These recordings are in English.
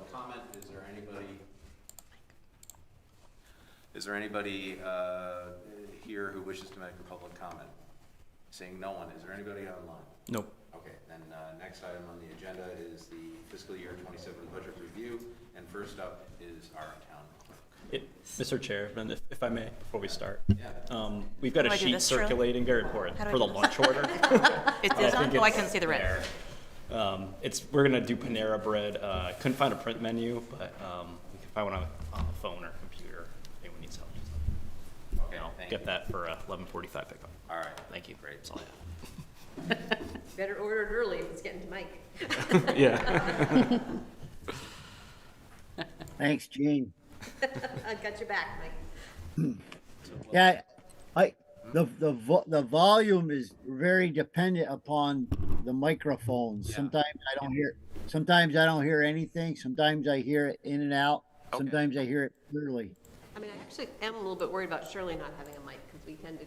public comment. Is there anybody here who wishes to make a public comment? Seeing no one, is there anybody online? Nope. Okay, then next item on the agenda is the fiscal year 27 budget review, and first up is our town clerk. Mr. Chair, if I may, before we start, Yeah. we've got a How do I do sheet this, Shirley? circulating for the do lunch order. It is on? Oh, I couldn't see the red. We're gonna do Panera Bread. Couldn't find a print menu, but we can find one on the phone or computer. If anyone needs help, just Okay, I'll thank get you. that for 11:45 pickup. All right. Thank you. Great. That's all I Better order it early if it's getting to Mike. have. Yeah. Thanks, Gene. I got your back, Mike. Yeah, the volume is very dependent upon the microphones. Yeah. Sometimes I don't hear anything. Sometimes I hear it in and out. Okay. Sometimes I hear it clearly. I mean, I actually am a little bit worried about Shirley not having a mic because we tend to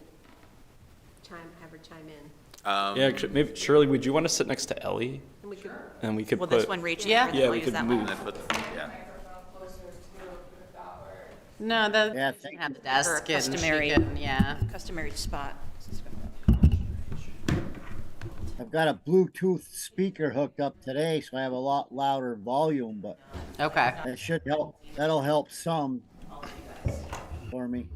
have her chime in. Yeah. Maybe Shirley, would you want to sit next to Ellie, And we could, and we could Will put? this one reach? Yeah. Or Yeah, will we use could that move. one? And then put, yeah. No, the Yeah, thank have the For a desk and she customary- can, yeah. Customary spot. I've got a Bluetooth speaker hooked up today, so I have a lot louder volume, but Okay. that should help. That'll help some for me.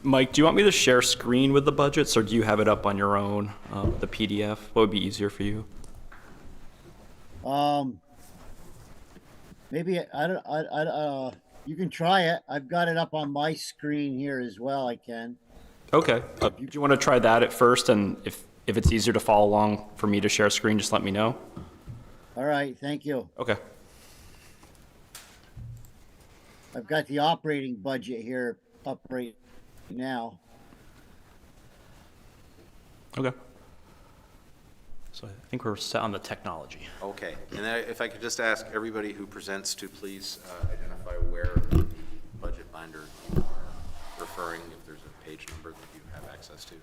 Mike, do you want me to share screen with the budgets, or do you have it up on your own, the PDF? What would be easier for you? Maybe you can try it. I've got it up on my screen here as well. I can. Okay. Do you want to try that at first, and if it's easier to follow along for me to share screen, just let me know. All right. Thank you. Okay. I've got the operating budget here up right now. Okay. So I think we're set on the technology. Okay, and then if I could just ask everybody who presents to please identify where in the budget binder you are referring, if there's a page number that you have access to.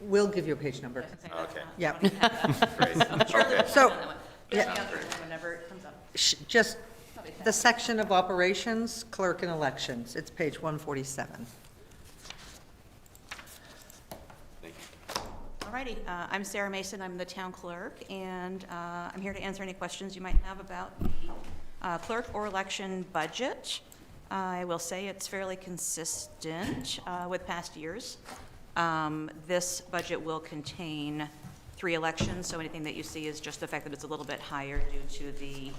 We'll give you a page number. Okay, Yeah. great, okay. So, yeah, Whenever it comes up. just the section of operations, clerk and elections. It's page 147. Thank you. Alrighty, I'm Sarah Mason, I'm the town clerk, and I'm here to answer any questions you might have about the clerk or election budget. I will say it's fairly consistent with past years. This budget will contain 3 elections, so anything that you see is just the fact that it's a little bit higher due to the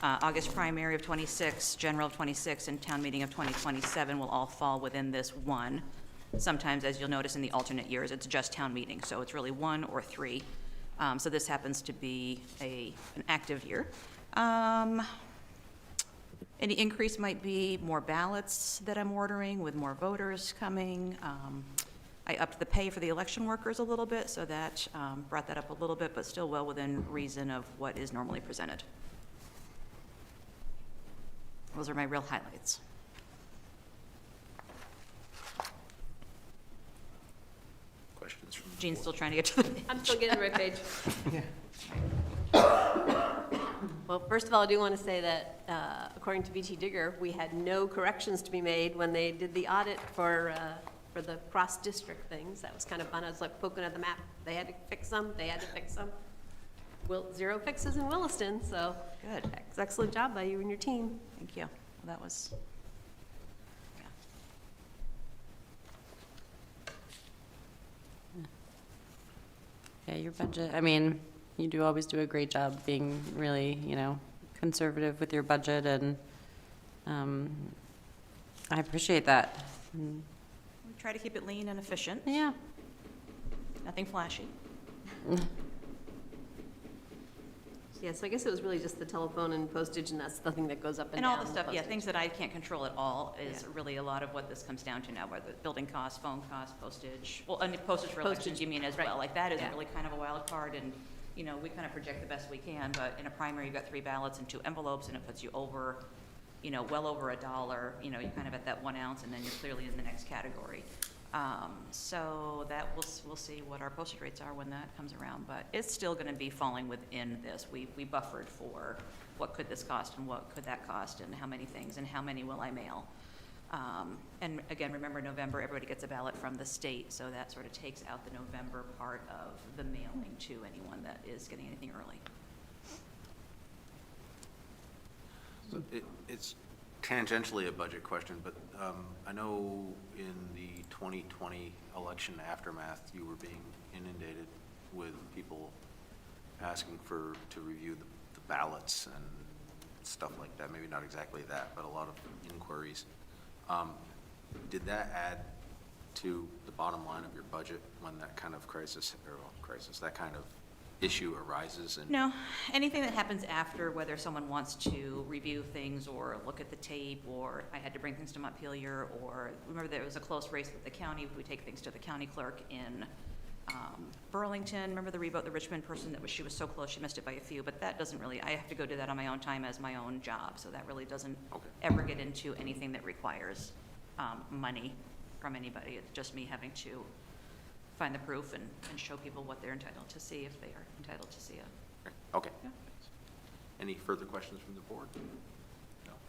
August primary of 26, general of 26, and town meeting of 2027 will all fall within this one. Sometimes, as you'll notice in the alternate years, it's just town meeting, so it's really 1 or 3. So this happens to be an active year. Any increase might be more ballots that I'm ordering with more voters coming. I upped the pay for the election workers a little bit, so that brought that up a little bit, but still well within reason of what is normally presented. Those are my real highlights. Questions from the Jean's board? still trying to get to the I'm still getting the right page. Well, first of all, I do want to say that according to VT Digger, we had no corrections to be made when they did the audit for the cross-district things. That was kind of fun. I was like poking at the map. They had to fix them. They had to fix them. 0 fixes in Williston, so Good. excellent job by you and your team. Thank you. Well, that was, Yeah, your budget, I mean, you do always do a great job being really, conservative with your budget, and I appreciate that. we try to keep it lean and efficient. Yeah. Nothing flashy. Yeah, so I guess it was really just the telephone and postage, and that's the thing that goes up and And down. all the stuff, yeah, postage. things that I can't control at all is Yeah. really a lot of what this comes down to now, whether building costs, phone costs, postage. Well, and postage for elections, Postage, you mean as right. well. Like that is Yeah. really kind of a wild card, and, we kind of project the best we can, but in a primary, you've got 3 ballots and 2 envelopes, and it puts you over, well over $1. You're kind of at that 1 ounce, and then you're clearly in the next category. So that we'll see what our postage rates are when that comes around, but it's still gonna be falling within this. We buffered for what could this cost and what could that cost and how many things and how many will I mail. And again, remember November, everybody gets a ballot from the state, so that sort of takes out the November part of the mailing to anyone that is getting anything early. So it's tangentially a budget question, but I know in the 2020 election aftermath, you were being inundated with people asking to review the ballots and stuff like that. Maybe not exactly that, but a lot of inquiries. Did that add to the bottom line of your budget when that kind of that kind of issue arises? And No, anything that happens after, whether someone wants to review things or look at the tape, or I had to bring things to Montpelier, or remember there was a close race with the county, we take things to the county clerk in Burlington. Remember the Richmond person she was so close, she missed it by a few, but that doesn't really, I have to go do that on my own time as my own job, so that really doesn't ever get into anything that requires money from anybody. It's just me having to find the proof and show people what they're entitled to see, if they are entitled to see it. Okay. Yeah. Any further questions from the board?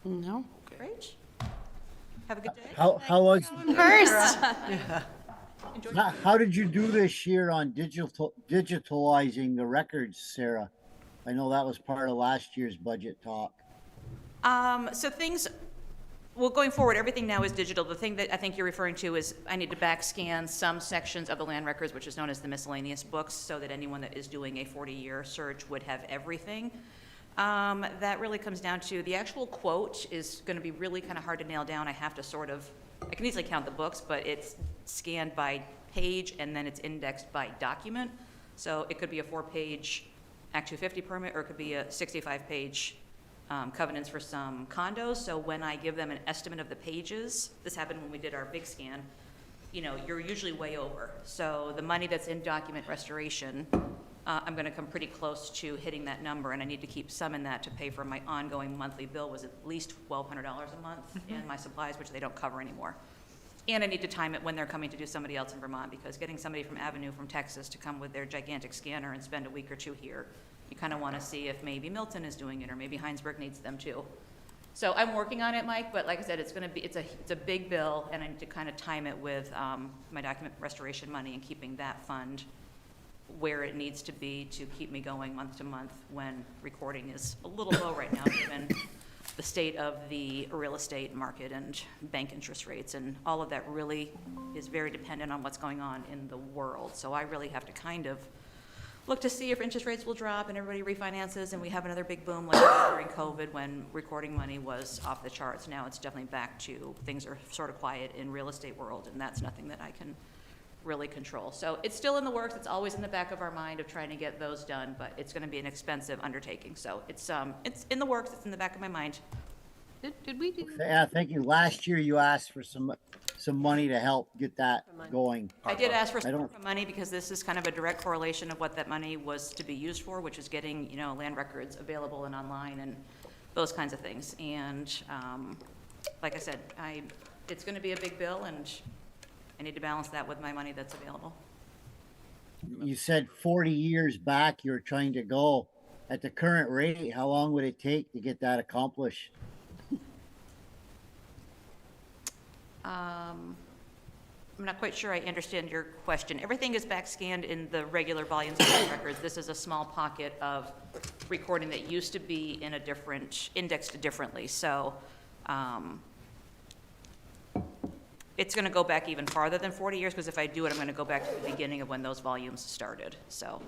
No. Okay. Great. Have a good day. How was, First. Enjoy. how did you do this year on digitalizing the records, Sarah? I know that was part of last year's budget talk. So things, well, going forward, everything now is digital. The thing that I think you're referring to is I need to back scan some sections of the land records, which is known as the miscellaneous books, so that anyone that is doing a 40-year search would have everything. That really comes down to the actual quote is going to be really kind of hard to nail down. I have to sort of, I can easily count the books, but it's scanned by page and then it's indexed by document. So it could be a 4-page Act 250 permit, or it could be a 65-page covenants for some condos. So when I give them an estimate of the pages, this happened when we did our big scan, you're usually way over. So the money that's in document restoration, I'm gonna come pretty close to hitting that number, and I need to keep some in that to pay for my ongoing monthly bill was at least $1,200 a month, and my supplies, which they don't cover anymore. And I need to time it when they're coming to do somebody else in Vermont, because getting somebody from Avenue from Texas to come with their gigantic scanner and spend a week or two here, you kind of want to see if maybe Milton is doing it, or maybe Heinsberg needs them too. So I'm working on it, Mike, but like I said, it's a big bill, and I need to kind of time it with my document restoration money and keeping that fund where it needs to be to keep me going month to month when recording is a little low right now, given the state of the real estate market and bank interest rates, and all of that really is very dependent on what's going on in the world. So I really have to kind of look to see if interest rates will drop and everybody refinances and we have another big boom like during COVID when recording money was off the charts. Now it's definitely back to things are sort of quiet in real estate world, and that's nothing that I can really control. So it's still in the works. It's always in the back of our mind of trying to get those done, but it's going to be an expensive undertaking. So it's in the works. It's in the back of my mind. Did we do? Yeah, thank you. Last year you asked for some money to help get that going. I did ask for I some don't- money because this is kind of a direct correlation of what that money was to be used for, which is getting, land records available and online and those kinds of things. And like I said, it's going to be a big bill, and I need to balance that with my money that's available. You said 40 years back you were trying to go. At the current rate, how long would it take to get that accomplished? I'm not quite sure I understand your question. Everything is back scanned in the regular volumes of the records. This is a small pocket of recording that used to be in a different, indexed differently. So it's going to go back even farther than 40 years, because if I do it, I'm going to go back to the beginning of when those volumes started. So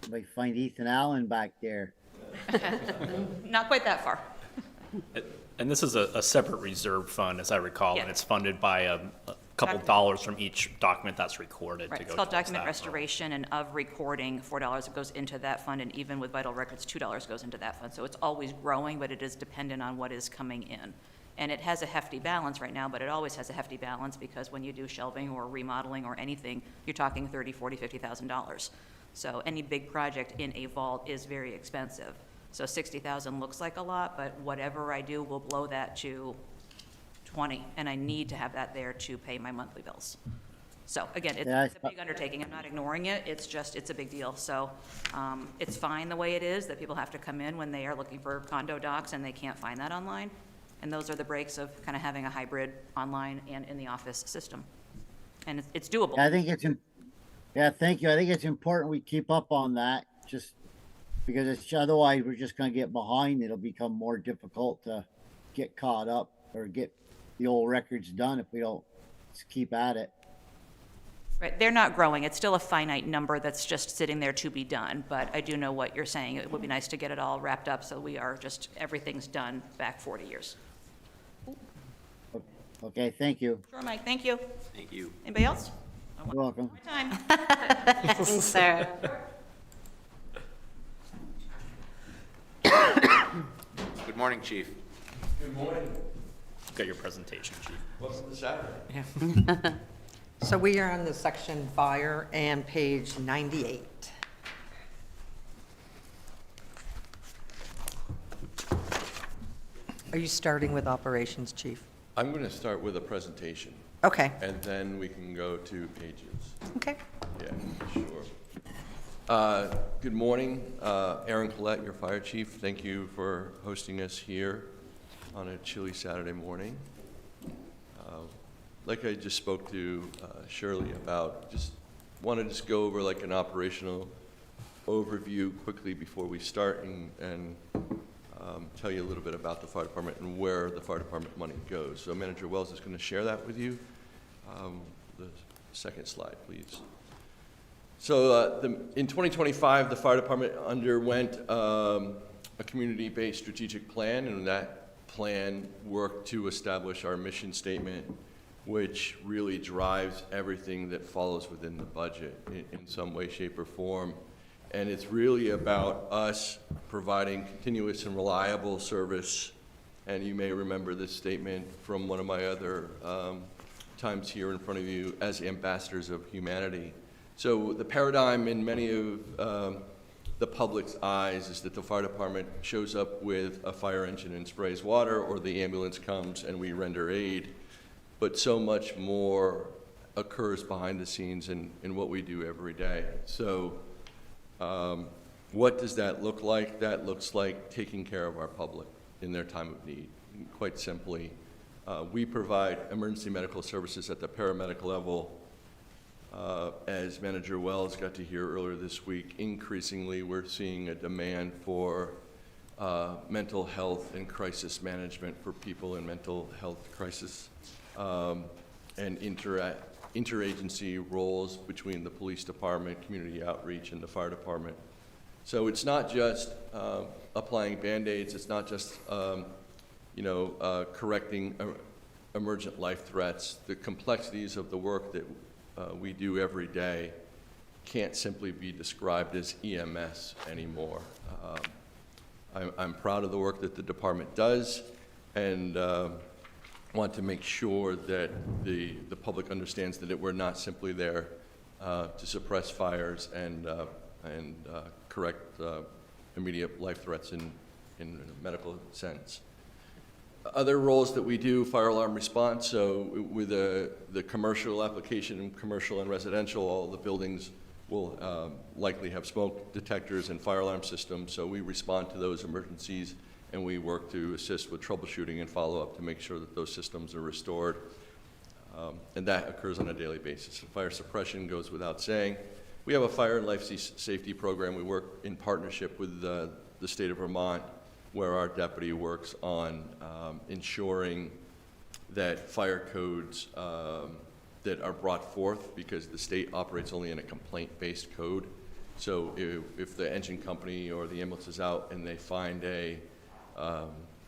Might find Ethan Allen back there. not quite that far. And this is a separate reserve fund, as I recall, and Yeah. it's funded by a couple dollars from each document that's recorded. Right, to it's go called towards document that. restoration, and of recording, $4 goes into that fund, and even with vital records, $2 goes into that fund. So it's always growing, but it is dependent on what is coming in. And it has a hefty balance right now, but it always has a hefty balance, because when you do shelving or remodeling or anything, you're talking $30,000, $40,000, $50,000. So any big project in a vault is very expensive. So $60,000 looks like a lot, but whatever I do will blow that to 20, and I need to have that there to pay my monthly bills. So again, Yeah, it's a big undertaking. I'm not ignoring it. It's just, it's a big deal. So it's fine the way it is, that people have to come in when they are looking for condo docs and they can't find that online. And those are the breaks of kind of having a hybrid online and in the office system. And it's doable. I think yeah, thank you. I think it's important we keep up on that, just because it's otherwise we're just gonna get behind. It'll become more difficult to get caught up or get the old records done if we don't just keep at it. Right, they're not growing. It's still a finite number that's just sitting there to be done, but I do know what you're saying. It would be nice to get it all wrapped up so we are just, everything's done back 40 years. Okay, thank you. Sure, Mike, thank you. Thank you. Anybody else? You're welcome. Time. Thanks, Sarah. Good morning, Chief. Got your presentation, Chief. Welcome to Saturday. Yeah. So we are on the section fire and page 98. Are you starting with operations, chief? I'm going to start with a presentation, Okay, and then we can go to pages. okay. Yeah, sure. Good morning, Aaron Collette, your fire chief. Thank you for hosting us here on a chilly Saturday morning. Like I just spoke to Shirley about, just want to just go over like an operational overview quickly before we start and tell you a little bit about the fire department and where the fire department money goes. So Manager Wells is going to share that with you. The second slide, please. So in 2025, the fire department underwent a community-based strategic plan, and that plan worked to establish our mission statement, which really drives everything that follows within the budget in some way, shape, or form. And it's really about us providing continuous and reliable service. And you may remember this statement from one of my other times here in front of you, as ambassadors of humanity. So the paradigm in many of the public's eyes is that the fire department shows up with a fire engine and sprays water, or the ambulance comes and we render aid. But so much more occurs behind the scenes in what we do every day. So what does that look like? That looks like taking care of our public in their time of need. Quite simply, we provide emergency medical services at the paramedic level. As Manager Wells got to hear earlier this week, increasingly we're seeing a demand for mental health and crisis management for people in mental health crisis, and interagency roles between the police department, community outreach, and the fire department. So it's not just applying Band-Aids, it's not just correcting emergent life threats. The complexities of the work that we do every day can't simply be described as EMS anymore. I'm proud of the work that the department does, and want to make sure that the public understands that we're not simply there to suppress fires and correct immediate life threats in a medical sense. Other roles that we do, fire alarm response. So with the commercial application, and commercial and residential, all the buildings will likely have smoke detectors and fire alarm systems. So we respond to those emergencies, and we work to assist with troubleshooting and follow-up to make sure that those systems are restored. And that occurs on a daily basis. Fire suppression goes without saying. We have a fire and life safety program. We work in partnership with the state of Vermont, where our deputy works on ensuring that fire codes that are brought forth, because the state operates only in a complaint-based code. So if the engine company or the ambulance is out and they find a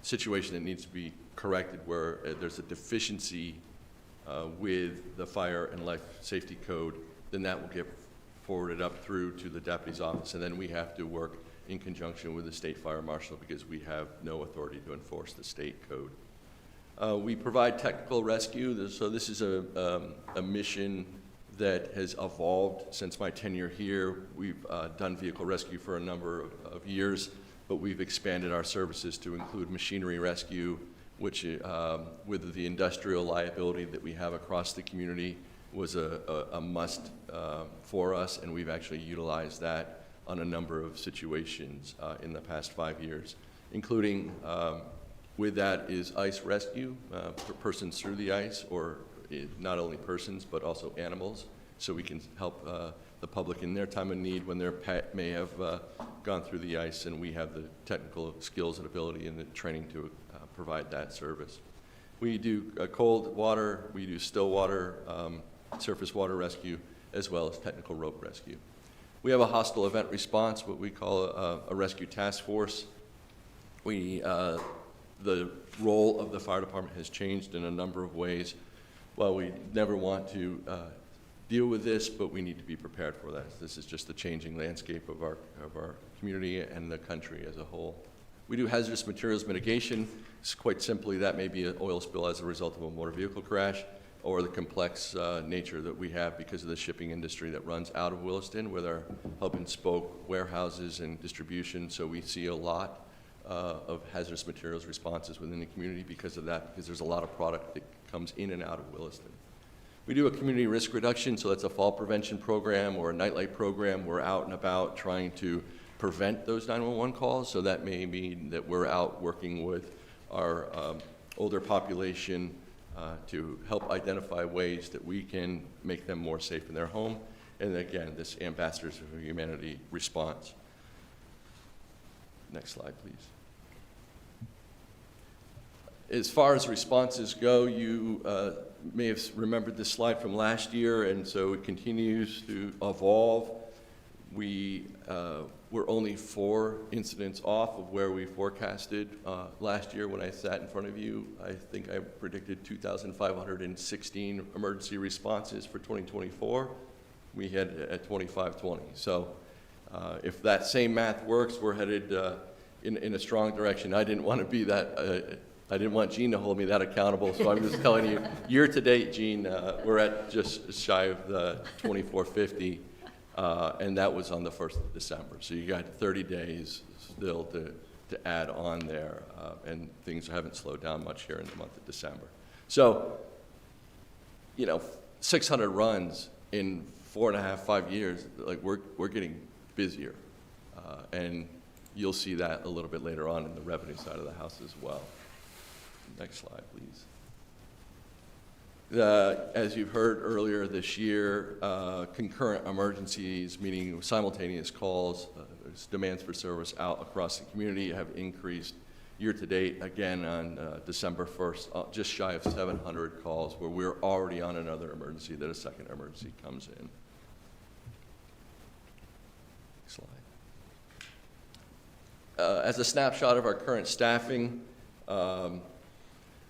situation that needs to be corrected, where there's a deficiency with the fire and life safety code, then that will get forwarded up through to the deputy's office, and then we have to work in conjunction with the state fire marshal, because we have no authority to enforce the state code. We provide technical rescue. So this is a mission that has evolved since my tenure here. We've done vehicle rescue for a number of years, but we've expanded our services to include machinery rescue, which with the industrial liability that we have across the community was a must for us, and we've actually utilized that on a number of situations in the past 5 years, including with that is ice rescue for persons through the ice, or not only persons, but also animals, so we can help the public in their time of need when their pet may have gone through the ice, and we have the technical skills and ability and the training to provide that service. We do cold water, we do still water, surface water rescue, as well as technical rope rescue. We have a hostile event response, what we call a rescue task force. The role of the fire department has changed in a number of ways. Well, we never want to deal with this, but we need to be prepared for that. This is just the changing landscape of our community and the country as a whole. We do hazardous materials mitigation. It's quite simply, that may be an oil spill as a result of a motor vehicle crash, or the complex nature that we have because of the shipping industry that runs out of Williston with our hub and spoke warehouses and distribution. So we see a lot of hazardous materials responses within the community because of that, because there's a lot of product that comes in and out of Williston. We do a community risk reduction, so that's a fall prevention program or a nightlight program. We're out and about trying to prevent those 911 calls, so that may mean that we're out working with our older population to help identify ways that we can make them more safe in their home. And again, this Ambassadors for Humanity response. Next slide, please. As far as responses go, you may have remembered this slide from last year, and so it continues to evolve. We were only 4 incidents off of where we forecasted last year. When I sat in front of you, I think I predicted 2,516 emergency responses for 2024. We had at 2,520. So if that same math works, we're headed in a strong direction. I didn't want to be that, I didn't want Gene to hold me that accountable, so I'm just telling you, year to date, Gene, we're at just shy of the 2,450. And that was on the 1st of December. So you got 30 days still to add on there, and things haven't slowed down much here in the month of December. So, 600 runs in 4.5, 5 years, like we're getting busier. And you'll see that a little bit later on in the revenue side of the house as well. Next slide, please. As you've heard earlier this year, concurrent emergencies, meaning simultaneous calls, demands for service out across the community have increased year to date, again on December 1st, just shy of 700 calls, where we're already on another emergency that a second emergency comes in. Next slide. As a snapshot of our current staffing,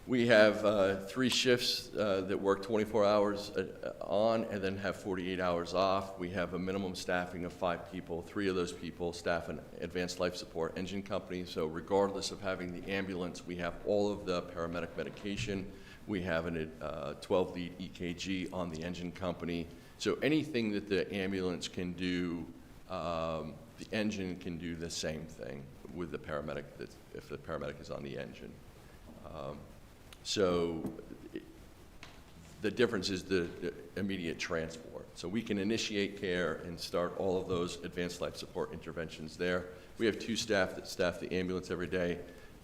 we have 3 shifts that work 24 hours on and then have 48 hours off. We have a minimum staffing of 5 people. 3 of those people staff an advanced life support engine company. So regardless of having the ambulance, we have all of the paramedic medication. We have a 12-lead EKG on the engine company. So anything that the ambulance can do, the engine can do the same thing with the paramedic if the paramedic is on the engine. So the difference is the immediate transport. So we can initiate care and start all of those advanced life support interventions there. We have 2 staff that staff the ambulance every day.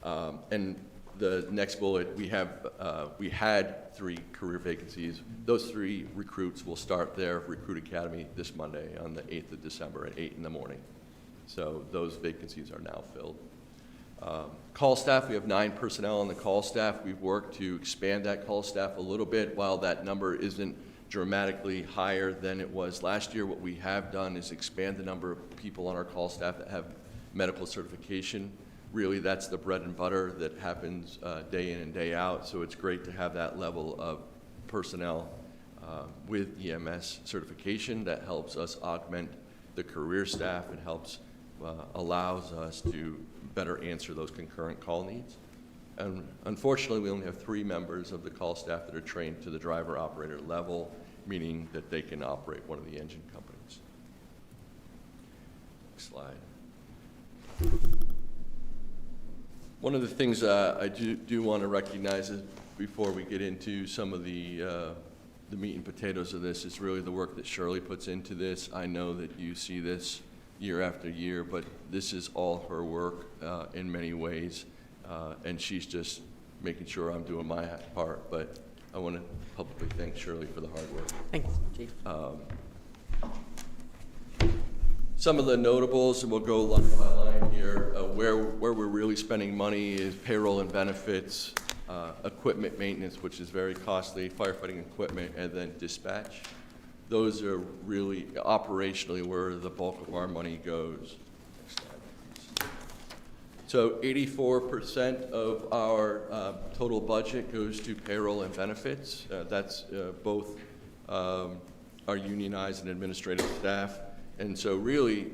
And the next bullet, we had 3 career vacancies. Those 3 recruits will start their recruit academy this Monday on the 8th of December at 8 in the morning. So those vacancies are now filled. Call staff, we have 9 personnel on the call staff. We've worked to expand that call staff a little bit. While that number isn't dramatically higher than it was last year, what we have done is expand the number of people on our call staff that have medical certification. Really, that's the bread and butter that happens day in and day out. So it's great to have that level of personnel with EMS certification that helps us augment the career staff and helps allows us to better answer those concurrent call needs. And unfortunately, we only have 3 members of the call staff that are trained to the driver operator level, meaning that they can operate one of the engine companies. Next slide. One of the things I do want to recognize is, before we get into some of the meat and potatoes of this, is really the work that Shirley puts into this. I know that you see this year after year, but this is all her work in many ways, and she's just making sure I'm doing my part. But I want to publicly thank Shirley for the hard work. Thanks, Chief. Some of the notables, and we'll go line by line here, where we're really spending money is payroll and benefits, equipment maintenance, which is very costly, firefighting equipment, and then dispatch. Those are really operationally where the bulk of our money goes. Next slide, please. So 84% of our total budget goes to payroll and benefits. That's both our unionized and administrative staff. And so really,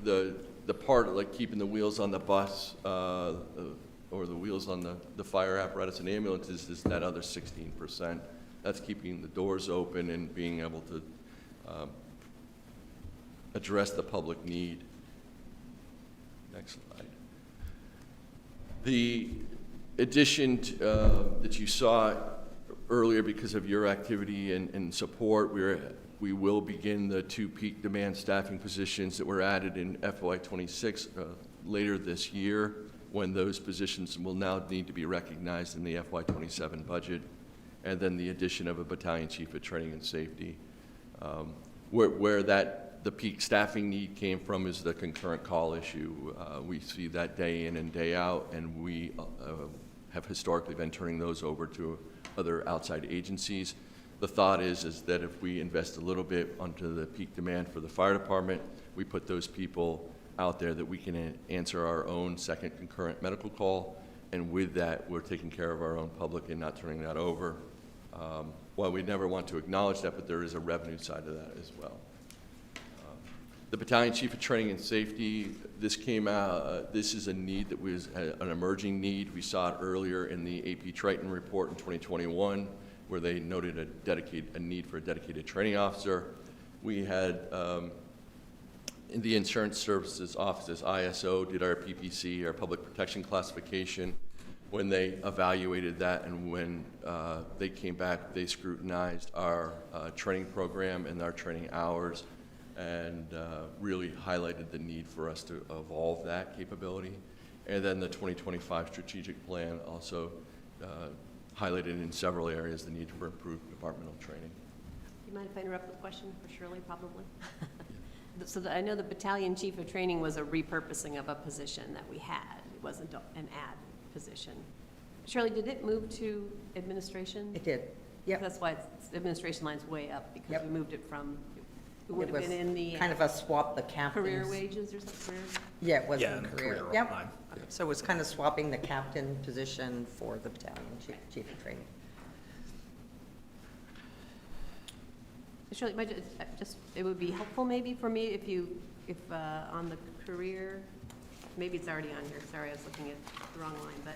the part like keeping the wheels on the bus or the wheels on the fire apparatus and ambulances is that other 16%. That's keeping the doors open and being able to address the public need. Next slide. The addition that you saw earlier because of your activity and support, we will begin the 2 peak demand staffing positions that were added in FY26 later this year, when those positions will now need to be recognized in the FY27 budget, and then the addition of a battalion chief of training and safety. Where the peak staffing need came from is the concurrent call issue. We see that day in and day out, and we have historically been turning those over to other outside agencies. The thought is that if we invest a little bit onto the peak demand for the fire department, we put those people out there that we can answer our own second concurrent medical call, and with that, we're taking care of our own public and not turning that over. While we never want to acknowledge that, but there is a revenue side to that as well. The battalion chief of training and safety, this came out, this is a need that was an emerging need. We saw it earlier in the AP Triton report in 2021, where they noted a need for a dedicated training officer. We had in the Insurance Services Office's ISO did our PPC, our public protection classification. When they evaluated that and when they came back, they scrutinized our training program and our training hours, and really highlighted the need for us to evolve that capability. And then the 2025 strategic plan also highlighted in several areas the need for improved departmental training. Do you mind if I interrupt with a question for Shirley, probably? So I know the battalion chief of training was a repurposing of a position that we had. It wasn't an add position. Shirley, did it move to administration? It did, yep. That's why its administration line's way up, because Yep. we moved it from, it would It have was been in the kind of a swap the captains. career wages or something? Yeah, it was Yeah, in in the career. career Yep. line. So it was kind of swapping the captain position for the battalion chief of training. Shirley, it would be helpful maybe for me if on the career, maybe it's already on here, sorry, I was looking at the wrong line,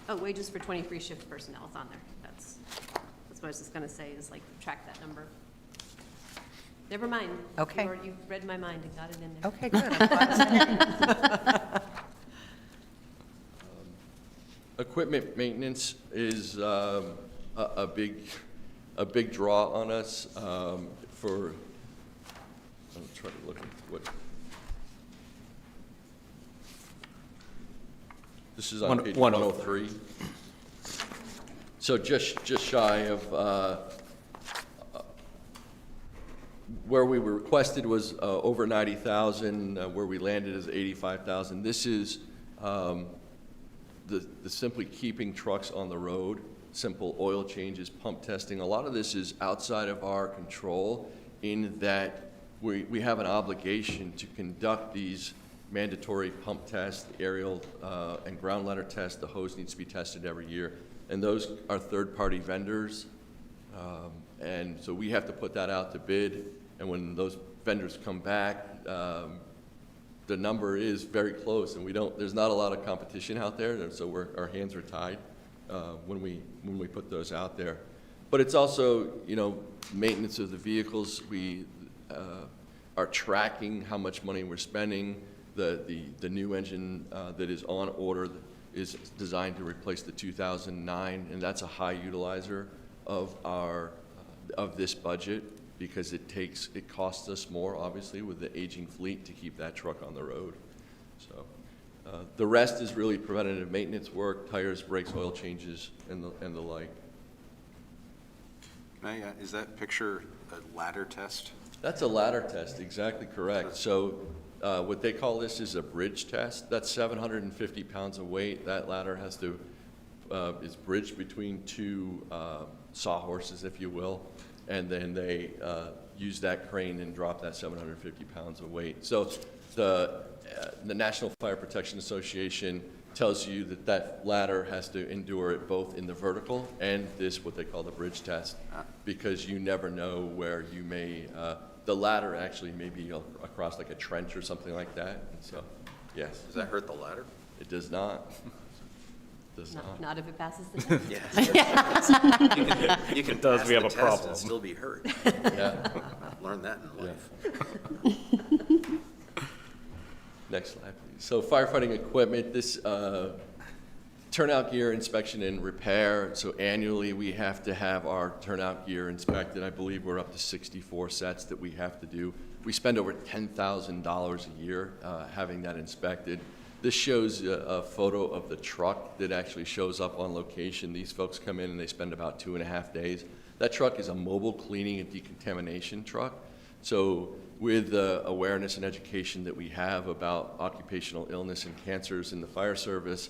but, wages for 23 shift personnel, it's on there. That's what I was just gonna say, is like track that number. Never mind. Okay. You've read my mind and got it in there. Okay, good. I'm glad. Equipment maintenance is a big draw on us I'm trying to look at what. This is on page 103. So just shy of where we were requested was over 90,000. Where we landed is 85,000. This is the simply keeping trucks on the road, simple oil changes, pump testing. A lot of this is outside of our control, in that we have an obligation to conduct these mandatory pump tests, aerial and ground ladder tests. The hose needs to be tested every year, and those are third-party vendors, and so we have to put that out to bid. And when those vendors come back, the number is very close, and there's not a lot of competition out there, so our hands are tied when we put those out there. But it's also, maintenance of the vehicles. We are tracking how much money we're spending. The new engine that is on order, is designed to replace the 2009, and that's a high utilizer of of this budget, because it costs us more, obviously, with the aging fleet to keep that truck on the road. So the rest is really preventative maintenance work, tires, brakes, oil changes, and the like. Is that picture a ladder test? That's a ladder test, exactly correct. So what they call this is a bridge test. That's 750 pounds of weight. That ladder has to, is bridged between two sawhorses, if you will, and then they use that crane and drop that 750 pounds of weight. So the National Fire Protection Association tells you that that ladder has to endure it both in the vertical and this, what they call the bridge test, because you never know where you may, the ladder actually may be across like a trench or something like that. And so, yes. Does that hurt the ladder? It does not. Does not. Not if it passes the test. Yeah. You can It does, pass we have the a test problem. and still be hurt. Yeah. Learn that in life. Next slide, please. So firefighting equipment, this turnout gear inspection and repair. So annually, we have to have our turnout gear inspected. I believe we're up to 64 sets that we have to do. We spend over $10,000 a year having that inspected. This shows a photo of the truck that actually shows up on location. These folks come in and they spend about 2.5 days. That truck is a mobile cleaning and decontamination truck. So with the awareness and education that we have about occupational illness and cancers in the fire service,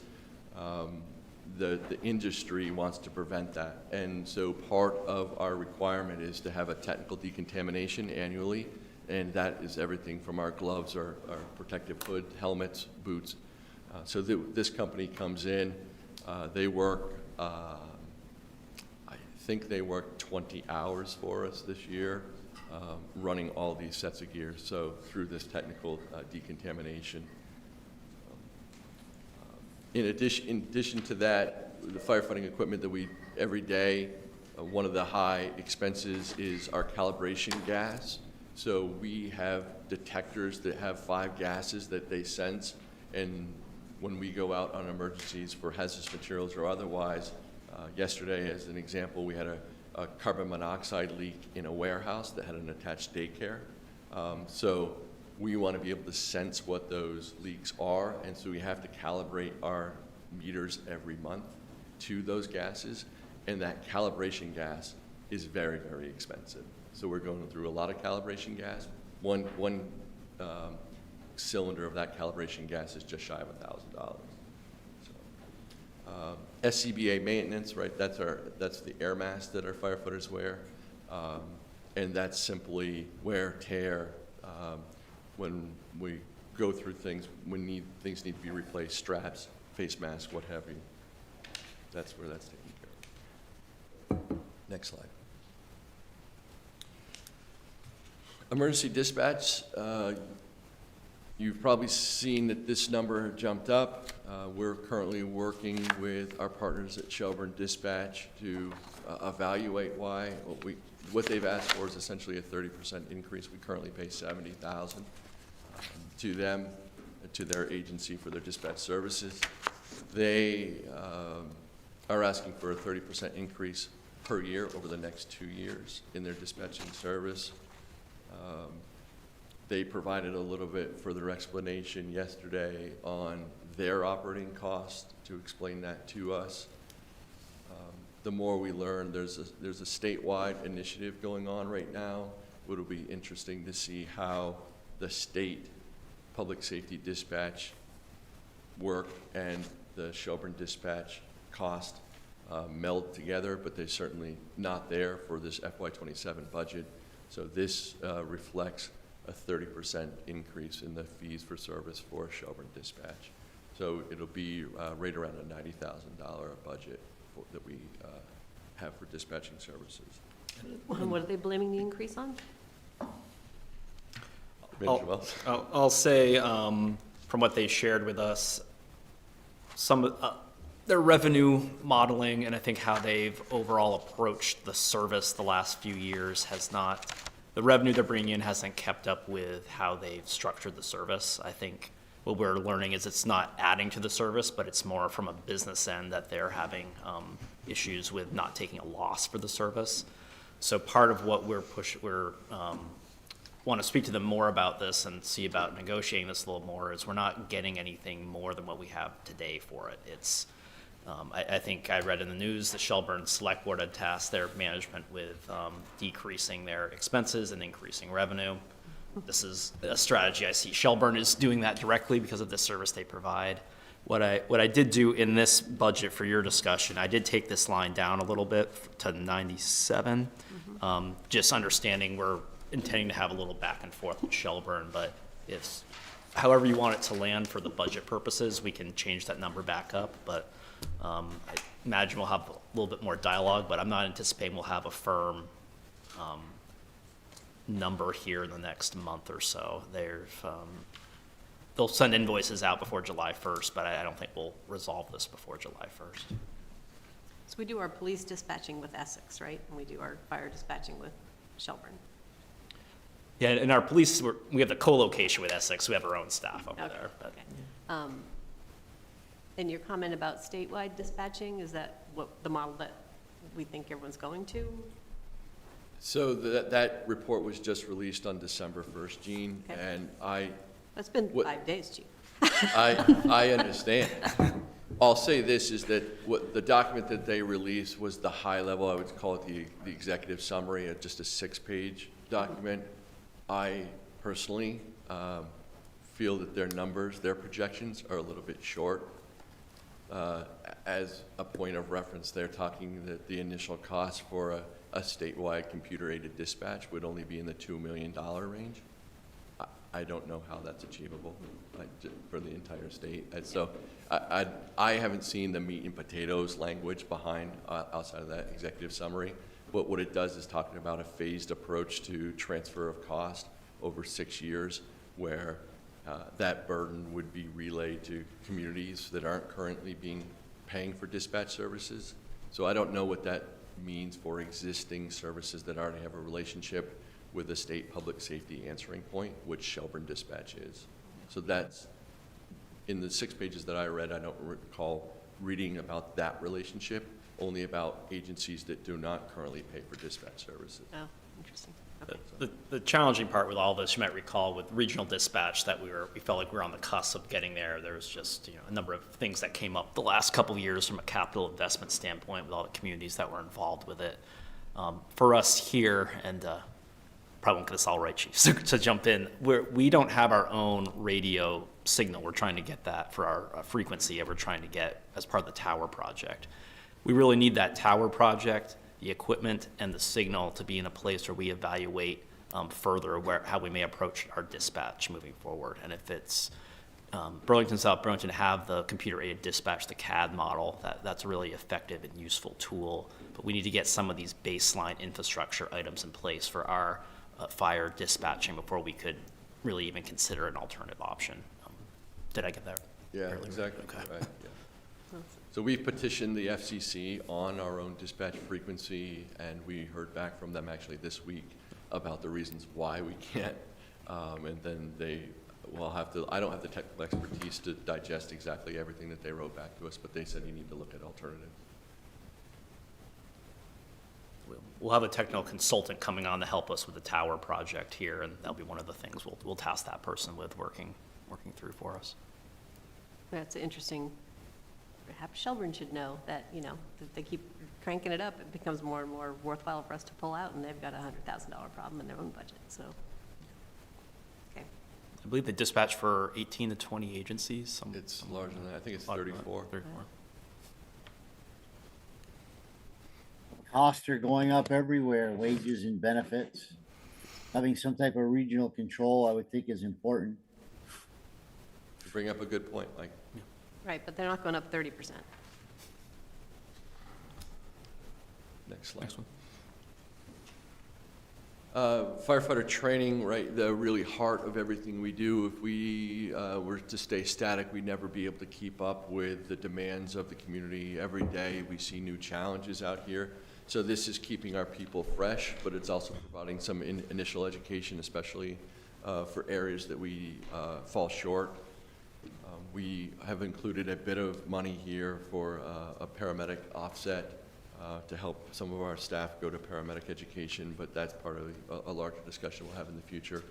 the industry wants to prevent that. And so part of our requirement is to have a technical decontamination annually, and that is everything from our gloves, our protective hood, helmets, boots. So this company comes in, they work, I think they work 20 hours for us this year, running all these sets of gear, so through this technical decontamination. In addition to that, the firefighting equipment that we, every day, one of the high expenses is our calibration gas. So we have detectors that have 5 gases that they sense, and when we go out on emergencies for hazardous materials or otherwise, yesterday, as an example, we had a carbon monoxide leak in a warehouse that had an attached daycare. So we want to be able to sense what those leaks are, and so we have to calibrate our meters every month to those gases, and that calibration gas is very, very expensive. So we're going through a lot of calibration gas. One cylinder of that calibration gas is just shy of $1,000. So, SCBA maintenance, right? That's the air mask that our firefighters wear, and that's simply wear, tear. When we go through things, things need to be replaced, straps, face masks, what have you. That's where that's taken care of. Next slide. Emergency dispatch, you've probably seen that this number jumped up. We're currently working with our partners at Shelburne Dispatch to evaluate why. What they've asked for is essentially a 30% increase. We currently pay $70,000 to them, to their agency for their dispatch services. They are asking for a 30% increase per year over the next 2 years in their dispatching service. They provided a little bit further explanation yesterday on their operating cost to explain that to us. The more we learn, there's a statewide initiative going on right now. It'll be interesting to see how the state public safety dispatch work and the Shelburne dispatch cost meld together, but they're certainly not there for this FY27 budget. So this reflects a 30% increase in the fees for service for Shelburne dispatch. So it'll be right around a $90,000 budget that we have for dispatching services. What are they blaming the increase on? Manager Wells? I'll say, from what they shared with us, some their revenue modeling and I think how they've overall approached the service the last few years the revenue they're bringing in hasn't kept up with how they've structured the service. I think what we're learning is it's not adding to the service, but it's more from a business end that they're having issues with not taking a loss for the service. So part of what we're want to speak to them more about this and see about negotiating this a little more is we're not getting anything more than what we have today for it. It's, I think I read in the news the Shelburne Selectboard had tasked their management with decreasing their expenses and increasing revenue. This is a strategy I see Shelburne is doing that directly because of the service they provide. What I did do in this budget for your discussion, I did take this line down a little bit to 97, just understanding we're intending to have a little back and forth with Shelburne, but if, however you want it to land for the budget purposes, we can change that number back up, but I imagine we'll have a little bit more dialogue, but I'm not anticipating we'll have a firm number here in the next month or so. They'll send invoices out before July 1st, but I don't think we'll resolve this before July 1st. So we do our police dispatching with Essex, right? And we do our fire dispatching with Shelburne. Yeah, and our police, we have the co-location with Essex. We have our own staff over Okay, there. But okay. And your comment about statewide dispatching, is that what the model that we think everyone's going to? So that report was just released on December 1st, Gene, Okay. and It's been What- 5 days, Chief. I understand. I'll say this, is that what the document that they released was the high level, I would call it the executive summary, just a 6-page document. I personally feel that their numbers, their projections are a little bit short. As a point of reference, they're talking that the initial cost for a statewide computer-aided dispatch would only be in the $2 million range. I don't know how that's achievable for the entire state. And so I haven't seen the meat and potatoes language behind, outside of that executive summary. But what it does is talking about a phased approach to transfer of cost over 6 years, where that burden would be relayed to communities that aren't currently paying for dispatch services. So I don't know what that means for existing services that already have a relationship with the state public safety answering point, which Shelburne Dispatch is. So that's, in the 6 pages that I read, I don't recall reading about that relationship, only about agencies that do not currently pay for dispatch services. Oh, interesting. Okay. the challenging part with all this, you might recall with regional dispatch that we felt like we were on the cusp of getting there. There was just a number of things that came up the last couple of years from a capital investment standpoint with all the communities that were involved with it. For us here, and probably won't get us all right, Chief, to jump in, we don't have our own radio signal. We're trying to get that for our frequency that we're trying to get as part of the tower project. We really need that tower project, the equipment, and the signal to be in a place where we evaluate further how we may approach our dispatch moving forward. And if it's Burlington, South Burlington have the computer-aided dispatch, the CAD model, that's a really effective and useful tool. But we need to get some of these baseline infrastructure items in place for our fire dispatching before we could really even consider an alternative option. Did I get that? Yeah, fairly exactly, right? Okay. right, yeah. So we've petitioned the FCC on our own dispatch frequency, and we heard back from them actually this week about the reasons why we can't. And then they will have to, I don't have the technical expertise to digest exactly everything that they wrote back to us, but they said you need to look at alternatives. We'll have a technical consultant coming on to help us with the tower project here, and that'll be one of the things we'll task that person with working through for us. That's interesting. Perhaps Shelburne should know that, that they keep cranking it up, it becomes more and more worthwhile for us to pull out, and they've got a $100,000 problem in their own budget, so. Okay. I believe they dispatch for 18 to 20 agencies. It's larger than that. I think it's larger than that, 34. 34. Costs are going up everywhere, wages and benefits. Having some type of regional control, I would think, is important. You bring up a good point, Mike. Right, but they're not going up 30%. Next slide. Next one. Firefighter training, right, the really heart of everything we do. If we were to stay static, we'd never be able to keep up with the demands of the community. Every day we see new challenges out here. So this is keeping our people fresh, but it's also providing some initial education, especially for areas that we fall short. We have included a bit of money here for a paramedic offset to help some of our staff go to paramedic education, but that's part of a larger discussion we'll have in the future.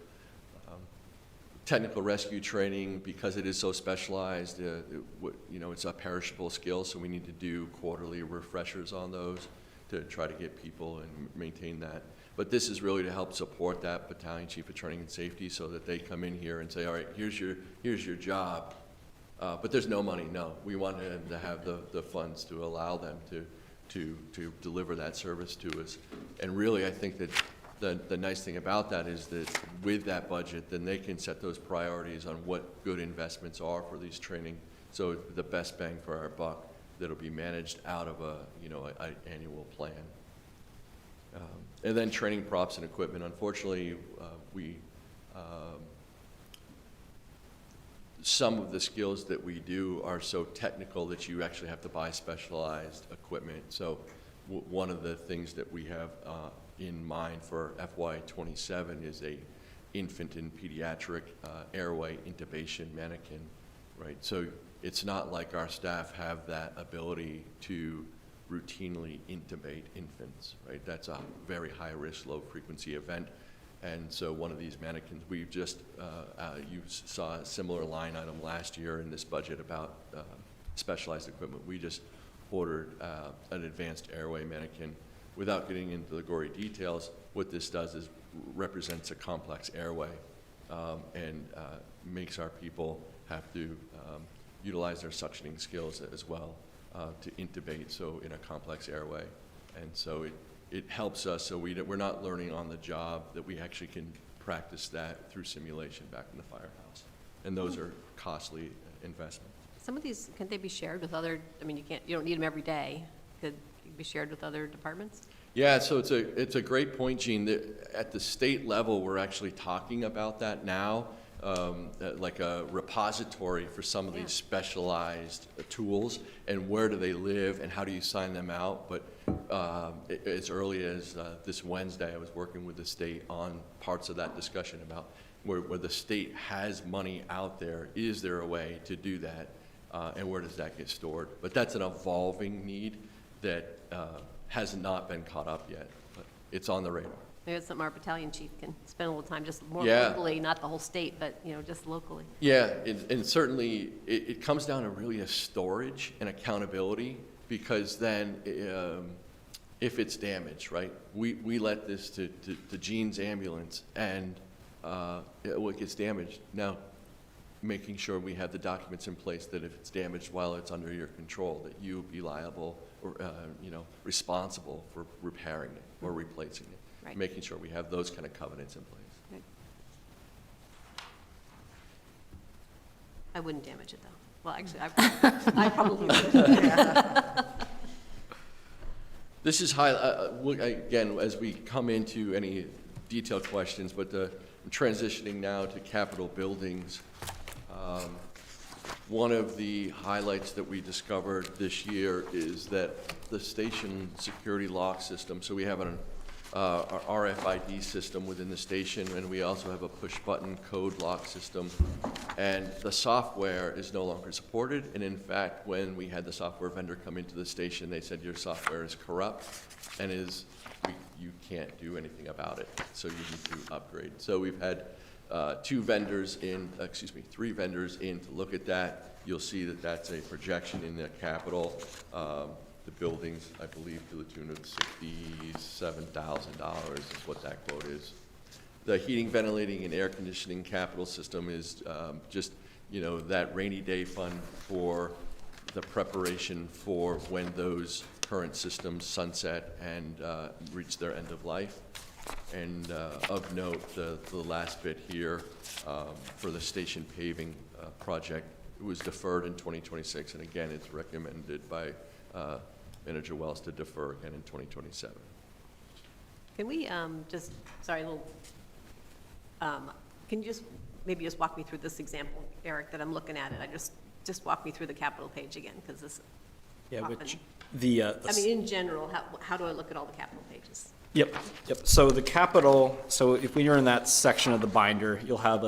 Technical rescue training, because it is so specialized, it's a perishable skill, so we need to do quarterly refreshers on those to try to get people and maintain that. But this is really to help support that battalion chief of training and safety so that they come in here and say, all right, here's your job. But there's no money, no. We want them to have the funds to allow them to deliver that service to us. And really, I think that the nice thing about that is that with that budget, then they can set those priorities on what good investments are for these training. So the best bang for our buck that'll be managed out of an annual plan. And then training props and equipment. Unfortunately, some of the skills that we do are so technical that you actually have to buy specialized equipment. So one of the things that we have in mind for FY27 is a infant and pediatric airway intubation mannequin, right? So it's not like our staff have that ability to routinely intubate infants, right? That's a very high risk, low frequency event. And so one of these mannequins, we've just, you saw a similar line item last year in this budget about specialized equipment. We just ordered an advanced airway mannequin. Without getting into the gory details, what this does is represents a complex airway and makes our people have to utilize their suctioning skills as well to intubate, so in a complex airway. And so it helps us so we're not learning on the job, that we actually can practice that through simulation back in the firehouse. And those are costly investments. Some of these, can't they be shared with other, I mean, you don't need them every day. Could be shared with other departments? Yeah, so it's a great point, Gene. At the state level, we're actually talking about that now, like a repository for some of these specialized tools, and where do they live, and how do you sign them out. But as early as this Wednesday, I was working with the state on parts of that discussion about where the state has money out there. Is there a way to do that, and where does that get stored? But that's an evolving need that has not been caught up yet, but it's on the radar. Maybe it's something our battalion chief can spend a little time, just more Yeah. locally, not the whole state, but, just locally. Yeah, and certainly it comes down to really a storage and accountability, because then if it's damaged, right, we let this to Gene's ambulance, and it gets damaged. Now, making sure we have the documents in place that if it's damaged while it's under your control, that you be liable or responsible for repairing it or replacing it. Right. Making sure we have those kind of covenants in place. Right. I wouldn't damage it, though. Well, actually, I probably would. This is again, as we come into any detailed questions, but I'm transitioning now to capital buildings. One of the highlights that we discovered this year is that the station security lock system, so we have an RFID system within the station, and we also have a push-button code lock system, and the software is no longer supported. And in fact, when we had the software vendor come into the station, they said your software is corrupt and you can't do anything about it, so you need to upgrade. So we've had three vendors in to look at that. You'll see that that's a projection in the capital. The buildings, I believe, to the tune of $67,000 is what that quote is. The heating, ventilating, and air conditioning capital system is just, that rainy day fund for the preparation for when those current systems sunset and reach their end of life. And of note, the last bit here for the station paving project, it was deferred in 2026, and again, it's recommended by Manager Wells to defer again in 2027. Can we can you maybe just walk me through this example, Eric, that I'm looking at it? Just walk me through the capital page again, because this often, in general, how do I look at all the capital pages? Yep. So the capital, so if we are in that section of the binder, you'll have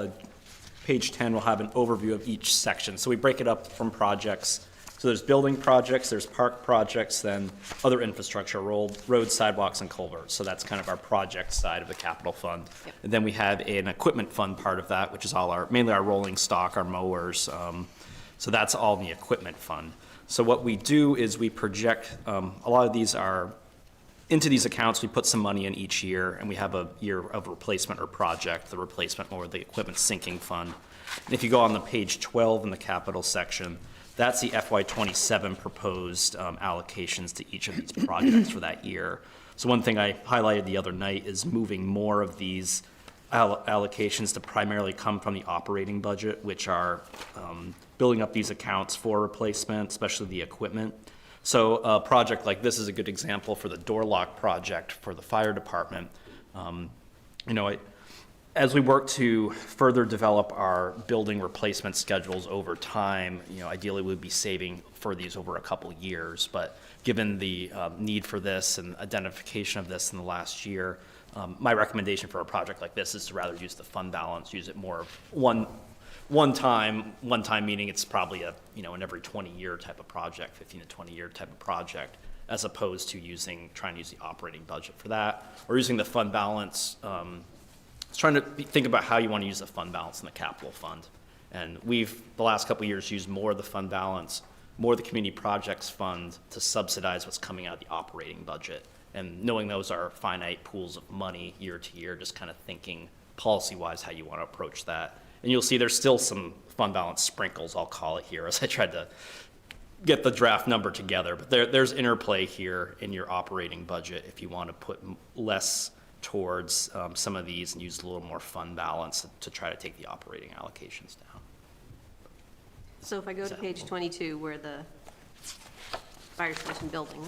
page 10 will have an overview of each section. So we break it up from projects. So there's building projects, there's park projects, then other infrastructure, roads, sidewalks, and culverts. So that's kind of our project side of the capital fund. Yep. And then we have an equipment fund part of that, which is mainly our rolling stock, our mowers. So that's all in the equipment fund. So what we do is we project, a lot of these are, into these accounts, we put some money in each year, and we have a year of replacement or project, the replacement or the equipment sinking fund. And if you go on the page 12 in the capital section, that's the FY27 proposed allocations to each of these projects for that year. So one thing I highlighted the other night is moving more of these allocations to primarily come from the operating budget, which are building up these accounts for replacement, especially the equipment. So a project like this is a good example for the door lock project for the fire department. As we work to further develop our building replacement schedules over time, ideally we'd be saving for these over a couple years. But given the need for this and identification of this in the last year, my recommendation for a project like this is to rather use the fund balance, use it more one time meaning it's probably an every 20-year type of project, 15 to 20-year type of project, as opposed to trying to use the operating budget for that, or using the fund balance. Trying to think about how you want to use the fund balance in the capital fund. And we've, the last couple of years, used more of the fund balance, more of the community projects fund to subsidize what's coming out of the operating budget. And knowing those are finite pools of money year to year, just kind of thinking policy-wise how you want to approach that. And you'll see there's still some fund balance sprinkles, I'll call it here, as I tried to get the draft number together. But there's interplay here in your operating budget if you want to put less towards some of these and use a little more fund balance to try to take the operating allocations down. So if I go to page 22, where the fire station building,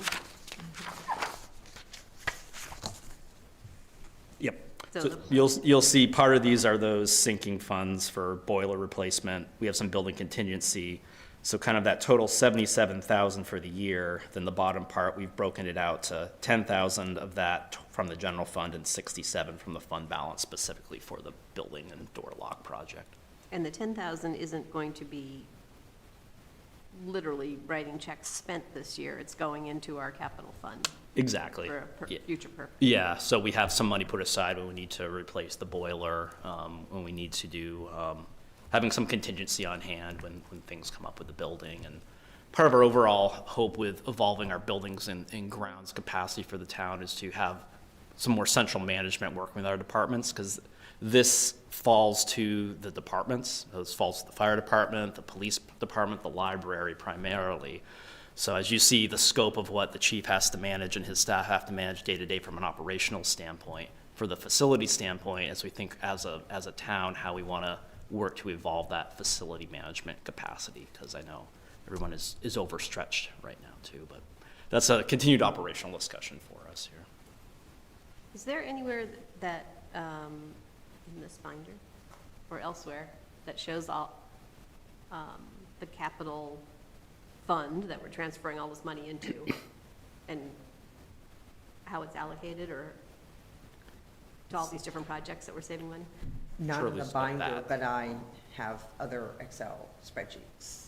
Yep. So So the- you'll see part of these are those sinking funds for boiler replacement. We have some building contingency. So kind of that total 77,000 for the year, then the bottom part, we've broken it out to 10,000 of that from the general fund and 67 from the fund balance specifically for the building and door lock project. and the 10,000 isn't going to be literally writing checks spent this year. It's going into our capital fund Exactly. for a Yeah. future purpose. Yeah, so we have some money put aside when we need to replace the boiler, when we need to do, having some contingency on hand when things come up with the building. And part of our overall hope with evolving our buildings and grounds capacity for the town is to have some more central management working with our departments, because this falls to the departments. This falls to the fire department, the police department, the library primarily. So as you see the scope of what the chief has to manage and his staff have to manage day to day from an operational standpoint, for the facility standpoint, as we think as a town, how we want to work to evolve that facility management capacity, because I know everyone is overstretched right now too, but that's a continued operational discussion for us here. Is there anywhere that, in this binder or elsewhere, that shows all, the capital fund that we're transferring all this money into and how it's allocated, or to all these different projects that we're saving money? Not in Surely the it's not binder, that. but I have other Excel spreadsheets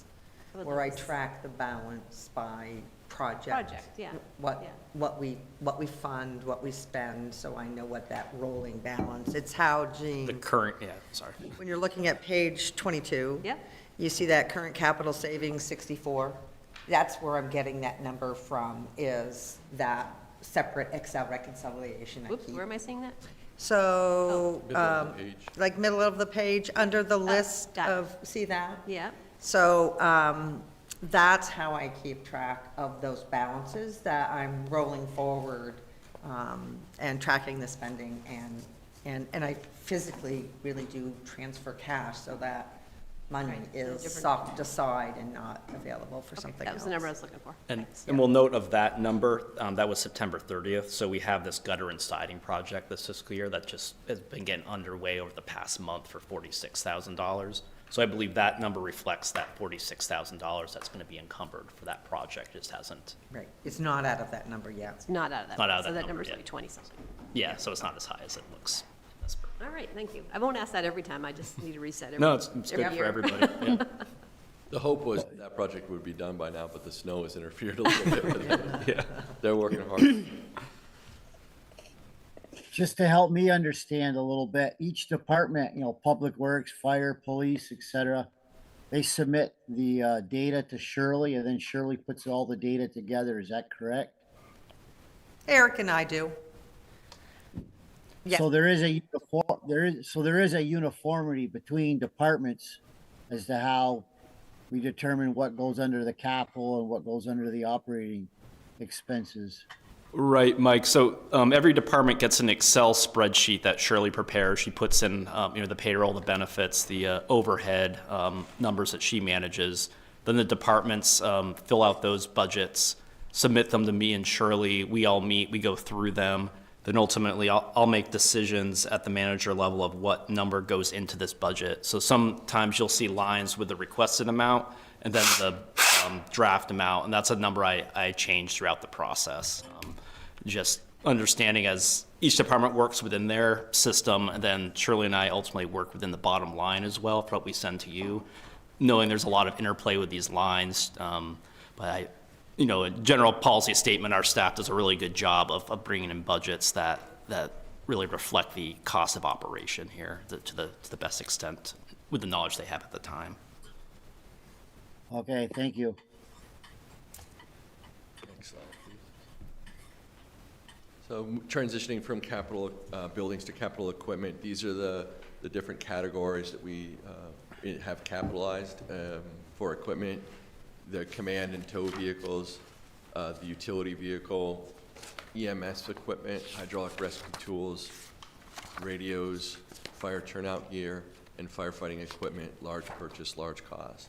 I would where I like to see- track the balance by project. Project, yeah, yeah. What we fund, what we spend, so I know what that rolling balance, it's how, The Gene, current, yeah, sorry. when you're looking at page 22. Yep. You see that current capital savings 64? That's where I'm getting that number from, is that separate Excel reconciliation I Whoops, keep. where am I seeing that? So, Middle of the page. like middle of the page, under the list got it. of, see that? Yeah, So, that's how I keep track of those balances that I'm rolling forward, and tracking the spending, and I physically really do transfer cash so that money Right, so is different- socked aside and not available for okay, something that was the number I else. was looking for. And, Thanks. and we'll note of that number, that was September 30th, so we have this gutter and siding project this fiscal year that just has been getting underway over the past month for $46,000. So I believe that number reflects that $46,000 that's going to be encumbered for that project, just hasn't, Right, it's not out of that number yet. It's not out of that. Not out of So that that number number's yet. like 20-something. yeah, so it's not as high as it looks. All right. right, thank you. I won't ask that every time, I just need to reset every No, it's good every for year. everybody. Yeah. The hope was that project would be done by now, but the snow has interfered a little bit with it. Yeah. They're working hard. Just to help me understand a little bit, each department, Public Works, Fire, Police, etc., they submit the data to Shirley, and then Shirley puts all the data together. Is that correct? Eric and I do. Yeah. So there is a uniformity between departments as to how we determine what goes under the capital and what goes under the operating expenses. Right, Mike. So every department gets an Excel spreadsheet that Shirley prepares. She puts in, the payroll, the benefits, the overhead numbers that she manages. Then the departments fill out those budgets, submit them to me and Shirley. We all meet, we go through them. Then ultimately, I'll make decisions at the manager level of what number goes into this budget. So sometimes you'll see lines with the requested amount and then the draft amount, and that's a number I change throughout the process. Just understanding as each department works within their system, and then Shirley and I ultimately work within the bottom line as well for what we send to you, knowing there's a lot of interplay with these lines. But a general policy statement, our staff does a really good job of bringing in budgets that really reflect the cost of operation here to the best extent with the knowledge they have at the time. Okay, thank you. Next slide, please. So transitioning from capital buildings to capital equipment, these are the different categories that we have capitalized for equipment. The command and tow vehicles, the utility vehicle, EMS equipment, hydraulic rescue tools, radios, fire turnout gear, and firefighting equipment, large purchase, large cost.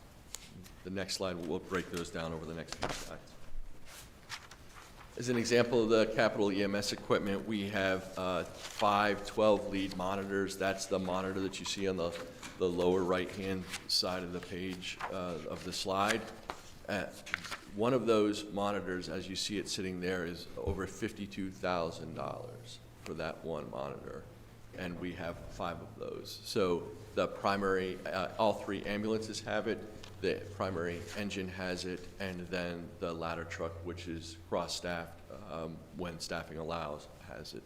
The next slide, we'll break those down over the next few slides. As an example of the capital EMS equipment, we have 5 12-lead monitors. That's the monitor that you see on the lower right-hand side of the page of the slide. One of those monitors, as you see it sitting there, is over $52,000 for that one monitor, and we have 5 of those. So the primary, all 3 ambulances have it, the primary engine has it, and then the ladder truck, which is cross-staffed when staffing allows, has it.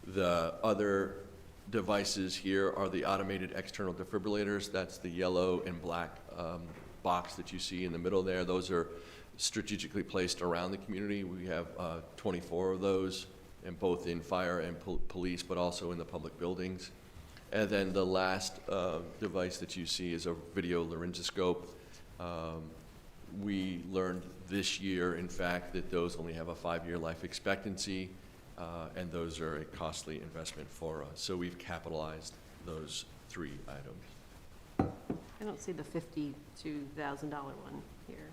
The other devices here are the automated external defibrillators. That's the yellow and black box that you see in the middle there. Those are strategically placed around the community. We have 24 of those, and both in fire and police, but also in the public buildings. And then the last device that you see is a video laryngoscope. We learned this year, in fact, that those only have a 5-year life expectancy, and those are a costly investment for us. So we've capitalized those 3 items. I don't see the $52,000 one here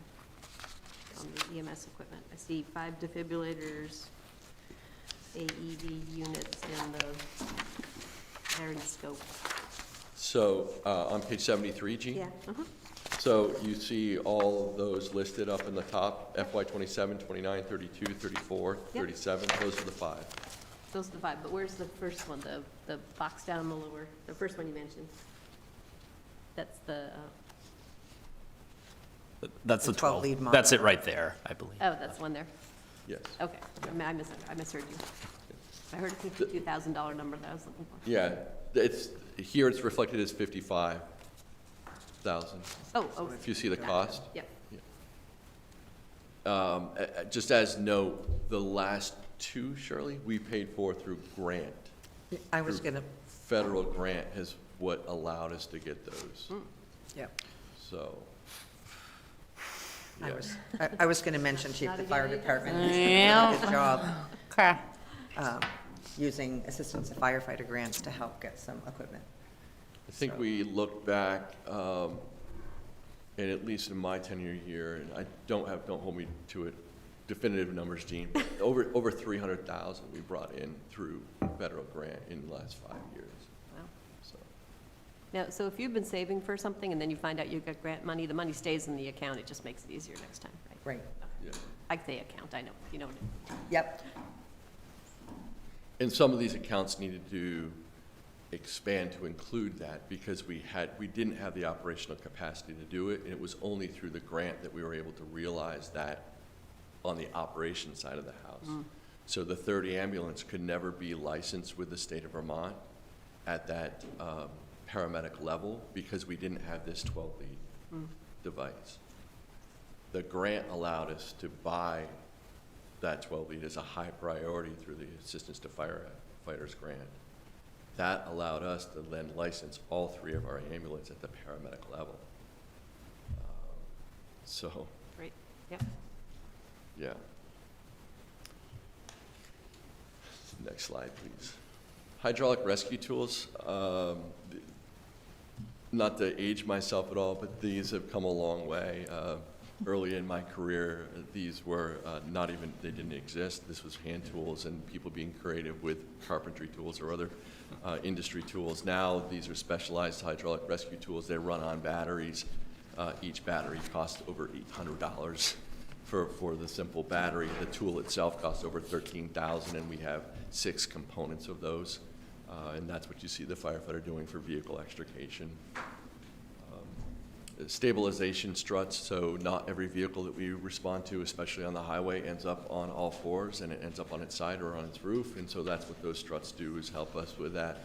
on the EMS equipment. I see 5 defibrillators, AED units, and the laryngoscope. So on page 73, Gene? Yeah. So you see all of those listed up in the top, FY 27, 29, 32, 34, Yep. 37, those are the 5. Those are the 5, but where's the first one, the box down the lower, the first one you mentioned? That's the, That's the 12 lead 12. That's it right there, I believe. oh, that's the one there. Yes. Okay, I misheard you. I heard a $52,000 number that I was looking for. Yeah, here it's reflected as 55,000. Oh. If you see the cost. Yep. Just as note, the last 2, Shirley, we paid for through grant. I was gonna, Federal grant is what allowed us to get those. yeah, So, I yeah. was, I was gonna mention, Chief, Not the a fire good department has Yeah. done a good job Okay. using assistance to firefighter grants to help get some equipment. I think we look back, and at least in my tenure here, and I don't hold me to it, definitive numbers, Gene, but over 300,000 we brought in through federal grant in the last 5 years. Wow. So, Now, so if you've been saving for something and then you find out you got grant money, the money stays in the account, it just makes it easier next time, right? Right, yeah. I say account, I know, you know what I mean. yep, And some of these accounts needed to expand to include that because we didn't have the operational capacity to do it, and it was only through the grant that we were able to realize that on the operation side of the house. So the 30 ambulance could never be licensed with the state of Vermont at that paramedic level because we didn't have this 12-lead device. The grant allowed us to buy that 12-lead as a high priority through the Assistance to Firefighters grant. That allowed us to then license all 3 of our ambulance at the paramedic level. So, Great, yep. yeah. Next slide, please. Hydraulic rescue tools. Not to age myself at all, but these have come a long way. Early in my career, these were they didn't exist. This was hand tools and people being creative with carpentry tools or other industry tools. Now, these are specialized hydraulic rescue tools. They run on batteries. Each battery costs over $800 for the simple battery. The tool itself costs over $13,000, and we have 6 components of those. And that's what you see the firefighter doing for vehicle extrication. Stabilization struts, so not every vehicle that we respond to, especially on the highway, ends up on all 4s, and it ends up on its side or on its roof, and so that's what those struts do, is help us with that.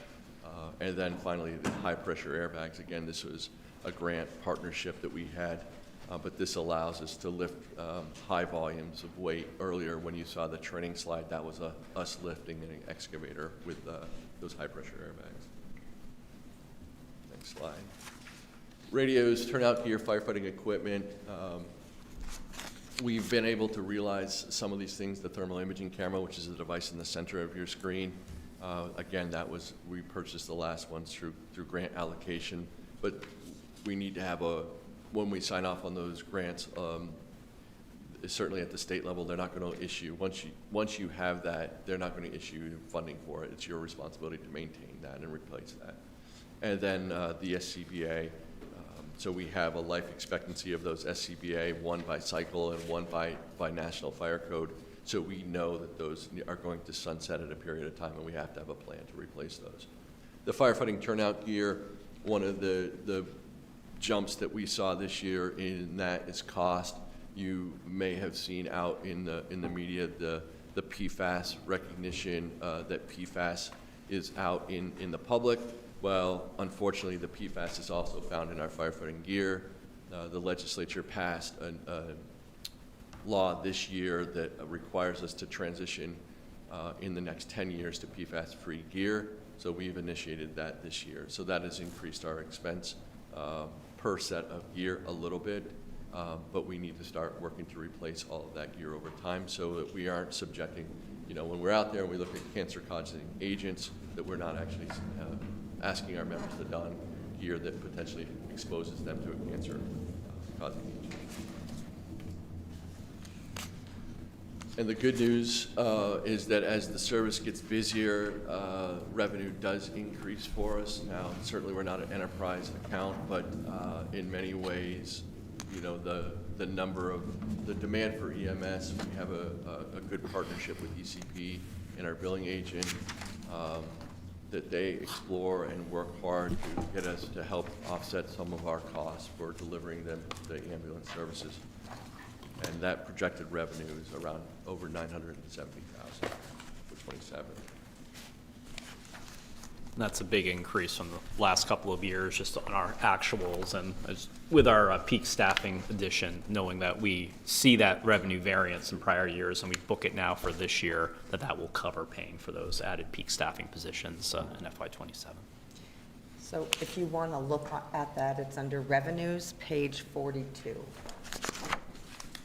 And then finally, the high-pressure airbags. Again, this was a grant partnership that we had, but this allows us to lift high volumes of weight. Earlier, when you saw the training slide, that was us lifting an excavator with those high-pressure airbags. Next slide. Radios, turnout gear, firefighting equipment. We've been able to realize some of these things. The thermal imaging camera, which is a device in the center of your screen. Again, we purchased the last ones through grant allocation, but we need to have when we sign off on those grants, certainly at the state level, they're not going to issue, once you have that, they're not going to issue funding for it. It's your responsibility to maintain that and replace that. And then the SCBA. So we have a life expectancy of those SCBA, one by cycle and one by National Fire Code. So we know that those are going to sunset at a period of time, and we have to have a plan to replace those. The firefighting turnout gear, one of the jumps that we saw this year in that is cost. You may have seen out in the media the PFAS recognition that PFAS is out in the public. Well, unfortunately, the PFAS is also found in our firefighting gear. The legislature passed a law this year that requires us to transition in the next 10 years to PFAS-free gear. So we've initiated that this year. So that has increased our expense per set of gear a little bit, but we need to start working to replace all of that gear over time so that we aren't subjecting, when we're out there and we look at cancer-causing agents, that we're not actually asking our members to don gear that potentially exposes them to a cancer-causing agent. And the good news is that as the service gets busier, revenue does increase for us. Now, certainly we're not an enterprise account, but in many ways, the number of the demand for EMS, we have a good partnership with ECP and our billing agent. That they explore and work hard to get us to help offset some of our costs for delivering them the ambulance services. And that projected revenue is around over $970,000 for 27. That's a big increase from the last couple of years, just on our actuals, and with our peak staffing addition, knowing that we see that revenue variance in prior years, and we book it now for this year, that will cover paying for those added peak staffing positions in FY27. So if you want to look at that, it's under revenues, page 42.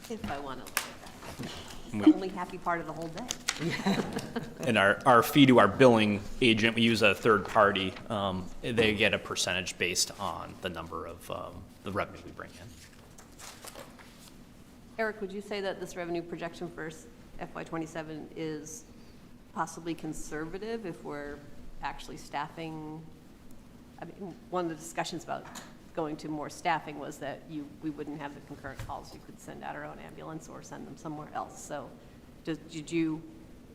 If I want to look at that. It's the only happy part of the whole day. And our fee to our billing agent, we use a third party, they get a percentage based on the number of the revenue we bring in. Eric, would you say that this revenue projection for FY27 is possibly conservative if we're actually staffing? I mean, one of the discussions about going to more staffing was that we wouldn't have the concurrent calls. You could send out our own ambulance or send them somewhere else. So did you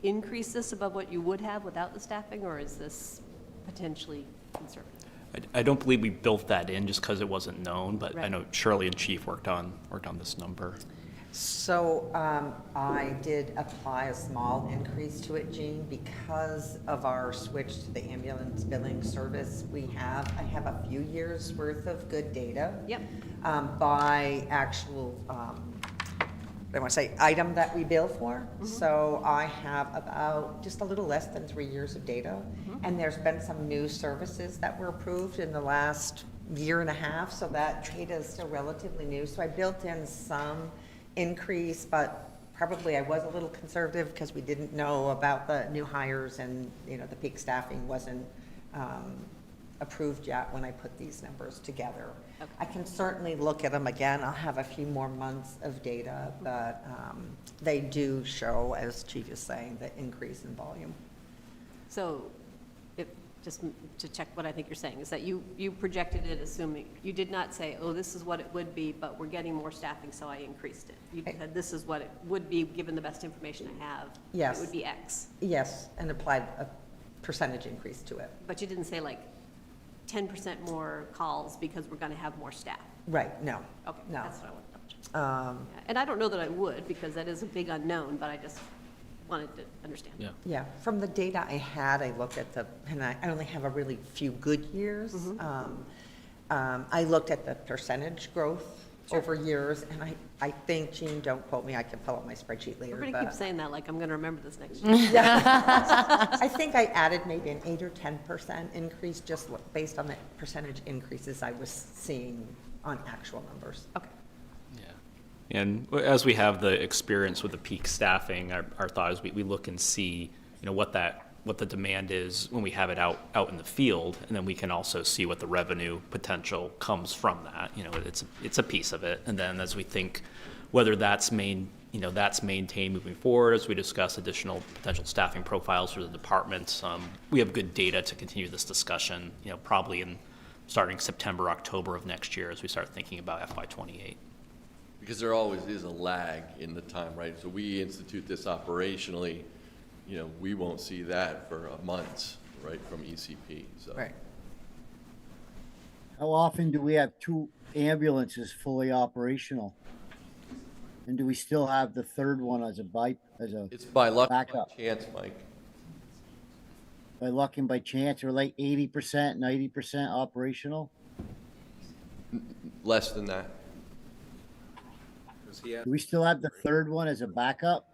increase this above what you would have without the staffing, or is this potentially conservative? I don't believe we built that in just because it wasn't known, but I Right. know Shirley and Chief worked on this number. So I did apply a small increase to it, Jean, because of our switch to the ambulance billing service I have a few years' worth of good data. Yep. By actual, I want to say, item that we bill for. So I have about just a little less than 3 years of data. And there's been some new services that were approved in the last year and a half, so that data is still relatively new. So I built in some increase, but probably I was a little conservative because we didn't know about the new hires and, the peak staffing wasn't approved yet when I put these numbers together. Okay. I can certainly look at them again. I'll have a few more months of data, but they do show, as Chief is saying, the increase in volume. So, just to check what I think you're saying, is that you projected it assuming, you did not say, oh, this is what it would be, but we're getting more staffing, so I increased it. You said, this is what it would be, given the best information I have. Yes. It would be X. Yes, and applied a percentage increase to it. But you didn't say like 10% more calls because we're gonna have more staff. Right, no. Okay, No. that's what I wanted to double check. Um, And I don't know that I would, because that is a big unknown, but I just wanted to understand. Yeah. Yeah, from the data I had, I looked at and I only have a really few good years. I looked at the percentage growth over years, and I think, Jean, don't quote me, I can pull up my spreadsheet later, Everybody but keeps saying that, like I'm gonna remember this next year. I think I added maybe an 8 or 10% increase, just based on the percentage increases I was seeing on actual numbers. Okay. Yeah. And as we have the experience with the peak staffing, our thought is we look and see, what the demand is when we have it out in the field, and then we can also see what the revenue potential comes from that. It's a piece of it. And then as we think whether that's maintained moving forward, as we discuss additional potential staffing profiles for the departments, we have good data to continue this discussion, probably starting September, October of next year as we start thinking about FY28. Because there always is a lag in the time, right? So we institute this operationally, we won't see that for months, right, from ECP, so. Right. How often do we have 2 ambulances fully operational? And do we still have the third one as a It's by luck, by backup? chance, Mike. By luck and by chance, or like 80%, 90% operational? Less than that. Does he have- Do we still have the third one as a backup?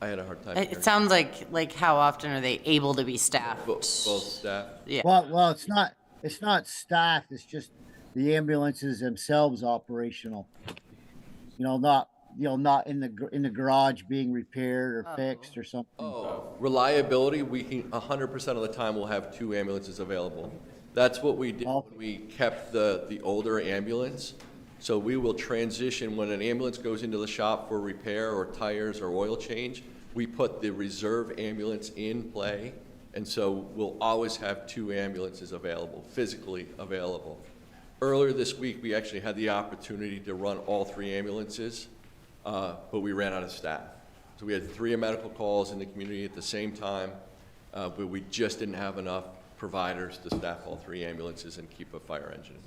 I had a hard time It hearing. sounds like how often are they able to be staffed? Both staff. Yeah. Well, it's not staffed, it's just the ambulances themselves operational. Not in the garage being repaired or fixed or something. Oh, reliability, we can, 100% of the time we'll have 2 ambulances available. That's what we did when we kept the older ambulance. So we will transition, when an ambulance goes into the shop for repair or tires or oil change, we put the reserve ambulance in play. And so we'll always have 2 ambulances available, physically available. Earlier this week, we actually had the opportunity to run all 3 ambulances, but we ran out of staff. So we had 3 medical calls in the community at the same time, but we just didn't have enough providers to staff all 3 ambulances and keep a fire engine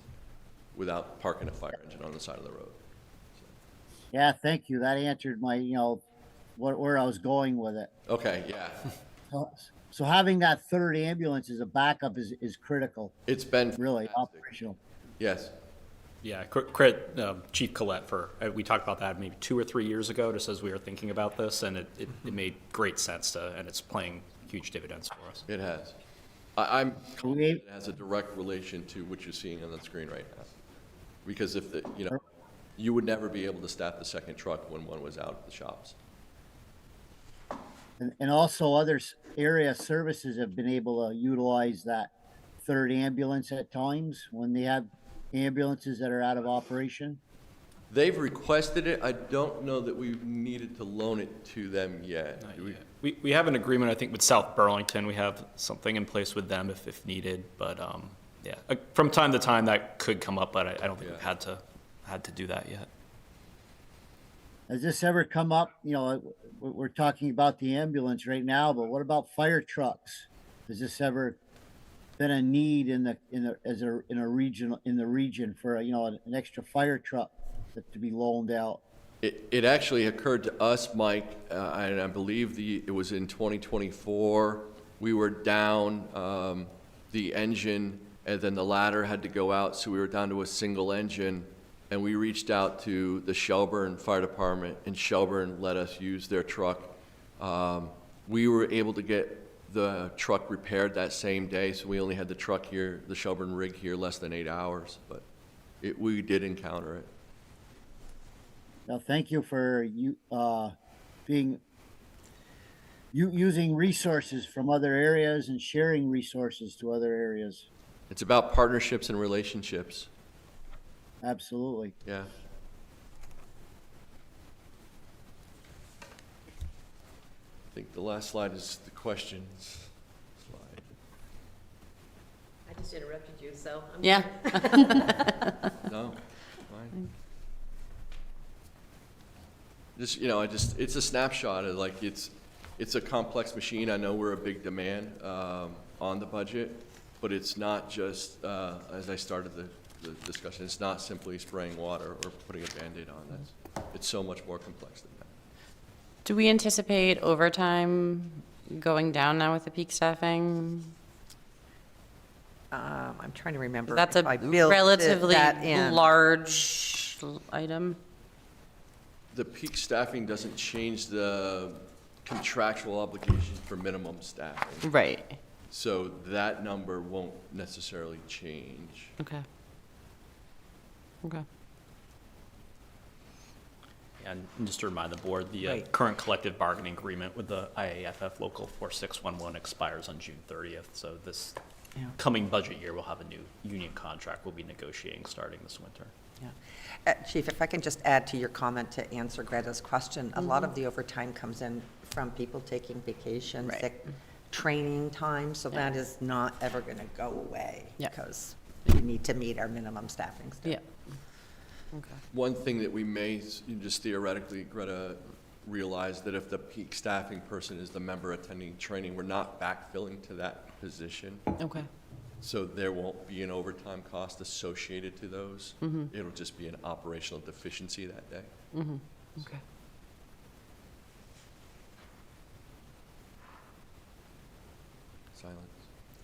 without parking a fire engine on the side of the road. Yeah, thank you. That answered my, where I was going with it. Okay, yeah. So having that third ambulance as a backup is critical, It's been really, fantastic. operational. Yes. Yeah, credit Chief Collette for, we talked about that maybe 2 or 3 years ago, just as we were thinking about this, and it made great sense and it's playing huge dividends for us. It has. I'm confident We- it has a direct relation to what you're seeing on the screen right now. Because if you would never be able to staff the second truck when one was out at the shops. And also other area services have been able to utilize that third ambulance at times when they have ambulances that are out of operation. They've requested it. I don't know that we've needed to loan it to them yet. Do we? We have an agreement, I think, with South Burlington. We have something in place with them if needed, but yeah, from time to time that could come up, but I don't think we've had to do that yet. Has this ever come up? We're talking about the ambulance right now, but what about fire trucks? has this ever been a need in the region for, an extra fire truck to be loaned out? It actually occurred to us, Mike, and I believe it was in 2024. We were down the engine, and then the ladder had to go out, so we were down to a single engine. And we reached out to the Shelburne Fire Department, and Shelburne let us use their truck. We were able to get the truck repaired that same day, so we only had the truck here, the Shelburne rig here, less than 8 hours. But we did encounter it. Now, thank you for using resources from other areas and sharing resources to other areas. It's about partnerships and relationships. Absolutely. Yeah. I think the last slide is the questions slide. I just interrupted you, so. Yeah. No, fine. Just, it's a snapshot of like, it's a complex machine. I know we're a big demand on the budget, but it's not just, as I started the discussion, it's not simply spraying water or putting a Band-Aid on. It's so much more complex than that. Do we anticipate overtime going down now with the peak staffing? I'm trying to remember. That's if a I built relatively that in. large item. The peak staffing doesn't change the contractual obligation for minimum staffing. Right. So that number won't necessarily change. Okay. Okay. And just to remind the board, the Right. current collective bargaining agreement with the IAFF Local 4611 expires on June 30th. So this Yeah. coming budget year, we'll have a new union contract we'll be negotiating starting this winter. Yeah. Chief, if I can just add to your comment to answer Greta's question, a lot of the overtime comes in from people taking vacation, Right. sick, training time, so Yeah. that is not ever going to go away. Yeah. Because we need to meet our minimum staffing standards. Yeah. Okay. One thing that we may, just theoretically, Greta, realize that if the peak staffing person is the member attending training, we're not backfilling to that position. Okay. So there won't be an overtime cost associated to those. It'll just be an operational deficiency that day. Okay. Silence.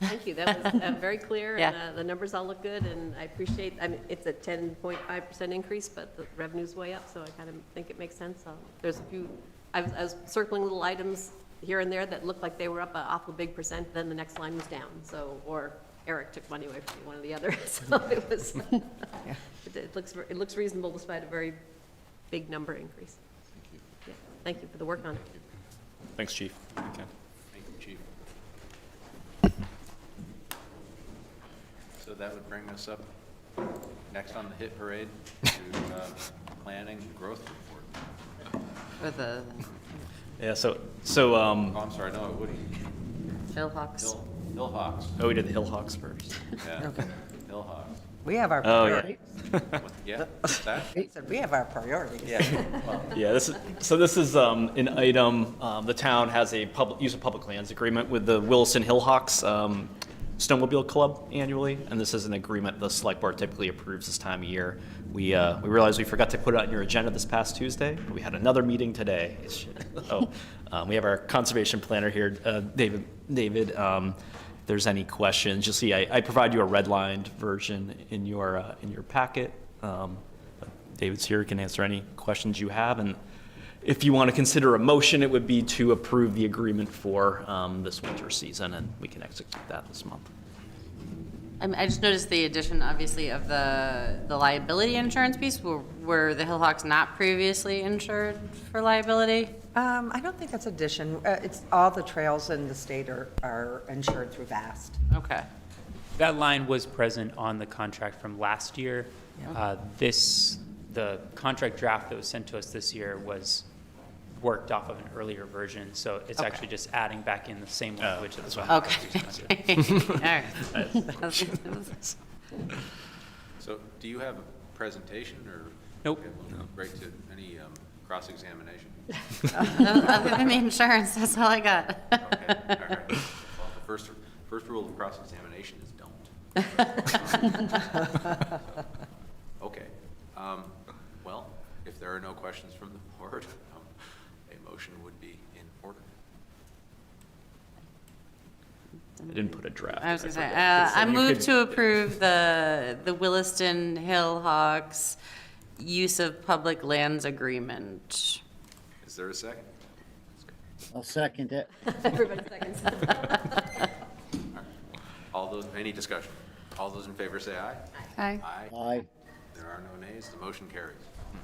Thank you, that was very clear, and Yeah. the numbers all look good, and I appreciate, it's a 10.5% increase, but the revenue's way up, so I kind of think it makes sense. There's a few, I was circling little items here and there that looked like they were up an awful big percent, then the next line was down, so, or Eric took money away from me, one or the other, so it was, it looks reasonable despite a very big number increase. Thank you. Yeah, thank you for the work on it. Thanks, Chief. Okay. Thank you, Chief. So that would bring us up next on the hit parade to planning and growth report. For the Yeah, so Oh, I'm sorry, no, it wouldn't. Hillhawks. Hillhawks. oh, we did the Hillhawks first. Yeah, Okay. Hillhawks. We have our Oh, yeah. priorities. Yeah, what's that? I said, we have our priorities. Yeah, this is an item, the town has a use of public lands agreement with the Williston Hillhawks Snowmobile Club annually, and this is an agreement the select board typically approves this time of year. We realized we forgot to put it on your agenda this past Tuesday. We had another meeting today. We have our conservation planner here, David. If there's any questions, you'll see I provide you a redlined version in your packet. David's here, can answer any questions you have, and if you want to consider a motion, it would be to approve the agreement for this winter season, and we can execute that this month. I just noticed the addition, obviously, of the liability insurance piece. Were the Hillhawks not previously insured for liability? I don't think that's addition. It's all the trails in the state are insured through VAST. Okay. That line was present on the contract from last year. The contract draft that was sent to us this year was worked off of an earlier version, so it's Okay. actually just adding back in the same language that the Okay. All right. So do you have a presentation or? Nope. Okay, we'll break to any cross-examination? Other than the insurance, that's all I got. Okay, all right. Well, First rule of cross-examination is don't. Okay. Well, if there are no questions from the board, a motion would be in order. I didn't put a draft. I was gonna say, forgot. I You move could- to approve the Williston Hill Hawks use of public lands agreement. Is there a second? I'll second it. Everybody seconds. All those, any discussion? All those in favor say aye. Aye. Aye. Aye. There are no nays, the motion carries.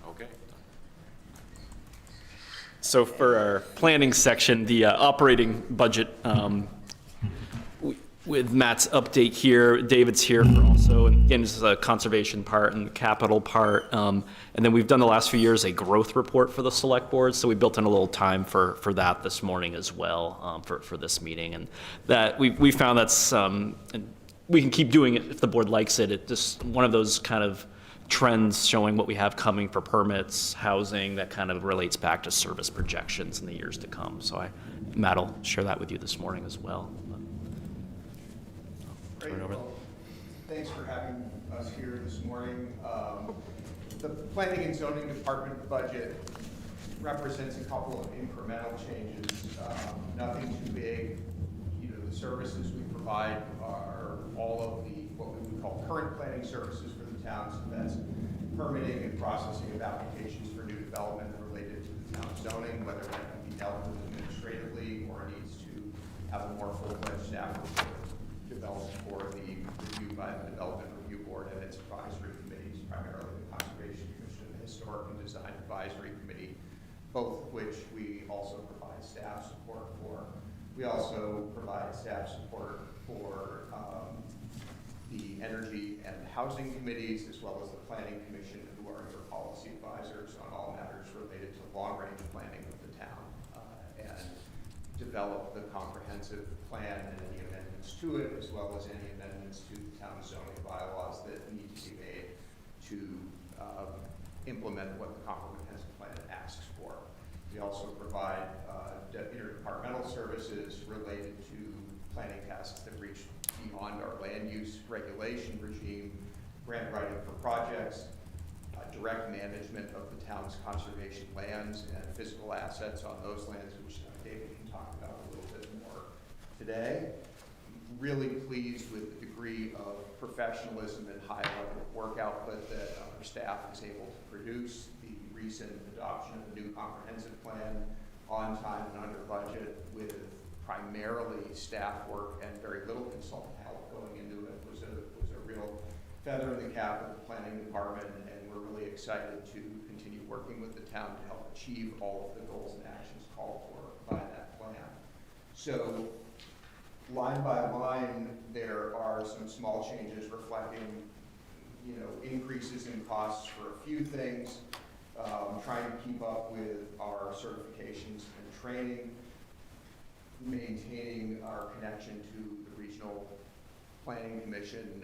Okay. So for our planning section, the operating budget, with Matt's update here, David's here for also, and again, this is a conservation part and the capital part. And then we've done the last few years a growth report for the select board, so we built in a little time for that this morning as well, for this meeting. And that, we found that's, and we can keep doing it if the board likes it. It's just one of those kind of trends showing what we have coming for permits, housing, that kind of relates back to service projections in the years to come. So Matt will share that with you this morning as well. Great. Turn it over. Well, thanks for having us here this morning. The Planning and Zoning Department budget represents a couple of incremental changes, nothing too big. You know, the services we provide are all of the, what we would call current planning services for the town. So that's permitting and processing of applications for new development related to the town zoning, whether that can be dealt with administratively or needs to have a more full-fledged staff report developed for the review by the Development Review Board and its advisory committees, primarily the Conservation Commission and the Historic and Design Advisory Committee, both of which we also provide staff support for. We also provide staff support for the Energy and Housing Committees, as well as the Planning Commission, who are your policy advisors on all matters related to long-range planning of the town, and develop the comprehensive plan and any amendments to it, as well as any amendments to the town zoning bylaws that need to be made to implement what the comprehensive plan asks for. We also provide interdepartmental services related to planning tasks that reach beyond our land use regulation regime, grant writing for projects, direct management of the town's conservation lands and physical assets on those lands, which David can talk about a little bit more today. Really pleased with the degree of professionalism and high level of work output that our staff is able to produce. The recent adoption of the new comprehensive plan on time and under budget with primarily staff work and very little consultant help going into it was a real feather in the cap of the planning department, and we're really excited to continue working with the town to help achieve all of the goals and actions called for by that plan. So line by line, there are some small changes reflecting, you know, increases in costs for a few things, trying to keep up with our certifications and training, maintaining our connection to the Regional Planning Commission,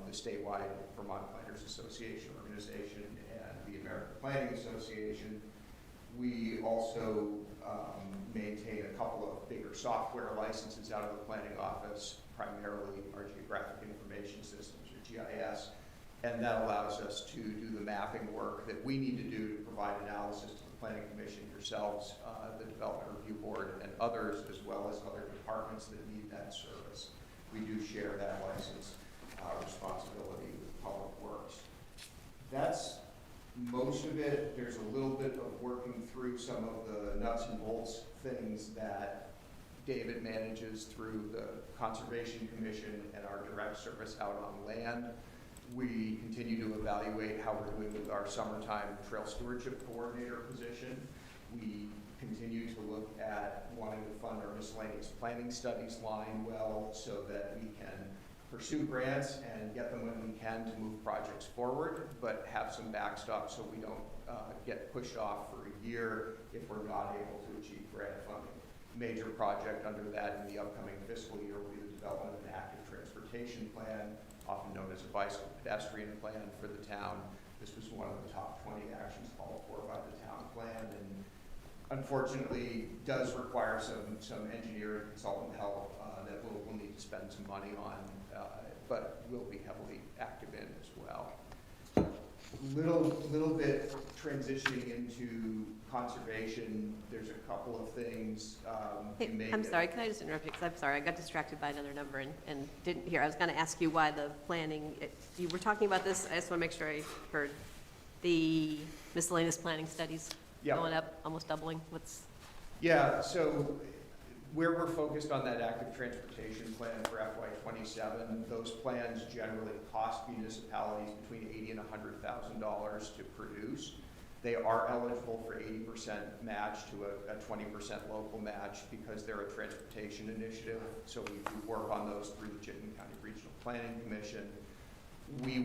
the statewide Vermont Planners Association organization, and the American Planning Association. We also maintain a couple of bigger software licenses out of the planning office, primarily our Geographic Information Systems, or GIS, and that allows us to do the mapping work that we need to do to provide analysis to the Planning Commission, yourselves, the Development Review Board, and others, as well as other departments that need that service. We do share that license responsibility with Public Works. That's most of it. There's a little bit of working through some of the nuts and bolts things that David manages through the Conservation Commission and our direct service out on land. We continue to evaluate how we're doing with our summertime trail stewardship coordinator position. We continue to look at wanting to fund our miscellaneous planning studies line well so that we can pursue grants and get them when we can to move projects forward, but have some backstop so we don't get pushed off for a year if we're not able to achieve grant funding. Major project under that in the upcoming fiscal year will be the development of an active transportation plan, often known as a bicycle pedestrian plan for the town. This was one of the top 20 actions called for by the town plan, and unfortunately does require some engineering consultant help that we'll need to spend some money on, but we'll be heavily active in as well. Little bit transitioning into conservation, there's a couple of things. Hey, I'm sorry, can I just interrupt you? Because I'm sorry, I got distracted by another number and didn't hear. I was going to ask you why the planning, you were talking about this, I just want to make sure I heard. The miscellaneous planning studies Yeah. going up, almost doubling, what's? Yeah, so where we're focused on that active transportation plan for FY27, those plans generally cost municipalities between $80,000 and $100,000 to produce. They are eligible for 80% match to a 20% local match because they're a transportation initiative. So we work on those through the Chittenden County Regional Planning Commission. We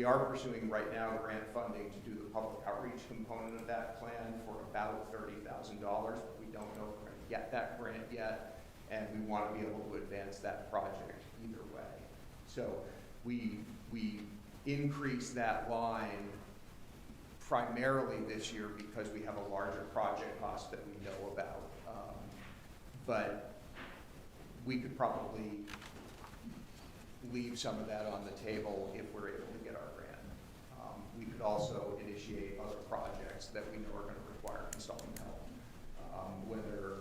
are pursuing right now grant funding to do the public outreach component of that plan for about $30,000, but we don't know if we're going to get that grant yet, and we want to be able to advance that project either way. So we increase that line primarily this year because we have a larger project cost that we know about, but we could probably leave some of that on the table if we're able to get our grant. We could also initiate other projects that we know are going to require consultant help, whether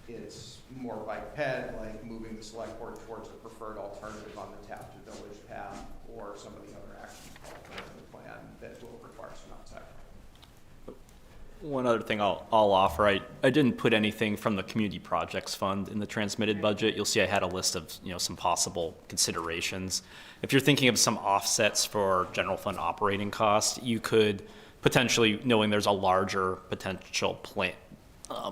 it's more biped, like moving the select board towards the preferred alternative on the Tap to Village path, or some of the other actions in the plan that will require some outside help. One other thing I'll offer, I didn't put anything from the community projects fund in the transmitted budget. You'll see I had a list of, some possible considerations. If you're thinking of some offsets for general fund operating costs, you could potentially, knowing there's a larger potential plan,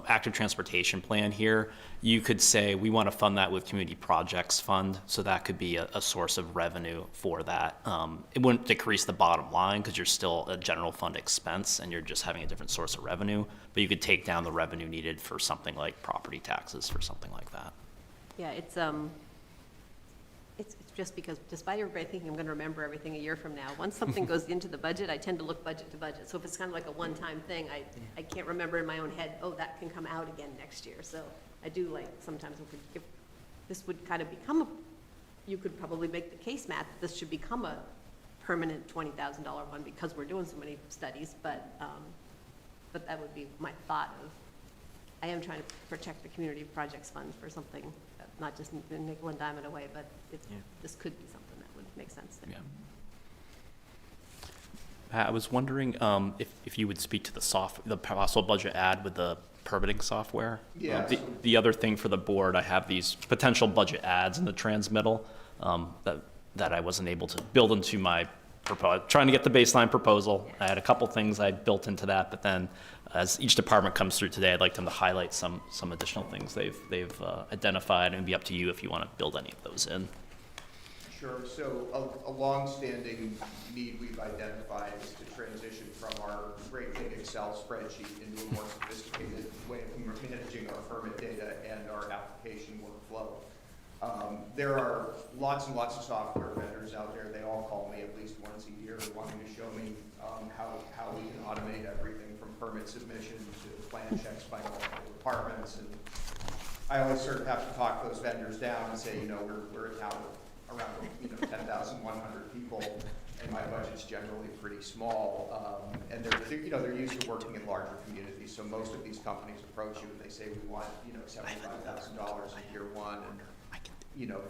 active transportation plan here, you could say we want to fund that with community projects fund, so that could be a source of revenue for that. It wouldn't decrease the bottom line because you're still a general fund expense and you're just having a different source of revenue, but you could take down the revenue needed for something like property taxes or something like that. Yeah, it's just because despite everybody thinking I'm going to remember everything a year from now, once something goes into the budget, I tend to look budget to budget. So if it's kind of like a one-time thing, I can't remember in my own head, oh, that can come out again next year. So I do like sometimes if this would kind of become you could probably make the case, Matt, that this should become a permanent $20,000 one because we're doing so many studies. But that would be my thought of, I am trying to protect the community projects fund for something, not just nickel and dime it away, but this could be something that would make sense. Yeah. I was wondering if you would speak to the possible budget add with the permitting software. Yeah. The other thing for the board, I have these potential budget adds in the transmittal that I wasn't able to build into my trying to get the baseline proposal. I had a couple things I built into that, but then as each department comes through today, I'd like them to highlight some additional things they've identified, and it'd be up to you if you want to build any of those in. Sure. So a long-standing need we've identified is to transition from our great big Excel spreadsheet into a more sophisticated way of managing our permit data and our application workflow. There are lots and lots of software vendors out there. They all call me at least once a year wanting to show me how we can automate everything from permit submission to plan checks by multiple departments. And I always sort of have to talk those vendors down and say, we're a town of around 10,100 people, and my budget's generally pretty small. And they're used to working in larger communities. So most of these companies approach you and they say we want $75,000 in year one and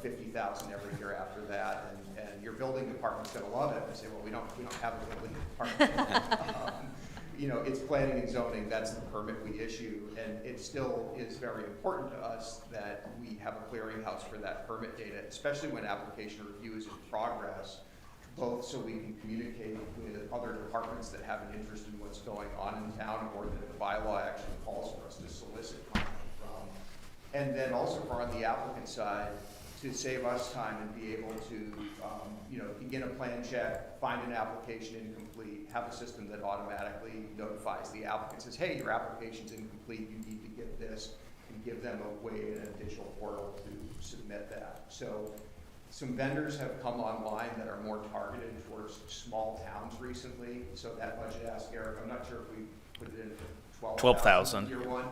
$50,000 every year after that, and your building department's going to love it. I say, well, we don't have a building department. It's planning and zoning. That's the permit we issue, and it still is very important to us that we have a clearinghouse for that permit data, especially when application review is in progress, both so we can communicate with other departments that have an interest in what's going on in town, or that the bylaw actually calls for us to solicit comment from, and then also for on the applicant side, to save us time and be able to, begin a plan check, find an application incomplete, have a system that automatically notifies the applicant, says, hey, your application's incomplete, you need to get this, and give them a way in a digital portal to submit that. So some vendors have come online that are more targeted towards small towns recently. So that budget ask, Eric, I'm not sure if we put it in for 12,000. year one.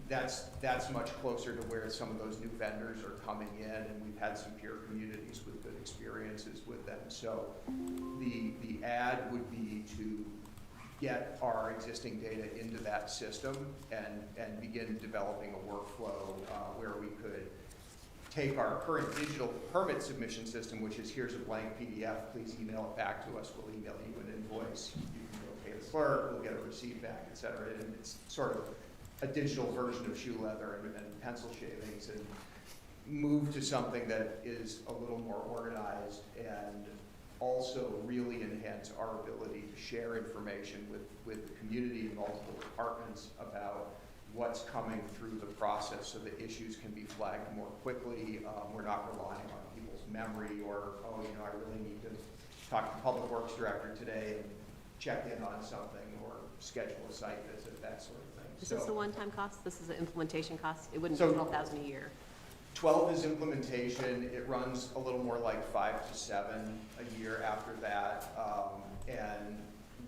That's much closer to where some of those new vendors are coming in, and we've had some peer communities with good experiences with them. So the add would be to get our existing data into that system and begin developing a workflow where we could take our current digital permit submission system, which is here's a blank PDF, please email it back to us, we'll email you an invoice, you can go pay the clerk, we'll get a receipt back, et cetera. And it's sort of a digital version of shoe leather and pencil shavings, and move to something that is a little more organized and also really enhance our ability to share information with the community and multiple departments about what's coming through the process so that issues can be flagged more quickly. We're not relying on people's memory or, oh, you know, I really need to talk to the Public Works Director today and check in on something or schedule a site visit, that sort of thing. Is this a one-time cost? This is an implementation cost? It wouldn't be So- 12,000 a year. 12 is implementation. It runs a little more like 5 to 7 a year after that. And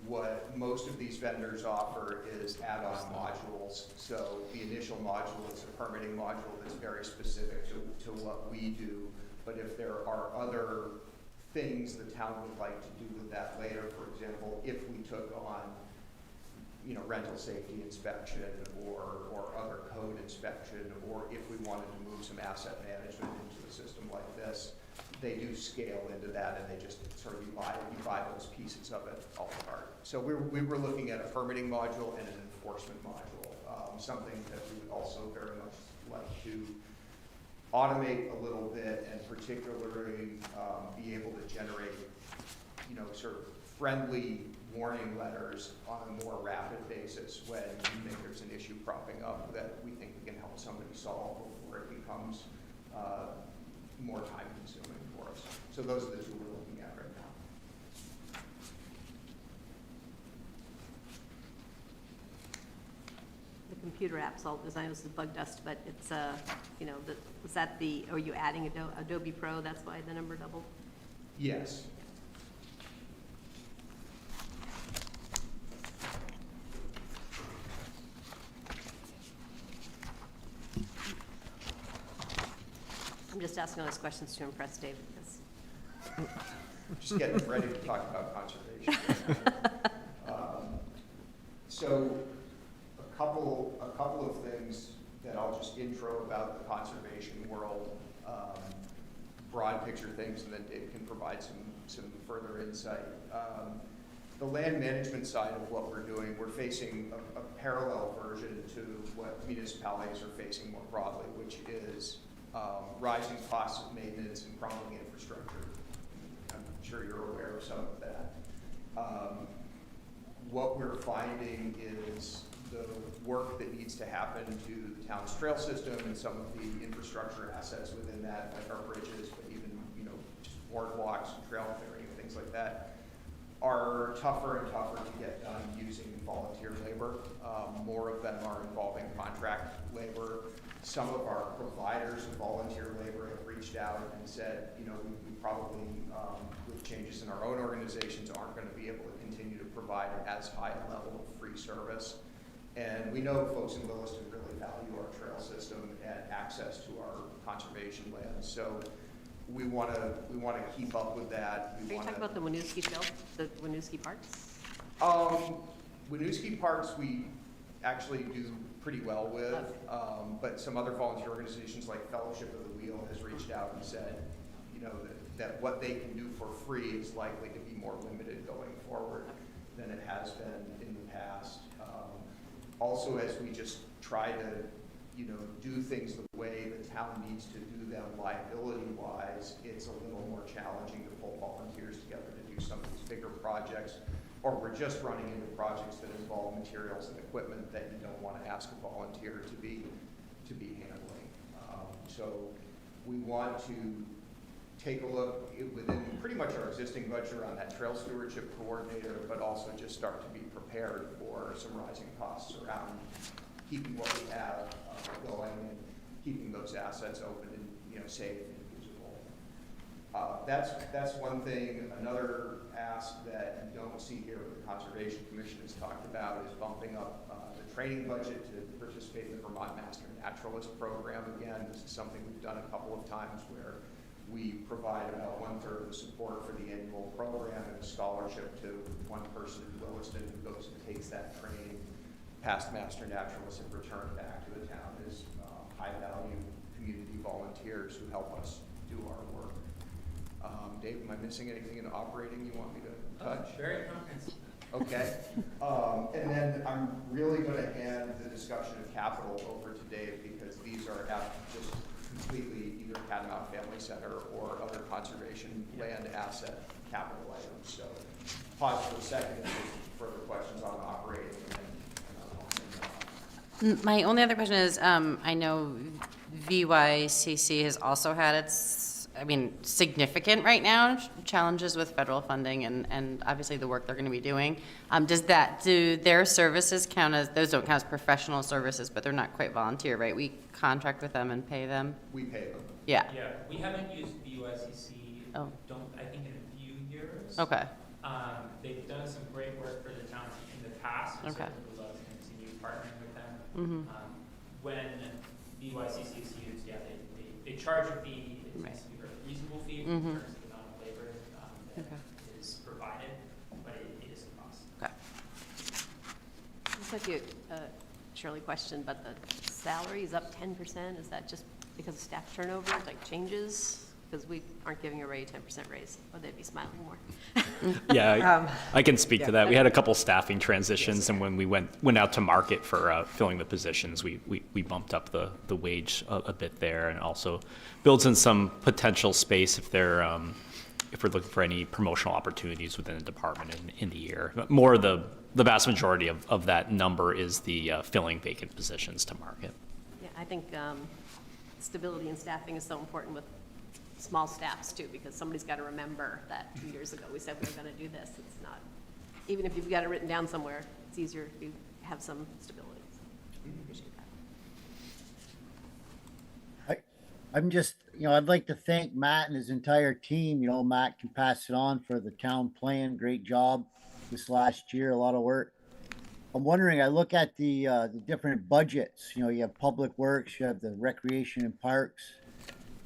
what most of these vendors offer is add-on modules. So the initial module is a permitting module that's very specific to what we do. But if there are other things the town would like to do with that later, for example, if we took on, you know, rental safety inspection or other code inspection, or if we wanted to move some asset management into a system like this, they do scale into that, and they just sort of you buy those pieces of it all apart. So we were looking at a permitting module and an enforcement module, something that we would also very much like to automate a little bit, and particularly be able to generate, you know, sort of friendly warning letters on a more rapid basis when we think there's an issue cropping up that we think we can help somebody solve before it becomes more time consuming for us. So those are the two we're looking at right now. The computer apps, all, as I know this is bug dust, but it's, you know, was that are you adding Adobe Pro? That's why the number doubled? Yes. I'm just asking all these questions to impress David, because Just getting ready to talk about conservation. So a couple of things that I'll just intro about the conservation world, broad picture things, and then Dave can provide some further insight. The land management side of what we're doing, we're facing a parallel version to what municipalities are facing more broadly, which is rising costs of maintenance and crumbling infrastructure. I'm sure you're aware of some of that. What we're finding is the work that needs to happen to the town's trail system and some of the infrastructure assets within that, like our bridges, but even, you know, just boardwalks and trail clearing and things like that, are tougher and tougher to get done using volunteer labor. More of them are involving contract labor. Some of our providers of volunteer labor have reached out and said, you know, we probably, with changes in our own organizations, aren't going to be able to continue to provide as high a level of free service. And we know folks in Williston really value our trail system and access to our conservation lands. So we want to keep up with that. are you talking about the Winooski Trail, the Winooski Parks? Winooski Parks we actually do pretty well with, but some other volunteer organizations like Fellowship of the Wheel has reached out and said, you know, that what they can do for free is likely to be more limited going forward than it has been in the past. Also, as we just try to, you know, do things the way the town needs to do them liability-wise, it's a little more challenging to pull volunteers together to do some of these bigger projects, or we're just running into projects that involve materials and equipment that you don't want to ask a volunteer to be handling. So we want to take a look within pretty much our existing budget around that trail stewardship coordinator, but also just start to be prepared for some rising costs around keeping what we have going and keeping those assets open and, you know, safe and usable. That's one thing. Another ask that you don't see here, but the Conservation Commission has talked about, is bumping up the training budget to participate in the Vermont Master Naturalist Program. Again, this is something we've done a couple of times where we provide about 1/3 of the support for the annual program and a scholarship to one person in Williston who goes and takes that training, past Master Naturalists, and return back to the town as high-value community volunteers who help us do our work. Dave, am I missing anything in operating you want me to touch? Very comprehensive. Okay. And then I'm really going to hand the discussion of capital over to Dave, because these are just completely either Catamount Family Center or other conservation land asset capital items. So pause for a second if there's further questions on operating, and then I'll My only other question is, I know VYCC has also had its, significant right now, challenges with federal funding and obviously the work they're going to be doing. Do their services count as, those don't count as professional services, but they're not quite volunteer, right? We contract with them and pay them? we pay them. Yeah. Yeah, we haven't used BUSCC, Oh. I think in a few years. Okay. They've done some great work for the town in the past, and Okay. certainly would love to continue partnering with them. Mhm. When BYCC is used, they charge a fee. It Right. tends to be a very reasonable fee in Mhm. terms of the amount of labor that Okay. is provided, but it is a cost. Okay. Just like you, Shirley question, but the salary is up 10%. Is that just because of staff turnover, like changes? Because we aren't giving a 10% raise, or they'd be smiling more. Yeah, I can speak yeah. to that. We had a couple staffing transitions, and when we went out to market for filling the positions, we bumped up the wage a bit there, and also builds in some potential space if we're looking for any promotional opportunities within the department in the year. But more the vast majority of that number is the filling vacant positions to market. Yeah, I think stability in staffing is so important with small staffs too, because somebody's got to remember that 2 years ago we said we were going to do this. It's not, even if you've got it written down somewhere, it's easier if you have some stability. So I appreciate that. I'm just, I'd like to thank Matt and his entire team. Matt can pass it on for the town plan. Great job this last year, a lot of work. I'm wondering, I look at the different budgets. You have public works, you have the recreation and parks.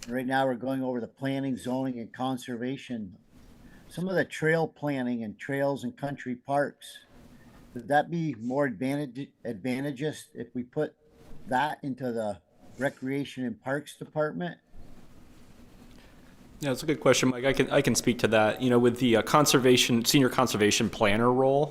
Right now, we're going over the planning, zoning, and conservation. Some of the trail planning and trails and country parks, would that be more advantageous if we put that into the recreation and parks department? Yeah, that's a good question, Mike. I can speak to that. With the senior conservation planner role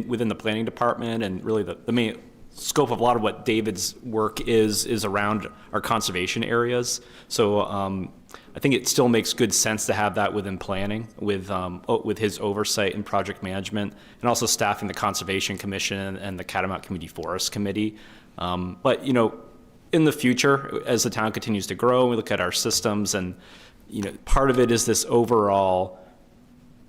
within the planning department, and really the main scope of a lot of what David's work is around our conservation areas. So I think it still makes good sense to have that within planning with his oversight and project management, and also staffing the Conservation Commission and the Catamount Community Forest Committee. But in the future, as the town continues to grow, we look at our systems, and part of it is this overall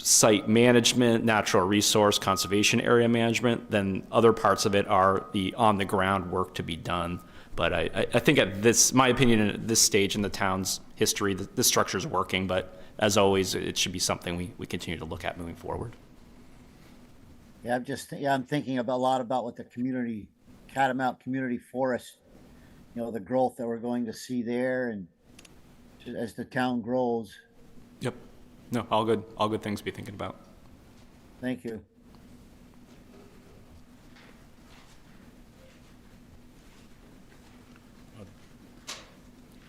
site management, natural resource, conservation area management. Then other parts of it are the on-the-ground work to be done. But I think my opinion, at this stage in the town's history, this structure is working. But as always, it should be something we continue to look at moving forward. Yeah, I'm thinking a lot about what the Catamount Community Forest, the growth that we're going to see there, and as the town grows. Yep. No, all good things to be thinking about. Thank you.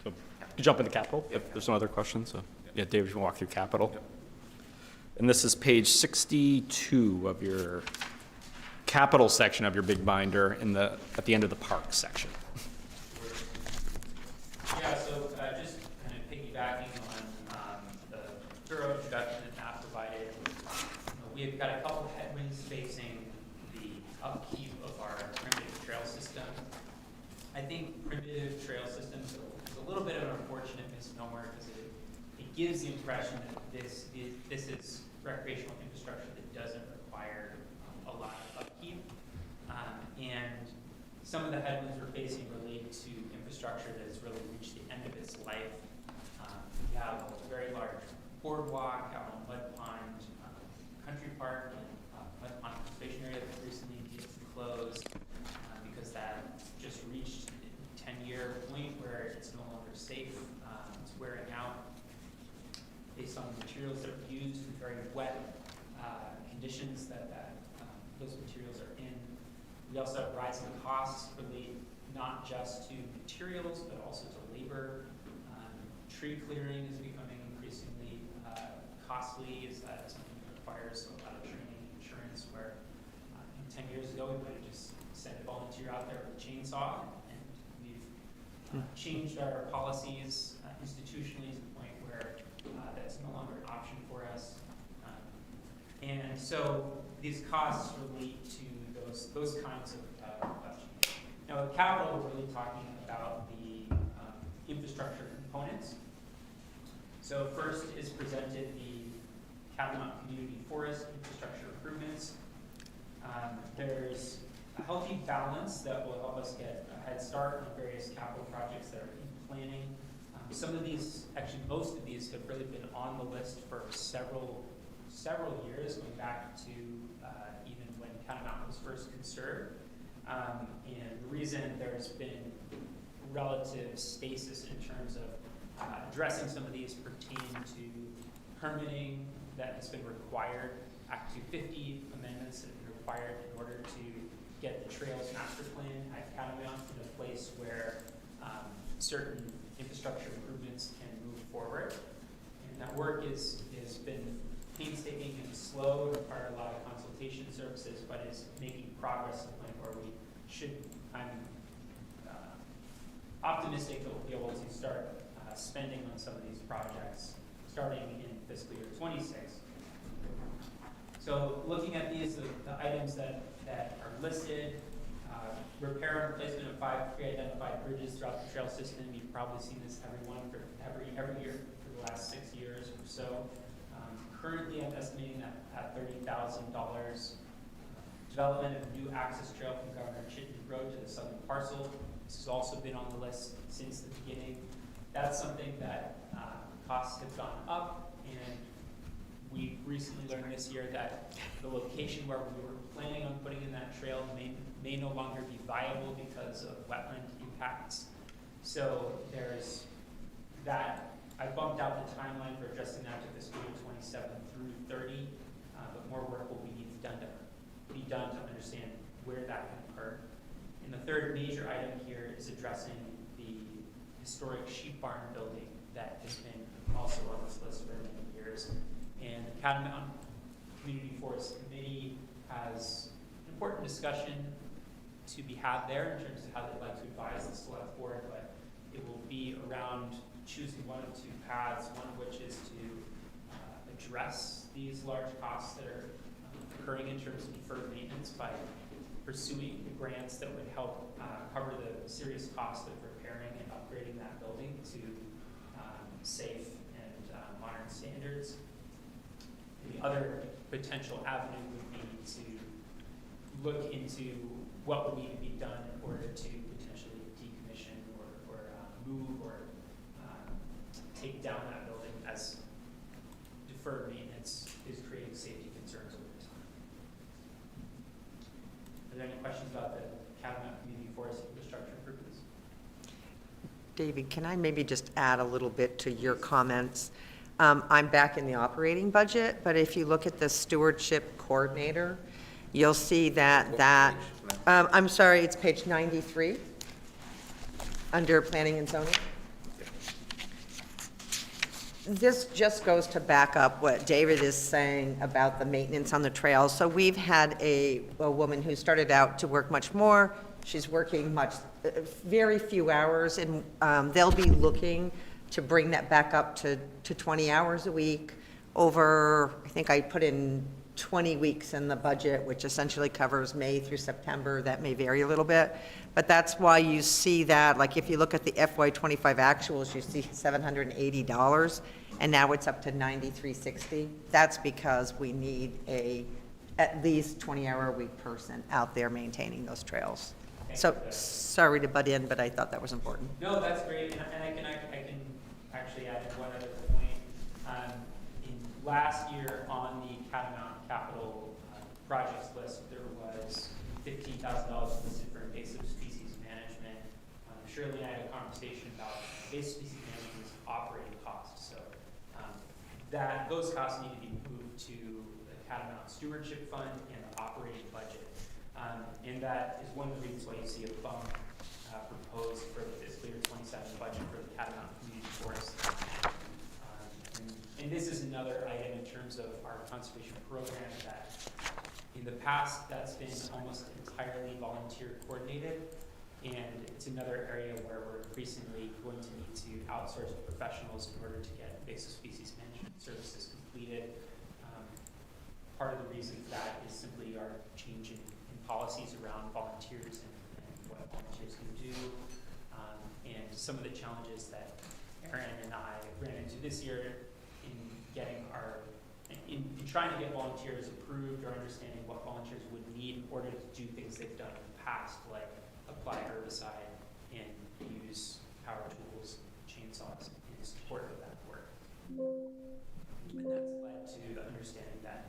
So, jump into capital if there's no other questions. So, yeah, David, you can walk through capital. Yep. And this is page 62 of your capital section of your big binder at the end of the park section. Yeah, so just kind of piggybacking on the thorough introduction that Matt provided, we've got a couple headwinds facing the upkeep of our primitive trail system. I think primitive trail system is a little bit of an unfortunate misnomer, because it gives the impression that this is recreational infrastructure that doesn't require a lot of upkeep. And some of the headwinds we're facing relate to infrastructure that has really reached the end of its life. We have a very large boardwalk out on Mud Pond Country Park and Mud Pond Conservation Area that recently needed to close because that just reached a 10-year point where it's no longer safe. It's wearing out based on the materials that are used in very wet conditions that those materials are in. We also have rising costs relate not just to materials, but also to labor. Tree clearing is becoming increasingly costly, as that is something that requires a lot of training and insurance, where 10 years ago we might have just sent a volunteer out there with a chainsaw, and we've changed our policies institutionally to the point where that's no longer an option for us. And so these costs relate to those kinds of changes. Now with capital, we're really talking about the infrastructure components. So first is presented the Catamount Community Forest infrastructure improvements. There's a healthy balance that will help us get a head start on various capital projects that are in planning. Some of these, actually most of these, have really been on the list for several years, going back to even when Catamount was first conserved. And the reason there's been relative stasis in terms of addressing some of these pertain to permitting that has been required. Act 250 amendments that have been required in order to get the Trails Master Plan at Catamount in a place where certain infrastructure improvements can move forward. And that work has been painstaking and slow, required a lot of consultation services, but is making progress to the point where we should, I'm optimistic that we'll be able to start spending on some of these projects starting in fiscal year 26. So looking at these, the items that are listed, repair and replacement of 5 pre-identified bridges throughout the trail system. You've probably seen this every year for the last 6 years or so. Currently, I'm estimating that at $30,000. Development of a new access trail from Governor Chittenden Road to the southern parcel. This has also been on the list since the beginning. That's something that costs have gone up, and we recently learned this year that the location where we were planning on putting in that trail may no longer be viable because of wetland impacts. So there's that. I bumped out the timeline for addressing that to fiscal year 27 through 30, but more work will be done to understand where that can occur. And the third major item here is addressing the historic sheep barn building that has been also on this list for many years. And the Catamount Community Forest Committee has an important discussion to be had there in terms of how they'd like to advise the select board, but it will be around choosing one of 2 paths, one of which is to address these large costs that are occurring in terms of deferred maintenance by pursuing grants that would help cover the serious cost of repairing and upgrading that building to safe and modern standards. The other potential avenue would be to look into what would need to be done in order to potentially decommission or move or take down that building, as deferred maintenance is creating safety concerns over time. Are there any questions about the Catamount Community Forest infrastructure improvements? David, can I maybe just add a little bit to your comments? I'm back in the operating budget, but if you look at the stewardship coordinator, you'll see that I'm sorry, it's page 93 under planning and zoning. This just goes to back up what David is saying about the maintenance on the trails. So we've had a woman who started out to work much more. She's working very few hours, and they'll be looking to bring that back up to 20 hours a week over, I think I put in 20 weeks in the budget, which essentially covers May through September. That may vary a little bit, but that's why you see that, like if you look at the FY25 actuals, you see $780, and now it's up to $93.60. That's because we need at least 20-hour-a-week person out there maintaining those trails. So, sorry to butt in, but I thought that was important. No, that's great, and I can actually add one other point. last year on the Catamount capital projects list, there was $15,000 listed for invasive species management. Shirley and I had a conversation about invasive species management's operating costs. So those costs need to be moved to the Catamount Stewardship Fund and the operating budget. And that is one of the reasons why you see a bump proposed for the fiscal year 27 budget for the Catamount Community Forest. And this is another item in terms of our conservation program that in the past that's been almost entirely volunteer coordinated. And it's another area where we're increasingly going to need to outsource to professionals in order to get invasive species management services completed. Part of the reason for that is simply our change in policies around volunteers and what volunteers can do. And some of the challenges that Aaron and I ran into this year in getting in trying to get volunteers approved or understanding what volunteers would need in order to do things they've done in the past, like apply herbicide and use power tools, chainsaws in support of that work. And that's led to the understanding that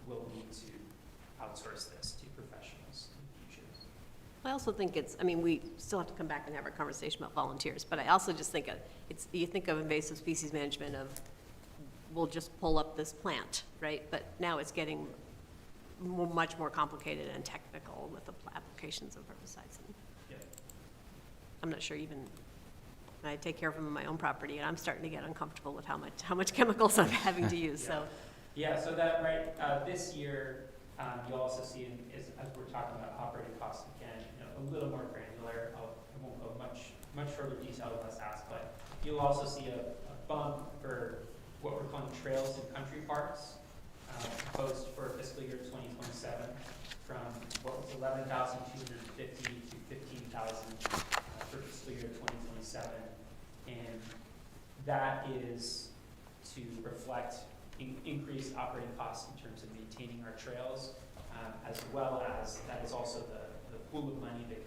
we'll need to outsource this to professionals in the future. I also think we still have to come back and have our conversation about volunteers, but I also just think you think of invasive species management of, we'll just pull up this plant, right? But now it's getting much more complicated and technical with the applications of herbicides. And Yeah. I'm not sure even, I take care of them on my own property, and I'm starting to get uncomfortable with how much chemicals I'm having to use, so. Yeah, so that, this year, you'll also see, as we're talking about operating costs again, a little more granular. I won't go much further detail unless asked, but you'll also see a bump for what we're calling trails and country parks, proposed for fiscal year 2027 from what was 11,250 to 15,000 for fiscal year 2027. And that is to reflect increased operating costs in terms of maintaining our trails, as well as that is also the pool of money that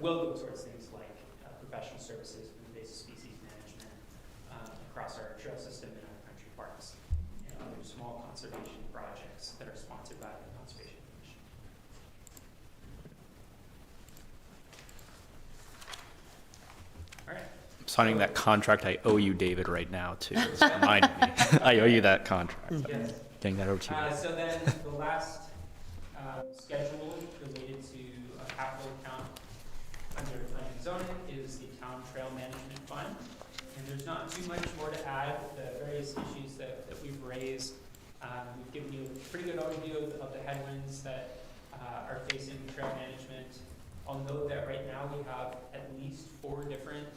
will go towards things like professional services and invasive species management across our trail system and our country parks and other small conservation projects that are sponsored by the Conservation Commission. All right. Signing that contract I owe you, David, right now, too. It's reminding me. I owe you that contract. Yes. Getting that over to you. So then the last schedule related to a capital account under planning and zoning is the town trail management fund. And there's not too much more to add. The various issues that we've raised, we've given you a pretty good overview of the headwinds that are facing trail management. I'll note that right now we have at least 4 different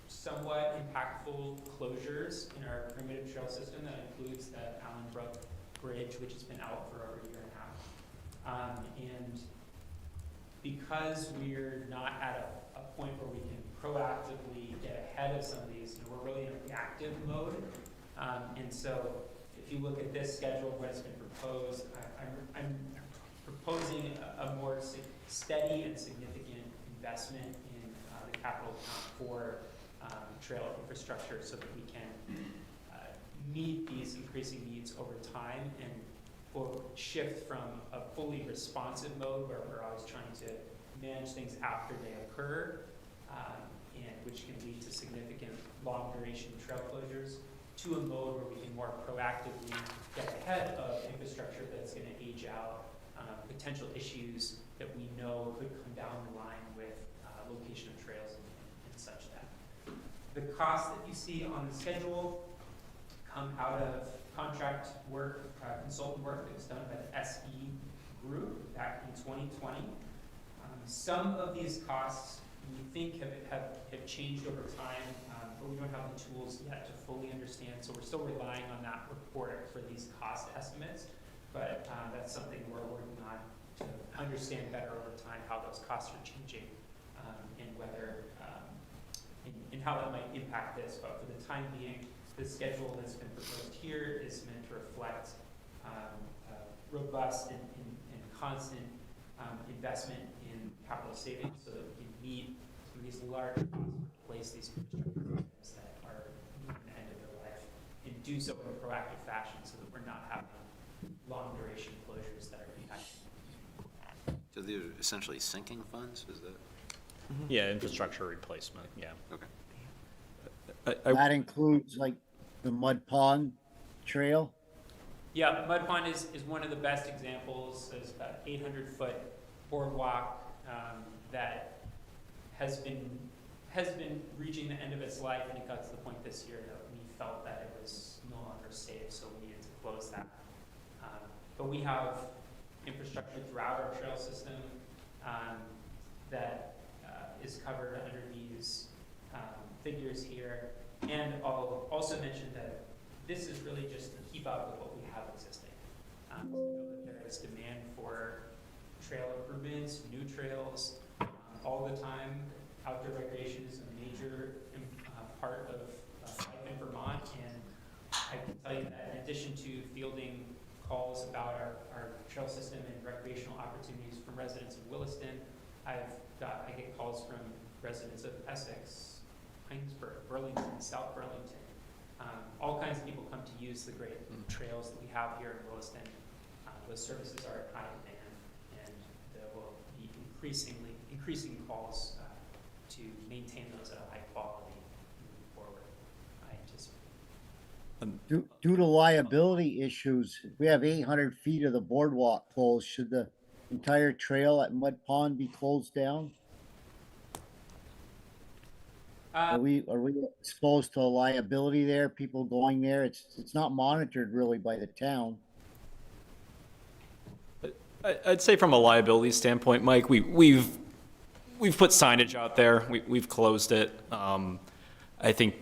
somewhat impactful closures in our primitive trail system. That includes the Allen Brook Bridge, which has been out for over a year and a half. And because we're not at a point where we can proactively get ahead of some of these, we're really in a reactive mode. And so if you look at this schedule, what has been proposed, I'm proposing a more steady and significant investment in the capital account for trail infrastructure so that we can meet these increasing needs over time and will shift from a fully responsive mode where we're always trying to manage things after they occur, and which can lead to significant long duration trail closures, to a mode where we can more proactively get ahead of infrastructure that's going to age out, potential issues that we know could come down the line with location of trails and such that. The costs that you see on the schedule come out of contract work, consultant work that was done by the SE group back in 2020. Some of these costs we think have changed over time, but we don't have the tools yet to fully understand, so we're still relying on that report for these cost estimates, but that's something we're working on to understand better over time how those costs are changing and whether and how that might impact this. But for the time being, the schedule that's been proposed here is meant to reflect robust and constant investment in capital savings so that we can meet some of these large costs to replace these infrastructure programs that are nearing the end of their life in do so in a proactive fashion so that we're not having long duration closures that are impacting. So they're essentially sinking funds, is that? Yeah, infrastructure replacement, yeah. Okay. That includes like the Mud Pond Trail. Yeah, Mud Pond is one of the best examples. It's about 800-foot boardwalk that has been reaching the end of its life, and it got to the point this year that we felt that it was no longer safe, so we needed to close that. But we have infrastructure throughout our trail system that is covered under these figures here. And I'll also mention that this is really just to keep up with what we have existing. We know that there is demand for trail improvements, new trails, all the time. Outdoor recreation is a major part of life in Vermont, and I can tell you that in addition to fielding calls about our trail system and recreational opportunities from residents of Williston, I get calls from residents of Essex, Heinsberg, Burlington, South Burlington. All kinds of people come to use the great trails that we have here in Williston. Those services are in high demand, and there will be increasing calls to maintain those at a high quality moving forward, I anticipate. Due to liability issues, we have 800 feet of the boardwalk closed. Should the entire trail at Mud Pond be closed down? Are we exposed to a liability there? People going there? It's not monitored really by the town. I'd say from a liability standpoint, Mike, we've put signage out there. We've closed it. I think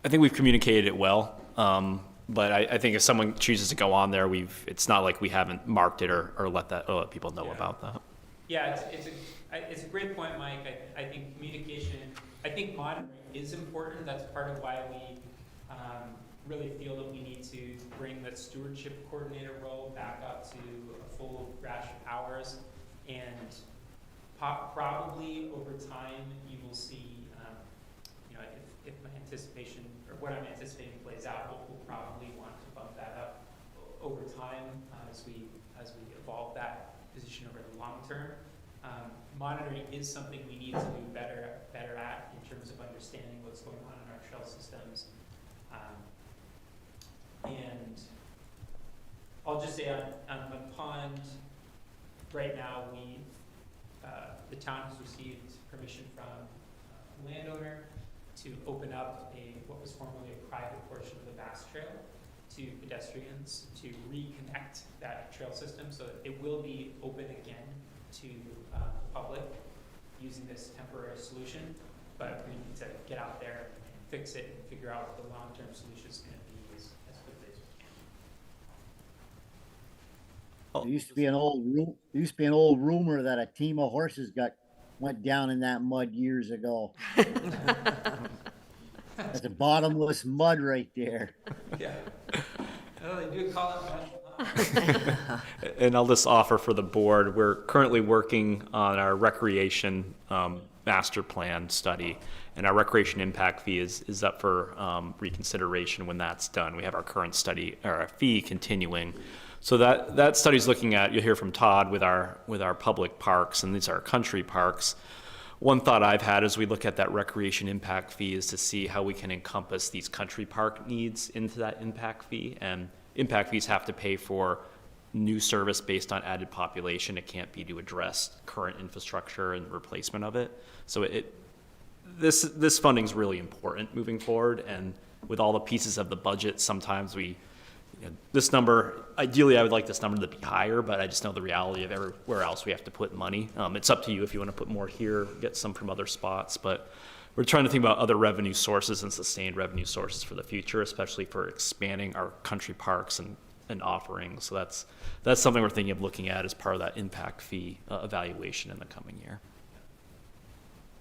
we've communicated it well. But I think if someone chooses to go on there, it's not like we haven't marked it or let people know about that. Yeah, it's a great point, Mike. I think communication, I think monitoring is important. That's part of why we really feel that we need to bring that stewardship coordinator role back up to a full rash of hours. And probably over time, you will see, if my anticipation or what I'm anticipating plays out, we'll probably want to bump that up over time as we evolve that position over the long term. Monitoring is something we need to do better at in terms of understanding what's going on in our trail systems. And I'll just say on the pond, right now the town has received permission from a landowner to open up what was formerly a private portion of the Bass Trail to pedestrians to reconnect that trail system, so that it will be open again to the public using this temporary solution. But we need to get out there and fix it and figure out what the long-term solution is going to be as quickly as we can. There used to be an old rumor that a team of horses went down in that mud years ago. That's a bottomless mud right there. Yeah. Oh, they do call it mud. And I'll just offer for the board, we're currently working on our recreation master plan study, and our recreation impact fee is up for reconsideration when that's done. We have our current study, or our fee continuing. So that study's looking at, you'll hear from Todd with our public parks, and these are country parks. One thought I've had as we look at that recreation impact fee is to see how we can encompass these country park needs into that impact fee. And impact fees have to pay for new service based on added population. It can't be to address current infrastructure and replacement of it. So this funding is really important moving forward. And with all the pieces of the budget, sometimes this number, ideally I would like this number to be higher, but I just know the reality of everywhere else we have to put money. It's up to you if you want to put more here, get some from other spots, but we're trying to think about other revenue sources and sustained revenue sources for the future, especially for expanding our country parks and offerings. So that's something we're thinking of looking at as part of that impact fee evaluation in the coming year.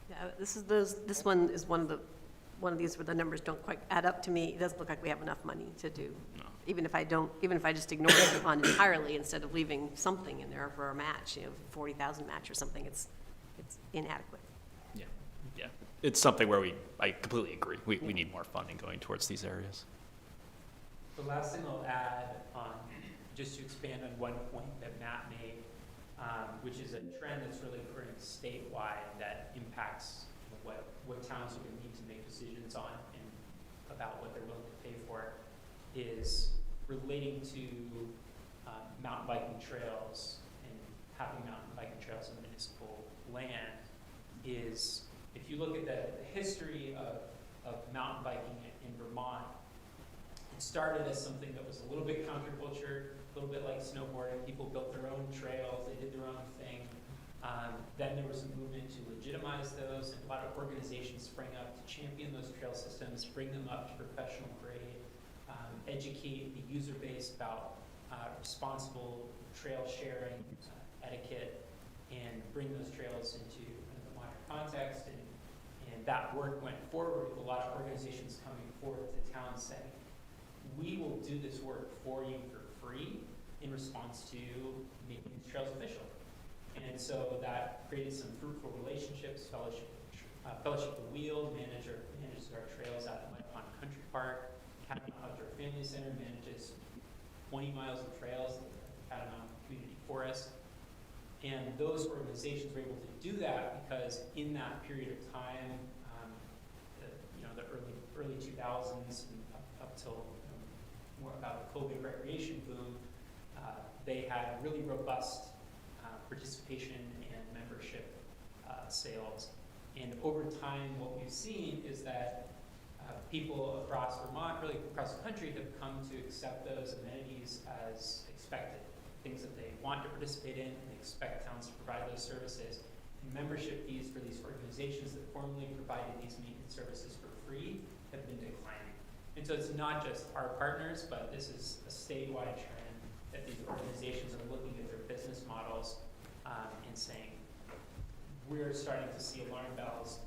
Yeah, this one is one of these where the numbers don't quite add up to me. It doesn't look like we have enough money to do. No. Even if I just ignore the fund entirely instead of leaving something in there for a match, 40,000 match or something, it's inadequate. Yeah. it's something where I completely agree. We need more funding going towards these areas. The last thing I'll add on, just to expand on one point that Matt made, which is a trend that's really occurring statewide that impacts what towns are going to need to make decisions on and about what they're willing to pay for, is relating to mountain biking trails and having mountain biking trails in municipal land. Is if you look at the history of mountain biking in Vermont, it started as something that was a little bit counterculture, a little bit like snowboarding. People built their own trails, they did their own thing. Then there was a movement to legitimize those, and a lot of organizations sprang up to champion those trail systems, bring them up to professional grade, educate the user base about responsible trail sharing etiquette, and bring those trails into the modern context. And that work went forward with a lot of organizations coming forward to towns saying, we will do this work for you for free in response to making these trails official. And so that created some fruitful relationships. Fellowship of the Wheel manages our trails out at Mud Pond Country Park. Catamount Outdoor Family Center manages 20 miles of trails at Catamount Community Forest. And those organizations were able to do that because in that period of time, the early 2000s and up till more about the COVID recreation boom, they had really robust participation and membership sales. And over time, what we've seen is that people across Vermont, really across the country, have come to accept those amenities as expected, things that they want to participate in, and they expect towns to provide those services. And membership fees for these organizations that formerly provided these maintenance services for free have been declining. And so it's not just our partners, but this is a statewide trend that these organizations are looking at their business models and saying, we're starting to see alarm bells.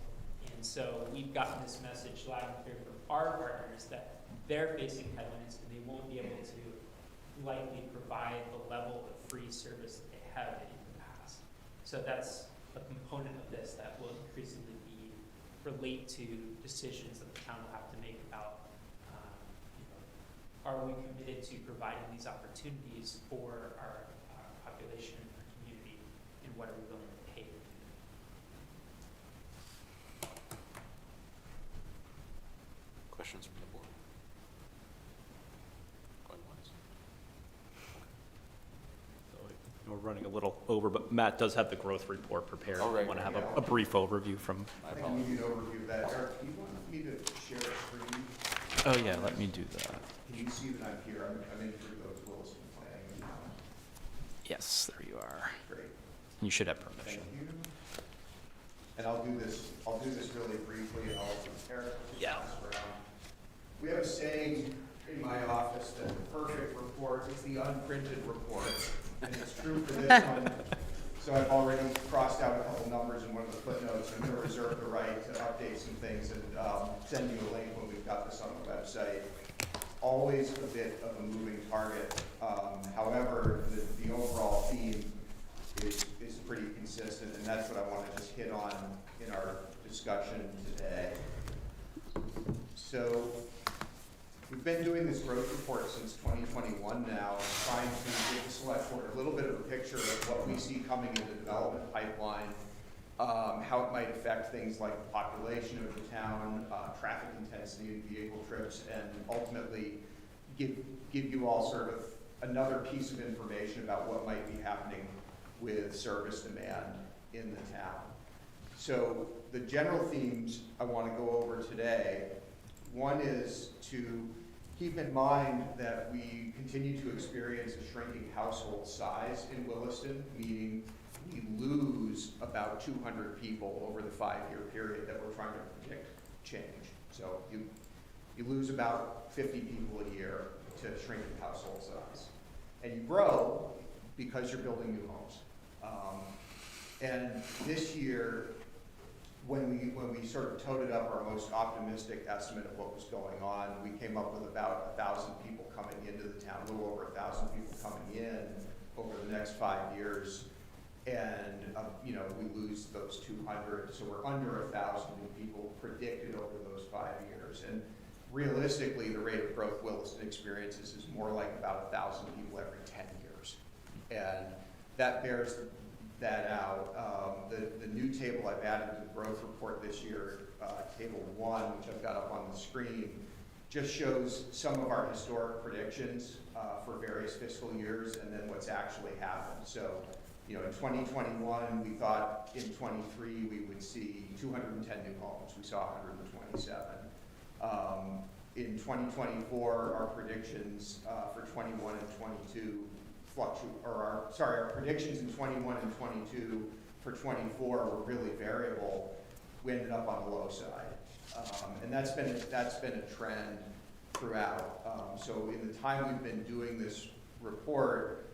And so we've gotten this message loud and clear from our partners that they're facing headwinds and they won't be able to likely provide the level of free service that they have in the past. So that's a component of this that will increasingly relate to decisions that the town will have to make about, are we committed to providing these opportunities for our population and our community, and what are we willing to pay to do that? Questions from the board? Going once. So we're running a little over, but Matt does have the growth report prepared. Oh, right, I want to right, have yeah. a brief overview from. My I think we apologies. need an overview of that. Eric, do you want me to share a screen? Oh yeah, let me do that. Can you see that I'm here? I'm in through those Williston planning now. Yes, there you are. Great. You should have Thank permission. you. And I'll do this really briefly, and I'll, Eric, just Yeah. pass around. We have a saying in my office that the perfect report is the unprinted report, and it's true for this one. So I've already crossed out a couple numbers in one of the footnotes. I'm gonna reserve the right to update some things and send you a link when we've got this on the website. Always a bit of a moving target. However, the overall theme is pretty consistent, and that's what I want to just hit on in our discussion today. So we've been doing this growth report since 2021 now, trying to give the select board a little bit of a picture of what we see coming in the development pipeline, how it might affect things like the population of the town, traffic intensity and vehicle trips, and ultimately give you all sort of another piece of information about what might be happening with service demand in the town. So the general themes I want to go over today, one is to keep in mind that we continue to experience a shrinking household size in Williston, meaning we lose about 200 people over the 5-year period that we're trying to predict change. So you lose about 50 people a year to shrinking household size. And you grow because you're building new homes. And this year, when we sort of toted up our most optimistic estimate of what was going on, we came up with about 1,000 people coming into the town, a little over 1,000 people coming in over the next 5 years. And, you know, we lose those 200, so we're under 1,000 new people predicted over those 5 years. And realistically, the rate of growth Williston experiences is more like about 1,000 people every 10 years. And that bears that out. The new table I've added to the growth report this year, table 1, which I've got up on the screen, just shows some of our historic predictions for various fiscal years and then what's actually happened. So, you know, in 2021, we thought in 23 we would see 210 new homes. We saw 127. In 2024, our predictions for 21 and 22 our predictions in 21 and 22 for 24 were really variable. We ended up on the low side. And that's been a trend throughout. So in the time we've been doing this report,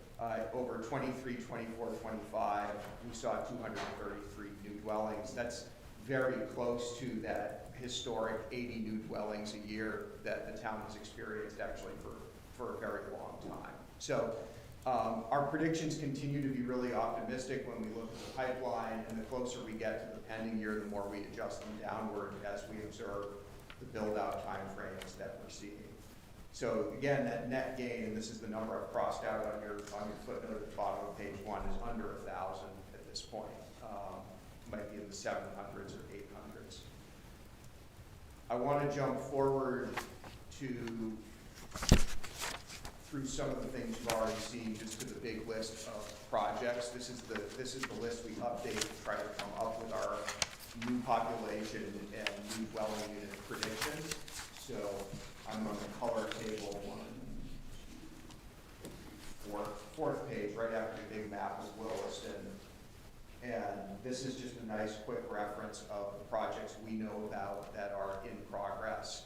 over 23, 24, 25, we saw 233 new dwellings. That's very close to that historic 80 new dwellings a year that the town has experienced actually for a very long time. So our predictions continue to be really optimistic when we look at the pipeline, and the closer we get to the pending year, the more we adjust them downward as we observe the build-out timeframes that we're seeing. So again, that net gain, and this is the number I've crossed out on your footnote at the bottom of page 1, is under 1,000 at this point. Might be in the 700s or 800s. I want to jump forward through some of the things you've already seen, just to the big list of projects. This is the list we update to try to come up with our new population and new dwelling unit predictions. So I'm on the color table, fourth page, right after the big map of Williston. And this is just a nice quick reference of the projects we know about that are in progress,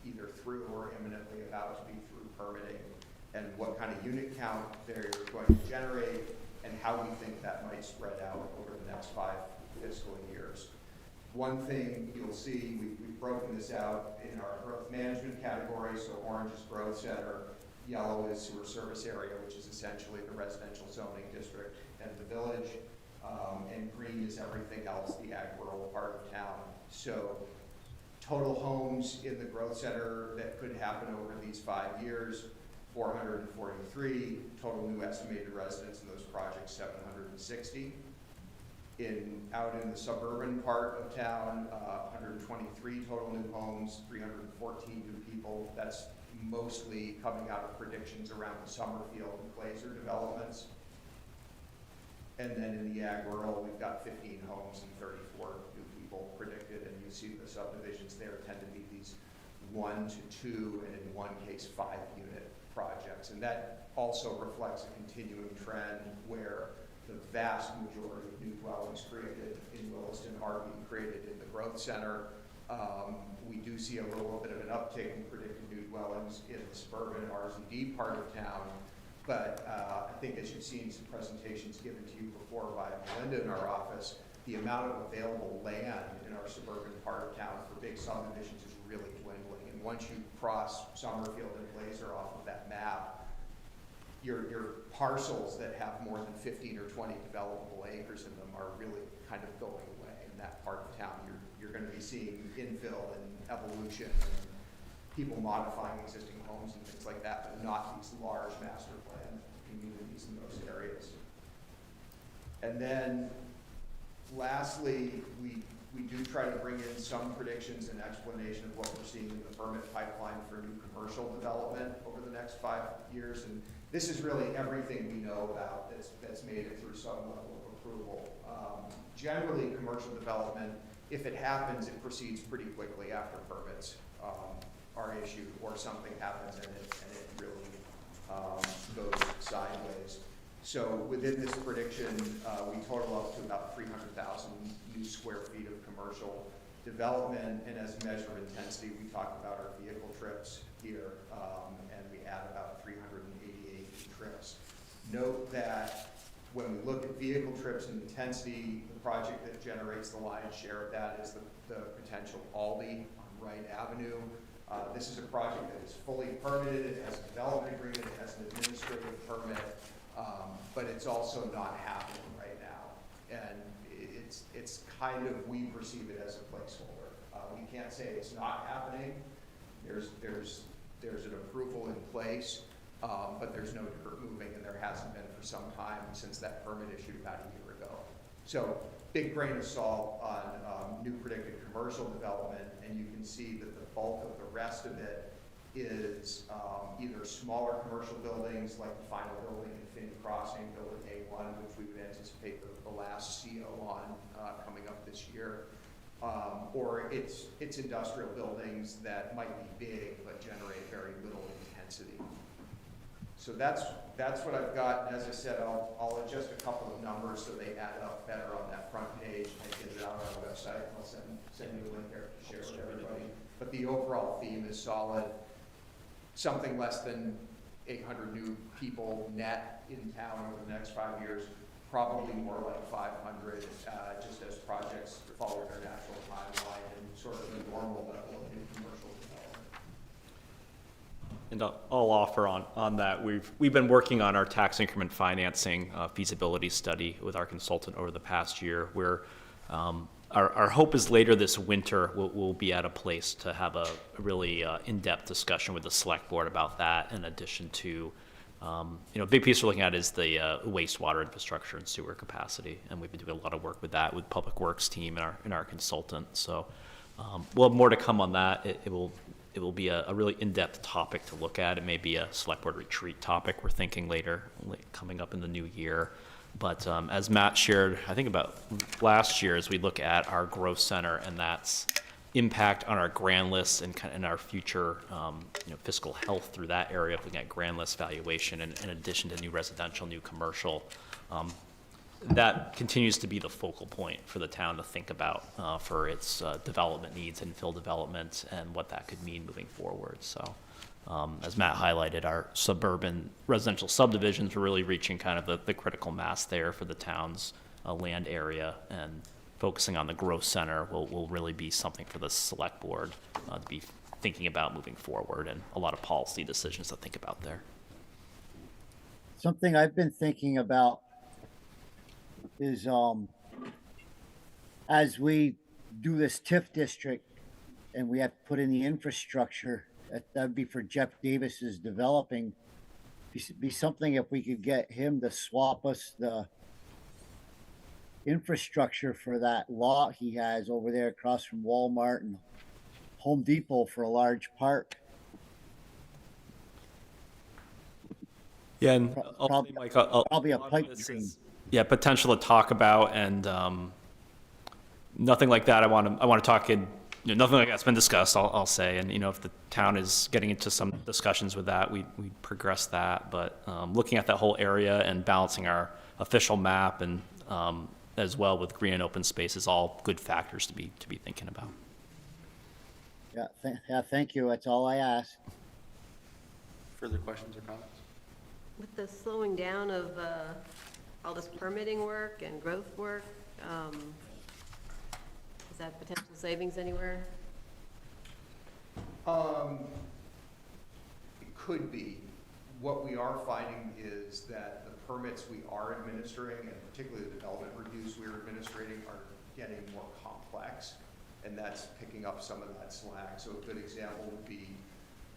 either through or imminently about to be through permitting, and what kind of unit count they're going to generate, and how we think that might spread out over the next 5 fiscal years. One thing you'll see, we've broken this out in our growth management category. So orange is growth center, yellow is sewer service area, which is essentially the residential zoning district and the village, and green is everything else, the ag rural part of town. So total homes in the growth center that could happen over these 5 years, 443. Total new estimated residents in those projects, 760. Out in the suburban part of town, 123 total new homes, 314 new people. That's mostly coming out of predictions around the Summerfield and Glazer developments. And then in the ag rural, we've got 15 homes and 34 new people predicted, and you see the subdivisions there tend to be these 1 to 2, and in one case 5 unit projects. And that also reflects a continuing trend where the vast majority of new dwellings created in Williston are being created in the growth center. We do see a little bit of an uptick in predicted new dwellings in the suburban RZD part of town, but I think as you've seen some presentations given to you before by Melinda in our office, the amount of available land in our suburban part of town for big subdivisions is really dwindling. And once you cross Summerfield and Glazer off of that map, your parcels that have more than 15 or 20 developable acres in them are really kind of going away in that part of town. You're going to be seeing infill and evolution and people modifying existing homes and things like that, but not these large master plan communities in those areas. And then lastly, we do try to bring in some predictions and explanation of what we're seeing in the permit pipeline for new commercial development over the next 5 years. And this is really everything we know about that's made it through some level of approval. Generally, commercial development, if it happens, it proceeds pretty quickly after permits are issued, or something happens and it really goes sideways. So within this prediction, we total up to about 300,000 new square feet of commercial development, and as a measure of intensity, we talk about our vehicle trips here, and we add about 388 trips. Note that when we look at vehicle trips and intensity, the project that generates the lion's share of that is the potential Aldi on Wright Avenue. This is a project that is fully permitted, it has a development agreement, it has an administrative permit, but it's also not happening right now. And it's kind of, we perceive it as a placeholder. We can't say it's not happening. There's an approval in place, but there's no dirt moving, and there hasn't been for some time since that permit issued about a year ago. So big grain of salt on new predicted commercial development, and you can see that the bulk of the rest of it is either smaller commercial buildings like the final building in Finn Crossing, building A1, which we would anticipate the last CO on coming up this year, or it's industrial buildings that might be big but generate very little intensity. So that's what I've got. And as I said, I'll adjust a couple of numbers so they add up better on that front page and get it out on our website. I'll send you a link there to share with everybody. But the overall theme is solid. Something less than 800 new people net in town over the next 5 years, probably more like 500, just as projects follow their natural timeline and sort of the normal level of new commercial development. And I'll offer on that, we've been working on our tax increment financing feasibility study with our consultant over the past year, where our hope is later this winter we'll be at a place to have a really in-depth discussion with the select board about that, in addition to, a big piece we're looking at is the wastewater infrastructure and sewer capacity, and we've been doing a lot of work with that with Public Works team and our consultant. So we'll have more to come on that. It will be a really in-depth topic to look at. It may be a select board retreat topic we're thinking later, coming up in the new year. But as Matt shared, I think about last year, as we look at our growth center and that's impact on our grand list and our future fiscal health through that area, looking at grand list valuation and in addition to new residential, new commercial, that continues to be the focal point for the town to think about for its development needs, infill development, and what that could mean moving forward. So as Matt highlighted, our suburban residential subdivisions are really reaching kind of the critical mass there for the town's land area, and focusing on the growth center will really be something for the select board to be thinking about moving forward, and a lot of policy decisions to think about there. Something I've been thinking about is as we do this TIF district and we have to put in the infrastructure, that'd be for Jeff Davis's developing, be something if we could get him to swap us the infrastructure for that lot he has over there across from Walmart and Home Depot for a large park. Yeah, and Probably, Mike, probably a pipe this dream. is, yeah, potential to talk about, and nothing like that. I want to talk in. Nothing like that's been discussed. I'll say, and if the town is getting into some discussions with that, we progress that. But looking at that whole area and balancing our official map and as well with green and open space is all good factors to be thinking about. Yeah, thank you. That's all I ask. Further questions or comments? With the slowing down of all this permitting work and growth work, is that potential savings anywhere? It could be. What we are finding is that the permits we are administering, and particularly the development reviews we're administrating, are getting more complex, and that's picking up some of that slack. So a good example would be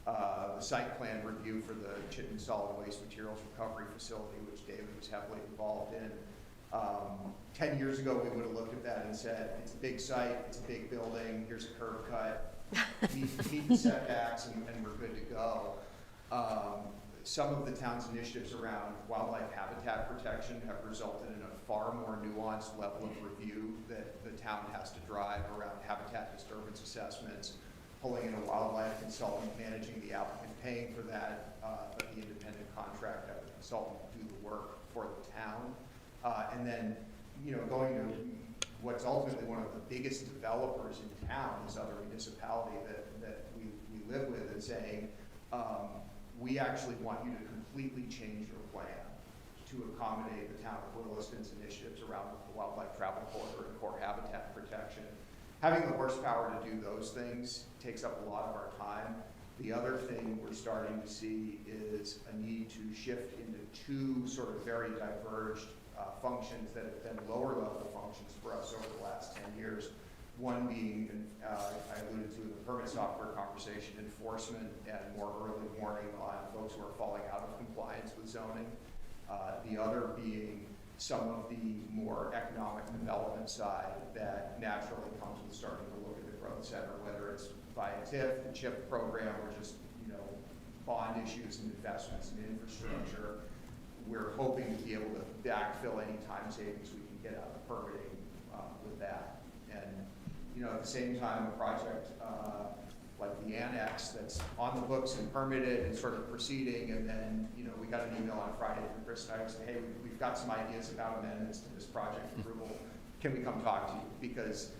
the site plan review for the Chittenden Solid Waste Materials Recovery Facility, which David was heavily involved in. 10 years ago, we would have looked at that and said, it's a big site, it's a big building, here's a curb cut, meet the setbacks, and we're good to go. Some of the town's initiatives around wildlife habitat protection have resulted in a far more nuanced level of review that the town has to drive around habitat disturbance assessments, pulling in a wildlife consultant, managing the applicant, paying for that, but the independent contractor, the consultant do the work for the town. And then, going to what's ultimately one of the biggest developers in town, this other municipality that we live with, and saying, we actually want you to completely change your plan to accommodate the town of Williston's initiatives around the wildlife travel corridor and core habitat protection. Having the horsepower to do those things takes up a lot of our time. The other thing we're starting to see is a need to shift into two sort of very diverged functions that have been lower level functions for us over the last 10 years. One being, I alluded to in the permit software conversation, enforcement and more early warning on folks who are falling out of compliance with zoning. The other being some of the more economic development side that naturally comes with starting to look at the growth center, whether it's via TIF, the CHIP program, or just, bond issues and investments in infrastructure. We're hoping to be able to backfill any time savings we can get out of permitting with that. And, at the same time, a project like the annex that's on the books and permitted and sort of proceeding, and then, we got an email on Friday from Chris and I saying, hey, we've got some ideas about amendments to this project approval. Can we come talk to you? Because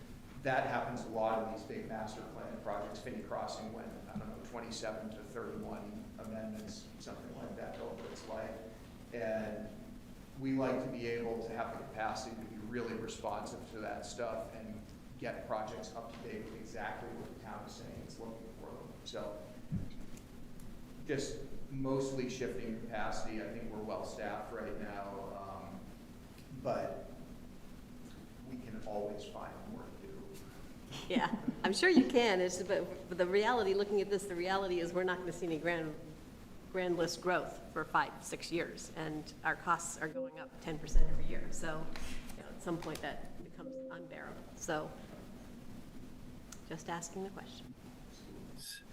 that happens a lot in these big master plan projects. Finney Crossing went, 27 to 31 amendments, something like that over its life. And we like to be able to have the capacity to be really responsive to that stuff and get projects up to date with exactly what the town is saying it's looking for them. So just mostly shifting capacity. I think we're well staffed right now, but we can always find more to do. Yeah, I'm sure you can, but the reality, looking at this, the reality is we're not gonna see any grand list growth for 5-6 years, and our costs are going up 10% every year, so, at some point that becomes unbearable, so, just asking the question.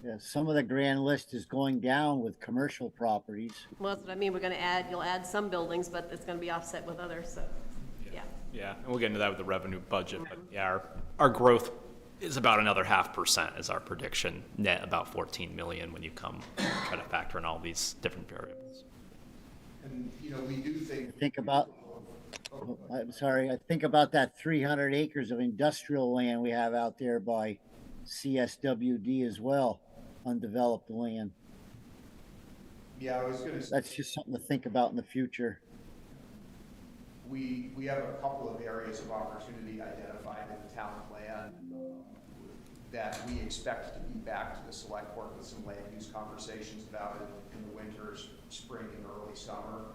Yeah, some of the grand list is going down with commercial properties. Well, that's what I mean, you'll add some buildings, but it's gonna be offset with others, so, yeah. Yeah, and we'll get into that with the revenue budget, but yeah, our growth is about another 0.5% is our prediction, net about 14 million when you try to factor in all these different variables. And, we do Think about, I'm sorry, I think about that 300 acres of industrial land we have out there by CSWD as well, undeveloped land. Yeah, I was going to say. That's just something to think about in the future. We have a couple of areas of opportunity identified in the town plan that we expect to be back to the select board with some land use conversations about it in the winter, spring, and early summer.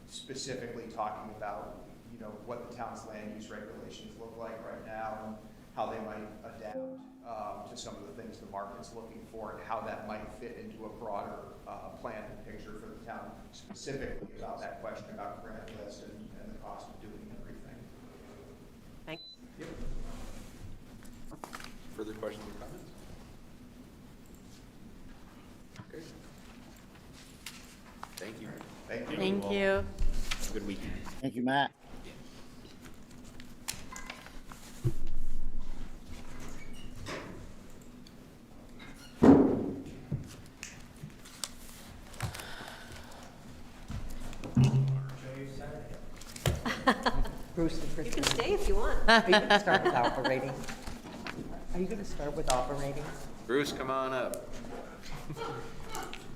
Specifically talking about, what the town's land use regulations look like right now and how they might adapt to some of the things the market's looking for and how that might fit into a broader plan and picture for the town, specifically about that question about grant list and the cost of doing everything. Thanks. Yep. Further questions or comments? Okay. Thank you. Thank you. Thank you. Have a good weekend. Thank you, Matt. Bruce and You Kristen, can stay if you want. are you gonna start with operating? Are you gonna start with operating? Bruce, come on up.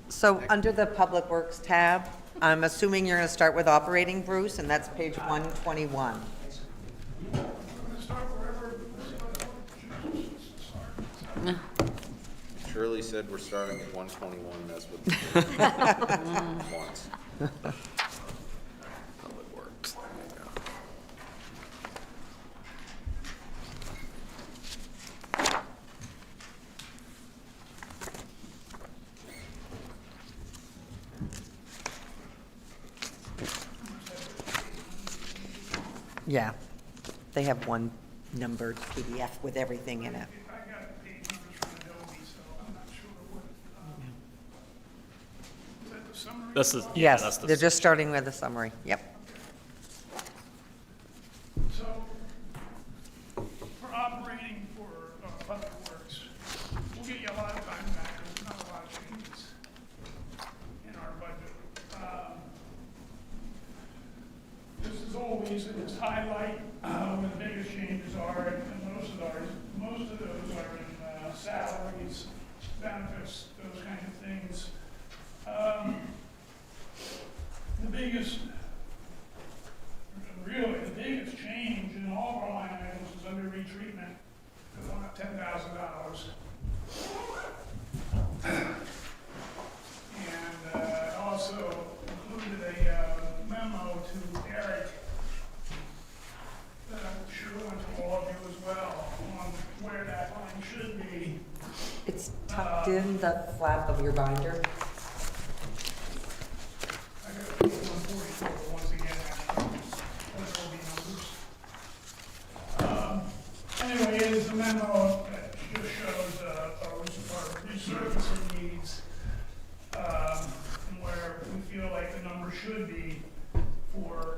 So under the Public Works tab, I'm assuming you're gonna start with operating, Bruce, and that's page 121. Shirley said we're starting at 121, that's what wants. Public Works, there you go. Yeah, they have one numbered PDF with everything in it. I got page numbers from Adobe, so I'm not sure what, is that the summary? This is, yeah, Yes, that's the. they're just starting with a summary, yep. So, for operating for Public Works, we'll get you a lot of time back, there's not a lot of changes in our budget. Just as always, in this highlight where the biggest changes are, and most of those are in salaries, benefits, those kind of things. The biggest change in all of our line items is under retreatment, it's on at $10,000. And also included a memo should be. It's tucked in the flap of your binder. I got page 144 once again, that's all the numbers. Anyway, it is a memo that just shows our resurfacing needs, and where we feel like the number should be for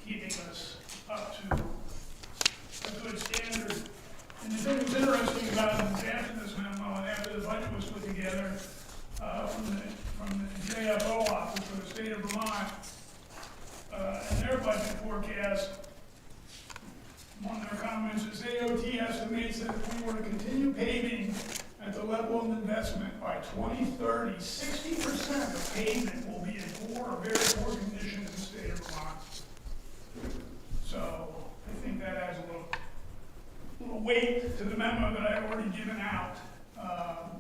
keeping us up to a good standard. And the thing that's interesting about it is after this memo and after the budget was put together, from the JFO office for the state of Vermont, and their budget forecast, one of their comments is AOT estimates that if we were to continue paving at the level of investment by 2030, 60% of pavement will be in poor or very poor condition in the state of Vermont. So I think that adds a little weight to the memo that I've already given out,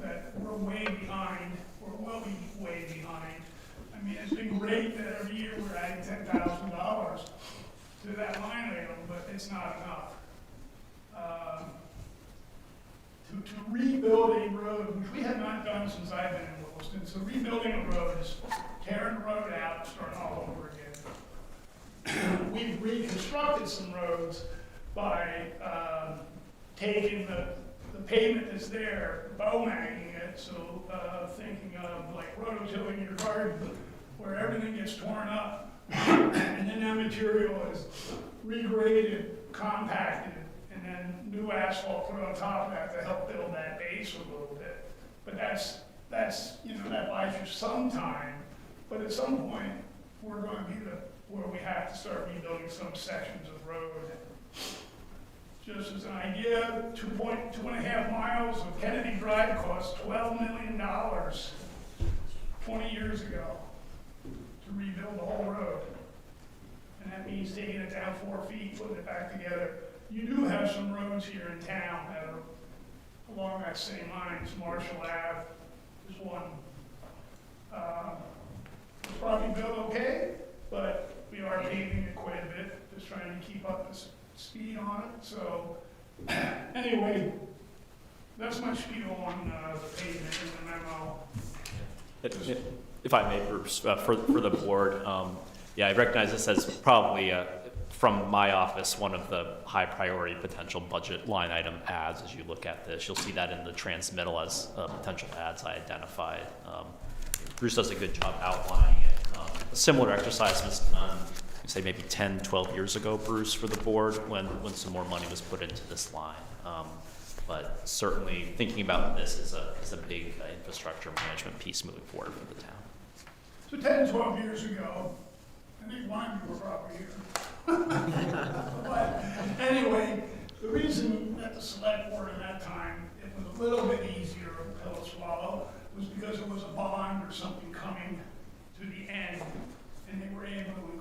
that we're way behind, or will be way behind. I mean, it's been great that every year we're adding $10,000 to that line item, but it's not enough. To rebuild a road, which we have not done since I've been in Williston, so rebuilding a road is tearing the road out, starting all over again. We've reconstructed some roads by taking the pavement that's there, bow-magging it, so thinking of like rototilling your garden, where everything gets torn up, and then that material is regraded, compacted, and then new asphalt put on top of that to help build that base a little bit. But that's that buys you some time, but at some point, we're going to be where we have to start rebuilding some sections of road. Just as an idea, 2.5 miles of Kennedy Drive cost $12 million 20 years ago to rebuild the whole road. And that means taking it down 4 feet, putting it back together. You do have some roads here in town that are along that same line. Marshall Ave is one. It's probably built okay, but we are paving it quite a bit, just trying to keep up the speed on it. So anyway, that's my spiel on the pavement in the memo. If I may, Bruce, for the board, yeah, I recognize this as probably, from my office, one of the high priority potential budget line item adds as you look at this. You'll see that in the transmittal as potential adds I identified. Bruce does a good job outlining it. A similar exercise was done, say maybe 10, 12 years ago, Bruce, for the board when some more money was put into this line. But certainly thinking about this as a big infrastructure management piece moving forward for the town. So 10, 12 years ago, I think one of you were probably here. But anyway, the reason that the select board at that time, it was a little bit easier of a pill to swallow, was because it was a bond or something coming to the end, and they were able to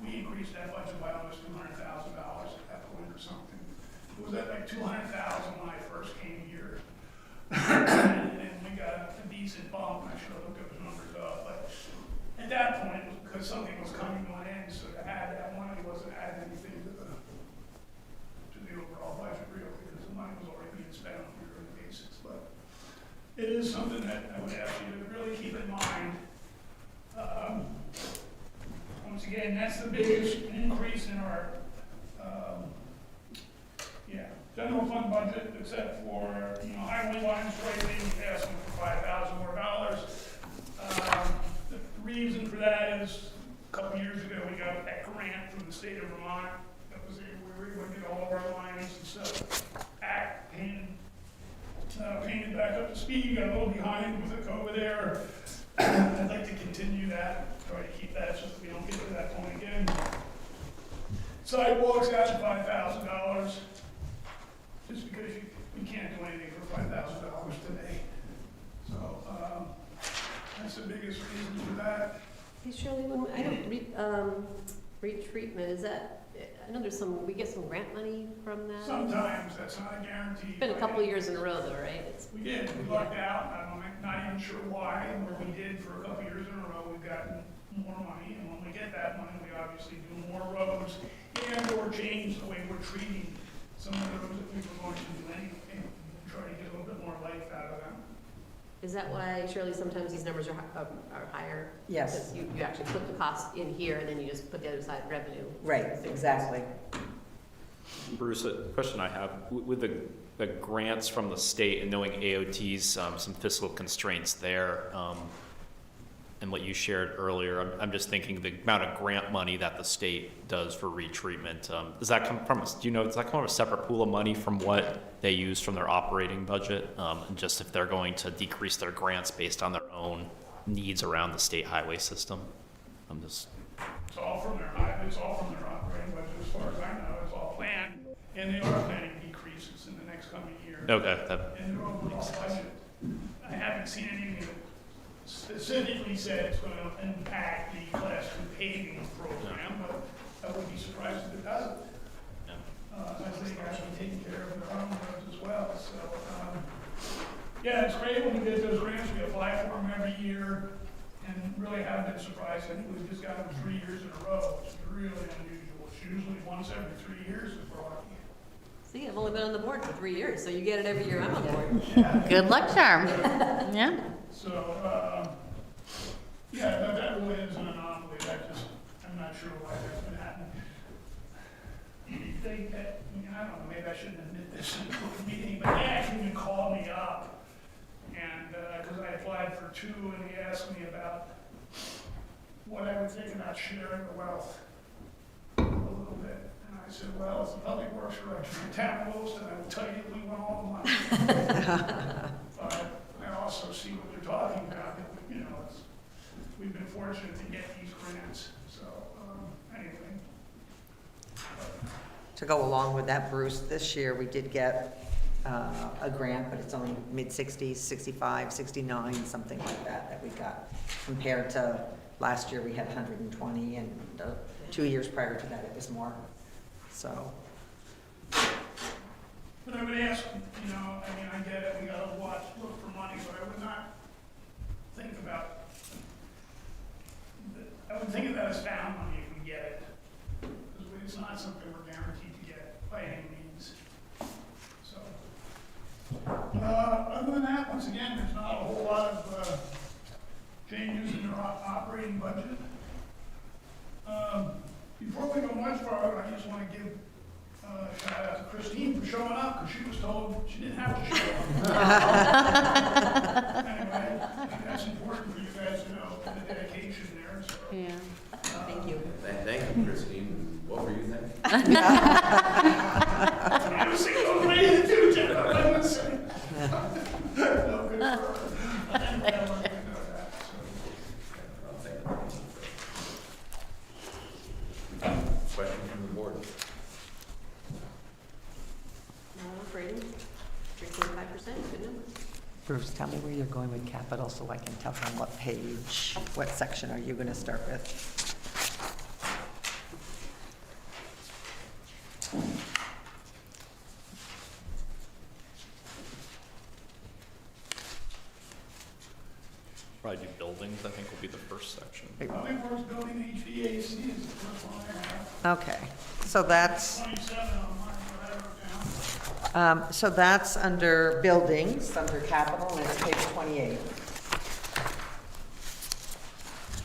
we increased that budget by almost $200,000 at that point or something. It was at like $200,000 when I first came here. And then we got a decent bump, I should have looked those numbers up, but at that point, it was because something was coming to an end, so to add that money wasn't adding anything to the overall budget really, because the money was already being spent on the basics. But it is something that I would ask you to really keep in mind. Once again, that's the biggest increase in our general fund budget, except for highway line striping, asking for $5,000 more dollars. The reason for that is a couple years ago we got that grant from the state of Vermont that was where we were going to get all of our lines and stuff painted back up to speed. Got a little behind with the over there. I'd like to continue that, try to keep that so that we don't get to that point again. Sidewalks at $5,000, just because you can't do anything for $5,000 today. So that's the biggest reason for that. Hey Shirley, when I don't retreatment, is that, I know we get some grant money from that? Sometimes, that's not a guarantee. It's been a couple of years in a row though, right? We did, we lucked out, I'm not even sure why, but we did for a couple of years in a row, we've gotten more money, and when we get that money, we obviously do more roads and or change the way we're treating some of the roads that we were going to do anyway. Is that why, Shirley, sometimes these numbers are higher? Yes. Because you actually put the cost in here, and then you just put the other side revenue. Right, exactly. Bruce, a question I have, with the grants from the state and knowing AOT's, some fiscal constraints there, and what you shared earlier, I'm just thinking the amount of grant money that the state does for retreatment, does that come from, do you know, does that come from a separate pool of money from what they use from their operating budget? And just if they're going to decrease their grants based on their own needs around the state highway system? I'm just, It's all from their operating budget, as far as I know, it's all planned, and they are planning decreases in the next coming year. okay, In their overall budget. I haven't seen anything that specifically said it's gonna impact the Class 2 paving program, but I wouldn't be surprised if it doesn't. I think actually taking care of their own roads as well, so, yeah, it's great when we get those grants, we apply for them every year, and really haven't been surprised. I think we've just got them 3 years in a row, which is really unusual. It's usually once every 3 years if we're lucky. See, I've only been on the board for 3 years, so you get it every year I'm on the board. Good luck charm. Yeah. So, yeah, that really is an anomaly. I'm not sure why that's been happening. You think that, I don't know, maybe I shouldn't admit this in a public meeting, but they actually even called me up, and, because I applied for 2, and he asked me about what I would think about sharing the wealth a little bit. And I said, well, as the public works director for the town of Williston, I will tell you that we want all the money. But I also see what they're talking about, you know, we've been fortunate to get these grants, so, anyway. To go along with that, Bruce, this year we did get a grant, but it's only mid-60s, 65, 69, something like that we got. Compared to last year, we had 120, and 2 years prior to that, it was more, so. But I would ask, you know, I mean, I get it, we gotta look for money, but I would not think about, I would think of that as found money if we get it. Because it's not something we're guaranteed to get by any means. So, other than that, once again, there's not a whole lot of changes in our operating budget. Before we go much farther, I just want to give a shout out to Christine for showing up, because she was told she didn't have to show up. Anyway, I think that's important for you guys to know, the dedication there, so. Yeah. Thank you. Thank you, Christine. What were you thinking? I was thinking of waiting too, Jeff, I was saying. No, good for her. Anyway, I wanted to know that, so. Question from the board? Operating, 3.5%, good number. Bruce, tell me where you're going with capital so I can tell them what page, what section are you going to start with? probably do buildings, I think will be the first section. Public Works Building HVAC is the first one I have. Okay, so that's, 27 on mine, what I wrote down. so that's under buildings, under capital, and it's page 28.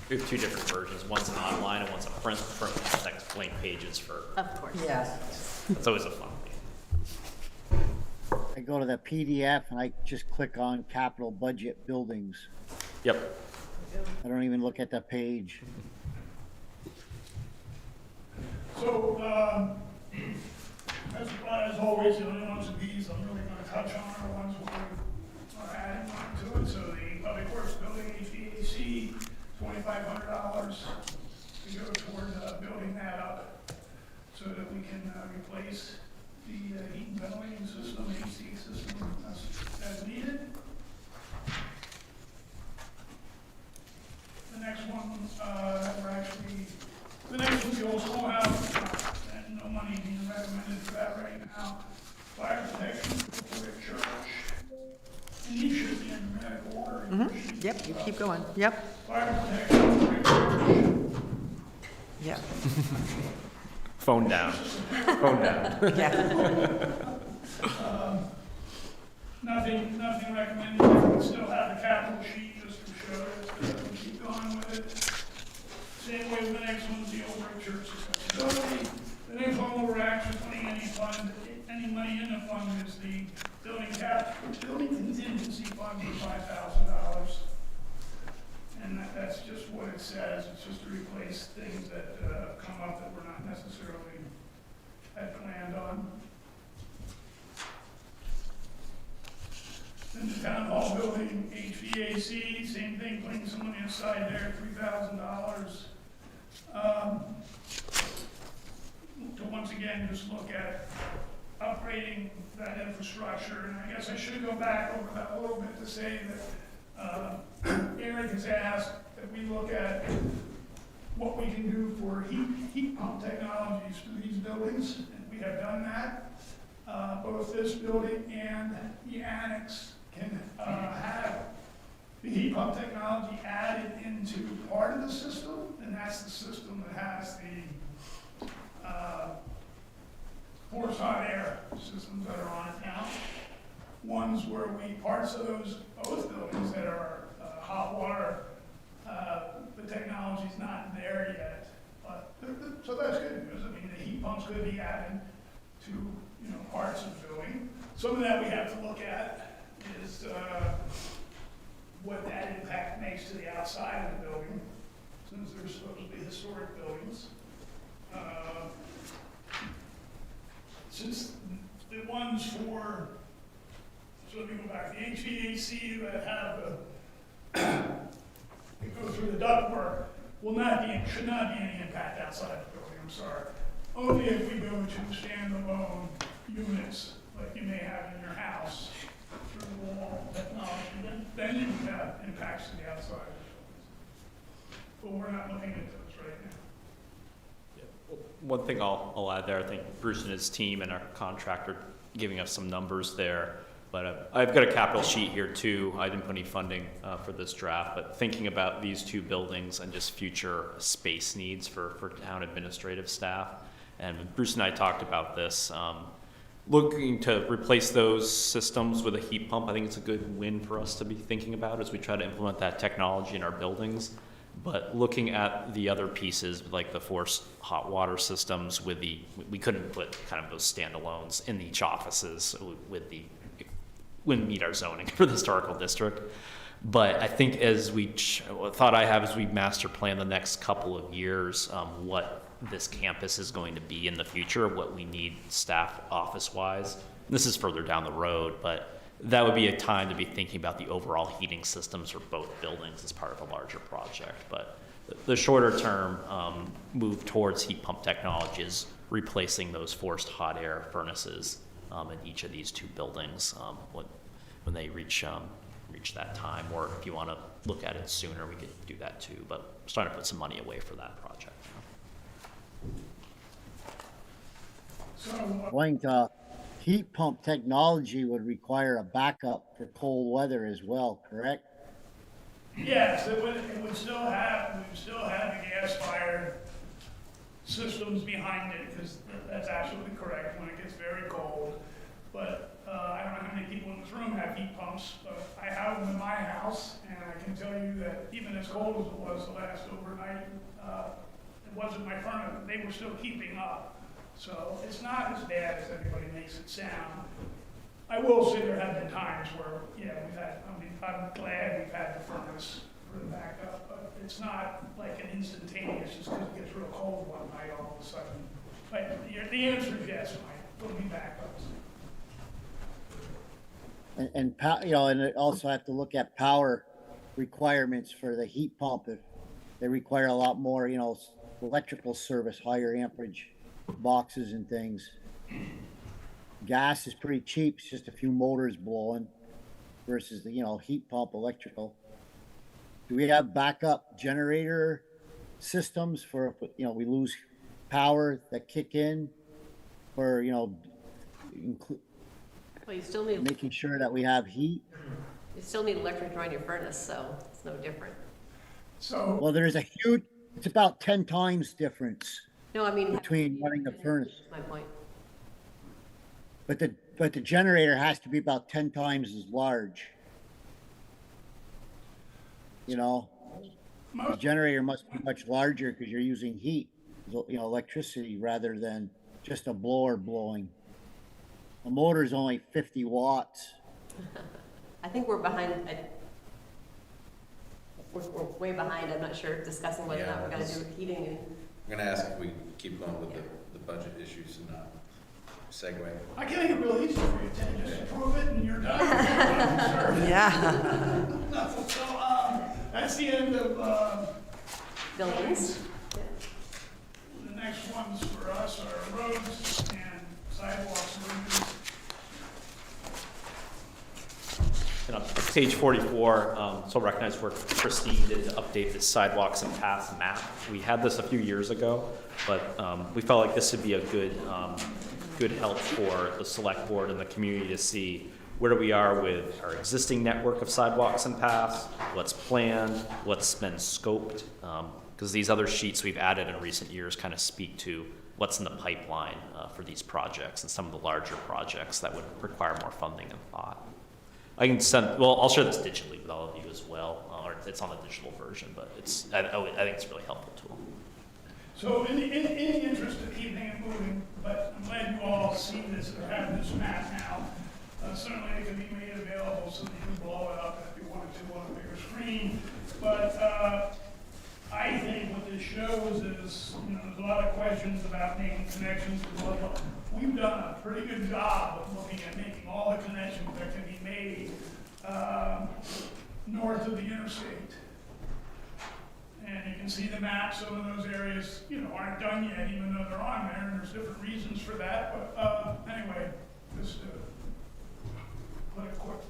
We have 2 different versions, one's an online and one's a print text blank pages for, Of course. Yes. that's always a fun thing. I go to the PDF and I just click on capital budget buildings. Yep. I don't even look at the page. So, as always, the only ones of these I'm really gonna touch on are ones where we're adding on to it. So the Public Works Building HVAC, $2,500 to go toward building that up so that we can replace the heat and ventilating system, AC system as needed. The next one, the next one's the old schoolhouse, and no money being recommended for that right now. Fire protection for the church. And these should be in numerical order. Yep, you keep going. Yep, Fire protection for the church. yep, Phone down. Phone down. yeah. nothing recommended. We still have the capital sheet just to show it, we keep going with it. Same way with the next one, the old brick church accessibility. The next one, we're actually putting any money in the fund is the building contingency fund for $5,000. And that's just what it says. It's just to replace things that come up that we're not necessarily had planned on. Then the town hall building, HVAC, same thing, putting some money aside there, $3,000. To once again, just look at upgrading that infrastructure. And I guess I should go back over that a little bit to say that Eric has asked that we look at what we can do for heat pump technologies for these buildings, and we have done that. Both this building and the annex can have the heat pump technology added into part of the system, and that's the system that has the forced hot air systems that are on it now. Ones where parts of both buildings that are hot water, the technology's not there yet. But so that's good news. I mean, the heat pumps could be added to parts of the building. Some of that we have to look at is what that impact makes to the outside of the building, since they're supposed to be historic buildings. Since the ones for, so let me go back, the HVAC that have that go through the ductwork should not be any impact outside the building, I'm sorry. Only if we go to standalone units like you may have in your house through the wall technology, then you would have impacts to the outside of the buildings. But we're not looking at those right now. One thing I'll add there, I think Bruce and his team and our contractor giving us some numbers there, but I've got a capital sheet here too. I didn't put any funding for this draft, but thinking about these two buildings and just future space needs for town administrative staff. And Bruce and I talked about this, looking to replace those systems with a heat pump. I think it's a good win for us to be thinking about as we try to implement that technology in our buildings. But looking at the other pieces, like the forced hot water systems we couldn't put kind of those standalones in each offices wouldn't meet our zoning for the historical district. But I think thought I have as we master plan the next couple of years, what this campus is going to be in the future, what we need staff office-wise. This is further down the road, but that would be a time to be thinking about the overall heating systems for both buildings as part of a larger project. But the shorter term move towards heat pump technology is replacing those forced hot air furnaces in each of these two buildings when they reach that time. Or if you want to look at it sooner, we could do that too. But we're starting to put some money away for that project. Going to heat pump technology would require a backup for cold weather as well, correct? Yes, it would still have the gas-fired systems behind it, because that's absolutely correct when it gets very cold. But I don't know how many people in this room have heat pumps, but I have them in my house, and I can tell you that even as cold as it was the last overnight, it wasn't my furnace, they were still keeping up. So it's not as bad as everybody makes it sound. I will say there have been times where, I'm glad we've had the furnace for the backup, but it's not like an instantaneous, just because it gets real cold one night all of a sudden. But the answer is yes, Mike, there'll be backups. And it also have to look at power requirements for the heat pump. If they require a lot more, electrical service, higher amperage boxes and things. Gas is pretty cheap, it's just a few motors blowing versus the heat pump electrical. Do we have backup generator systems for if we lose power that kick in, or Well, you still need making sure that we have heat? electric to run your furnace, so it's no different. So, Well, there's it's about 10 times difference No, I mean. between running the furnace. My point. But but the generator has to be about 10 times as large. You know, the generator must be much larger because you're using heat, you know, electricity rather than just a blower blowing. The motor is only 50 watts. I think we're behind, we're way behind, I'm not sure, discussing whether or not we're gonna do heating and. I'm gonna ask if we keep going with the budget issues and not segue. I can make it real easy for you, Ted, just approve it and you're done. Yeah. So, that's the end of, Buildings. the next ones for us are roads and sidewalks, bridges. And on page 44, so recognize where Christine did update the sidewalks and paths map. We had this a few years ago, but we felt like this would be a good help for the select board and the community to see where we are with our existing network of sidewalks and paths, what's planned, what's been scoped, because these other sheets we've added in recent years kind of speak to what's in the pipeline for these projects and some of the larger projects that would require more funding and thought. I can send, well, I'll share this digitally with all of you as well, or it's on the digital version, but it's, I think it's a really helpful tool. So in the interest of keeping it moving, but I'm glad you all see this or have this map now. Certainly it can be made available so that you can blow it up if you wanted to on a bigger screen. But I think what this shows is, you know, there's a lot of questions about making connections to local. We've done a pretty good job of looking at making all the connections that can be made north of the interstate. And you can see the map, some of those areas, you know, aren't done yet, even though they're on there, and there's different reasons for that. But anyway, just to put a quick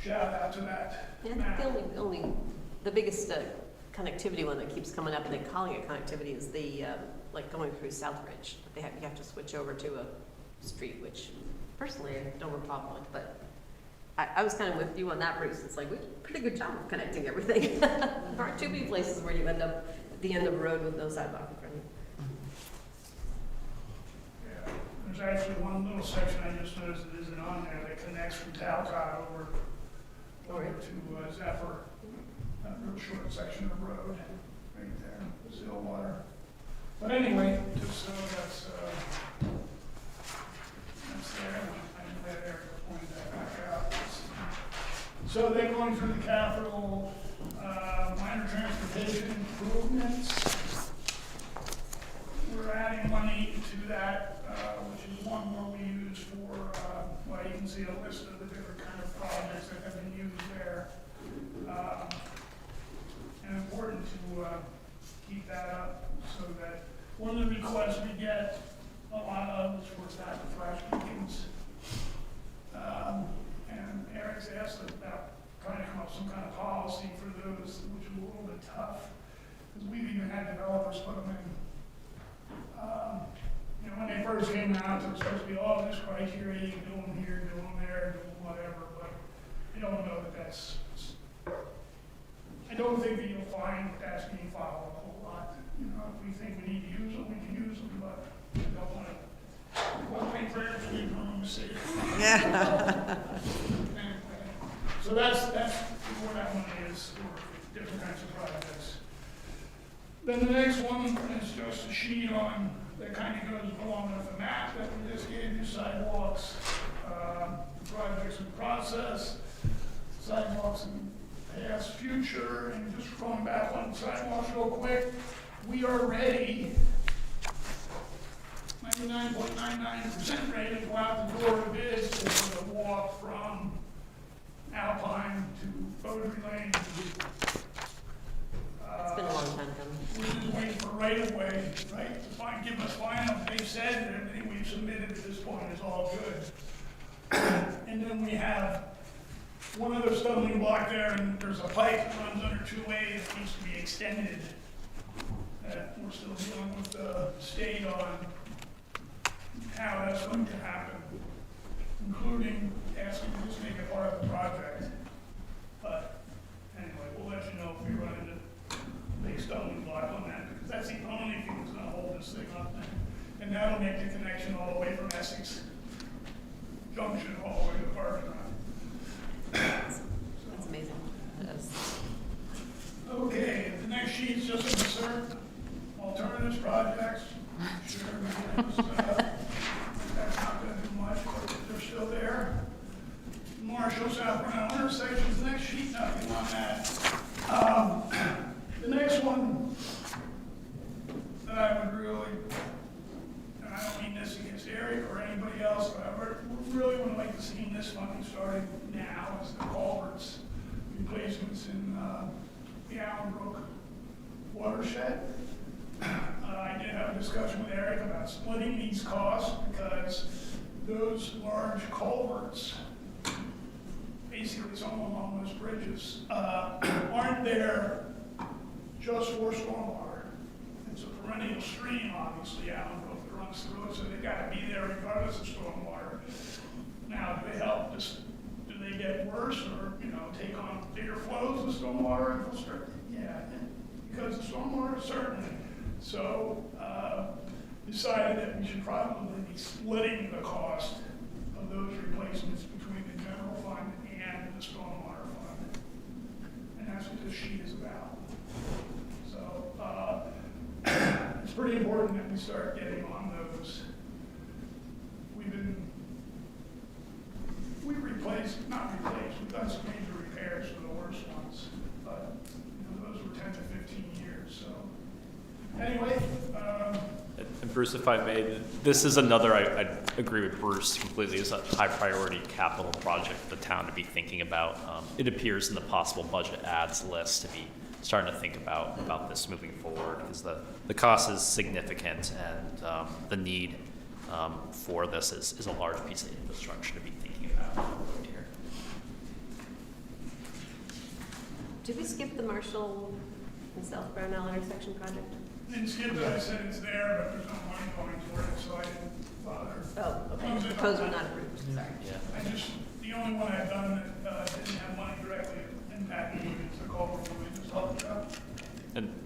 shout out to that Yeah, I map. think the biggest connectivity one that keeps coming up, and they're calling it connectivity, is the, like going through Southbridge. You have to switch over to a street, which personally I don't have a problem with, but I was kind of with you on that, Bruce. It's like, we did a pretty good job of connecting everything. There aren't too many places where you end up at the end of a road with no sidewalk in front of you. Yeah, there's actually one little section I just noticed that isn't on there that connects from Talcott over to Zephyr. That real short section of road, right there, Stillwater. But anyway, just so that's there. I'm glad Eric pointed that back out. So they're going through the capital, minor transportation improvements. We're adding money to that, which is one where we use for, well, you can see a list of the different kind of projects that have been used there. And important to keep that up so that one of the requests we get a lot of is for staff to flash beacons. And Eric's asked us about trying to come up with some kind of policy for those, which is a little bit tough, because we've even had developers put them in. You know, when they first came out, it was supposed to be, oh, this criteria, you can do them here, do them there, do them whatever, but I don't know that that's, I don't think that you'll find that that's being followed a whole lot. You know, if we think we need to use them, we can use them, but I don't want to, well, wait for it to be wrong, see. So that's where that money is for different kinds of projects. Then the next one is just a sheet on, that kind of goes along with the map that we just gave you, sidewalks, projects in process, sidewalks in past, future, and just going back on sidewalks real quick. We are ready, 99.99% ready to go out the door of bids for the walk from Alpine to Beaudry Lane. It's been a long time coming. We're just waiting for right of way, right, to give us final. They said that everything we've submitted at this point is all good. And then we have one other stumbling block there, and there's a pipe that runs under 2A that needs to be extended. That we're still dealing with the state on how that's going to happen, including asking to just make it part of the project. But anyway, we'll let you know if we run into big stumbling block on that, because that's the only thing that's gonna hold this thing up. And that'll make the connection all the way from Essex Junction all the way to the parking lot. That's amazing. Okay, the next sheet's just insert alternatives projects. Sure, that's not gonna do much, but they're still there. Marshall South Brown intersections, the next sheet, nothing on that. The next one that I would really, and I don't mean this against Eric or anybody else, but I really would like to see this funding starting now, is the culverts replacements in the Allenbrook watershed. I did have a discussion with Eric about splitting these costs because those large culverts, basically some along those bridges, aren't there just for stormwater. It's a perennial stream, obviously, Allenbrook that runs through it, so they've got to be there regardless of stormwater. Now, do they help just, do they get worse or, take on bigger flows of stormwater infrastructure? Yeah, because of stormwater, certainly. So, decided that we should probably be splitting the cost of those replacements between the general fund and the stormwater fund. And that's what this sheet is about. So, it's pretty important that we start getting on those. We've done some major repairs for the worst ones, but, those were 10 to 15 years, so. Anyway, And Bruce, if I may, this is another, I agree with Bruce completely, is a high priority capital project for the town to be thinking about. It appears in the possible budget adds list to be starting to think about this moving forward, because the cost is significant and the need for this is a large piece of infrastructure to be thinking about here. Did we skip the Marshall and South Brownell intersection project? didn't skip it, I said it's there, but there's no money going toward it, so I didn't bother. Oh, okay. Proposed but not approved, sorry. I just, the only one I've done that didn't have money directly impacted me is the culvert we just talked about.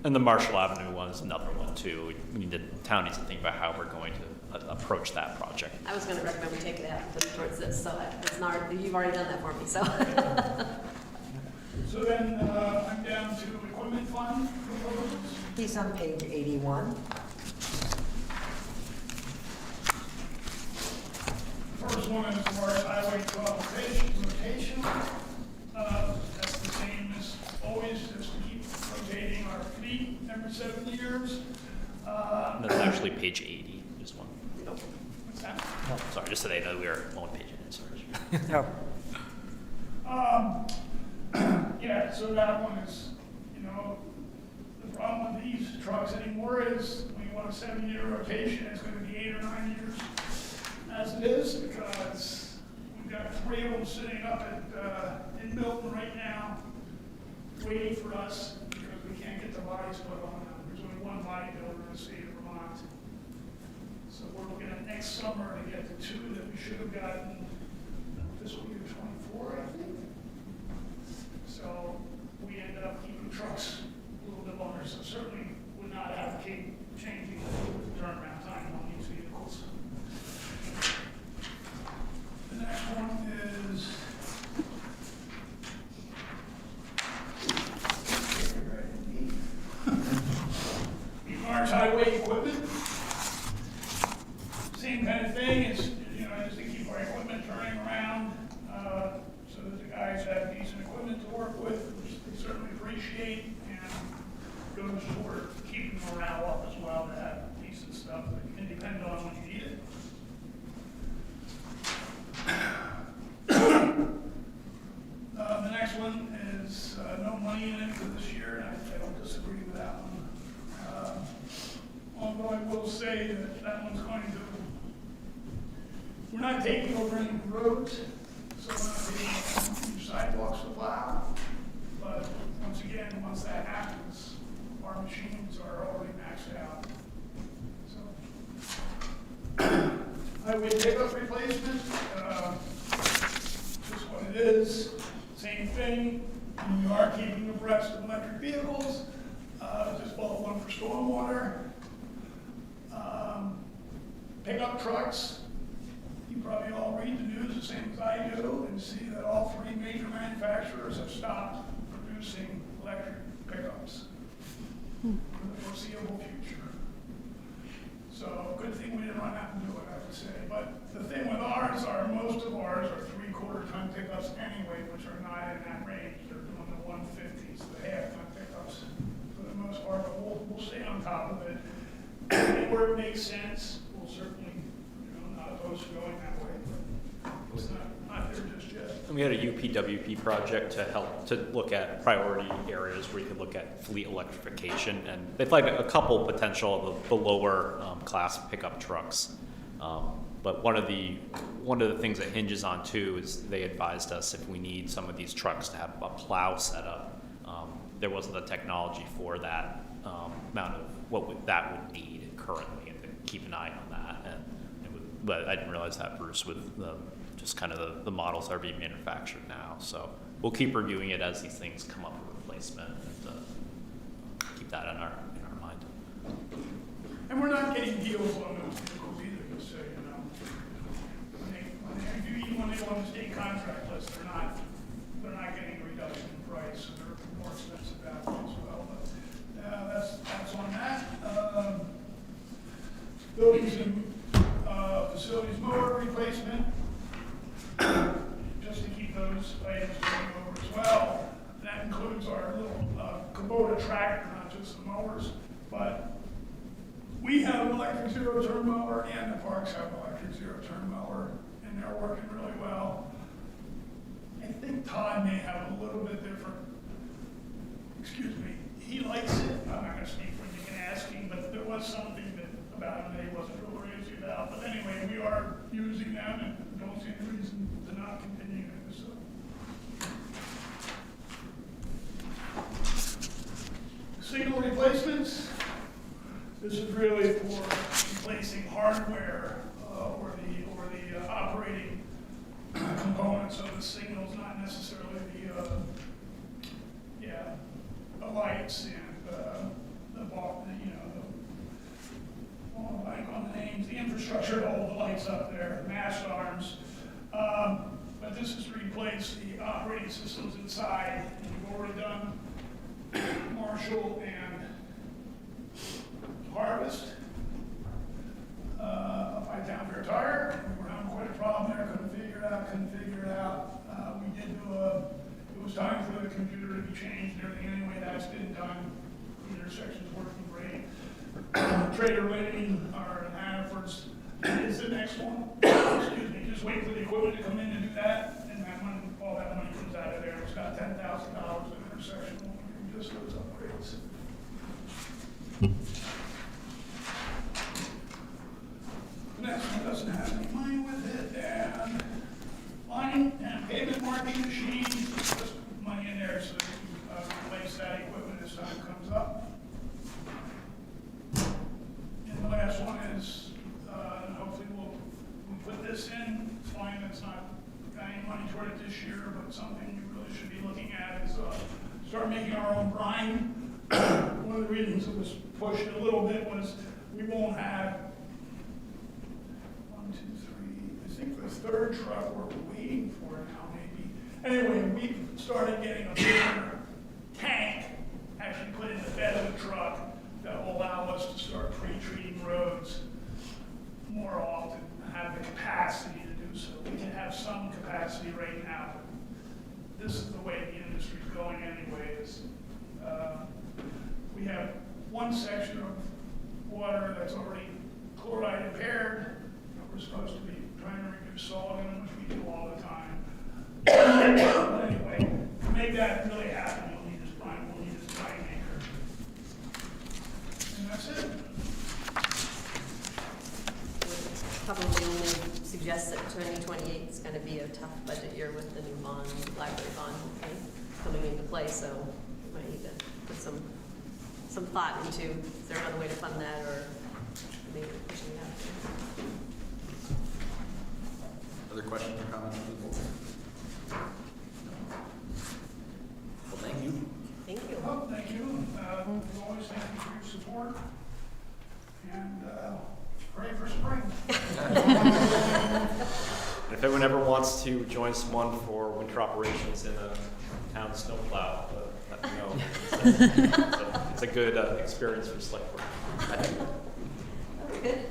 And the Marshall Avenue one is another one too. The town needs to think about how we're going to approach that project. I was gonna recommend we take it out and put it towards this, so it's not, you've already done that for me, so. So then, I'm down to equipment fund proposals. He's on page 81. First one is as far as highway 12 rotation. That's the same as always, just to keep rotating our fleet every 7 years. And that's actually page 80, just one. What's that? Sorry, just so they know we are on page 80, sorry. No. Yeah, so that one is, the problem with these trucks anymore is we want a 7-year rotation, it's gonna be 8 or 9 years as it is, because we've got 3 of them sitting up at, in Milton right now, waiting for us, because we can't get the bodies put on them. There's only one bodybuilder in the state of Vermont. So we're looking at next summer to get the 2 that we should have gotten fiscal year 24, I think. So we ended up keeping trucks a little bit longer, so certainly would not advocate changing the turnaround time on these vehicles. The next one is large highway equipment. Same kind of thing, it's, just to keep our equipment turning around, so that the guys have decent equipment to work with, which they certainly appreciate, and goes toward keeping morale up as well, to have decent stuff that you can depend on when you need it. The next one is no money in it for this year, and I don't disagree with that one. Although I will say that that one's going to, we're not taking over any roads, so we're not taking new sidewalks to plow. But once again, once that happens, our machines are already maxed out. So, highway pickup replacement, just what it is, same thing. We are keeping abreast of electric vehicles, just bought one for stormwater. pickup trucks. You probably all read the news the same as I do and see that all three major manufacturers have stopped producing electric pickups for the foreseeable future. So good thing we didn't run out and do it, I would say. But the thing with ours are, most of ours are 3/4 ton pickups anyway, which are not in that range. They're doing the 150s, the half-ton pickups for the most part, but we'll stay on top of it. And where it makes sense, we'll certainly, not opposed to going that way, but it's not there just yet. And we had a UPWP project to help to look at priority areas where you could look at fleet electrification, and they flagged a couple potential of the lower class pickup trucks. But one of the things that hinges on too is they advised us if we need some of these trucks to have a plow setup, there wasn't the technology for that amount of that would need currently, and to keep an eye on that. And but I didn't realize that, Bruce, with just kind of the models that are being manufactured now. So we'll keep reviewing it as these things come up with replacement, and keep that in our mind. And we're not getting deals on those vehicles either, just so you know. When they go on the state contract list, they're not getting a reduction in price, so they're more expensive that way as well. But that's on that. Buildings and facilities motor replacement, just to keep those items going over as well. That includes our little Kubota tractor, not just the mowers, but we have an electric zero-turn mower, and the parks have an electric zero-turn mower, and they're working really well. I think Todd may have a little bit different, excuse me, he likes it. I'm not going to speak for him, you can ask him, but there was something about him that he wasn't real crazy about. But anyway, we are using them and don't see any reason to not continue to do so. Signal replacements. This is really for replacing hardware or the operating components of the signals, not necessarily the lights and on the names, the infrastructure to hold the lights up there, mast arms. But this is to replace the operating systems inside. And we've already done Marshall and Harvest up by Town Fair Tire. We were having quite a problem there, couldn't figure it out. We did do it was time for the computer to be changed and everything anyway. That's been done. The intersection's working great. Trader Lane, our Hannaford's, is the next one. Excuse me, just wait for the equipment to come in to do that, and that money, all that money comes out of there. It's got $10,000 in intersection, just those upgrades. The next one doesn't have any money with it, and line and pavement marking machines, just money in there so that you can replace that equipment as time comes up. And the last one is, and hopefully we'll put this in. It's fine, that's not got any money toward it this year, but something you really should be looking at is start making our own brine. One of the reasons it was pushed a little bit was we won't have 1, 2, 3. I think the third truck we're waiting for now, maybe. Anyway, we started getting a bigger tank actually put in the bed of the truck that will allow us to start pre-treating roads more often, have the capacity to do so. We can have some capacity right now, but this is the way the industry's going anyway. We have one section of water that's already chloride impaired. We're supposed to be trying to reduce salt in it, which we do all the time. But anyway, to make that really happen, we'll need this brine maker. And that's it. Probably only suggest that 2028 is going to be a tough budget year with the new library bond coming into play, so we might need to put some thought into, is there another way to fund that, or maybe pushing it out? Other questions or comments from the board? Well, thank you. Thank you. Well, thank you. As always, thank you for your support. And Pray for spring. If anyone ever wants to join someone for winter operations in a town snowplow, let me know. It's a good experience for Selectboard.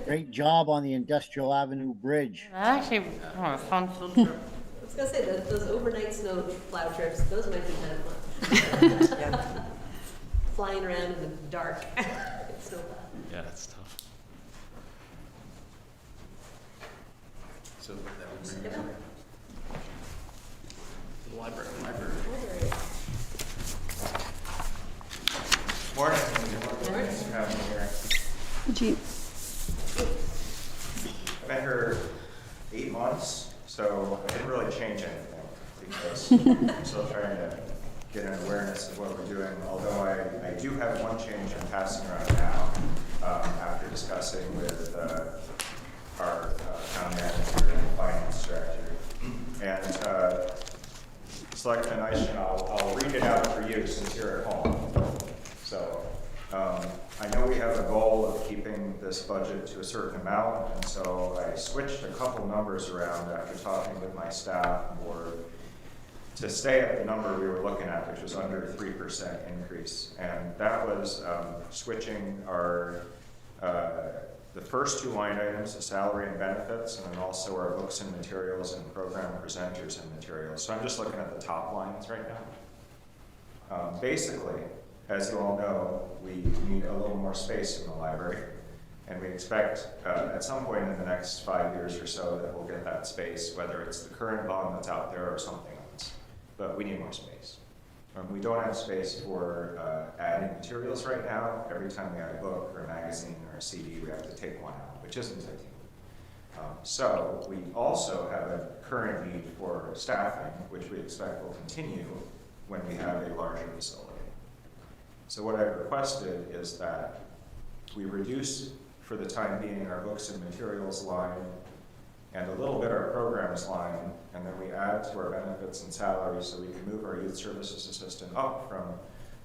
Great job on the Industrial Avenue Bridge. That actually, oh, a fun field trip. I was gonna say, those overnight snow plow trips, those might be kind of fun. Flying around in the dark. Snow plow. Yeah, that's tough. So that would bring Yeah. us The library. Morning. Thanks for having me here. I've been here 8 months, so I didn't really change anything because I'm still trying to get an awareness of what we're doing, although I do have one change I'm passing around now after discussing with our town manager and finance director. And Selectman Eischen, I'll read it out for you since you're at home. So I know we have a goal of keeping this budget to a certain amount, and so I switched a couple numbers around after talking with my staff board to stay at the number we were looking at, which was under 3% increase. And that was switching our the first two line items, the salary and benefits, and then also our books and materials and program presenters and materials. So I'm just looking at the top lines right now. Basically, as you all know, we need a little more space in the library, and we expect at some point in the next 5 years or so that we'll get that space, whether it's the current bond that's out there or something else. But we need more space. We don't have space for adding materials right now. Every time we add a book or a magazine or a CD, we have to take one out, which isn't ideal. So we also have a current need for staffing, which we expect will continue when we have a larger facility. So what I've requested is that we reduce, for the time being, our books and materials line and a little bit our programs line, and then we add to our benefits and salaries so we can move our youth services assistant up from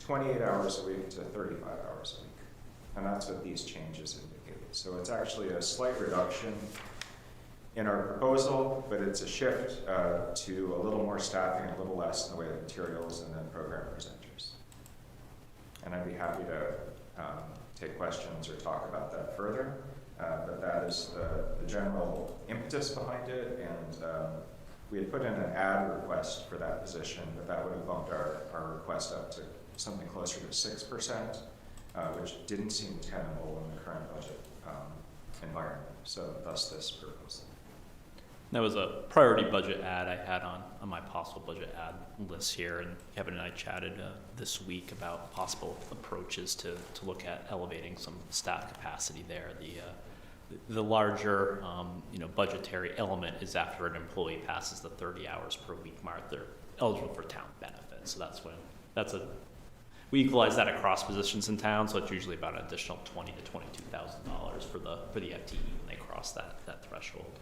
28 hours a week to 35 hours a week. And that's what these changes indicate. So it's actually a slight reduction in our proposal, but it's a shift to a little more staffing, a little less in the way of materials, and then program presenters. And I'd be happy to take questions or talk about that further. But that is the general impetus behind it, and we had put in an ad request for that position, but that would have bumped our request up to something closer to 6%, which didn't seem tenable in the current budget environment, so thus this proposal. That was a priority budget ad I had on my possible budget ad list here, and Kevin and I chatted this week about possible approaches to look at elevating some staff capacity there. The larger budgetary element is after an employee passes the 30 hours per week mark, they're eligible for town benefits. So we equalize that across positions in town, so it's usually about an additional $20,000 to $22,000 for the FTE when they cross that threshold.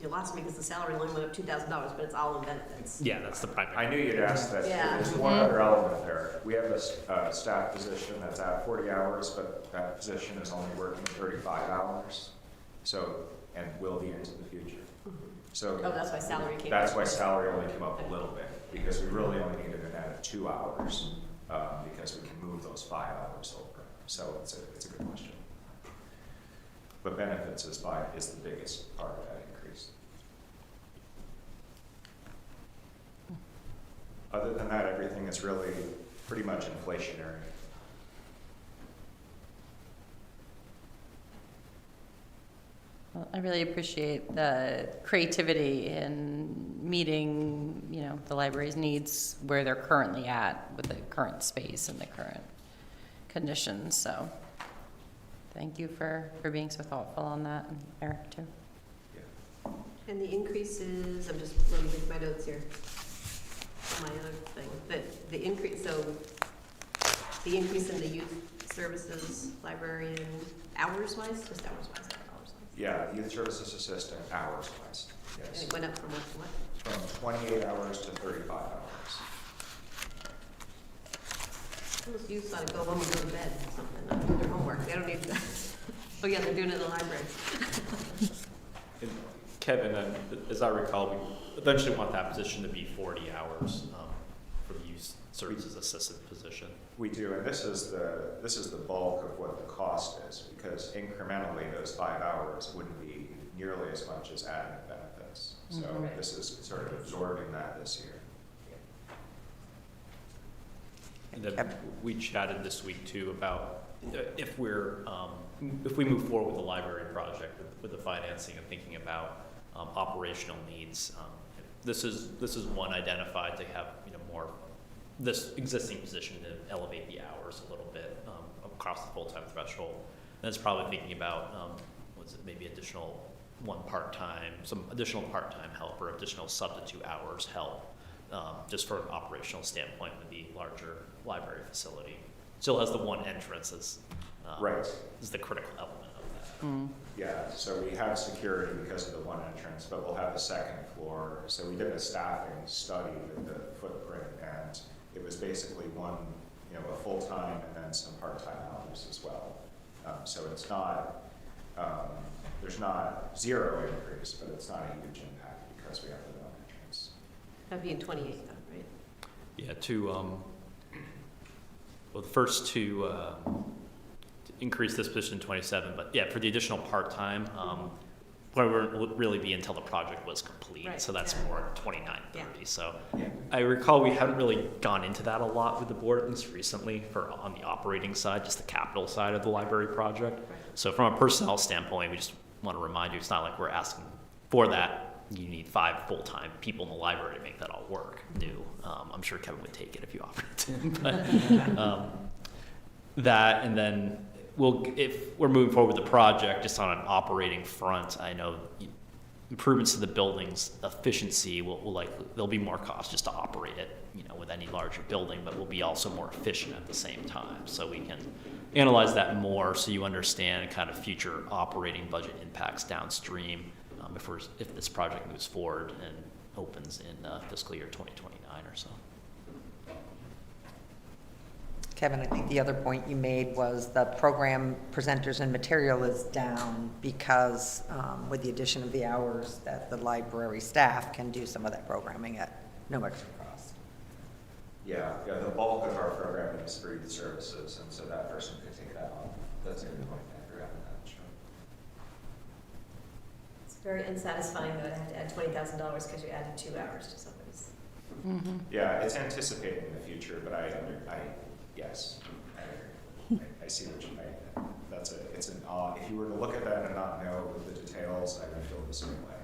You lost me because the salary line went up $2,000, but it's all in benefits. Yeah, that's the primary. I knew you'd ask that. Yeah. There's one other element there. We have a staff position that's at 40 hours, but that position is only working 35 hours, and will be into the future. So Oh, that's why salary came That's up. why salary only came up a little bit, because we really only needed an added 2 hours, because we can move those 5 hours over. So it's a good question. But benefits is the biggest part of that increase. Other than that, everything is really pretty much inflationary. Well, I really appreciate the creativity in meeting, the library's needs where they're currently at with the current space and the current conditions, so thank you for being so thoughtful on that, and Eric too. And the increases, I'm just looking at my notes here. My other thing, the increase in the youth services librarian hours-wise, just hours-wise, not dollars-wise. Yeah, youth services assistant hours-wise, And yes. it went up from what to what? From 28 hours to 35 hours. Most youths ought to go home and go to bed or something, not do their homework. They don't need to. Oh, yeah, they're doing it in the library. And Kevin, as I recall, we eventually want that position to be 40 hours for the youth services assistant position. We do, and this is the bulk of what the cost is, because incrementally, those 5 hours wouldn't be nearly as much as adding benefits. So this is sort of absorbing that this year. And then we chatted this week too about if we move forward with the library project with the financing and thinking about operational needs. This is one identified to have more this existing position to elevate the hours a little bit across the full-time threshold. And it's probably thinking about maybe some additional part-time help or additional substitute hours help. Just from an operational standpoint with the larger library facility. Still has the one entrance as Right. is the critical element of that. Yeah, so we have security because of the one entrance, but we'll have a second floor. So we did a staffing study with the footprint, and it was basically one, a full-time and then some part-time hours as well. So it's not, there's not zero increase, but it's not a huge impact because we have the one entrance. That'd be in 28 though, right? Yeah, the first two to increase this position in 27, but yeah, for the additional part-time, wouldn't really be until the project was complete. Right, So that's yeah. more 29, 30. Yeah. So Yeah. I recall we haven't really gone into that a lot with the board, at least recently, on the operating side, just the capital side of the library project. Right. So from a personnel standpoint, we just want to remind you, it's not like we're asking for that. You need 5 full-time people in the library to make that all work. I'm sure Kevin would take it if you offered it to him. But that, and then if we're moving forward with the project, just on an operating front, I know improvements to the building's efficiency will likely, there'll be more cost just to operate it, with any larger building, but we'll be also more efficient at the same time. So we can analyze that more so you understand kind of future operating budget impacts downstream if this project moves forward and opens in fiscal year 2029 or so. Kevin, I think the other point you made was the program presenters and material is down because with the addition of the hours that the library staff can do some of that programming at no extra cost. Yeah, the bulk of our programming is for youth services, and so that person could take that on. That's a good point. I forgot that, sure. It's very unsatisfying though to have to add $20,000 because you added 2 hours to somebody's. Yeah, it's anticipating the future, but yes, I see what you mean. If you were to look at that and not know the details, I would feel the same way.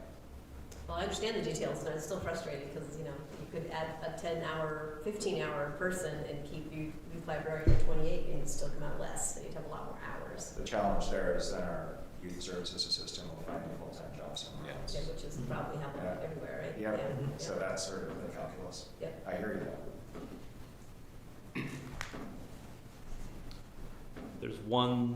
Well, I understand the details, and it's still frustrating because, you could add a 10-hour, 15-hour person and keep youth librarian at 28 and you'd still come out less, so you'd have a lot more hours. The challenge there is then our youth services assistant will find a full-time job somewhere else. Yeah, which is probably happening everywhere, right? Yep. Yeah. So that's sort of the calculus. Yep. I hear you. There's one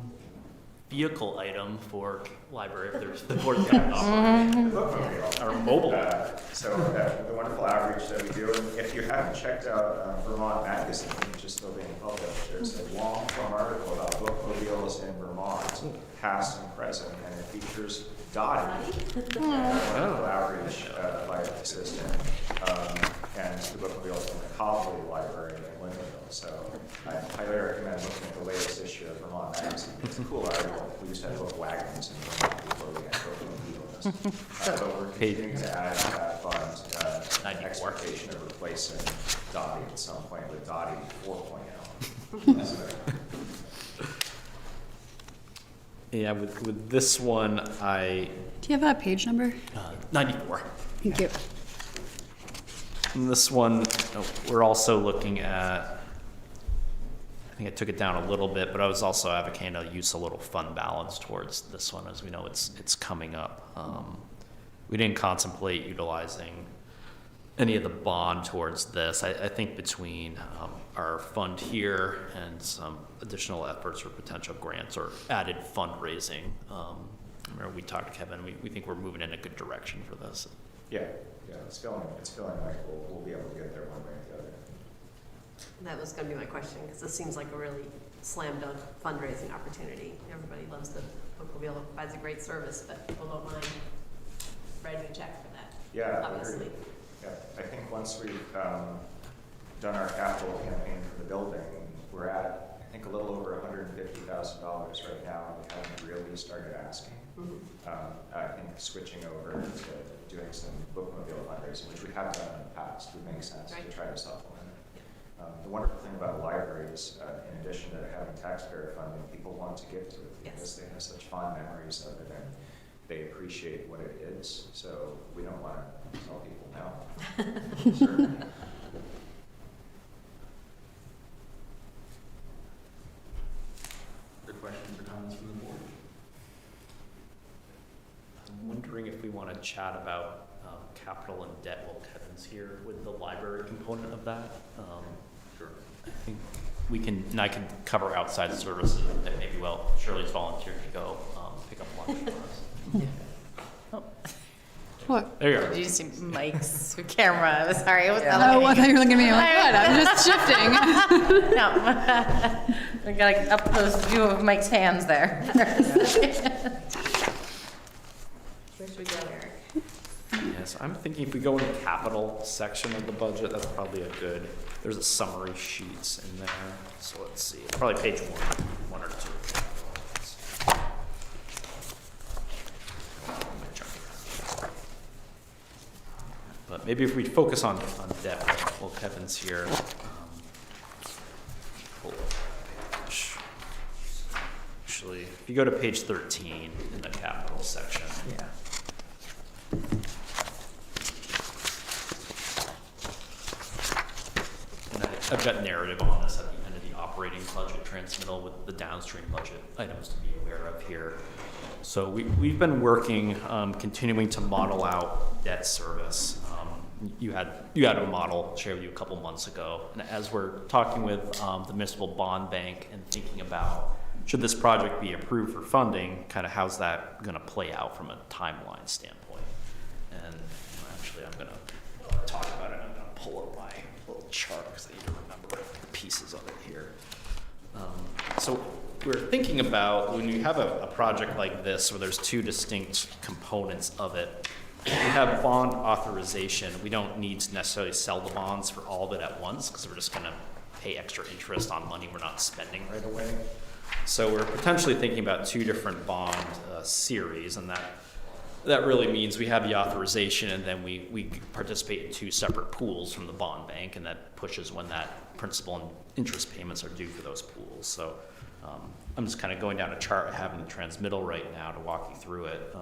vehicle item for library, if there's the board can offer, The bookmobile. or mobile. The wonderful outreach that we do, and if you haven't checked out Vermont Magazine, which is still being published, there's a long-form article about bookmobiles in Vermont, past and present, and it features Dottie, a wonderful outreach library assistant, and the bookmobile is from the Copley Library in Lindenville. So I highly recommend looking at the latest issue of Vermont Magazine. It's a cool article. We used to have book wagons in Vermont before we had bookmobiles. But we're continuing to add to that fund an expectation of replacing Dottie at some point with Dottie 4.0. Yeah, with this one, Do you have a page number? 94. Thank you. And this one, we're also looking at, I think I took it down a little bit, but I was also advocating to use a little fund balance towards this one, as we know it's coming up. We didn't contemplate utilizing any of the bond towards this. I think between our fund here and some additional efforts or potential grants or added fundraising, remember we talked to Kevin, we think we're moving in a good direction for this. Yeah, it's feeling like we'll be able to get there one way or the other. That was gonna be my question, because this seems like a really slam dunk fundraising opportunity. Everybody loves the bookmobile, it provides a great service, but people don't mind writing a check for that. Yeah, Obviously. agreed. Yeah, I think once we've done our capital campaign for the building, we're at, I think, a little over $150,000 right now. We haven't really started asking. I think switching over to doing some bookmobile fundraising, which we have done in the past, would make sense to try to supplement it. The wonderful thing about libraries, in addition to having taxpayer funding, people want to give to it because they have such fond memories of it and they appreciate what it is. So we don't want to tell people no. Certainly. Other questions or comments from the board? I'm wondering if we want to chat about capital and debt while Kevin's here with the library component of that. Sure. I think we can, and I can cover outside services that maybe, well, Shirley's volunteered to go pick up lunch for us. What? There you are. Did you see Mike's camera? I'm sorry, I was Oh, I thought you were looking at me. I'm like, what? I'm just shifting. No. We got an up close view of Mike's hands there. Where should we go, Eric? Yes, I'm thinking if we go in the capital section of the budget, that's probably a good, there's a summary sheets in there. So let's see, probably page one or two. But maybe if we focus on debt while Kevin's here. Pull up that page. Actually, if you go to page 13 in the capital section. Yeah. And I've got narrative on this at the end of the operating budget transmittal with the downstream budget items to be aware of here. So we've been working, continuing to model out debt service. You had a model shared with you a couple months ago, and as we're talking with the municipal bond bank and thinking about should this project be approved for funding, kind of how's that going to play out from a timeline standpoint? And actually, I'm going to talk about it. I'm going to pull up my little chart because I need to remember pieces of it here. So we're thinking about when you have a project like this where there's two distinct components of it. We have bond authorization. We don't need to necessarily sell the bonds for all of it at once because we're just going to pay extra interest on money we're not spending right away. So we're potentially thinking about two different bond series, and that really means we have the authorization and then we participate in two separate pools from the bond bank, and that pushes when that principal and interest payments are due for those pools. So I'm just kind of going down a chart I have in the transmittal right now to walk you through it.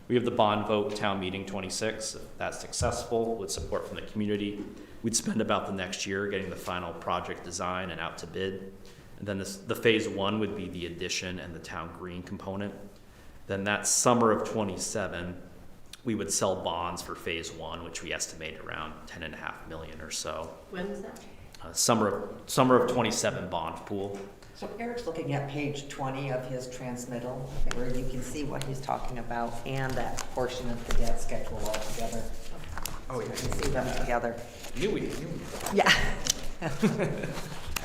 We have the bond vote town meeting 26. If that's successful with support from the community, we'd spend about the next year getting the final project design and out to bid. And then the phase one would be the addition and the town green component. Then that summer of 27, we would sell bonds for phase one, which we estimate around 10.5 million or so. When is that? Summer of 27 bond pool. So Eric's looking at page 20 of his transmittal, where you can see what he's talking about and that portion of the debt schedule all together. Oh, you can see them together. Knew we. Yeah.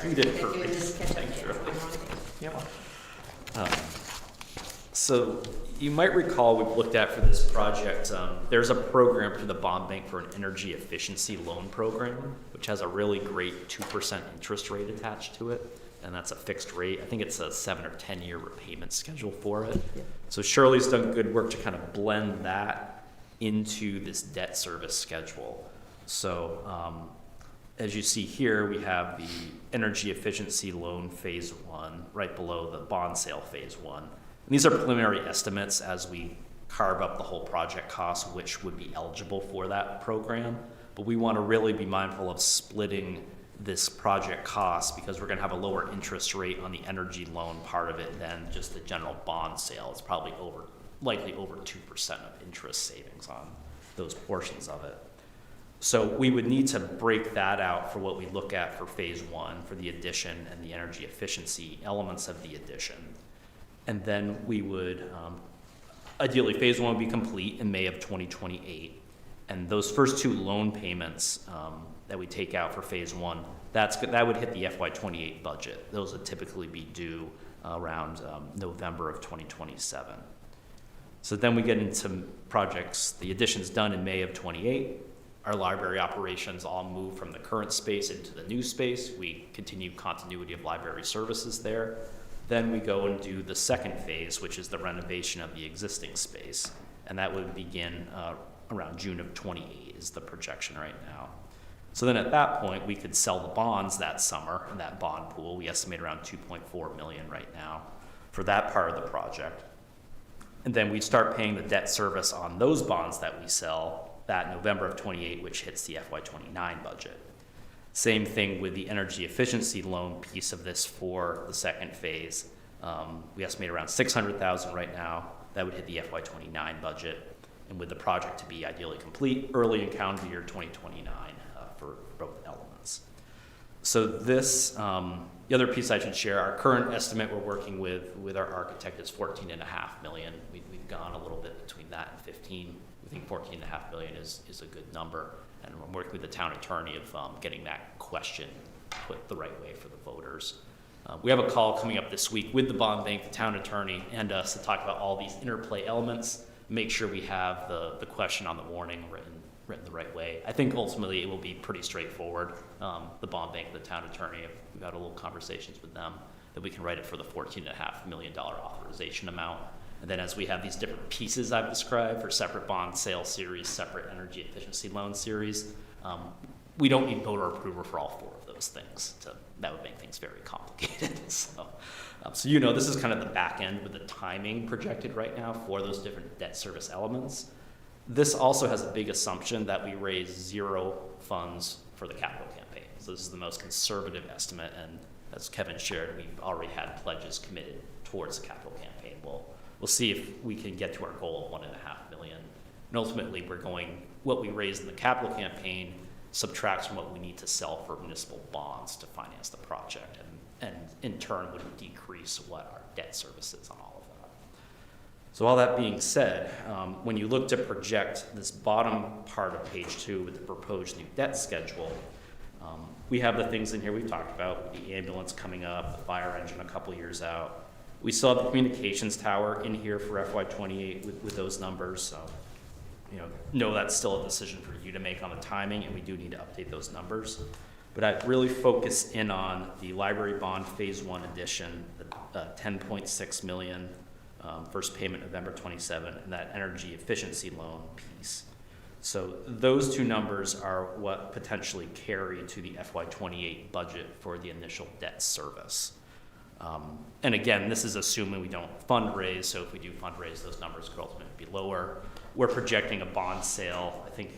You did perfect. Thanks, Shirley. So you might recall we've looked at for this project, there's a program through the bond bank for an energy efficiency loan program, which has a really great 2% interest rate attached to it. And that's a fixed rate. I think it's a 7 or 10 year repayment schedule for it. Yeah. So Shirley's done good work to kind of blend that into this debt service schedule. So as you see here, we have the energy efficiency loan phase one right below the bond sale phase one. And these are preliminary estimates as we carve up the whole project cost, which would be eligible for that program. But we want to really be mindful of splitting this project cost because we're going to have a lower interest rate on the energy loan part of it than just the general bond sale. It's probably likely over 2% of interest savings on those portions of it. So we would need to break that out for what we look at for phase one for the addition and the energy efficiency elements of the addition. And then we would, ideally phase one would be complete in May of 2028. And those first two loan payments that we take out for phase one, that would hit the FY '28 budget. Those would typically be due around November of 2027. So then we get into projects, the additions done in May of '28. Our library operations all move from the current space into the new space. We continue continuity of library services there. Then we go and do the second phase, which is the renovation of the existing space. And that would begin around June of '28 is the projection right now. So then at that point, we could sell the bonds that summer in that bond pool. We estimate around $2.4 million right now for that part of the project. And then we'd start paying the debt service on those bonds that we sell that November of '28, which hits the FY '29 budget. Same thing with the energy efficiency loan piece of this for the second phase. We estimate around $600,000 right now. That would hit the FY '29 budget. And with the project to be ideally complete early in calendar year 2029 for both elements. So this, the other piece I should share, our current estimate we're working with our architect is $14.5 million. We've gone a little bit between that and 15. We think $14.5 million is a good number. And we're working with the town attorney of getting that question put the right way for the voters. We have a call coming up this week with the bond bank, the town attorney, and us to talk about all these interplay elements, make sure we have the question on the warning written the right way. I think ultimately it will be pretty straightforward. The bond bank, the town attorney, we've had a little conversations with them that we can write it for the $14.5 million authorization amount. And then as we have these different pieces I've described for separate bond sale series, separate energy efficiency loan series, we don't need voter approval for all four of those things. That would make things very complicated. So this is kind of the back end with the timing projected right now for those different debt service elements. This also has a big assumption that we raise zero funds for the capital campaign. So this is the most conservative estimate, and as Kevin shared, we've already had pledges committed towards the capital campaign. We'll see if we can get to our goal of $1.5 million. And ultimately, what we raise in the capital campaign subtracts from what we need to sell for municipal bonds to finance the project, and in turn would decrease what our debt service is on all of that. So all that being said, when you look to project this bottom part of page 2 with the proposed new debt schedule, we have the things in here we've talked about, the ambulance coming up, the fire engine a couple years out. We still have the communications tower in here for FY '28 with those numbers, so know that's still a decision for you to make on the timing, and we do need to update those numbers. But I'd really focus in on the library bond phase 1 edition, the $10.6 million, first payment November 27, and that energy efficiency loan piece. So those two numbers are what potentially carry to the FY '28 budget for the initial debt service. And again, this is assuming we don't fundraise, so if we do fundraise, those numbers could ultimately be lower. We're projecting a bond sale, I think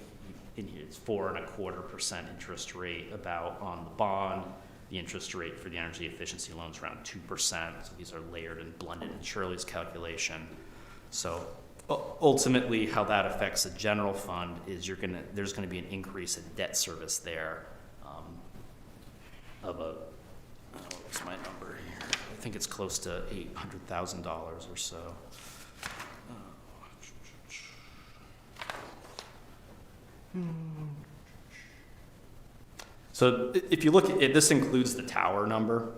in here it's 4.25% interest rate about on the bond. The interest rate for the energy efficiency loans around 2%. So these are layered and blended in Shirley's calculation. So ultimately, how that affects the general fund is there's gonna be an increase in debt service there what's my number here? I think it's close to $800,000 or so. So if you look at it, this includes the tower number,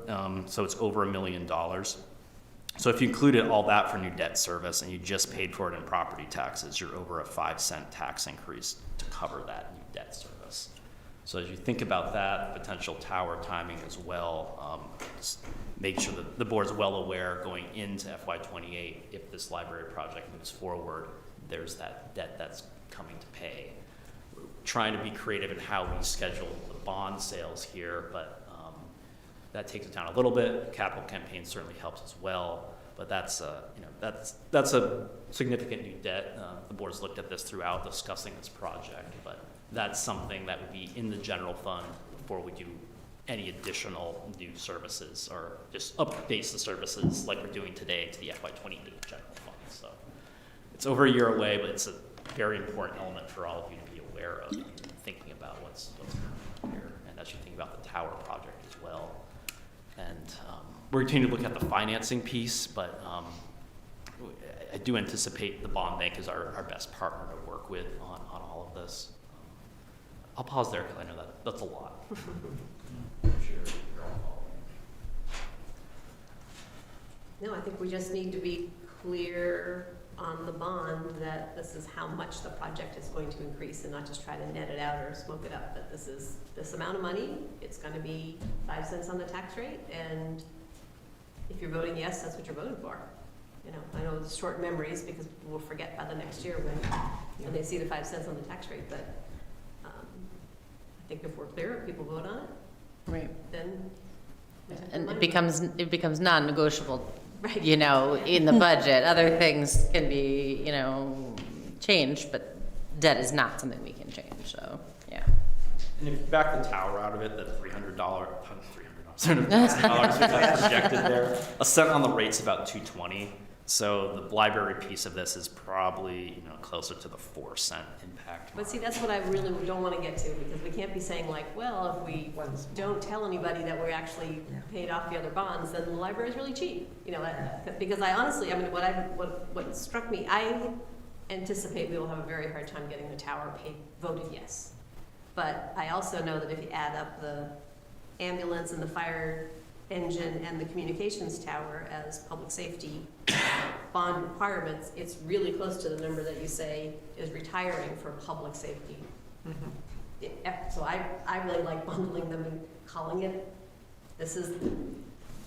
so it's over $1 million. So if you included all that for new debt service and you just paid for it in property taxes, you're over a 5-cent tax increase to cover that new debt service. So as you think about that, potential tower timing as well, just make sure that the board's well aware going into FY '28, if this library project moves forward, there's that debt that's coming to pay. We're trying to be creative in how we schedule the bond sales here, but that takes it down a little bit. The capital campaign certainly helps as well, but that's a significant new debt. The board's looked at this throughout discussing this project, but that's something that would be in the general fund before we do any additional new services or just updates the services like we're doing today to the FY '28 general fund. So it's over a year away, but it's a very important element for all of you to be aware of and thinking about what's going on here. And as you think about the tower project as well. And we're continuing to look at the financing piece, but I do anticipate the bond bank is our best partner to work with on all of this. I'll pause there because I know that's a lot. No, I think we just need to be clear on the bond that this is how much the project is going to increase and not just try to net it out or smoke it up, but this is this amount of money, it's gonna be 5 cents on the tax rate, and if you're voting yes, that's what you're voting for. You know, I know it's short memories because people will forget by the next year when they see the 5 cents on the tax rate, but I think if we're clear, if people vote on it, Right. then. we have the And money. it becomes non-negotiable, Right. you know, in the budget. Other things can be, you know, changed, but debt is not something we can change, so, yeah. And if you back the tower out of it, the $300,000 we got projected there, a cent on the rate's about $2.20. So the library piece of this is probably, you know, closer to the 4-cent impact. But see, that's what I really don't want to get to, because we can't be saying like, well, if we don't tell anybody that we actually paid off the other bonds, then the library is really cheap. You know, because I honestly, I mean, what struck me, I anticipate we will have a very hard time getting the tower voted yes. But I also know that if you add up the ambulance and the fire engine and the communications tower as public safety bond requirements, it's really close to the number that you say is retiring for public safety. So I really like bundling them and calling it,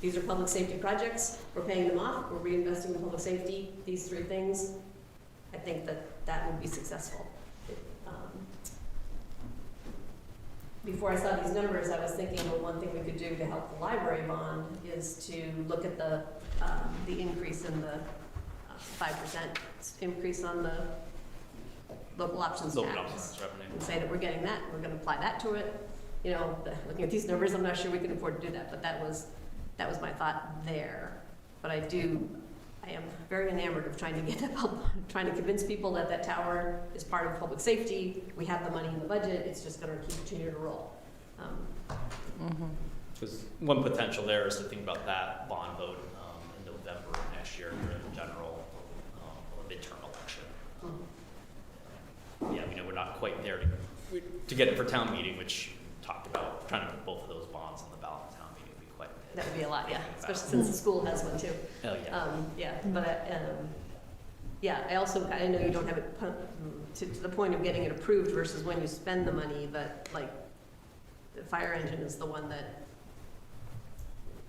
these are public safety projects, we're paying them off, we're reinvesting in public safety, these 3 things. I think that would be successful. Before I saw these numbers, I was thinking, well, one thing we could do to help the library bond is to look at the increase in the 5% increase on the local options tax. And say that we're getting that, we're gonna apply that to it. You know, looking at these numbers, I'm not sure we can afford to do that, but that was my thought there. But I am very enamored of trying to convince people that that tower is part of public safety. We have the money in the budget. It's just going to continue to roll. Because one potential there is to think about that bond vote in November of next year during the general midterm election. Yeah, we know we're not quite there to get it for town meeting, which talked about trying to put both of those bonds on the ballot for town meeting would be quite a bit. That would be a lot, yeah, especially since the school has one too. Oh, yeah. I also, I know you don't have it to the point of getting it approved versus when you spend the money, but like the fire engine is the one that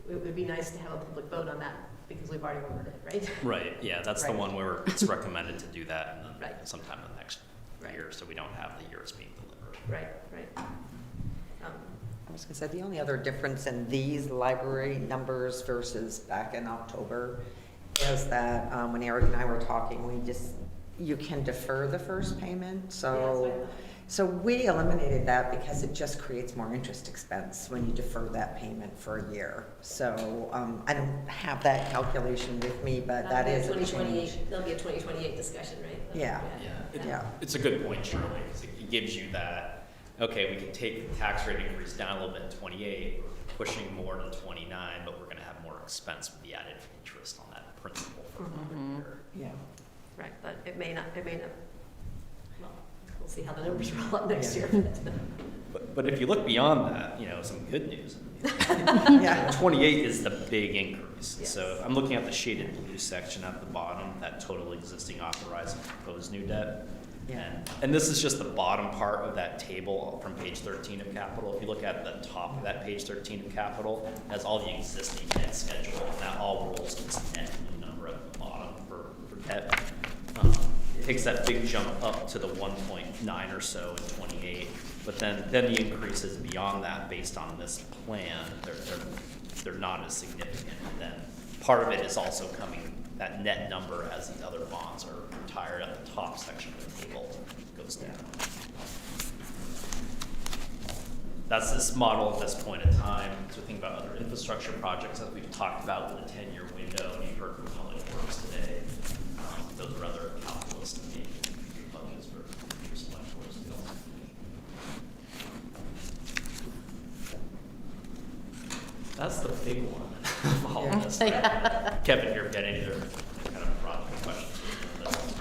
it would be nice to have a public vote on that because we've already ordered it, right? Right, yeah, that's the Right. one where it's recommended to do that in the, Right. sometime in the next Right. year, so we don't have the years being delivered. Right. I was gonna say, the only other difference in these library numbers versus back in October is that, when Eric and I were talking, you can defer the first payment, so we eliminated that because it just creates more interest expense when you defer that payment for a year. So, I don't have that calculation with me, but that is a change. There'll be a 2028 discussion, right? Yeah. Yeah, it's a good point, Shirley, because it gives you that, okay, we can take the tax rate increase down a little bit in 28, pushing more to 29, but we're gonna have more expense with the added interest on that principal for another year. Yeah. Right, but it may not, well, we'll see how the numbers roll up next year. But if you look beyond that, you know, some good news. Yeah. 28 is the big increase. Yes. So I'm looking at the shaded blue section at the bottom, that total existing authorized and proposed new debt. Yeah. And this is just the bottom part of that table from page 13 of capital. If you look at the top of that page 13 of capital, it has all the existing debt schedule, and that all rolls to this net new number at the bottom for debt. It takes that big jump up to the 1.9 or so in 28, but then the increases beyond that based on this plan, they're not as significant. And then part of it is also coming, that net number as these other bonds are retired at the top section of the table goes down. That's this model at this point in time. So think about other infrastructure projects that we've talked about with a 10-year window, and you heard from Public Works today. Those are other calculus to make budgets for select boards to go. That's the big one of all of this. Kevin here, got any other kind of broad questions?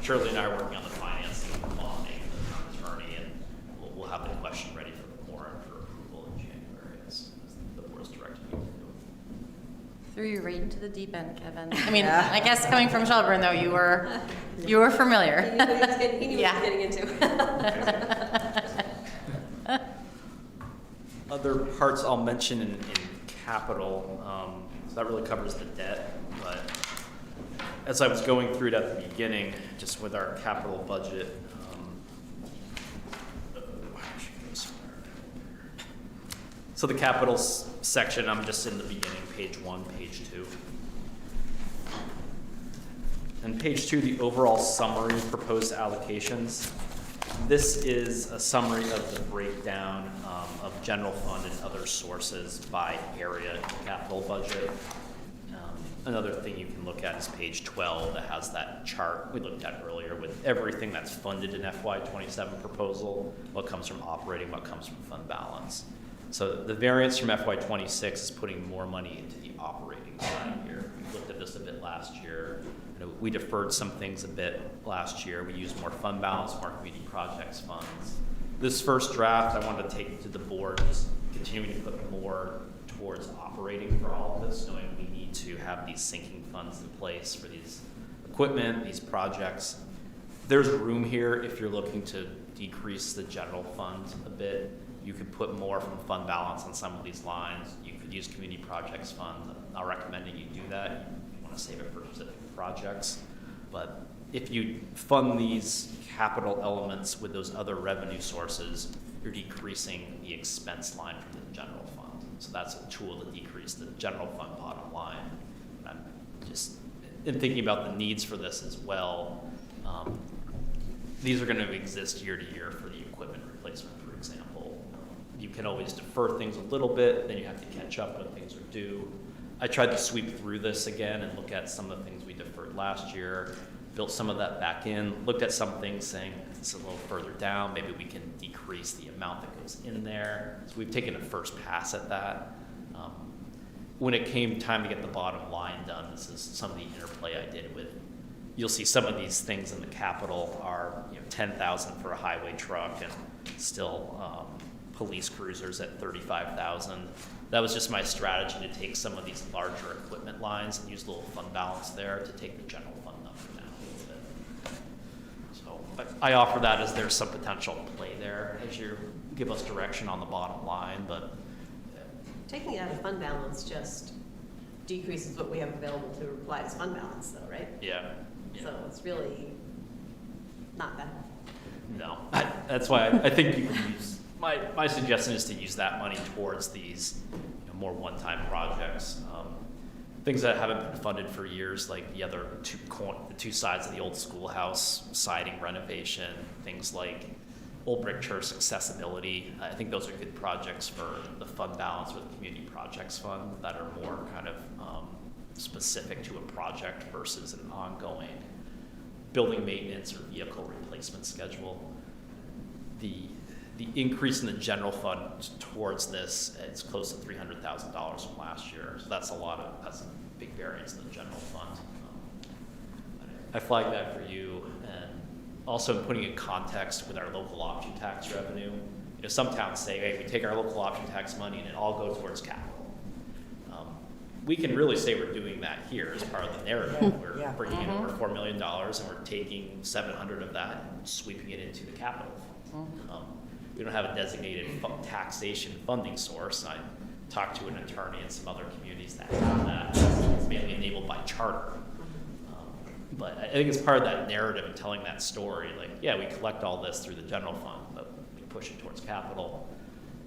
Shirley and I are working on the financing, the bonding, the town attorney, and we'll have the question ready for Threw you right into the deep end, Kevin. I mean, I guess coming from Shelburne, though, you were familiar. He knew what he was getting, he knew what he was Yeah. getting into. Other parts I'll mention in capital, so that really covers the debt, but as I was going through it at the beginning, just with our capital budget, so the capital section, I'm just in the beginning, page 1, page 2. And page 2, the overall summary proposed allocations. This is a summary of the breakdown of general fund and other sources by area in the capital budget. Another thing you can look at is page 12 that has that chart we looked at earlier with everything that's funded in FY27 proposal, what comes from operating, what comes from fund balance. So the variance from FY26 is putting more money into the operating side here. We looked at this a bit last year. You know, we deferred some things a bit last year. We used more fund balance, more community projects funds. This first draft, I wanted to take to the board, just continuing to put more towards operating for all of this, knowing we need to have these sinking funds in place for these equipment, these projects. There's room here if you're looking to decrease the general fund a bit. You could put more from fund balance on some of these lines. You could use community projects fund. I'm not recommending you do that. You want to save it for specific projects. But if you fund these capital elements with those other revenue sources, you're decreasing the expense line from the general fund. So that's a tool to decrease the general fund bottom line. I'm just in thinking about the needs for this as well. These are going to exist year to year for the equipment replacement, for example. You can always defer things a little bit, then you have to catch up when things are due. I tried to sweep through this again and look at some of the things we deferred last year, built some of that back in, looked at some things saying it's a little further down, maybe we can decrease the amount that goes in there. So we've taken a first pass at that. When it came time to get the bottom line done, this is some of the interplay I did with, you'll see some of these things in the capital are, you know, 10,000 for a highway truck and still police cruisers at 35,000. That was just my strategy to take some of these larger equipment lines and use a little fund balance there to take the general fund number down a little bit. So I offer that as there's some potential play there as you give us direction on the bottom line, but Taking it out of fund balance just decreases what we have available to apply as fund balance though, right? yeah. So it's really not that. No, that's why I think you can use, my suggestion is to use that money towards these, you know, more one-time projects. Things that haven't been funded for years, like the other the two sides of the old schoolhouse, siding renovation, things like Old Brick Church accessibility. I think those are good projects for the fund balance with the community projects fund that are more kind of specific to a project versus an ongoing building maintenance or vehicle replacement schedule. The increase in the general fund towards this, it's close to $300,000 from last year. So that's a big variance in the general fund. I flagged that for you, and also putting in context with our local option tax revenue. You know, some towns say, hey, we take our local option tax money and it all goes towards capital. We can really say we're doing that here as part of the narrative. We're bringing in over $4 million and we're taking 700 of that and sweeping it into the capital fund. We don't have a designated taxation funding source. I talked to an attorney in some other communities that have that. It's mainly enabled by charter. But I think it's part of that narrative and telling that story. Like, yeah, we collect all this through the general fund, but we push it towards capital.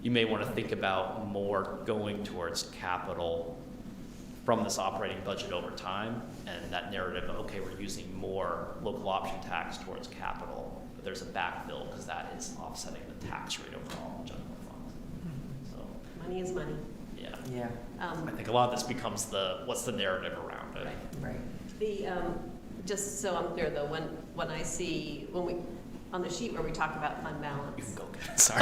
You may want to think about more going towards capital from this operating budget over time, and that narrative, okay, we're using more local option tax towards capital, but there's a backfill because that is offsetting the tax rate overall in general fund. So Money is money. yeah, Yeah, I think a lot of this becomes what's the narrative around it. right. The, just so I'm clear though, when I see, on the sheet where we talk about fund balance. You can go get it. Sorry.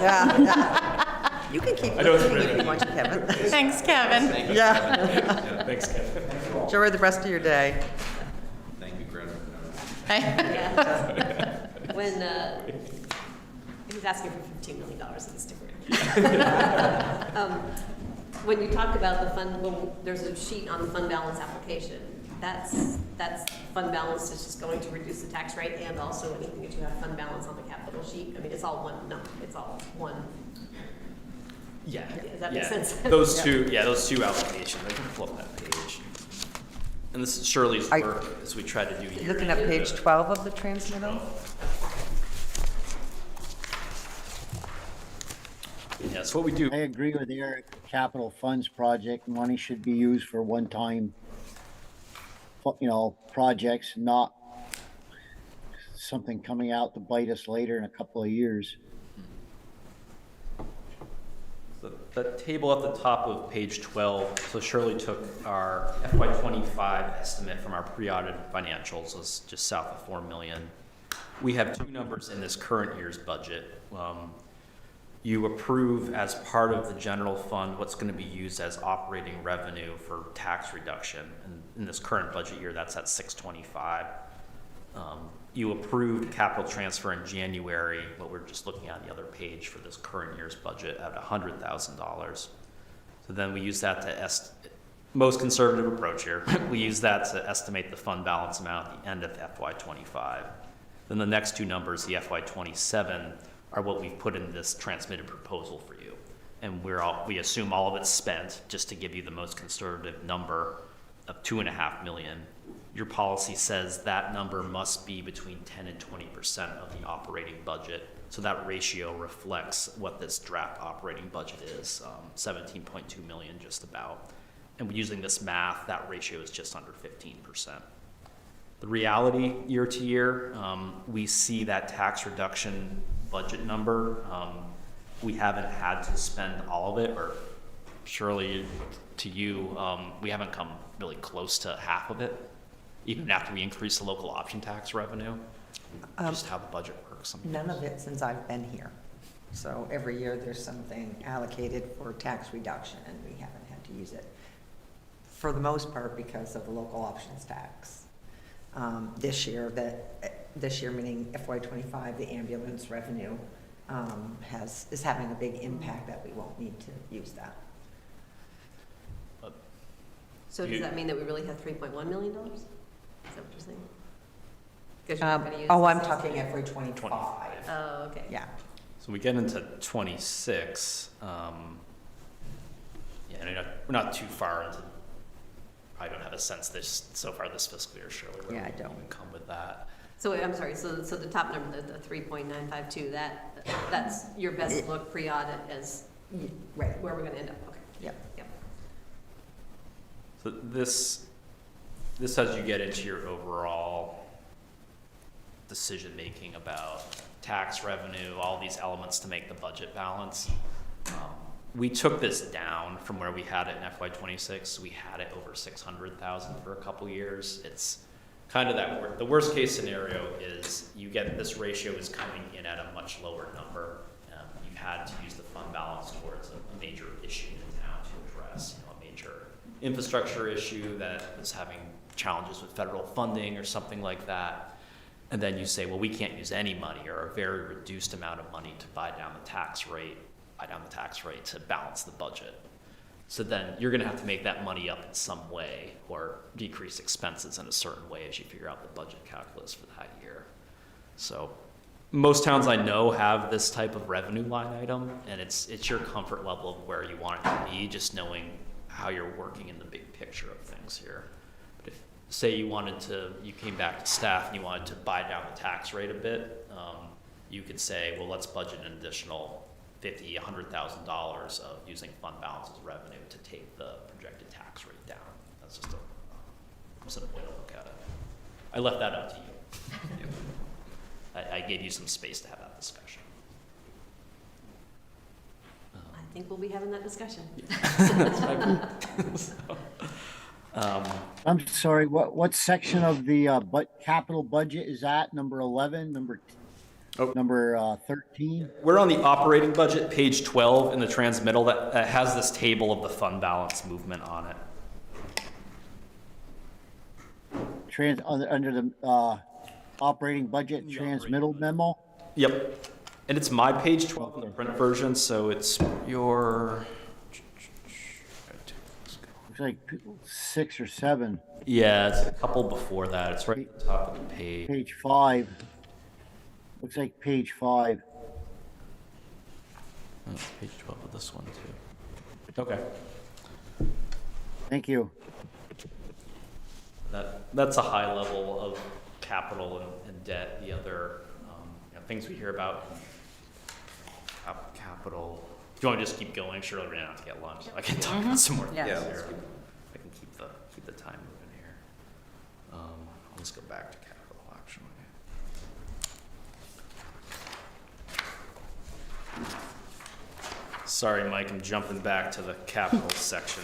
Yeah. You can keep I know it's listening if written. you want to, Kevin. Thanks, Kevin. Yeah. Thanks, Kevin. Enjoy the rest of your day. Thank you, Greta. Yeah. When, he was asking for $15 million, it's different. when you talk about the fund, well, there's a sheet on the fund balance application. That's fund balance is just going to reduce the tax rate and also anything that you have fund balance on the capital sheet. I mean, it's all one number, it's all one. Yeah. Does that make yeah. sense? Those two allocations, I can pull up that page. And this is Shirley's work as we try to do year. Looking at page 12 of the transmittal? Yes, what we do. I agree with Eric, capital funds project, money should be used for one-time, projects, not something coming out to bite us later in a couple of years. The table at the top of page 12, so Shirley took our FY25 estimate from our pre-audit financials, was just south of 4 million. We have two numbers in this current year's budget. You approve as part of the general fund what's going to be used as operating revenue for tax reduction. And in this current budget year, that's at 625. You approved capital transfer in January, what we're just looking at on the other page for this current year's budget at $100,000. So then we use that to most conservative approach here. We use that to estimate the fund balance amount at the end of FY25. Then the next two numbers, the FY27, are what we've put in this transmitted proposal for you. And we assume all of it's spent just to give you the most conservative number of $2.5 million. Your policy says that number must be between 10 and 20% of the operating budget. So that ratio reflects what this draft operating budget is, 17.2 million just about. And using this math, that ratio is just under 15%. The reality year to year, we see that tax reduction budget number. We haven't had to spend all of it, or surely to you, we haven't come really close to half of it, even after we increase the local option tax revenue. Just how the budget works. None of it since I've been here. So every year there's something allocated for tax reduction and we haven't had to use it. For the most part because of the local options tax. This year meaning FY25, the ambulance revenue is having a big impact that we won't need to use that. So does that mean that we really have $3.1 million? Is that what you're saying? 'Cause you're not gonna use I'm the talking 60. FY25. Oh, okay. Yeah. So we get into 26. We're not too far into. I don't have a sense so far this fiscal year, surely. Yeah, I don't. Come with that. So wait, I'm sorry, so the top number, the 3.952, that's your best look pre-audit as Right. where we're gonna end up, okay. Yep. Yep. So this as you get into your overall decision-making about tax revenue, all these elements to make the budget balance. We took this down from where we had it in FY26. We had it over 600,000 for a couple years. It's kind of the worst case scenario is you get this ratio is coming in at a much lower number. You've had to use the fund balance towards a major issue in town to address, a major infrastructure issue that is having challenges with federal funding or something like that. And then you say, well, we can't use any money or a very reduced amount of money to buy down the tax rate to balance the budget. So then you're going to have to make that money up in some way or decrease expenses in a certain way as you figure out the budget calculus for that year. So most towns I know have this type of revenue line item, and it's your comfort level of where you want it to be, just knowing how you're working in the big picture of things here. But if, say you came back to staff and you wanted to buy down the tax rate a bit, you could say, well, let's budget an additional $50,000, $100,000 of using fund balance as revenue to take the projected tax rate down. That's just a simple way to look at it. I left that up to you. I gave you some space to have that discussion. I think we'll be having that discussion. I'm sorry, what section of the capital budget is that? Number 11, number 13? We're on the operating budget, page 12 in the transmittal that has this table of the fund balance movement on it. Under the operating budget transmittal memo? Yep. And it's my page 12 in the print version, so it's your Looks like 6 or 7. Yeah, it's a couple before that. It's right at the top of the page. Page 5. Looks like page 5. Oh, it's page 12 of this one too. Okay. Thank you. That's a high level of capital and debt. The other things we hear about in capital. Do you want to just keep going? Sure, we're gonna have to get lunch. So I can talk about some more. Yeah. Yeah, things let's here. I can keep the time moving here. I'll just go back to capital actually. Sorry, Mike, I'm jumping back to the capital section.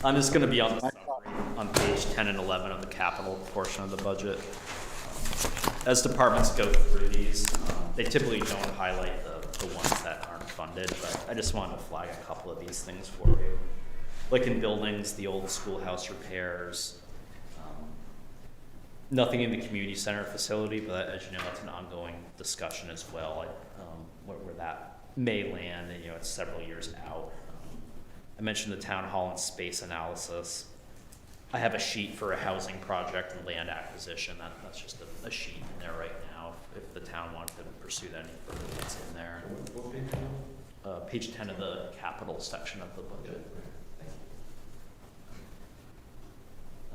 I'm just gonna be on the summary on page 10 and 11 of the capital portion of the budget. As departments go through these, they typically don't highlight the ones that aren't funded, but I just wanted to flag a couple of these things for you. Like in buildings, the old schoolhouse repairs, nothing in the community center facility, but as you know, that's an ongoing discussion as well, where that may land, and it's several years out. I mentioned the town hall and space analysis. I have a sheet for a housing project and land acquisition. That's just a sheet in there right now. If the town wanted to pursue that any further, it's in there. Page 10 of the capital section of the budget.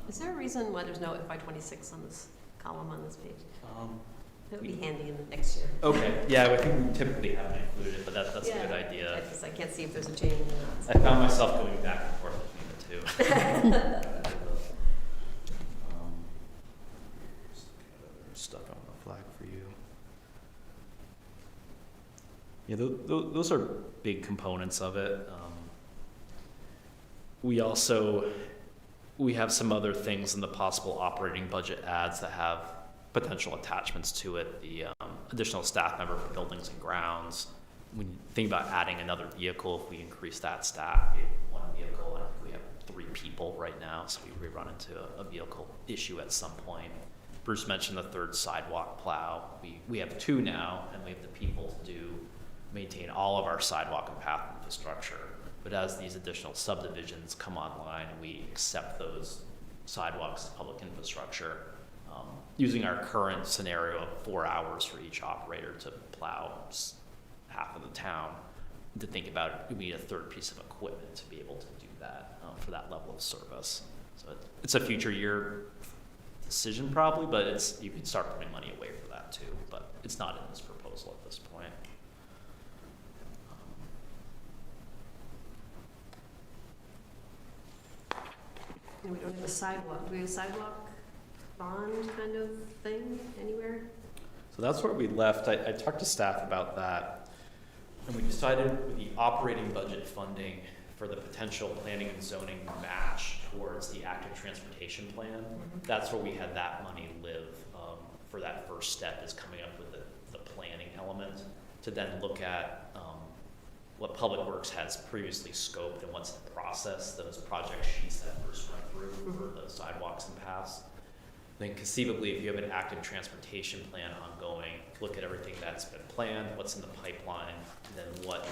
Is there a reason why there's no FY26 on this column on this page? That would be handy in the next year. Okay, yeah, I think we typically haven't included it, but that's a Yeah. good idea. I can't see if there's a change or I found myself going back and forth between the two. Stuff on the flag for you. Yeah, those are big components of it. We have some other things in the possible operating budget adds that have potential attachments to it. The additional staff member for buildings and grounds. When you think about adding another vehicle, if we increase that staff, we have 1 vehicle, and we have 3 people right now, so we run into a vehicle issue at some point. Bruce mentioned the 3rd sidewalk plow. We have 2 now, and we have the people to maintain all of our sidewalk and path infrastructure. But as these additional subdivisions come online and we accept those sidewalks as public infrastructure, using our current scenario of 4 hours for each operator to plow half of the town, to think about it, we need a 3rd piece of equipment to be able to do that for that level of service. So it's a future year decision probably, but you can start putting money away for that too, but it's not in this proposal at this point. And we don't have a sidewalk. Do we have a sidewalk bond kind of thing anywhere? So that's where we left. I talked to staff about that, and we decided with the operating budget funding for the potential planning and zoning match towards the active transportation plan, that's where we had that money live for that first step, is coming up with the planning element to then look at what Public Works has previously scoped and what's in process, those project sheets that Bruce went through for the sidewalks and paths. Then conceivably, if you have an active transportation plan ongoing, look at everything that's been planned, what's in the pipeline, and then what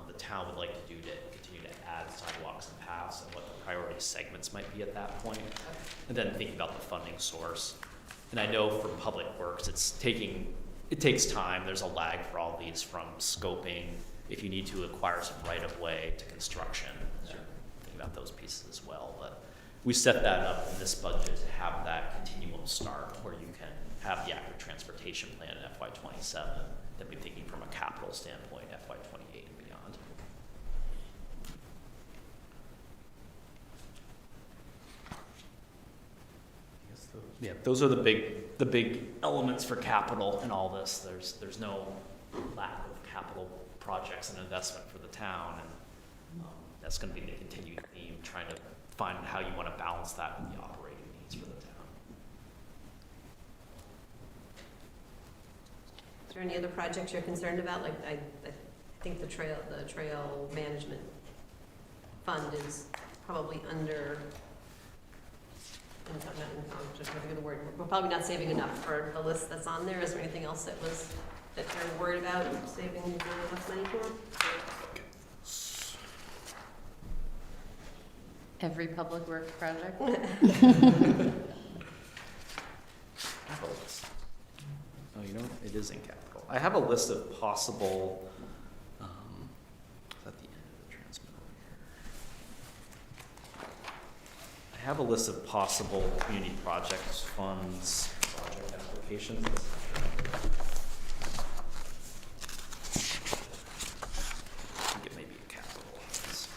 the town would like to do to continue to add sidewalks and paths, and what the priority segments might be at that point. And then thinking about the funding source. And I know for Public Works, it takes time. There's a lag for all these, from scoping, if you need to acquire some right-of-way, to construction. Thinking about those pieces as well. But we set that up in this budget to have that continuum start, where you can have the active transportation plan in FY27, then be thinking from a capital standpoint, FY28 and beyond. Yeah, those are the big elements for capital in all this. There's no lack of capital projects and investment for the town, and that's going to be the continued theme, trying to find how you want to balance that with the operating needs for the town. Is there any other projects you're concerned about? Like, I think the trail management fund is probably under, I'm just trying to think of the word, we're probably not saving enough for the list that's on there. Is there anything else that you're worried about saving enough money for? Every public works project. I have a list. Oh, you know, what? It is in capital. I have a list of possible, is that the end of the transmittal here? I have a list of possible community projects, funds, project applications. I think it may be in capital. Let's see.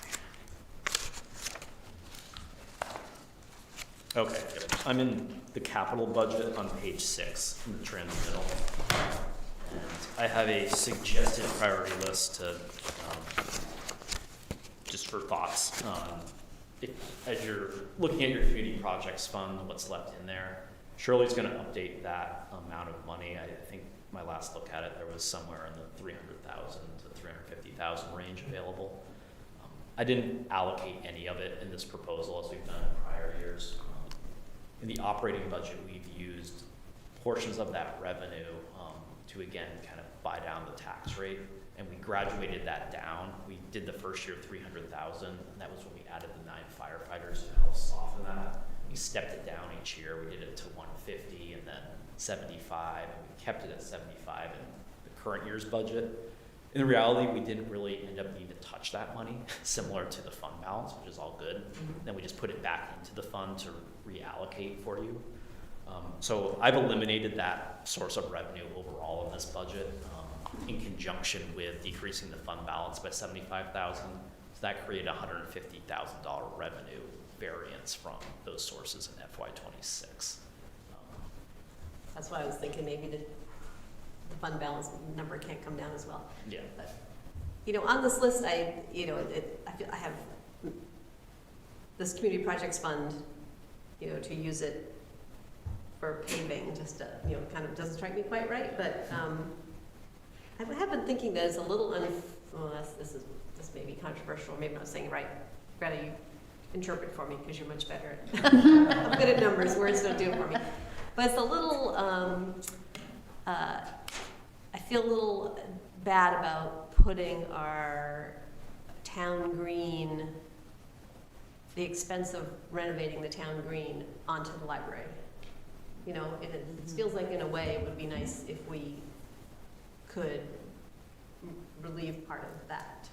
Okay, yep. I'm in the capital budget on page 6 in the transmittal. And I have a suggested priority list to, just for thoughts. As you're looking at your community projects fund, what's left in there, Shirley's gonna update that amount of money. I think my last look at it, there was somewhere in the 300,000 to 350,000 range available. I didn't allocate any of it in this proposal as we've done in prior years. In the operating budget, we've used portions of that revenue to again kind of buy down the tax rate, and we graduated that down. We did the first year 300,000, and that was when we added the 9 firefighters to help soften that. We stepped it down each year. We did it to 150 and then 75, and we kept it at 75 in the current year's budget. In reality, we didn't really end up needing to touch that money, similar to the fund balance, which is all good. Then we just put it back into the fund to reallocate for you. So I've eliminated that source of revenue overall in this budget in conjunction with decreasing the fund balance by 75,000. So that created $150,000 revenue variance from those sources in FY26. That's why I was thinking maybe the fund balance number can't come down as well. Yeah. But, you know, on this list, I feel I have this community projects fund, you know, to use it for paving, just, kind of doesn't strike me quite right, but, I have been thinking that it's a little this may be controversial, maybe I'm not saying it right. Greta, you interpret for me, because you're much better at, I'm good at numbers, words don't do it for me. But it's a little, I feel a little bad about putting our town green, the expense of renovating the town green onto the library. You know, it feels like in a way it would be nice if we could relieve part of that,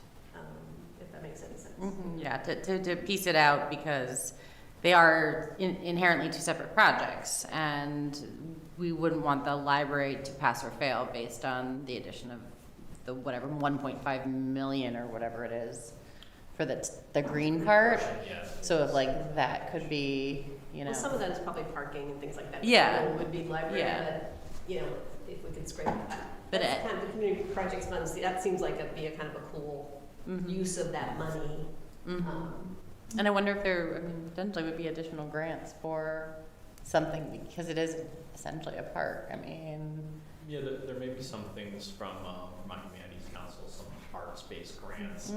if that makes any sense. Yeah, to piece it out, because they are inherently 2 separate projects, and we wouldn't want the library to pass or fail based on the addition of the whatever 1.5 million or whatever it is for the green part. Yeah. So if like that could be, you know. Well, some of that is probably parking and things like that. Yeah. It would be library, Yeah. but, you know, if we could scrape that. But That's kind of the community projects funds, that seems like it'd be a kind of a cool use of that money. And I wonder if there, potentially would be additional grants for something, because it is essentially a park. Yeah, there may be some things from my humanities council, some arts-based grants,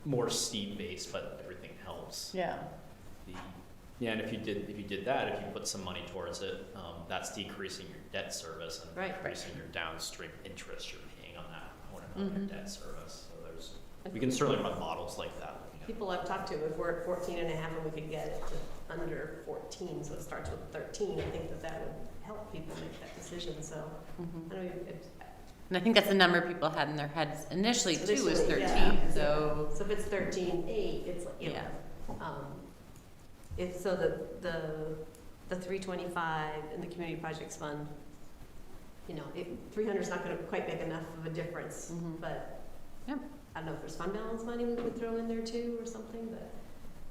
more STEAM-based, but everything helps. Yeah. Yeah, and if you did that, if you put some money towards it, that's decreasing your debt service and increasing your downstream interest you're paying on that your debt service. So we can certainly run models like that. People I've talked to, if we're at 14 and a half and we could get it to under 14, so it starts with 13, I think that would help people make that decision. So I don't know, And I think that's the number people had in their heads initially too, was 13. Yeah. So if it's 13.8, it's like, you know, if so the 325 in the community projects fund, you know, 300 is not going to quite make enough of a difference, but I don't know if there's fund balance money we could throw in there too or something, but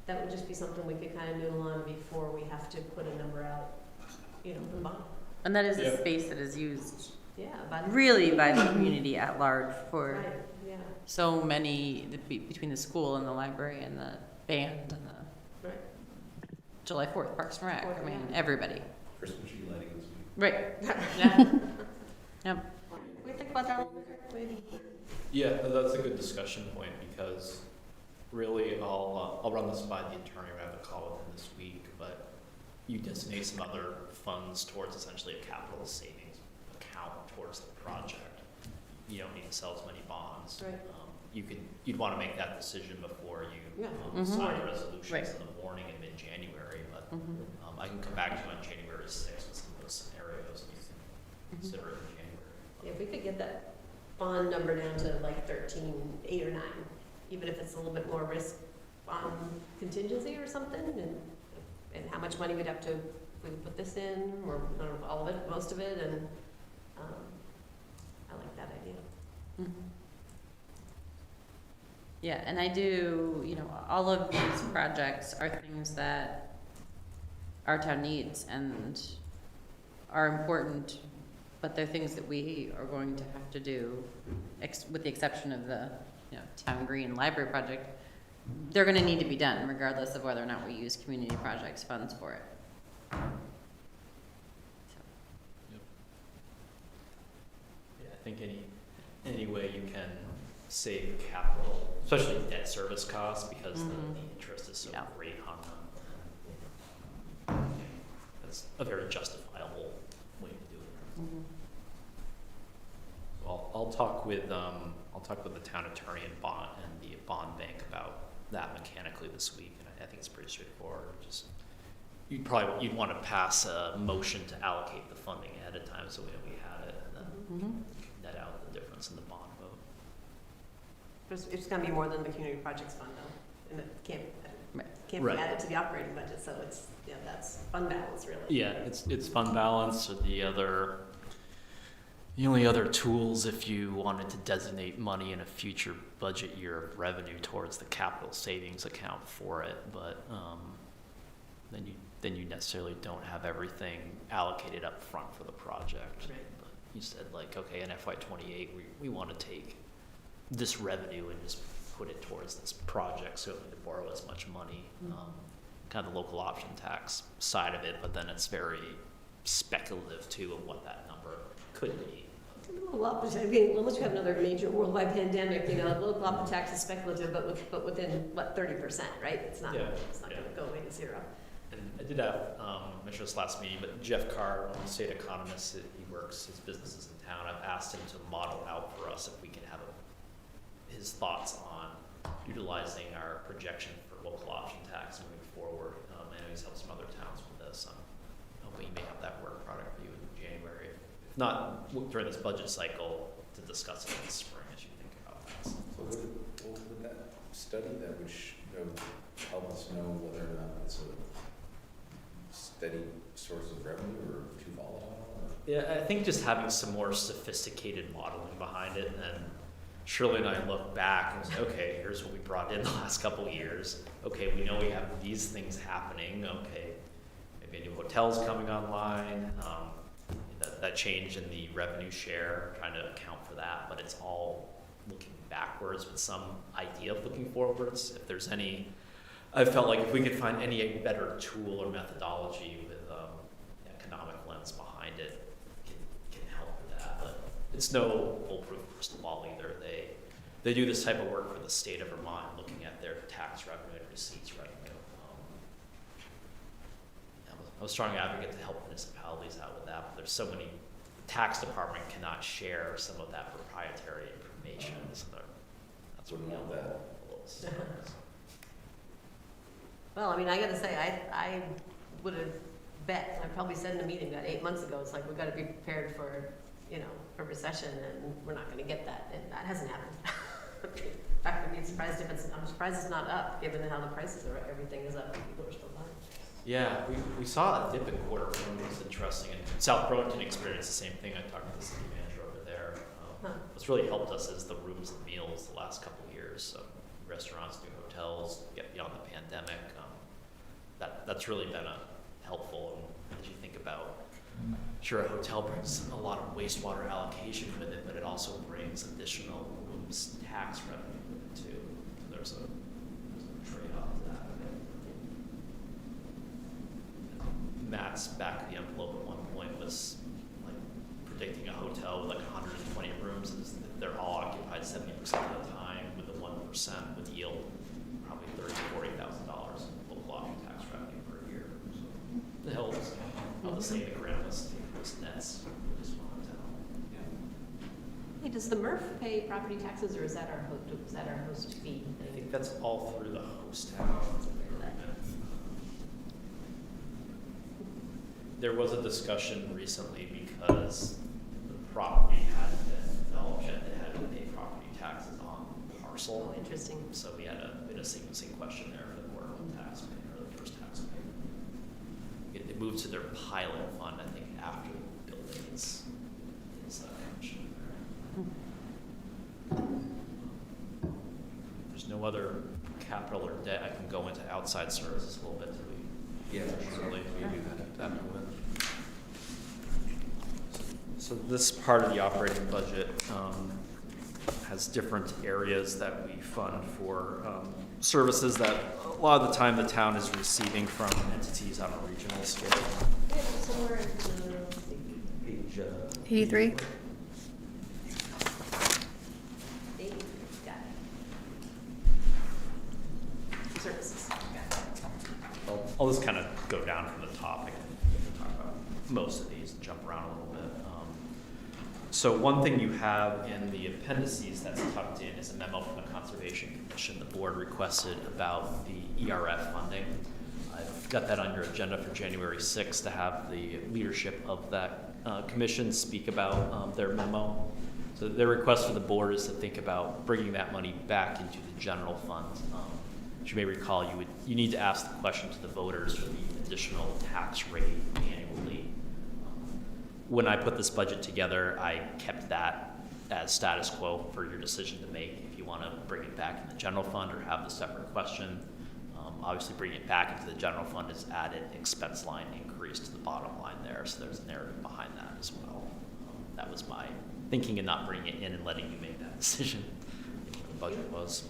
that would just be something we could kind of noodle on before we have to put a number out, you know, from bottom. And that is a space that is used Yeah, really by the community at large for right, yeah, so many, between the school and the library and the band and the right. July 4th Parks and Rec. Yeah. Everybody. Christmas tree lighting this week. Right. Yeah. Yep. Can we think about that a little bit, maybe? Yeah, that's a good discussion point, because really I'll run this by the attorney. We have a call with him this week, but you designate some other funds towards essentially a capital savings account towards the project. You don't need to sell as many bonds. Right. you'd want to make that decision before you Yeah. sign resolutions Right. in the morning in mid-January, but I can come back to you on January 6th with some of those scenarios, and you can consider it in January. Yeah, if we could get that bond number down to like 13, 8 or 9, even if it's a little bit more risk on contingency or something, and how much money we'd have to, we would put this in, or I don't know, all of it, most of it, and I like that idea. Yeah, and I do, all of these projects are things that our town needs and are important, but they're things that we are going to have to do, with the exception of the, town green library project. They're gonna need to be done regardless of whether or not we use community projects funds for it. Yeah, I think any way you can save capital, especially debt service costs, because the interest is so Yeah. great on them. That's a very justifiable way to do it. So I'll talk with the town attorney and the bond bank about that mechanically this week, and I think it's pretty straightforward. Just you'd want to pass a motion to allocate the funding ahead of time so we know we have it, and then net out the difference in the bond vote. It's gonna be more than the community projects fund though, and it can't be Right. added to the operating budget, so it's, that's fund balance really. Yeah, it's fund balance, or the only other tools if you wanted to designate money in a future budget year of revenue towards the capital savings account for it, but then you necessarily don't have everything allocated up front for the project. Right. But you said okay, in FY28 we want to take this revenue and just put it towards this project, so we don't need to borrow as much money. Kind of the local option tax side of it, but then it's very speculative too of what that number could be. Well, unless you have another major worldwide pandemic, local option tax is speculative, but within, 30%, right? It's not Yeah, gonna go away to zero. And I did have, I mentioned this last meeting, but Jeff Carr, the state economist, his business is in town. I've asked him to model out for us if we can have his thoughts on utilizing our projection for local option tax moving forward. I know he's helped some other towns with this. Hoping he may have that work product for you in January. If not, during this budget cycle, to discuss it in the spring as you think about that. So what would that study that would help us know whether or not it's a steady source of revenue or too volatile? Yeah, I think just having some more sophisticated modeling behind it, and Shirley and I look back and say, okay, here's what we brought in the last couple of years. Okay, we know we have these things happening. Okay, maybe a new hotel's coming online. That change in the revenue share, trying to account for that, but it's all looking backwards with some idea of looking forwards. If there's any, I felt like if we could find any better tool or methodology with economic lens behind it, can help with that. But it's no foolproof crystal ball either. They do this type of work for the state of Vermont, looking at their tax revenue and receipts revenue. I'm a strong advocate to help municipalities out with that, but there's so many, the tax department cannot share some of that proprietary information, so that's what we know that. Well, I gotta say, I would have bet, I probably said in a meeting about 8 months ago, it's like, we've gotta be prepared for, for recession, and we're not gonna get that, and that hasn't happened. In fact, I'm surprised it's not up, given how the prices of everything is up, and people are still buying. Yeah, we saw a dip in quarter one, it was interesting, and South Burlington experienced the same thing. I talked to the city manager over there. What's really helped us is the rooms and meals the last couple of years, so restaurants, new hotels, get beyond the pandemic. That's really been helpful, and as you think about, sure, a hotel brings a lot of wastewater allocation with it, but it also brings additional rooms tax revenue with it too. So there's a trade-off to that. Matt's back of the envelope at one point was predicting a hotel with 120 rooms, and they're all occupied 70% of the time with a 1% with yield, probably $30,000 to $40,000 local option tax revenue per year. So it helps. About the same at Grandma's nets for this one hotel. Hey, does the MRF pay property taxes, or is that our host fee I thing? think that's all through the host town. There was a discussion recently because the property hadn't been developed yet, they had to pay property taxes on parcel. Oh, interesting. So we had a sequencing question there for the quarterly taxpayer, or the first taxpayer. It moved to their pilot fund, I think, after the building is commissioned. There's no other capital or debt. I can go into outside services a little bit. Yeah, Really, we do that moment. So this part of the operating budget has different areas that we fund for services that a lot of the time the town is receiving from entities on a regional scale. Yeah, somewhere in the, let's see, Page 83. 80, got it. Services, got it. I'll just kind of go down from the top. I can talk about most of these and jump around a little bit. So one thing you have in the appendices that's tucked in is a memo from the Conservation Commission. The board requested about the ERF funding. I've got that on your agenda for January 6th to have the leadership of that commission speak about their memo. So their request for the board is to think about bringing that money back into the general fund. As you may recall, you need to ask the question to the voters for the additional tax rate annually. When I put this budget together, I kept that as status quo for your decision to make. If you want to bring it back in the general fund or have the separate question, obviously bringing it back into the general fund is added expense line increase to the bottom line there. So there's a narrative behind that as well. That was my thinking and not bringing it in and letting you make that decision. What the budget was.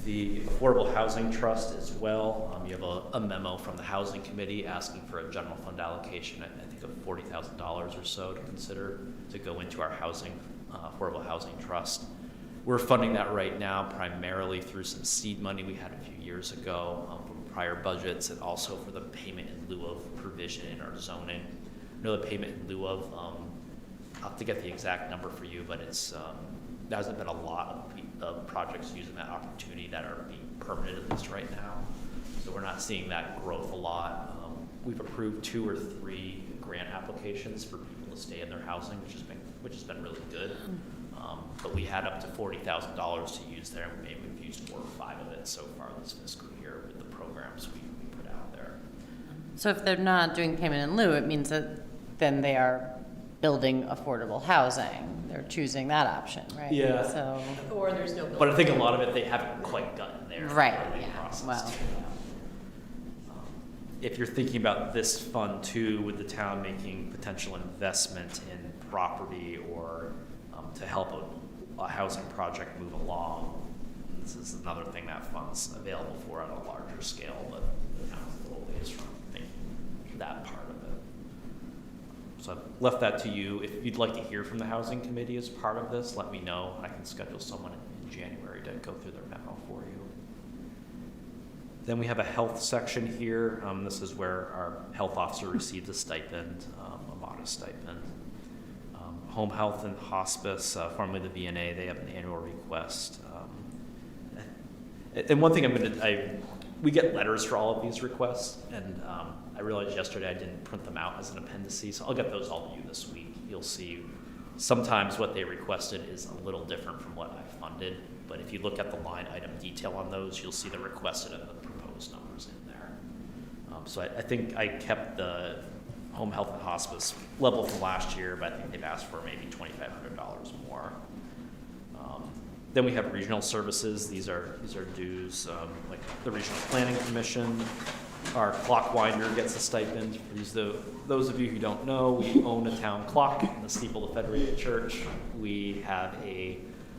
The Affordable Housing Trust as well. You have a memo from the Housing Committee asking for a general fund allocation, I think of $40,000 or so to consider to go into our Affordable Housing Trust. We're funding that right now primarily through some seed money we had a few years ago from prior budgets, and also for the payment in lieu of provision in our zoning. I know the payment in lieu of, I'll have to get the exact number for you, but it's there hasn't been a lot of projects using that opportunity that are being permitted at least right now. So we're not seeing that growth a lot. We've approved 2 or 3 grant applications for people to stay in their housing, which has been really good. But we had up to $40,000 to use there, and maybe we've used 4 or 5 of it so far this fiscal year with the programs we put out there. So if they're not doing payment in lieu, it means that then they are building affordable housing. They're choosing that option, right? Yeah. So. Or there's no. But I think a lot of it they haven't quite gotten there. Right, early yeah, process well. too. If you're thinking about this fund too, with the town making potential investment in property or to help a housing project move along, this is another thing that fund's available for on a larger scale, but the town's a little ways from thinking that part of it. So I've left that to you. If you'd like to hear from the Housing Committee as part of this, let me know. I can schedule someone in January to go through their memo for you. Then we have a health section here. This is where our health officer receives a stipend, a modest stipend. Home health and hospice, formerly the VNA, they have an annual request. And one thing we get letters for all of these requests, and I realized yesterday I didn't print them out as an appendice, so I'll get those all to you this week. You'll see sometimes what they requested is a little different from what I funded, but if you look at the line item detail on those, you'll see the requested and the proposed numbers in there. So I think I kept the home health and hospice level from last year, but I think they've asked for maybe $2,500 more. Then we have regional services. These are dues, like the Regional Planning Commission. Our clock winder gets a stipend. For those of you who don't know, we own a town clock in the steeple of Federated Church. We have a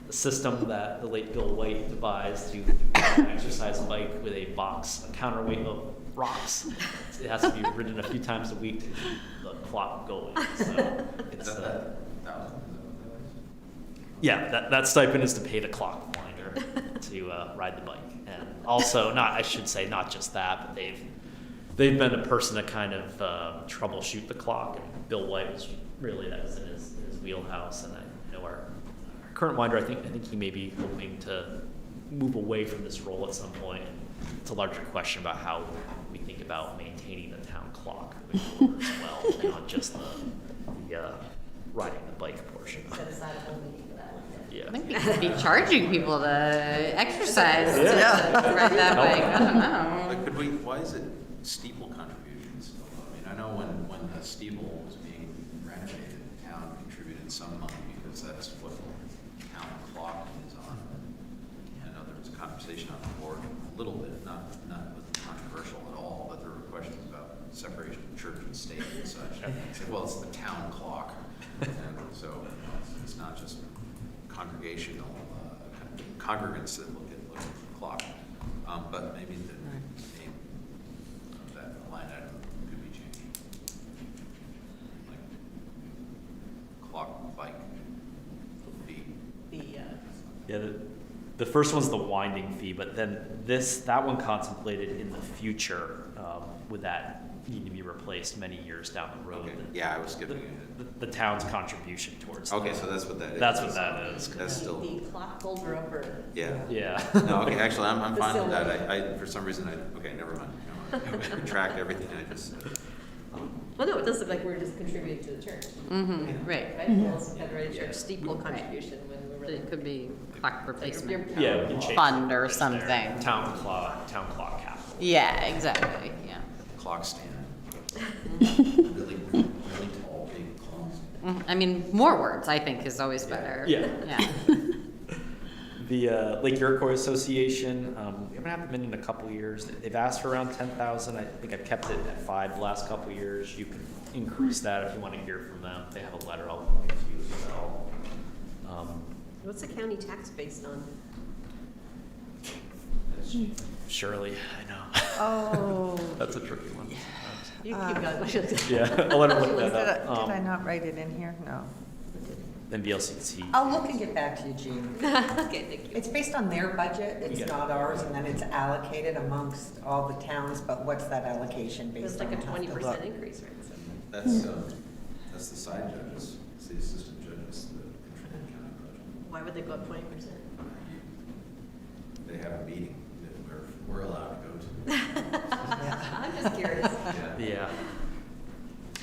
system that the late Bill White devised to exercise a bike with a counterweight of rocks. It has to be ridden a few times a week to keep the clock going. So it's that stipend is to pay the clock winder to ride the bike, and also not just that, but they've been a person to kind of troubleshoot the clock. And Bill White was really, that was in his wheelhouse, and I know our current winder, I think he may be hoping to move away from this role at some point. It's a larger question about how we think about maintaining the town clock moving forward as well, not just the riding the bike portion. Set aside a whole meeting for that one. Yeah. I think we could be charging people to exercise to Yeah. ride that bike. I don't know. But could we, why is it steeple contributions? I mean, I know when the steeple was being renovated, the town contributed some money because that's what the town clock is on. I know there was a conversation on the board, a little bit, not controversial at all, but there were questions about separation of church and state and such. It's like, well, it's the town clock. And so it's not just congregational, congregants that look at the clock. But maybe the name of that line item could be changed. Like clock, bike, fee. Yeah, the first one's the winding fee, but then that one contemplated in the future, would that need to be replaced many years down the road? Okay. Yeah, I was skipping it. The town's contribution towards. Okay, so that's what that is. That's what that is. That's still. The clock holder upper. Yeah. Yeah. No, okay, actually, I'm The fine with silver. that. I, for some reason, okay, never mind. I retract everything I just said. Well, no, it does look like we're just contributing to the church. Mm-hmm, right. Right? Williston Federated Church steeple contribution when we really. It could be clock replacement Yeah, we can change fund the or words something. there. Town clock capital. Yeah, exactly, yeah. Clock stand. Really tall, big clocks. I mean, more words, I think, is always better. Yeah. Yeah. The Lake Iroquois Association, we haven't had them in a couple years. They've asked for around 10,000. I think I've kept it at 5 the last couple years. You can increase that if you want to hear from them. They have a letter I'll give you as well. What's the county tax based on? Surely, I know. Oh. That's a tricky one. You keep going. Yeah, I'll let her look Did that I up. not write it in here? No. Then VLCT. I'll look and get back to you, Jean. Okay, thank you. It's based on their budget, it's Yeah. not ours, and then it's allocated amongst all the towns, but what's that allocation based It's on? like a I'll have to look. 20% increase, right? So- That's the side judges, it's the assistant judges, the control county budget. Why would they go up 20%? They have a meeting that we're allowed to go to. I'm just curious. Yeah.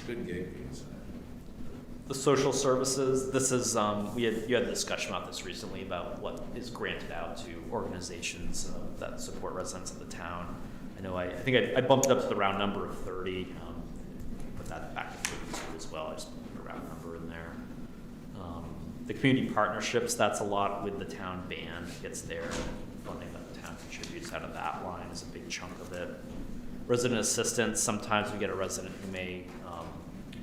Good gig being said. The social services, this is, you had a discussion about this recently about what is granted out to organizations that support residents of the town. I know, I think I bumped it up to the round number of 30, put that back to 52 as well, I just put a round number in there. The community partnerships, that's a lot with the town band, gets their funding that the town contributes out of that line is a big chunk of it. Resident assistance, sometimes we get a resident who may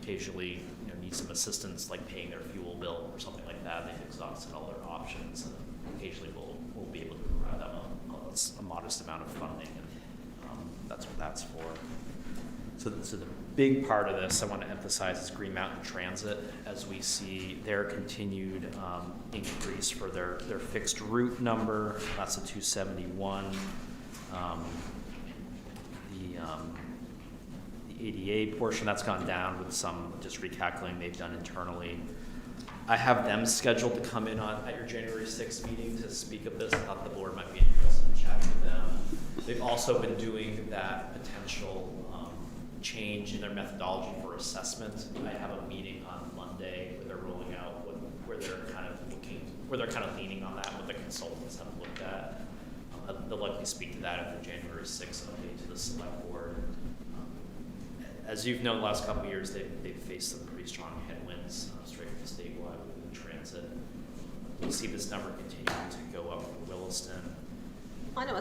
occasionally need some assistance, like paying their fuel bill or something like that. They've exhausted all their options, and occasionally we'll be able to provide them a modest amount of funding, and that's what that's for. So the big part of this I want to emphasize is Green Mountain Transit, as we see their continued increase for their fixed route number. That's a 271. The ADA portion, that's gone down with some just recalculating they've done internally. I have them scheduled to come in at your January 6th meeting to speak of this. I thought the board might be interested in chatting with them. They've also been doing that potential change in their methodology for assessment. I have a meeting on Monday where they're rolling out where they're kind of leaning on that, what the consultants have looked at. They'll likely speak to that at the January 6th update to the Selectboard. As you've known the last couple of years, they've faced some pretty strong headwinds straight from the statewide within transit. We see this number continuing to go up for Williston. I know,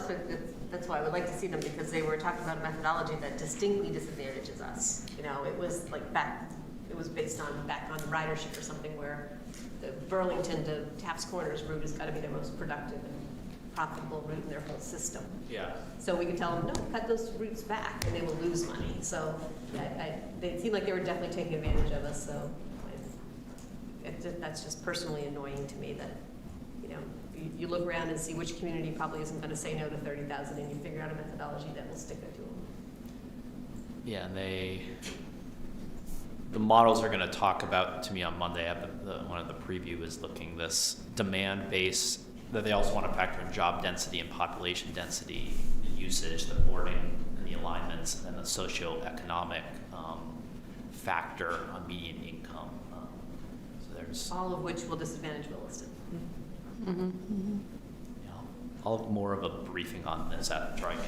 that's why I would like to see them, because they were talking about a methodology that distinctly disadvantages us. You know, it was based on ridership or something, where the Burlington to Taft's Corners route has got to be their most productive and profitable route in their whole system. Yeah. So we could tell them, no, cut those routes back, and they will lose money. So they seemed like they were definitely taking advantage of us, so that's just personally annoying to me that, you look around and see which community probably isn't going to say no to 30,000, and you figure out a methodology that will stick it to them. Yeah, and the models are gonna talk about, to me on Monday, I have one of the preview is looking this demand base, that they also wanna factor in job density and population density, usage, the boarding and the alignments, and the socioeconomic factor on median income. So there's, All of which will disadvantage Williston. you know, I'll have more of a briefing on this after I get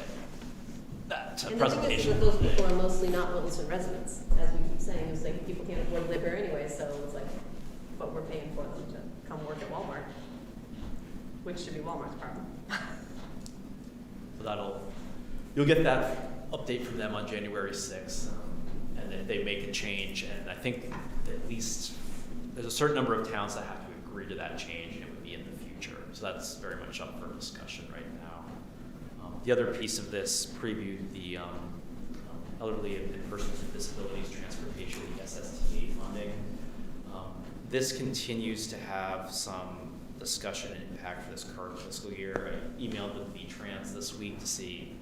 that And the thing is presentation. that those people are mostly not Williston residents, as we keep saying, it's like people can't afford to live here anyway, so it's like, but we're paying for them to come work at Walmart, which should be Walmart's problem. So you'll get that update from them on January 6th, and then they make a change, and I think at least there's a certain number of towns that have to agree to that change, and it would be in the future. So that's very much up for discussion right now. The other piece of this preview, the elderly and persons with disabilities transportation, the SSTA funding. This continues to have some discussion and impact for this current fiscal year. I emailed with V-Trans this week to see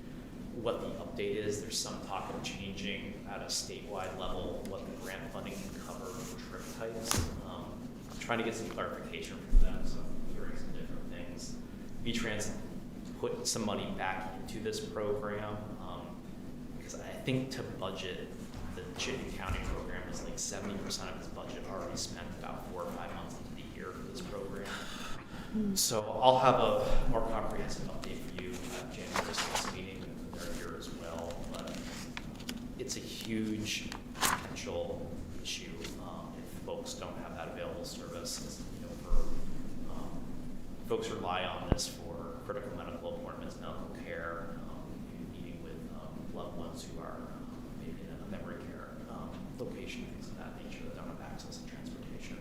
what the update is. There's some talk of changing at a statewide level what the grant funding can cover for trip types. I'm trying to get some clarification from them, so I'm hearing some different things. V-Trans put some money back into this program because I think to budget, the Chittenden County program is like 70% of its budget already spent about 4 or 5 months into the year for this program. So I'll have a more comprehensive update for you at January 6th meeting, and they're here as well. But it's a huge potential issue if folks don't have that available service. You know, folks rely on this for critical medical appointments, medical care, meeting with loved ones who are maybe in a memory care location, things of that nature that don't have access to transportation.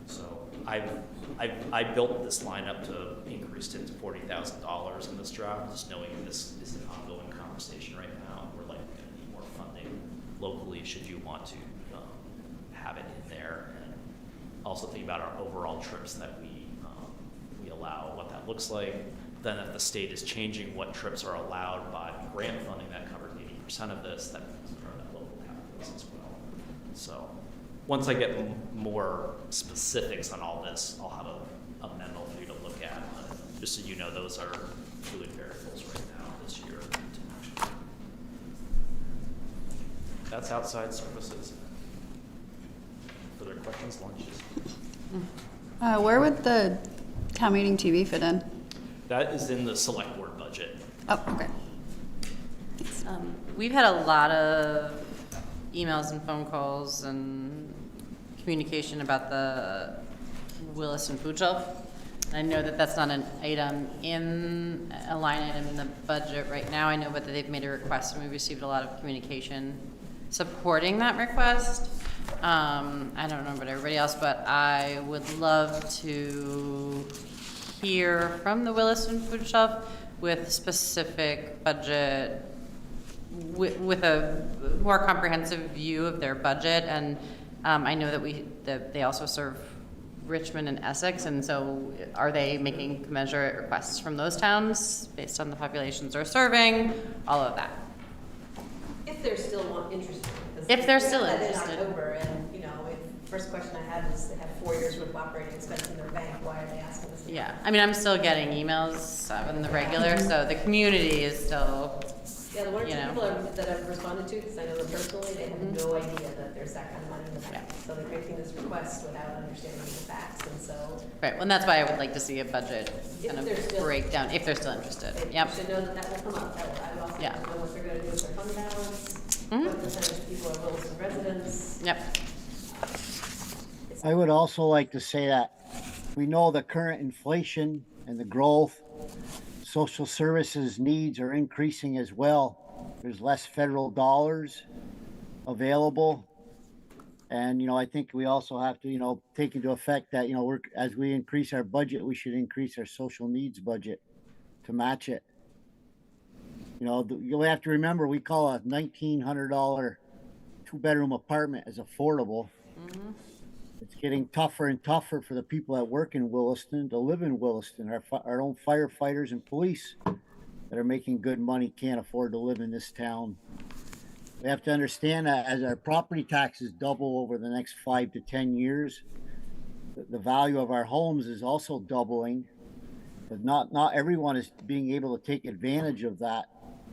So I built this lineup to increase it to $40,000 in this draft, just knowing this is an ongoing conversation right now. We're likely going to need more funding locally should you want to have it in there, and also think about our overall trips that we allow, what that looks like. Then if the state is changing what trips are allowed by grant funding that covers 80% of this, that becomes part of that local calculus as well. So once I get more specifics on all this, I'll have a memo for you to look at. But just so you know, those are fluid variables right now this year. That's outside services. Further questions, lunches? Where would the town meeting TV fit in? That is in the select board budget. Oh, okay. We've had a lot of emails and phone calls and communication about the Williston food shelf. I know that that's not an item a line item in the budget right now. I know that they've made a request, and we received a lot of communication supporting that request. I don't know about everybody else, but I would love to hear from the Williston food shelf with specific budget, with a more comprehensive view of their budget. And I know that they also serve Richmond and Essex, and so are they making commensurate requests from those towns based on the populations they're serving, all of that? If they're still interested. If they're still That in interested. October, and, you know, first question I had was, they have 4 years worth of operating expense in their bank, why are they asking us? Yeah, I mean, I'm still getting emails in the regular, so the community is still, Yeah, the one or you two know. people that I've responded to, because I know them personally, they have no idea that there's that kind of money in the bank. So they're making this request without understanding the facts, and so right, well, and that's why I would like to see a budget kind If they're of still- breakdown, if they're still interested. they Yep. should know that that will come up. I would also Yeah. like to know what they're gonna do with their fund balance, Mhm. what percentage of people are Williston residents. Yep. I would also like to say that we know the current inflation and the growth, social services needs are increasing as well. There's less federal dollars available. And, I think we also have to, take into effect that, as we increase our budget, we should increase our social needs budget to match it. You have to remember, we call a $1,900 two-bedroom apartment as affordable. Mm-hmm. It's getting tougher and tougher for the people that work in Williston to live in Williston. Our own firefighters and police that are making good money can't afford to live in this town. We have to understand that as our property taxes double over the next 5 to 10 years, the value of our homes is also doubling. But not everyone is being able to take advantage of that.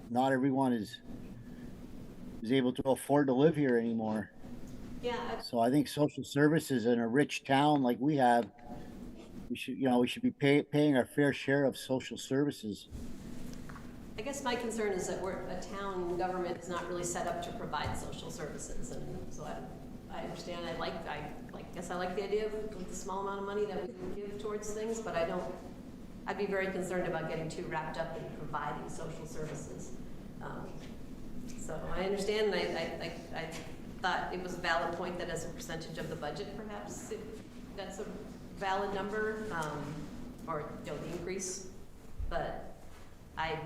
Not everyone is able to afford to live here anymore. Yeah, So I think social services in a rich town like we have, we should be paying our fair share of social services. I guess my concern is that a town government is not really set up to provide social services, and so I understand, I guess I like the idea of the small amount of money that we can give towards things, but I'd be very concerned about getting too wrapped up in providing social services. So I understand, and I thought it was a valid point that as a percentage of the budget, perhaps, that's a valid number, or, the increase, but I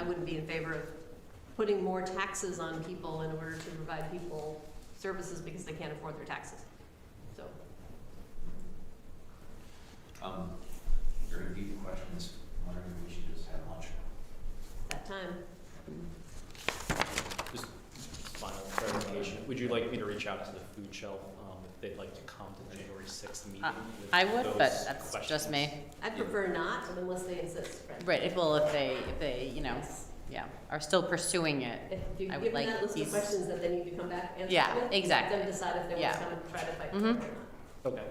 wouldn't be in favor of putting more taxes on people in order to provide people services because they can't afford their taxes, so. Very deep questions, wondering if we should just have lunch. That time. Just final clarification, would you like me to reach out to the food shelf, if they'd like to come to the January 6th meeting? With I would, but those that's just questions? me. I'd prefer not, unless they insist. Right, if they, yeah, are still pursuing it. If you I give would them like that list of these- questions that they need to come back and answer. Yeah, with, exactly. Let them decide if they Yeah. want to come and try to fight for Mhm. it or not. Okay.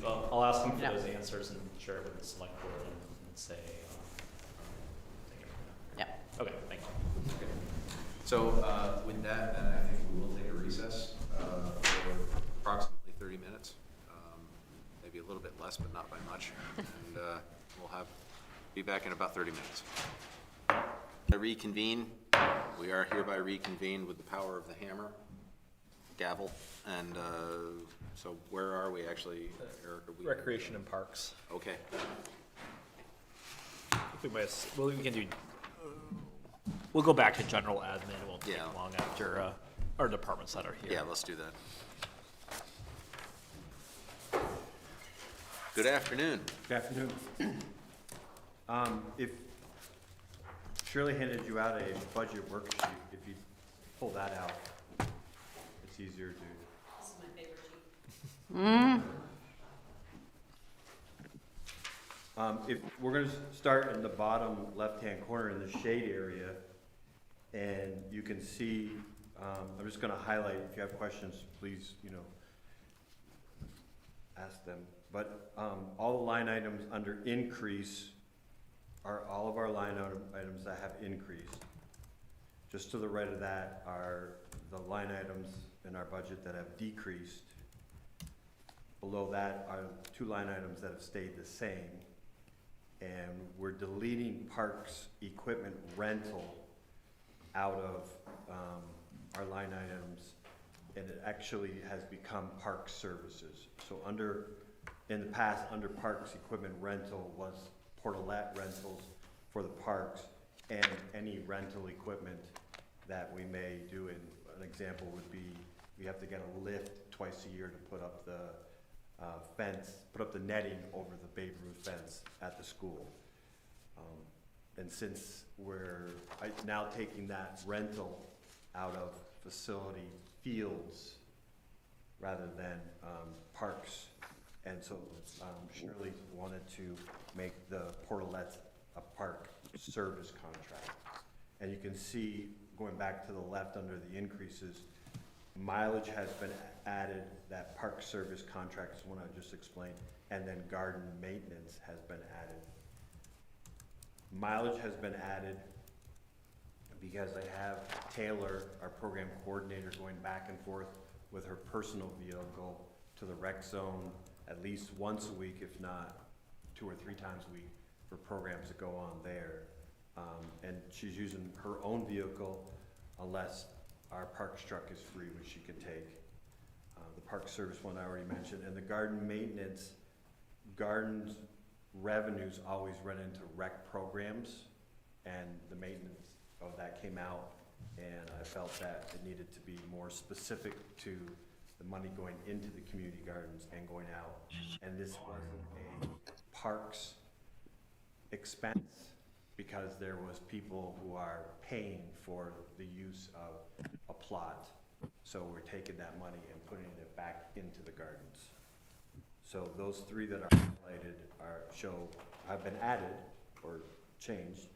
Well, I'll ask them for Yeah. those answers and share it with the select board and say, Yeah. okay, thank you. So with that, then I think we will take a recess for approximately 30 minutes. Maybe a little bit less, but not by much. And we'll be back in about 30 minutes. I reconvene. We are hereby reconvened with the power of the hammer, gavel, and so where are we actually, Eric? Are we? Recreation and Parks. Okay. We can do, we'll go back to general admin, it won't take Yeah. long after our departments that are here. Yeah, let's do that. Good afternoon. Good afternoon. If Shirley handed you out a budget worksheet, if you pull that out, it's easier to. This is my favorite sheet. If we're gonna start in the bottom left-hand corner in the shade area, and you can see, I'm just gonna highlight, if you have questions, please, ask them. But all the line items under increase are all of our line items that have increased. Just to the right of that are the line items in our budget that have decreased. Below that are two line items that have stayed the same. And we're deleting parks equipment rental out of our line items, and it actually has become park services. So in the past, under parks equipment rental was portalette rentals for the parks and any rental equipment that we may do. And an example would be, we have to get a lift twice a year to put up the put up the netting over the Babe Ruth fence at the school. And since we're now taking that rental out of facility fields rather than parks, and so Shirley wanted to make the portalets a park service contract. And you can see, going back to the left under the increases, mileage has been added, that park service contract is one I just explained, and then garden maintenance has been added. Mileage has been added because I have Taylor, our program coordinator, going back and forth with her personal vehicle to the rec zone at least once a week, if not 2 or 3 times a week, for programs that go on there. And she's using her own vehicle unless our parks truck is free, which she can take. The park service one I already mentioned, and the garden maintenance, gardens revenues always run into rec programs, and the maintenance of that came out, and I felt that it needed to be more specific to the money going into the community gardens and going out. And this wasn't a parks expense, because there was people who are paying for the use of a plot. So we're taking that money and putting it back into the gardens. So those three that are highlighted have been added or changed,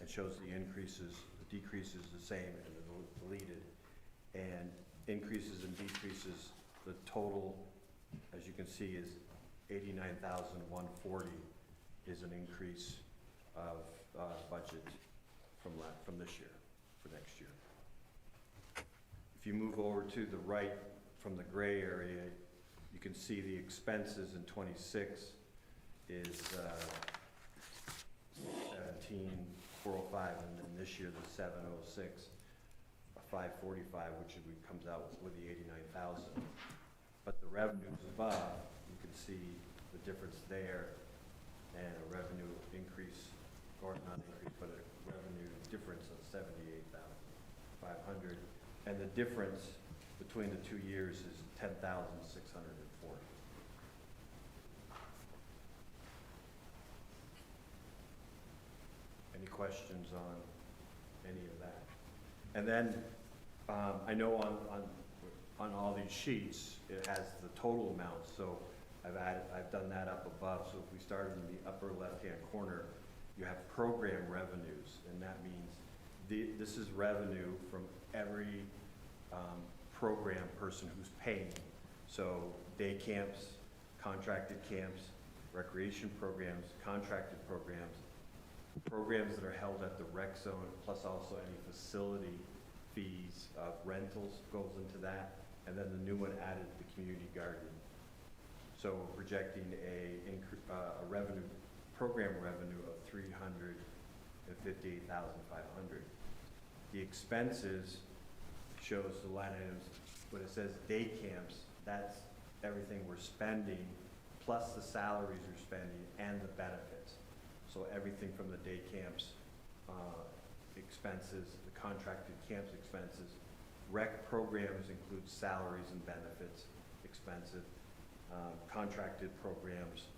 and shows the increases, the decreases the same, and the deleted. And increases and decreases, the total, as you can see, is 89,140 is an increase of budget from this year, for next year. If you move over to the right from the gray area, you can see the expenses in '26 is 17,405, and then this year the 706, 545, which comes out with the 89,000. But the revenues above, you can see the difference there, and a revenue increase, or not increase, but a revenue difference of 78,500. And the difference between the 2 years is 10,640. Any questions on any of that? And then, I know on all these sheets, it has the total amount, so I've done that up above. So if we start in the upper left-hand corner, you have program revenues, and that means this is revenue from every program person who's paying. So day camps, contracted camps, recreation programs, contracted programs, programs that are held at the rec zone, plus also any facility fees, rentals goes into that, and then the new one added the community garden. So we're projecting a revenue, program revenue of 358,500. The expenses shows the line items, when it says day camps, that's everything we're spending, plus the salaries we're spending and the benefits. So everything from the day camps expenses, the contracted camps expenses, rec programs include salaries and benefits expensive, contracted programs,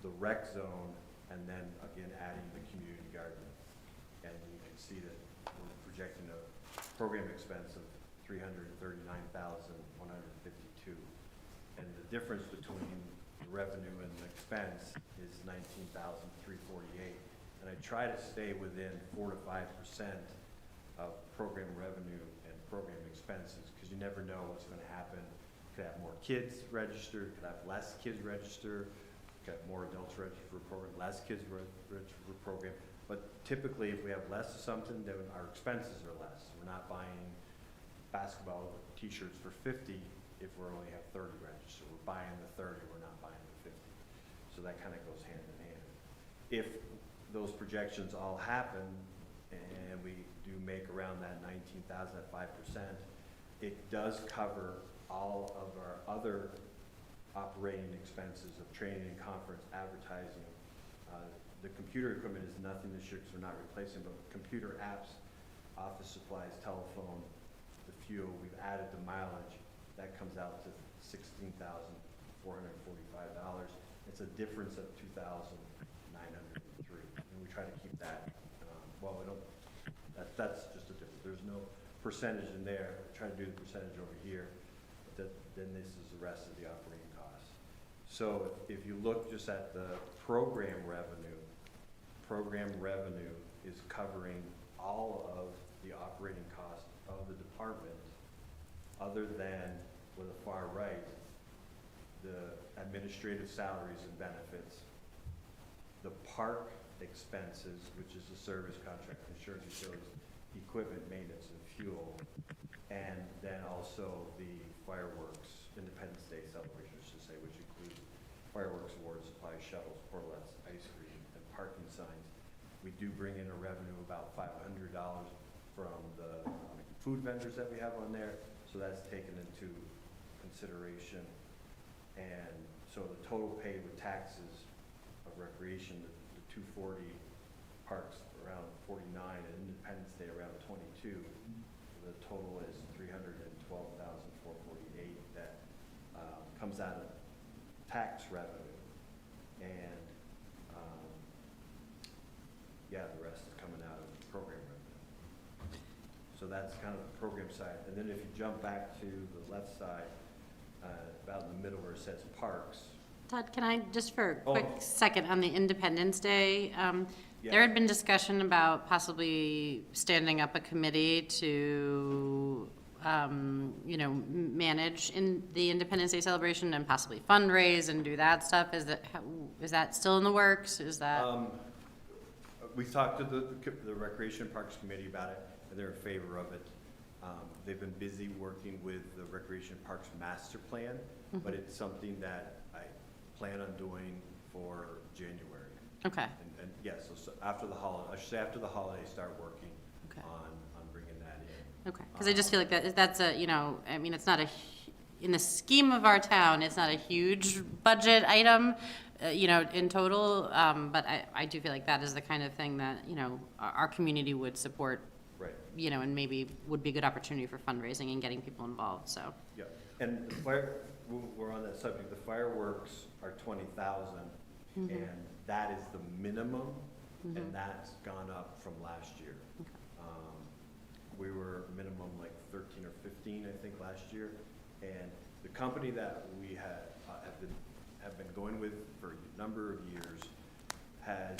the rec zone, and then again adding the community garden. And you can see that we're projecting a program expense of 339,152. And the difference between the revenue and the expense is 19,348. And I try to stay within 4 to 5% of program revenue and program expenses, because you never know what's going to happen. Could have more kids register, could have less kids register, could have more adults register for a program, less kids register for a program. But typically, if we have less of something, then our expenses are less. We're not buying basketball t-shirts for 50 if we only have 30 registered. We're buying the 30, we're not buying the 50. So that kind of goes hand in hand. If those projections all happen, and we do make around that 19,000 at 5%, it does cover all of our other operating expenses of training and conference, advertising. The computer equipment is nothing this year because we're not replacing, but computer apps, office supplies, telephone, the fuel, we've added the mileage. That comes out to $16,445. It's a difference of $2,903. And we try to keep that, well, we don't, that's just a difference. There's no percentage in there. We're trying to do the percentage over here. But then this is the rest of the operating costs. So if you look just at the program revenue is covering all of the operating costs of the department, other than with the far right, the administrative salaries and benefits, the park expenses, which is the service contract, insurance, utilities, equipment, maintenance, and fuel, and then also the fireworks, Independence Day celebration, I should say, which includes fireworks, awards, supplies, shuttles, portlets, ice cream, and parking signs. We do bring in a revenue about $500 from the food vendors that we have on there, so that's taken into consideration. And so the total paid with taxes of recreation, the 240 parks around 49, and Independence Day around 22. The total is 312,448 that comes out of tax revenue, and yeah, the rest So that's kind of the program side. And then if you jump back to the left side, about in the middle where it says parks. Todd, can I, just for a Oh. quick second, on the Independence Day, Yeah. there had been discussion about possibly standing up a committee to, manage in the Independence Day celebration and possibly fundraise and do that stuff. Is that still in the works? Is that? We talked to the Recreation Parks Committee about it, and they're in favor of it. They've been busy working with the Recreation Parks Master Plan, but it's something that I plan on doing for January. Okay. And yes, so after the holiday, I should say after the holidays, start working Okay. on bringing that in. Okay, because I just feel like that's a, it's not in the scheme of our town, it's not a huge budget item, in total, but I do feel like that is the kind of thing that, our community would support, Right. And maybe would be a good opportunity for fundraising and getting people involved, so. Yeah, and we're on that subject, the fireworks are 20,000, and that is the minimum, and that's gone up from last year. We were minimum like 13 or 15, I think, last year, and the company that we have been going with for a number of years has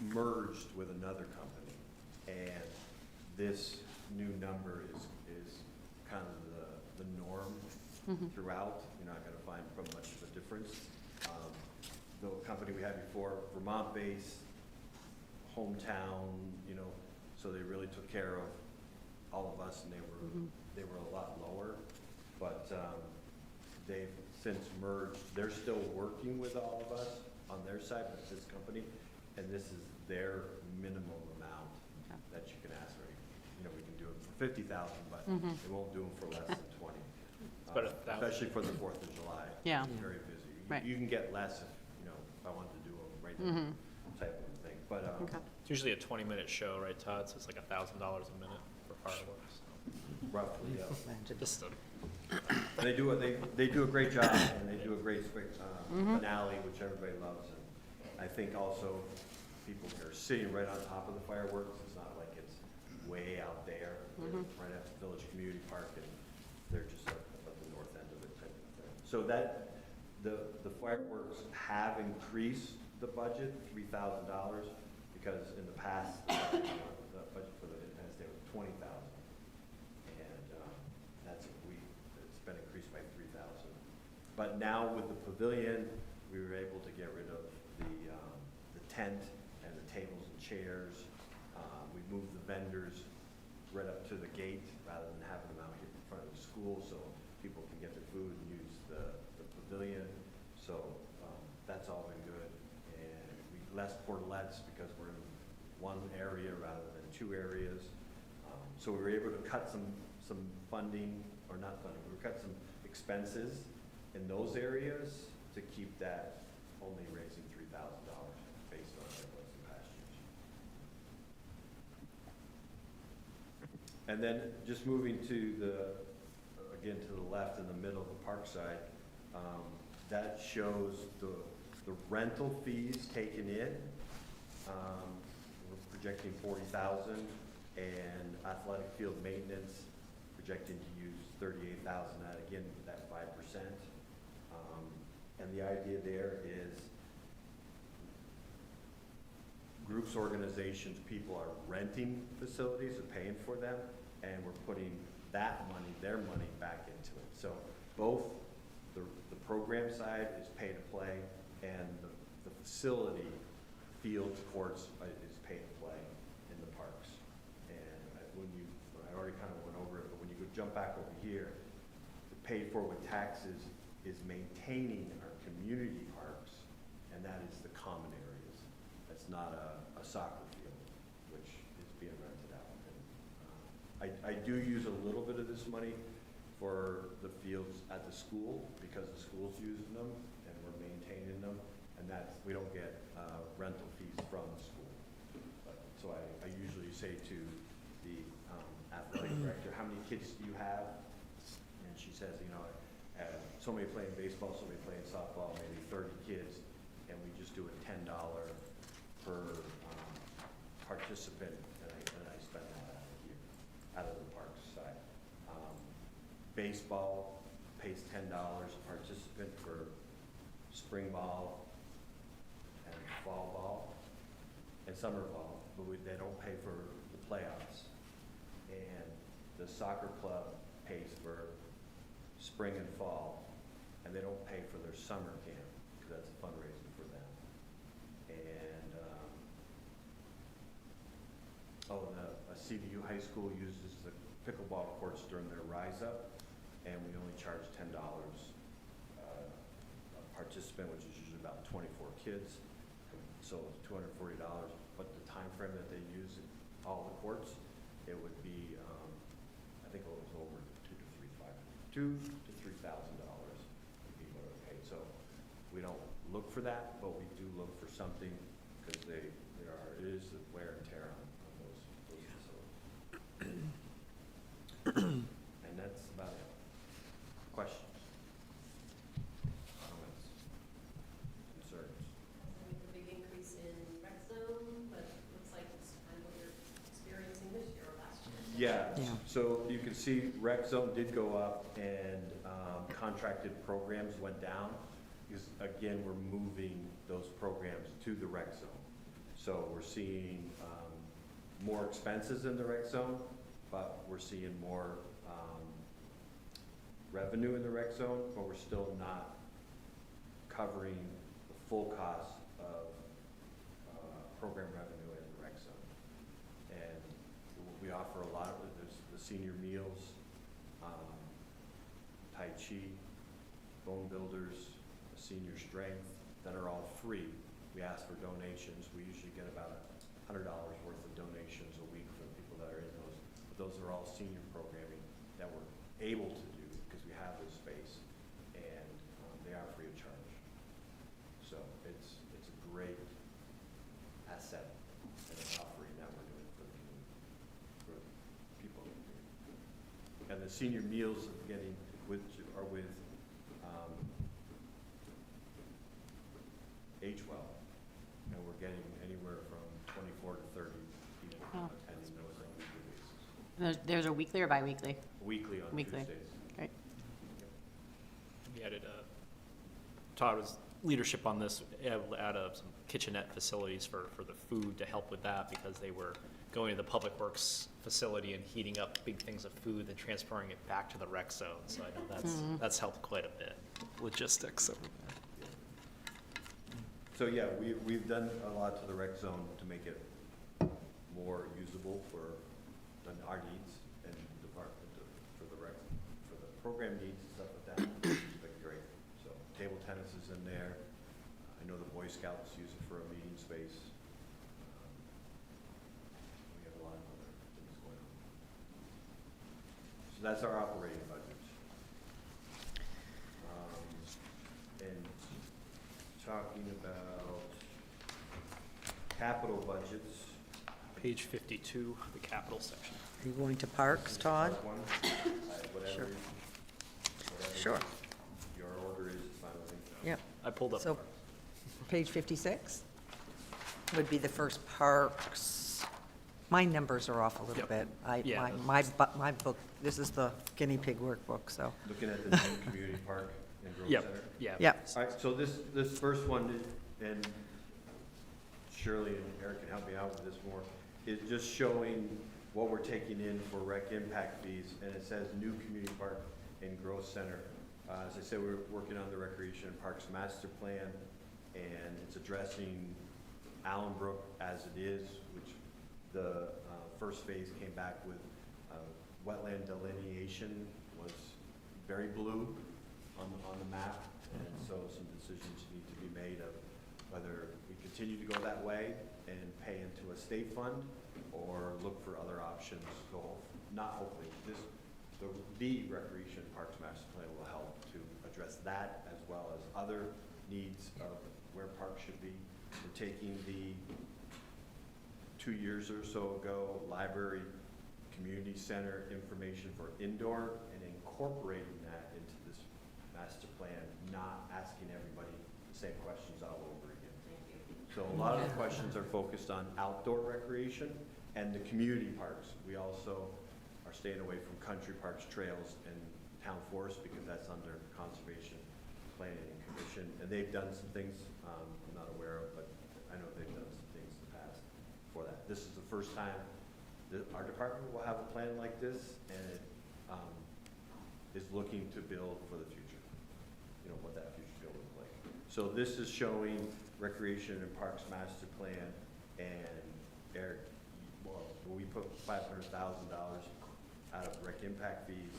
merged with another company, and this new number is kind of the norm throughout. You're not gonna find from much of a difference. The company we had before, Vermont-based, hometown, so they really took care of all of us, and they were a lot lower, but they've since merged. They're still working with all of us on their side, but this company, and this is their minimum amount that you can ask for. We can do it for 50,000, but they won't do them for less than 20. About 1,000. Especially for the 4th of July. Yeah. It's very busy. Right. You can get less if I wanted to do them right there, type of thing, but, Okay. It's usually a 20-minute show, right, Todd? So it's like $1,000 a minute for fireworks. roughly, yeah. Just And they do a great job, and they do a great finale, which everybody loves. And I think also people are sitting right on top of the fireworks. It's not like it's way out there, They're right at the Village Community Park, and they're just up at the north end of it type of thing. So that, the fireworks have increased the budget $3,000, because in the past, the budget for the Independence Day was 20,000. It's been increased by 3,000. But now with the pavilion, we were able to get rid of the tent and the tables and chairs. We moved the vendors right up to the gate rather than having them out here in front of the school, so people can get their food and use the pavilion. So that's all been good. And less portalettes because we're in one area rather than two areas. So we were able to cut some funding, or not funding, we cut some expenses in those areas to keep that only raising $3,000 based on what it was in past years. And then just moving to again to the left in the middle of the park side, that shows the rental fees taken in. We're projecting 40,000, and athletic field maintenance projecting to use 38,000. That again, that 5%. And the idea there is groups, organizations, people are renting facilities and paying for them, and we're putting that money, their money, back into it. So both the program side is pay to play, and the facility, fields, courts, is pay to play in the parks. And I already kind of went over it, but when you go jump back over here, the paid for with taxes is maintaining our community parks, and that is the common areas. That's not a soccer field, which is being rented out. And, I do use a little bit of this money for the fields at the school, because the school's using them, and we're maintaining them, and we don't get rental fees from the school. So I usually say to the athletic director, how many kids do you have? And she says, somebody playing baseball, somebody playing softball, maybe 30 kids, and we just do a $10 per participant, and I spend that out of here. out of the parks side. Baseball pays $10 a participant for spring ball and fall ball and summer ball, but they don't pay for the playoffs. And the soccer club pays for spring and fall, and they don't pay for their summer camp, because that's a fundraiser for them. And, a CVU high school uses the pickleball courts during their Rise Up, and we only charge $10 a participant, which is usually about 24 kids, so it's $240. But the time frame that they use at all the courts, it would be, I think it was over $2,000 to $3,000 would be what it paid. So we don't look for that, but we do look for something, because it is the wear and tear on those facilities. And that's about it. Questions? Comments? Concerns? A big increase in rec zone, but looks like it's kind of what you're experiencing this year or last year. Yeah, so you can see rec zone did go up, and contracted programs went down, because again, we're moving those programs to the rec zone. So we're seeing more expenses in the rec zone, but we're seeing more revenue in the rec zone, but we're still not covering the full cost of program revenue in the rec zone. And we offer a lot of, there's the senior meals, Tai Chi, bone builders, senior strength, that are all free. We ask for donations. We usually get about $100 worth of donations a week from people that are in those. But those are all senior programming that we're able to do because we have this space, and they are free of charge. So it's a great asset and an offering that we're doing for the community, for people. And the senior meals are getting are with age well, and we're getting anywhere from 24 to 30 people attending those on a weekly basis. There's a weekly or bi-weekly? Weekly on Weekly. Tuesdays. Great. We added Todd's leadership on this, add some kitchenette facilities for the food to help with that, because they were going to the Public Works facility and heating up big things of food and transporting it back to the rec zone. So I know that's helped quite a bit. Logistics over there. So yeah, we've done a lot to the rec zone to make it more usable for our needs and department for the program needs and stuff like that. It's been great. So table tennis is in there. I know the Boy Scouts use it for a meeting space. We have a lot of other things going on. So that's our operating budget. And talking about capital budgets. Page 52, the capital section. Are you going to parks, Todd? One, whatever. Sure. Whatever Sure. your order is fine with me. Yep. I pulled up. So, page 56 would be the first parks. My numbers are off a little Yep. bit. Yeah. My book, this is the guinea pig workbook, so. Looking at the new community park in Grove Yep. Center. Yeah. Yep. All right, so this first one, and Shirley and Eric can help me out with this more, is just showing what we're taking in for rec impact fees, and it says new community park in Grove Center. As I said, we're working on the Recreation and Parks Master Plan, and it's addressing Allenbrook as it is, which the first phase came back with wetland delineation was very blue on the map, and so some decisions need to be made of whether we continue to go that way and pay into a state fund or look for other options. So not hopefully, the Recreation Parks Master Plan will help to address that as well as other needs of where parks should be. We're taking the 2 years or so ago library community center information for indoor and incorporating that into this master plan, not asking everybody the same questions all over again. So a lot of the questions are focused on outdoor recreation and the community parks. We also are are staying away from country parks, trails, and town forests, because that's under conservation planning and commission, and they've done some things, I'm not aware of, but I know they've done some things in the past for that. This is the first time that our department will have a plan like this, and it, is looking to build for the future, you know, what that future will look like. So this is showing Recreation and Parks Master Plan, and Eric, well, we put $500,000 out of rec impact fees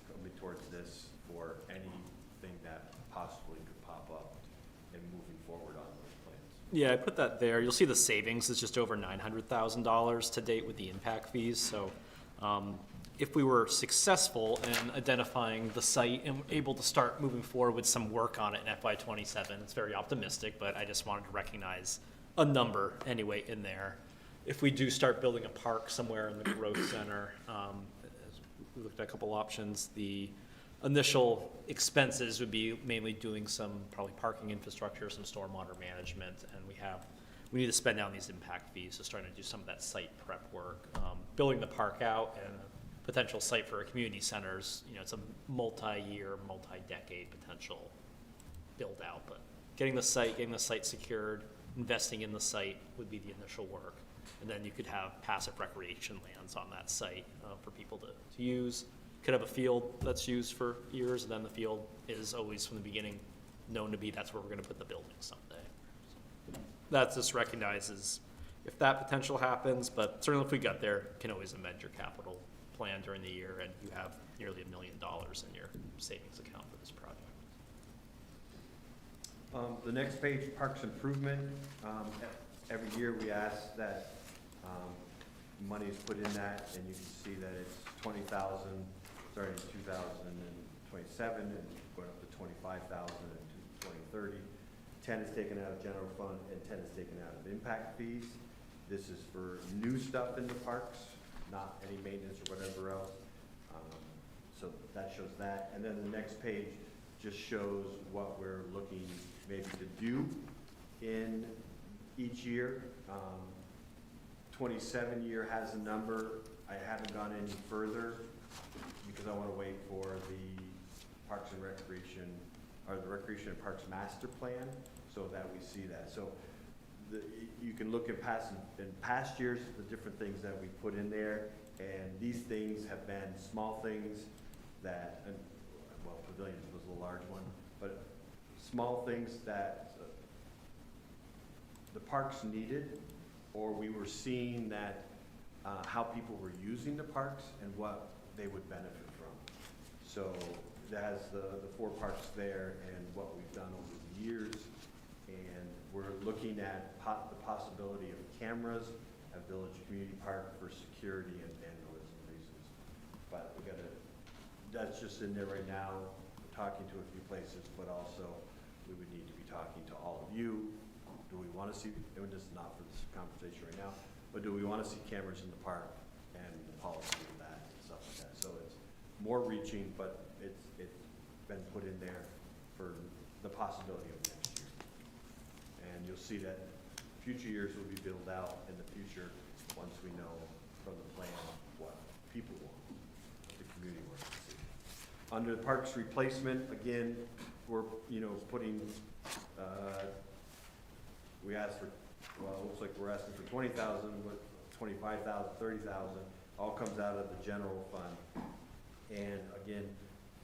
coming towards this for anything that possibly could pop up and moving forward on those plans. Yeah, I put that there. You'll see the savings is just over $900,000 to date with the impact fees. So if we were successful in identifying the site and able to start moving forward with some work on it in FY27, it's very optimistic, but I just wanted to recognize a number anyway in there. If we do start building a park somewhere in the growth center, we looked at a couple options. The initial expenses would be mainly doing some probably parking infrastructure, some stormwater management, and we need to spend down these impact fees, so starting to do some of that site prep work. Building the park out and potential site for a community centers, you know, it's a multi-year, multi-decade potential build out, but getting the site secured, investing in the site would be the initial work. And then you could have passive recreation lands on that site for people to use. Could have a field that's used for years, and then the field is always from the beginning known to be that's where we're gonna put the building someday. So that just recognizes if that potential happens, but certainly if we got there, you can always amend your capital plan during the year, and you have nearly $1 million in your savings account for this project. The next page, parks improvement. Every year we ask that money is put in that, and you can see that it's 20,000 starting in 2027 and going up to 25,000 in 2030. 10 is taken out of general fund and 10 is taken out of impact fees. This is for new stuff in the parks, not any maintenance or whatever else. So that shows that. And then the next page just shows what we're looking maybe to do in each year. 27 year has a number. I haven't gone any further because I want to wait for the Parks and Recreation, or the Recreation and Parks Master Plan, so that we see that. So you can look at past years, the different things that we put in there, and these things have been small things that, well, Pavilions was a large one, but small things that the parks needed, or we were seeing that how people were using the parks and what they would benefit from. So that has the 4 parks there and what we've done over the years. And we're looking at the possibility of cameras at Village Community Park for security and vandalism reasons. But we gotta, that's just in there right now. We're talking to a few places, but also we would need to be talking to all of you. Do we want to see, and this is not for this conversation right now, but do we want to see cameras in the park and the policy of that and stuff like that? So it's more reaching, but it's been put in there for the possibility of next year. And you'll see that future years will be built out in the future once we know from the plan what people want, what the community wants to see. Under the parks replacement, again, we're, putting, we asked for, well, it looks like we're asking for 20,000, but 25,000, 30,000, all comes out of the general fund. And again,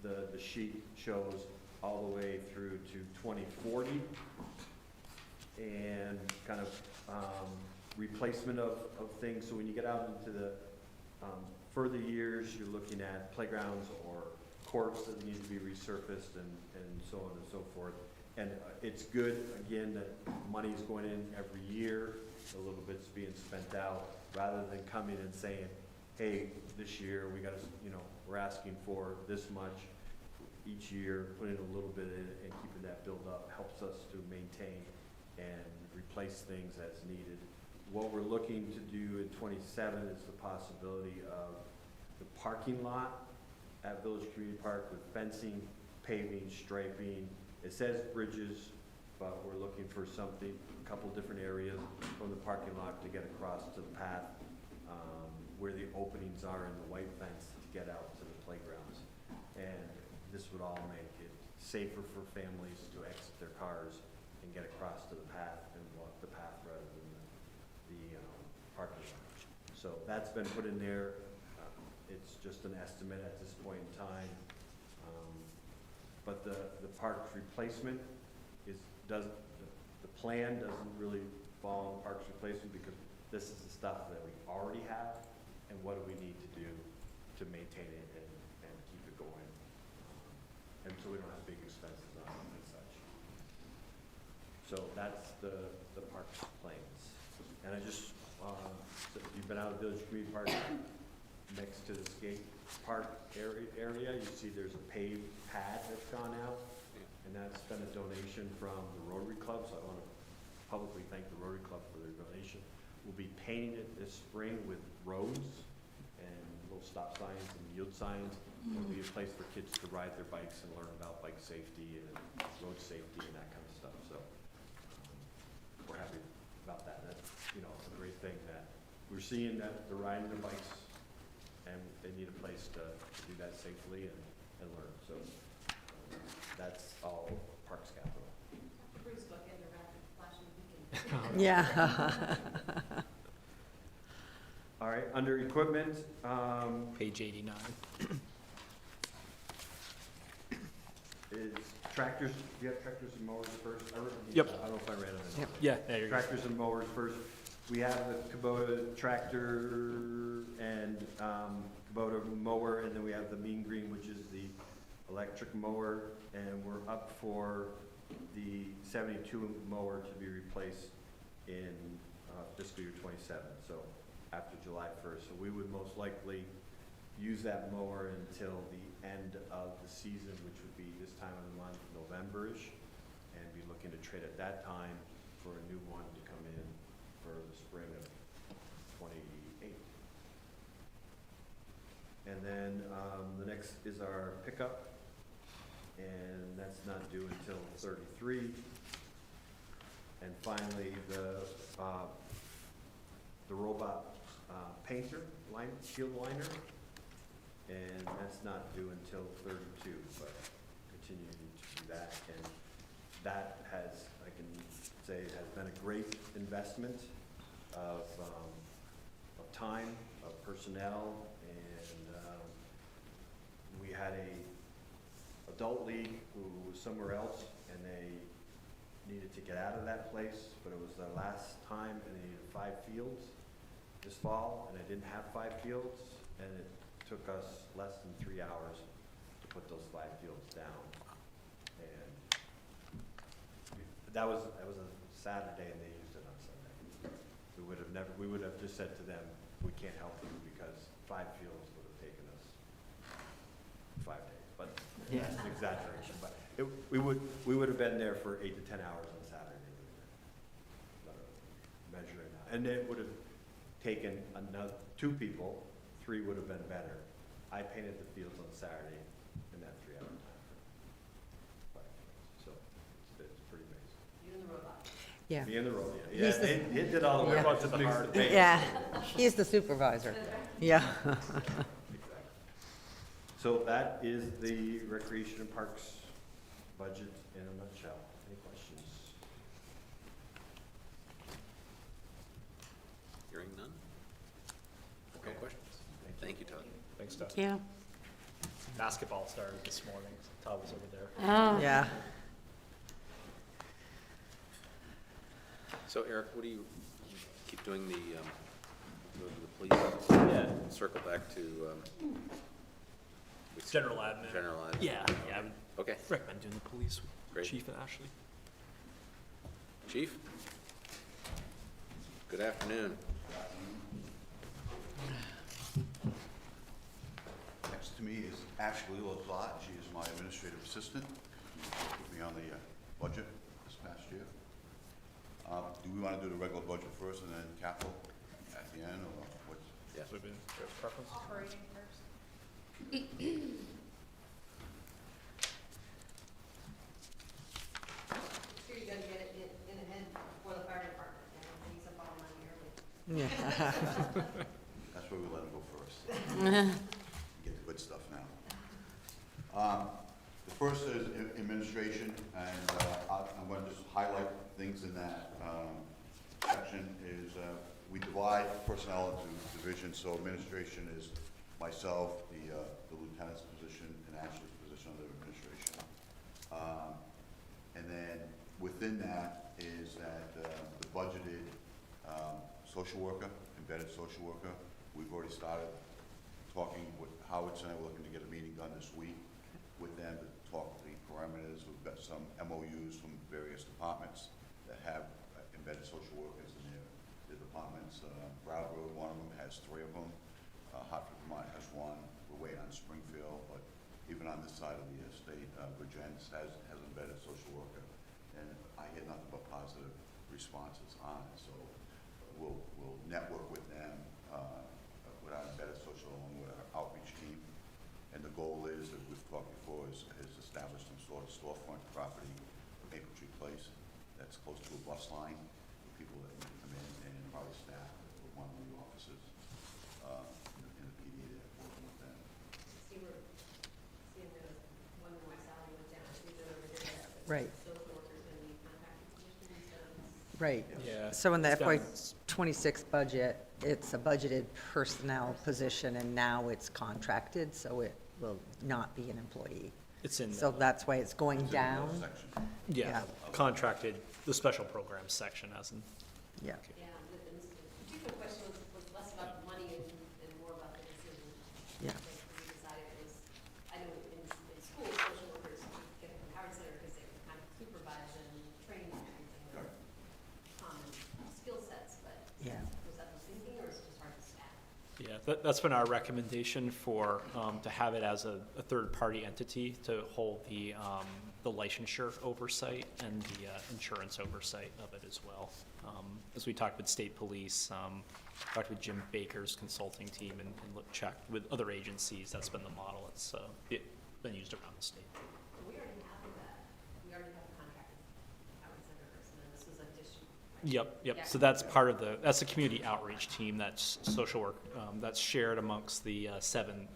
the sheet shows all the way through to 2040 and kind of replacement of things. So when you get out into the further years, you're looking at playgrounds or courts that need to be resurfaced and so on and so forth. And it's good, again, that money is going in every year, a little bit's being spent out, rather than coming and saying, hey, this year we gotta, we're asking for this much each year, putting a little bit in and keeping that build up helps us to maintain and replace things as needed. What we're looking to do in 27 is the possibility of the parking lot at Village Community Park with fencing, paving, striping. It says bridges, but we're looking for something, a couple different areas from the parking lot to get across to the path where the openings are in the white fence get out to the playgrounds. And this would all make it safer for families to exit their cars and get across to the path and walk the path rather than the parking lot. So that's been put in there. It's just an estimate at this point in time. But the parks replacement the plan doesn't really fall on parks replacement because this is the stuff that we already have, and what do we need to do to maintain it and keep it going, and so we don't have big expenses on it and such. So that's the parks plans. And I just, so if you've been out of Village Green Park, next to the skate park area, you see there's a paved pad that's gone out, and that's been a donation from the Rotary Club, so I want to publicly thank the Rotary Club for their donation. We'll be painting it this spring with roads and little stop signs and yield signs. It'll be a place for kids to ride their bikes and learn about bike safety and road safety and that kind of stuff, so we're happy about that. That's, it's a great thing that we're seeing that they're riding their bikes and they need a place to do that safely and learn, so that's all Parks Capital. Yeah. All right, under equipment, Page 89. is tractors, do you have tractors and mowers first? Yep. I don't know if I read them. Yep. Yeah, there you go. Tractors and mowers first. We have the Kubota tractor and Kubota mower, and then we have the Mean Green, which is the electric mower, and we're up for the 72 mower to be replaced in fiscal year 27, so after July 1st. So we would most likely use that mower until the end of the season, which would be this time of the month, November-ish, and be looking to trade at that time for a new one to come in for the spring of 28. And then the next is our pickup, and that's not due until 33. And finally, the robot painter, field liner, and that's not due until 32, but continuing to do that. And that has, I can say, has been a great investment of time, of personnel, and we had a adult league who was somewhere else, and they needed to get out of that place, but it was their last time, and they needed 5 fields this fall, and I didn't have 5 fields, and it took us less than 3 hours to put those 5 fields down. And that was a Saturday, and they used it on Sunday. We would have just said to them, we can't help you because 5 fields would have taken us 5 days, but that's an exaggeration. But we would have been there for 8 to 10 hours on Saturday, measuring that, and it would have taken another 2 people. 3 would have been better. I painted the fields on Saturday in that 3-hour time frame. So it's pretty amazing. You and the robot. Yeah. Me and the robot. Yeah, he did all the work. Yeah. Just mixed the paint. Yeah, he's the supervisor. Yeah. Exactly. So that is the Recreation and Parks budget in a nutshell. Any questions? Hearing none? No questions? Thank you, Todd. Thanks, Todd. Yeah. Basketball started this morning. Todd was over there. Oh. Yeah. So Eric, what do you keep doing the police? Yeah. Circle back to, General admin. General admin. Yeah, I would Okay, recommend doing the police with Great. Chief and Ashley. Chief? Good afternoon. Next to me is Ashley Lazat. She is my administrative assistant. She worked with me on the budget this past year. Do we want to do the regular budget first and then capital at the end, or what's? Yes. Would have been your preference? Operating first. Sure you gotta get it in ahead for the fire department, and he's up all money early. Yeah. That's where we let them go first. Get the good good stuff now. The first is administration, and I'm going to just highlight things in that section. Is we divide personnel into divisions, so administration is myself, the lieutenant's position, and Ashley's position under administration. And then within that is that the budgeted social worker, embedded social worker, we've already started talking with Howard Center. We're looking to get a meeting done this week with them to talk the parameters. We've got some MOUs from various departments that have embedded social workers in their departments. Brattleboro, one of them, has 3 of them. Hartford, Vermont has 1. We're waiting on Springfield, but even on this side of the state, Virginia has embedded social worker, and I hear nothing but positive responses on it. So we'll network with them, with our embedded social, along with our outreach team. And the goal is, that we've talked before, is establish some sort of storefront property, Maple Tree Place, that's close to a bus line, for people that need to come in, and probably staff at one of the offices in the PD there, working with them. See, wondering why salary went down. We did over there. Right. Social workers going to be contracted position instead of. Right. Yeah. So in the It's FY down. '26 budget, it's a budgeted personnel position, and now it's contracted, so it will not be an employee. It's in, So that's why it's going It's in the down. section. yeah, yeah. contracted, the special programs section as in. Yeah. Yeah, the particular question was less about the money and more about the decision. Yeah. Like, we decided it was, I know in school, social workers get it from Howard Center because they can kind of supervise and train and everything. Right. Common skill sets, but Yeah. was that the thinking or is it just hard to staff? Yeah, that's been our recommendation for, to have it as a third-party entity to hold the licensure oversight and the insurance oversight of it as well. As we talked with state police, talked with Jim Baker's consulting team and checked with other agencies, that's been the model. It's been used around the state. We already have that. We already have a contract with Howard Center person, and this was additional. Right? Yep. Yeah. So that's part of that's the community outreach team, that's social work, that's shared amongst the 7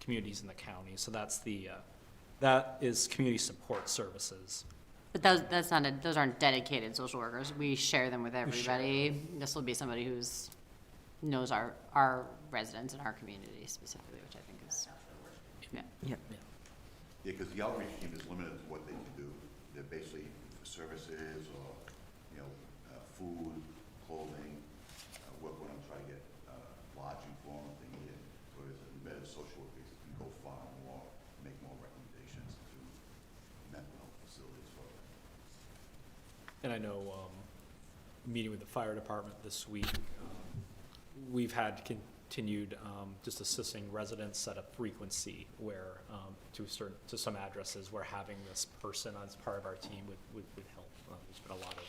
communities in the county. So that is community support services. But those aren't dedicated social workers. We share them with everybody. This will be somebody who's knows our residents and our community specifically, which I think is, yeah. Yep. Yeah, because the outreach team is limited to what they can do. They're basically services or, food, clothing, work when I'm trying to get lodging for them, they need it. Whereas an embedded social worker can go far more, make more recommendations to mental health facilities for them. And I know, meeting with the fire department this week, we've had continued, just assisting residents set a frequency where, to some addresses where having this person as part of our team would help. There's been a lot of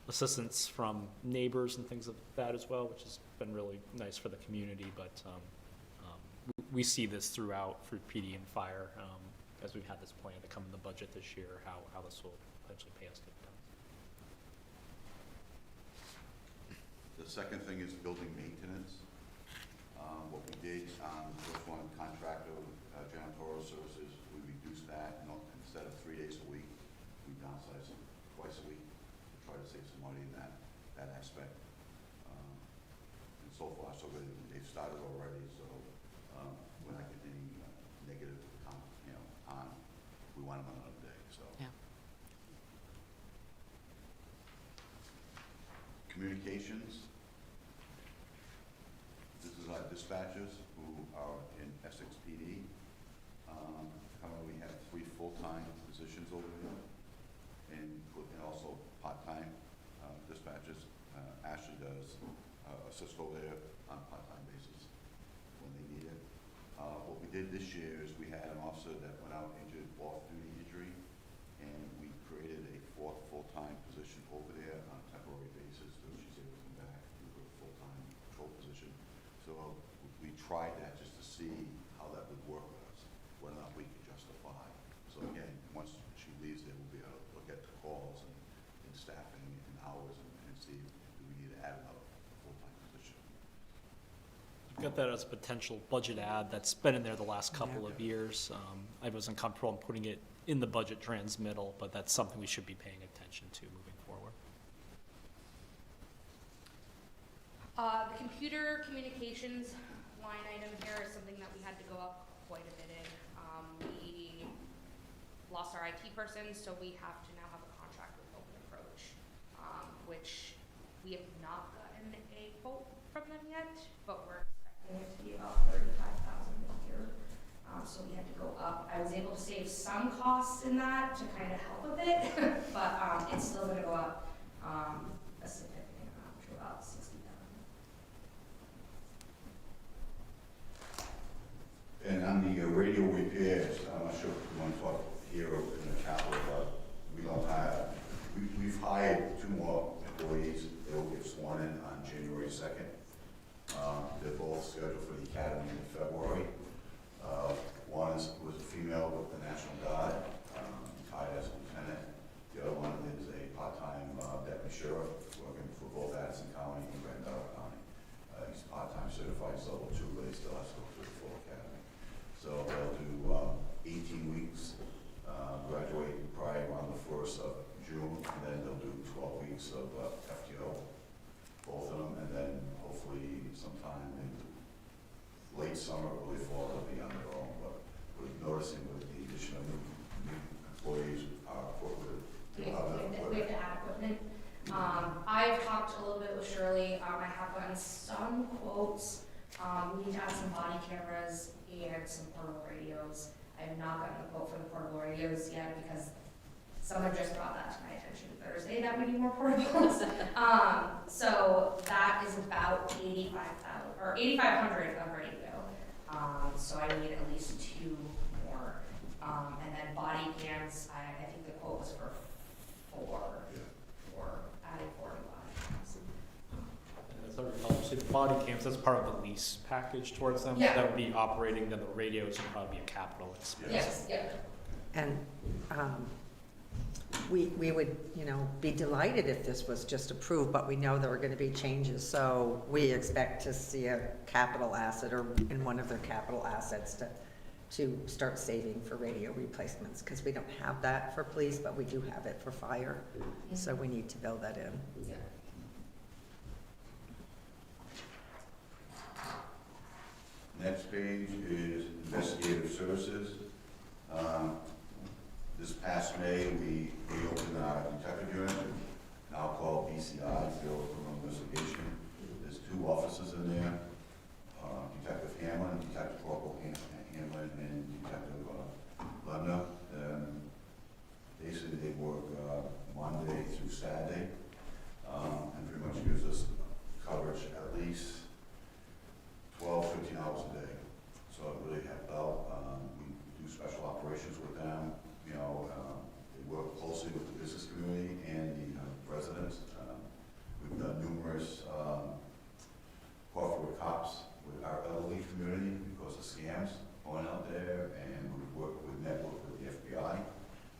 assistance from neighbors and things like that as well, which has been really nice for the community, but, we see this throughout for PD and fire, as we've had this plan to come in the budget this year, how this will potentially pay us dividends. The second thing is building maintenance. What we did on the first one, contractor, janitorial services, we reduced that, instead of 3 days a week, we downsized it twice a week to try to save some money in that aspect. And so far, so good. They've started already, so we're not getting any negative, on. We want them on another day, so. Yeah. Communications. This is our dispatchers who are in Essex PD. Currently, we have 3 full-time positions over there, and also part-time dispatchers. Ashley does assist over there on a part-time basis when they need it. What we did this year is we had an officer that went out injured, off-duty injury, and we created a 4th full-time position over there on a temporary basis, so she's able to come back to her full-time patrol position. So we tried that just to see how that would work with us, whether or not we could justify. So again, once she leaves there, we'll be able to look at the calls and staffing and hours and see if we need to add another full-time position. got that as a potential budget add that's been in there the last couple of years. I wasn't comfortable in putting it in the budget transmittal, but that's something we should be paying attention to moving forward. The computer communications line item here is something that we had to go up quite a bit in. We lost our IT person, so we have to now have a contract with Open Approach, which we have not gotten a quote from them yet, but we're expecting it to be about $35,000 a year. So we had to go up. I was able to save some costs in that to kind of help with it, but it's still going to go up a significant amount to about $60,000. And on the radio repairs, I'm not sure if you want to talk here in the capital, but we don't have, we've hired 2 more employees. They'll get sworn in on January 2nd. They're both scheduled for the academy in February. One was a female with the National Guard, retired as a lieutenant. The other one is a part-time deputy sheriff working for both Addison County and Grand Isle County. He's part-time certified, he's level 2, but he still has to go through the full academy. So they'll do 18 weeks, graduate probably around the 1st of June, and then they'll do 12 weeks of FTO, both of them, and then hopefully sometime in late summer, early fall, they'll be on their own. But we're noticing with the addition of new employees, our corporate, We have to add equipment. I've talked a little bit with Shirley. I have gotten some quotes. We need to add some body cameras and some portable radios. I have not gotten a quote for the portable radios yet because someone just brought that to my attention Thursday that we need more portables. So that is about 85,000 or 8,500 of radio. So I need at least 2 more. And then body cams, I think the quote was for 4. Adding 4 to body cams. And as I recall, so the body cams, that's part of the lease package towards them. Yeah. That would be operating, then the radios would probably be a capital expense. Yes, yeah. And we would, be delighted if this was just approved, but we know there are going to be changes. So we expect to see a capital asset or in one of their capital assets to start saving for radio replacements, because we don't have that for police, but we do have it for fire. So we need to build that in. Yeah. Next page is investigative services. This past May, we reopened our detective unit, now called BCI, Bureau of Criminal Investigation. There's 2 officers in there, Detective Hamlin, Detective Corporal Hamlin, and Detective Lemner. Basically, they work Monday through Saturday, and pretty much gives us coverage at least 12, 15 hours a day. So it really helped out. We do special operations with them. They work closely with the business community and the residents. We've done numerous coffee with cops with our elderly community because of scams going out there, and we've networked with the FBI.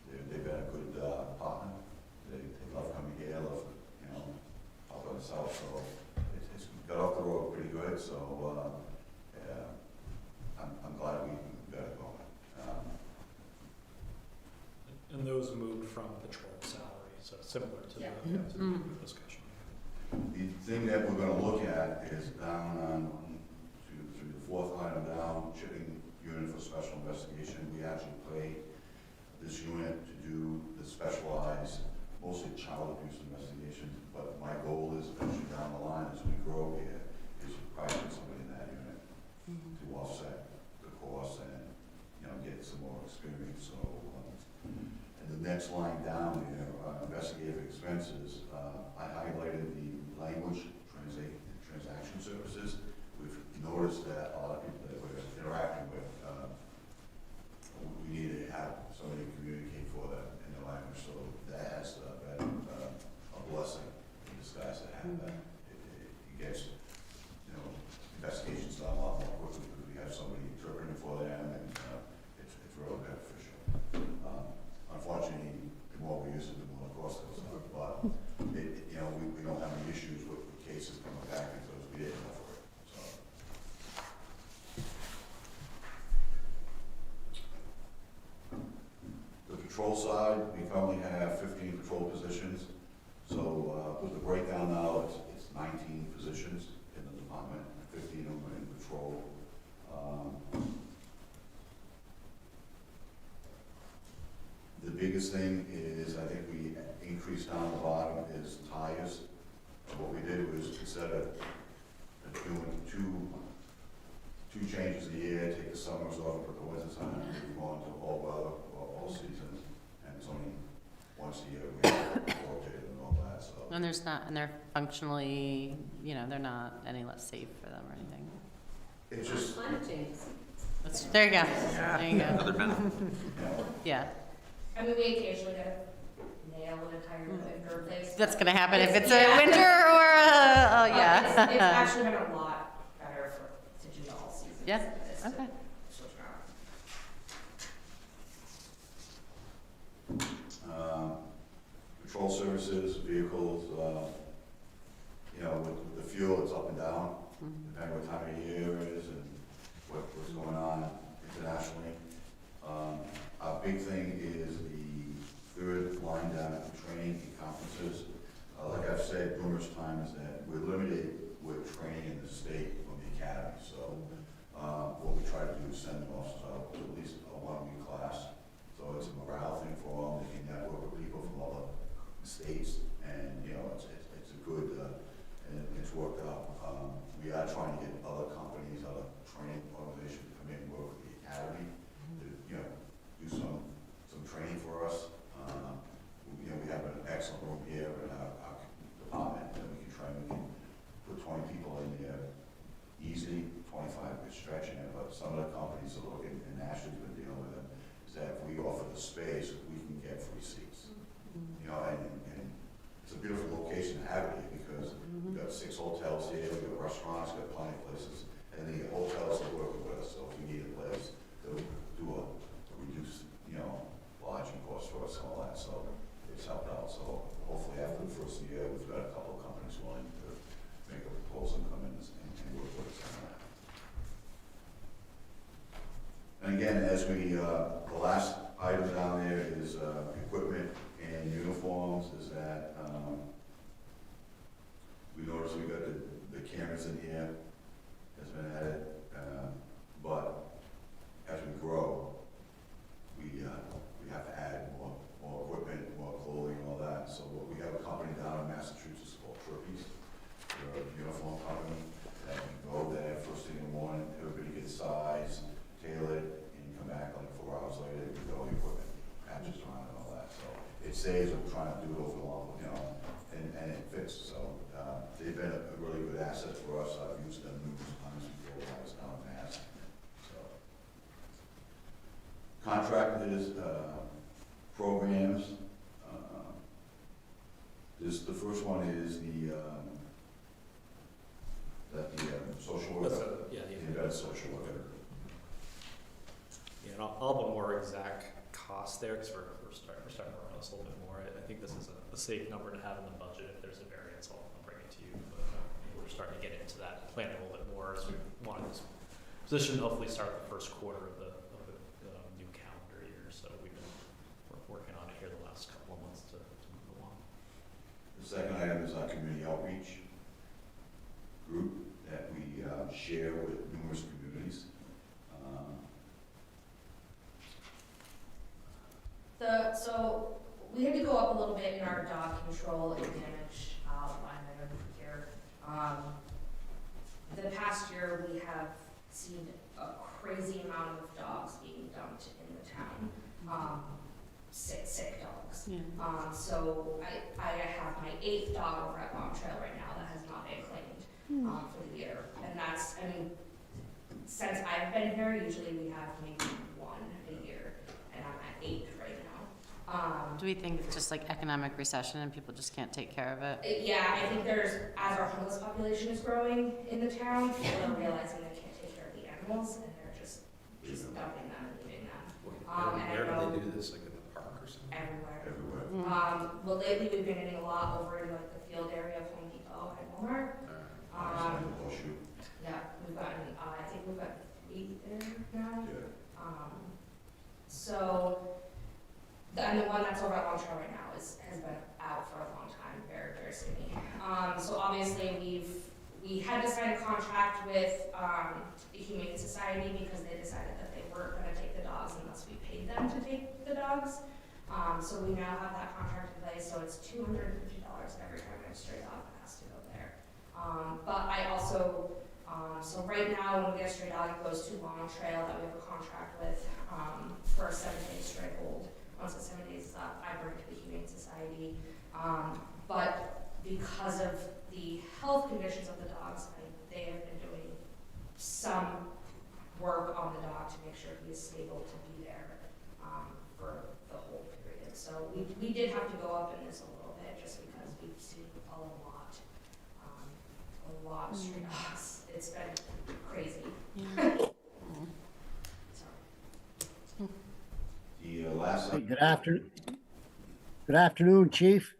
They've been a good partner. They love coming here, love helping us out. So it's got off the road pretty good. So I'm glad we got it going. And those moved from patrol salary, so similar to Yeah. the discussion. The thing that we're gonna look at is down on 1, 2, 3, the 4th item down, shipping unit for special investigation. We actually pay this unit to do the specialized, mostly child abuse investigations, but my goal is eventually down the line as we grow here, is to probably put somebody in that unit to offset the cost and, get some more experience. So, and the next line down there, investigative expenses, I highlighted the language transaction services. We've noticed that a lot of people that we're interacting with, we need to have somebody communicate for them in their language. So that has been a blessing in disguise to have that. It gets, investigations done a lot more quickly because we have somebody interpreting for them, and it's really beneficial. Unfortunately, the more we use it, the more the cost goes up. But we don't have any issues with cases coming back because we didn't know for it. So patrol side, we currently have 15 patrol positions. So with the breakdown now, it's 19 positions in the department, 15 of them are in patrol. The biggest thing is, I think we increased down the bottom is tires. What we did was, instead of doing two changes a year, take the summers off, put the winters on, and move on to all weather, or all seasons, and it's only once a year we have to rotate and all that, so. And they're functionally, they're not any less safe for them or anything. It's just, Climate change. There you go. There you go. Another benefit. Yeah. I mean, we occasionally get a nail in a tire that we replace. That's gonna happen if it's Yeah. a winter or It's yeah. actually been a lot better to do all seasons. Yeah, than it is to okay. switch around. Patrol services, vehicles, with the fuel, it's up and down, depending what time of year it is and what's going on internationally. Our big thing is the third line down at the training and conferences. Like I've said numerous times, that we're limited with training in the state from the academy. So what we try to do is send them officers out to at least a 1-week class. So it's a morale thing for them. They can network with people from all the states, and it's a good and it's worked out. We are trying to get other companies, other training organizations to come in and work with the academy to do some training for us. We have an excellent room here in our department, and we can put 20 people in there easy, 25 is stretching it, but some of the companies are looking, and Ashley's been dealing with them, is that if we offer the space, we can get free seats. And it's a beautiful location to have it here, because we've got 6 hotels here, we've got restaurants, we've got plenty of places, and the hotels are working with us, so if we need a place, they'll do a reduced, lodging cost for us and all that, so it's helped out. So hopefully after the first year, we've got a couple of companies willing to make a proposal and come in and work with us on that. And again, as the last item down there is equipment and uniforms, is that we noticed we got the cameras in here, has been added, but as we grow, we have to add more equipment, more clothing, and all that. So we have a company down in Massachusetts called Trippies. They're a uniform company that we go there first thing in the morning, everybody gets sized, tailored, and you come back like 4 hours later, you go, the equipment patches around and all that. So it saves them trying to do it over the long, and it fits. So they've been a really good asset for us. I've used them numerous times before when I was down in Mass. So contractors, programs. The first one is the social worker. Yeah, the embedded social worker. Yeah, and I'll have a more exact cost there, because we're starting to work on this a little bit more. I think this is a safe number to have in the budget. If there's a variance, I'll bring it to you. But we're starting to get into that planning a little bit more, as we want this position to hopefully start the first quarter of the new calendar year. So we've been working on it here the last couple of months to move along. The second item is our community outreach group that we share with numerous communities. So we had to go up a little bit in our dog control and damage line item here. The past year, we have seen a crazy amount of dogs being dumped in the town. Sick dogs. Yeah. So I have my 8th dog over at Bomb Trail right now that has not been claimed for the year. And that's, since I've been here, usually we have maybe 1 a year, and I'm at 8 right now. Do we think it's just like economic recession and people just can't take care of it? Yeah, I think as our homeless population is growing in the town, people are realizing they can't take care of the animals, and they're just dumping them and leaving them. Where do they do this, like in the park or something? Everywhere. Well, lately we've been getting a lot over in like the field area of Home Depot and Walmart. Yeah, we've gotten, I think we've got 3 there now. Yeah. So and the one that's over at Long Trail right now has been out for a long time, very, very skinny. So obviously we had to sign a contract with, the Humane Society because they decided that they weren't gonna take the dogs unless we paid them to take the dogs. So we now have that contract in place, so it's $250 every time a stray dog has to go there. But I also, so right now when we get a stray dog, it goes to Long Trail that we have a contract with, for a 7-day stray hold. Once the 7 days is up, I bring it to the Humane Society. But because of the health conditions of the dogs, they have been doing some work on the dog to make sure he is stable to be there for the whole period. So we did have to go up in this a little bit just because we've seen a lot of stray dogs. It's been crazy. The last. Hey, good afternoon, Chief.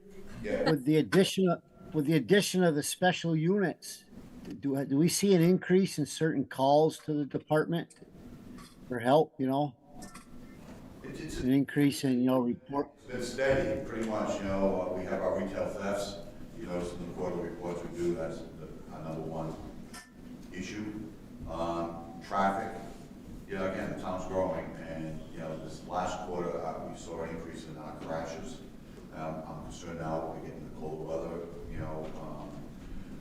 Yeah. With the addition of the special units, do we see an increase in certain calls to the department for help, you know? It's An increase in, report? been steady, pretty much, we have our retail thefts, you notice in the quarterly reports we do, that's our number one issue. Traffic, again, the town's growing, and, this last quarter, we saw an increase in our crashes. I'm concerned now we're getting the cold weather,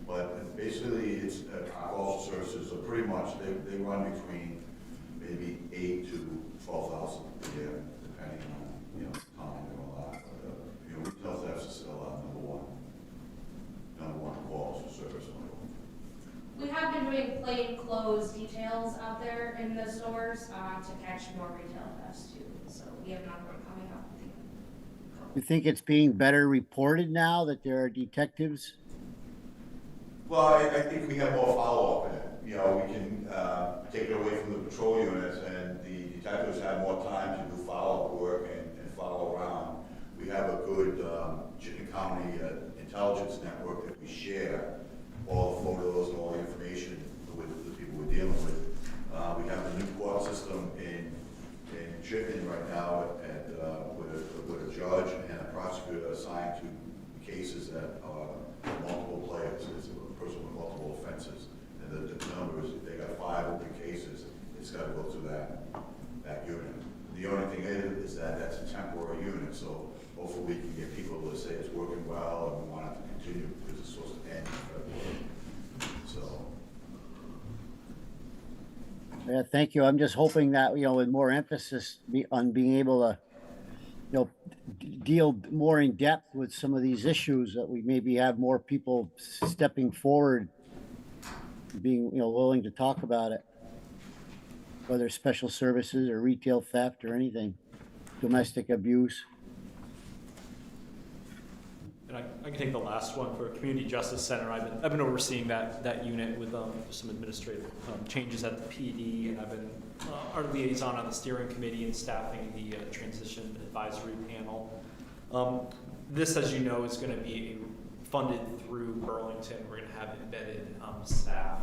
but basically, it's, our calls services are pretty much, they run between maybe 8 to 12,000 a year, depending on, time and all that. But, retail thefts is still our number one calls for service. We have been doing plain clothes details out there in the stores to catch more retail thefts too. So we have another one coming up. You think it's being better reported now that there are detectives? Well, I think we have more follow-up in it. We can take it away from the patrol units, and the detectives have more time to do follow-up work and follow around. We have a good Chittenden County intelligence network that we share all the photos and all the information with the people we're dealing with. We have the new court system in Chittenden right now with a judge and a prosecutor assigned to cases that are multiple players. It's a person with multiple offenses. And the numbers, they got 5 open cases, it's got to go through that unit. The only thing is that that's a temporary unit, so hopefully we can get people to say it's working well and we want it to continue because it's supposed to end in February. So. Yeah, thank you. I'm just hoping that, with more emphasis on being able to, deal more in depth with some of these issues, that we maybe have more people stepping forward, being, willing to talk about it, whether it's special services or retail theft or anything, domestic abuse. And I can take the last one for Community Justice Center. I've been overseeing that unit with some administrative changes at the PD, and I've been our liaison on the steering committee and staffing the transition advisory panel. This, as you know, is going to be funded through Burlington. We're going to have embedded staff.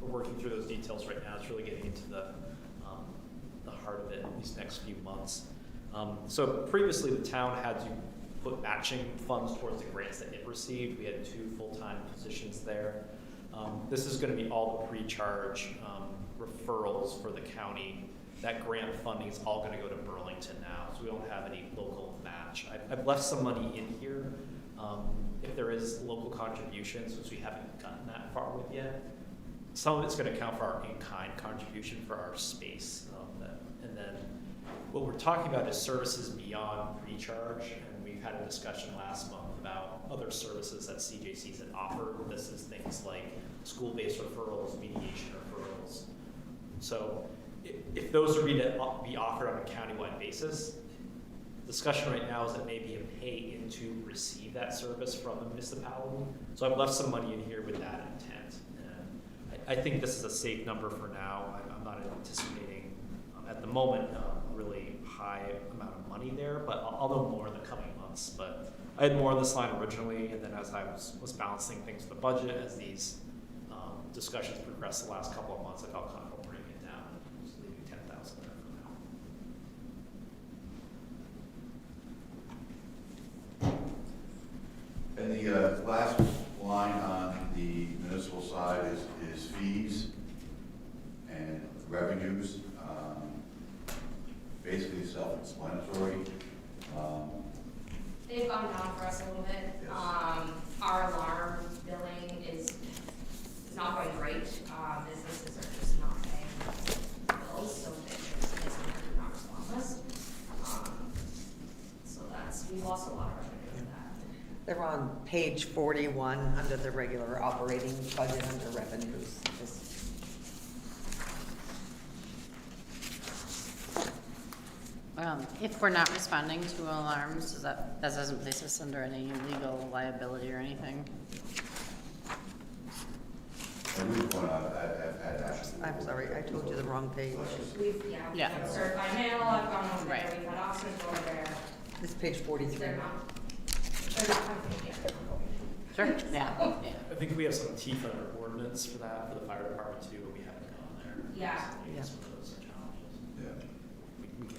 We're working through those details right now. It's really getting into the heart of it in these next few months. So previously, the town had to put matching funds towards the grants that it received. We had 2 full-time positions there. This is going to be all the pre-charge referrals for the county. That grant funding is all going to go to Burlington now, so we don't have any local match. I've left some money in here. If there is local contributions, which we haven't gotten that far with yet, some of it's going to count for our in-kind contribution for our space. And then what we're talking about is services beyond pre-charge. We had a discussion last month about other services that CJCs had offered. This is things like school-based referrals, mediation referrals. So if those are to be offered on a countywide basis, discussion right now is that maybe a pay in to receive that service from the municipality. So I've left some money in here with that intent. And I think this is a safe number for now. I'm not anticipating at the moment a really high amount of money there, but I'll know more in the coming months. But I had more on this line originally, and then as I was balancing things with the budget, as these discussions progressed the last couple of months, I felt comfortable bringing it down and just leaving 10,000 there for side is fees and revenues. Basically self-explanatory. They've gone down for us a little bit. Yes. Our alarm billing is not going great. Businesses are just not paying bills, so it's not respond list. So we've lost a lot of revenue with that. They're on page 41 under the regular operating budget under revenues. If we're not responding to alarms, that doesn't place us under any legal liability or anything? And we've gone out, I've had actually. I'm sorry, I told you the wrong page. We've had certified mail, I've gone over there, Right. we've had Oxford over there. This is page 43. They're not coming yet. Sure, yeah. I think we have some teeth on our ordinance for that, for the fire department too, but we haven't gone there. Yeah. Maybe some of those are challenges. Yeah. We can do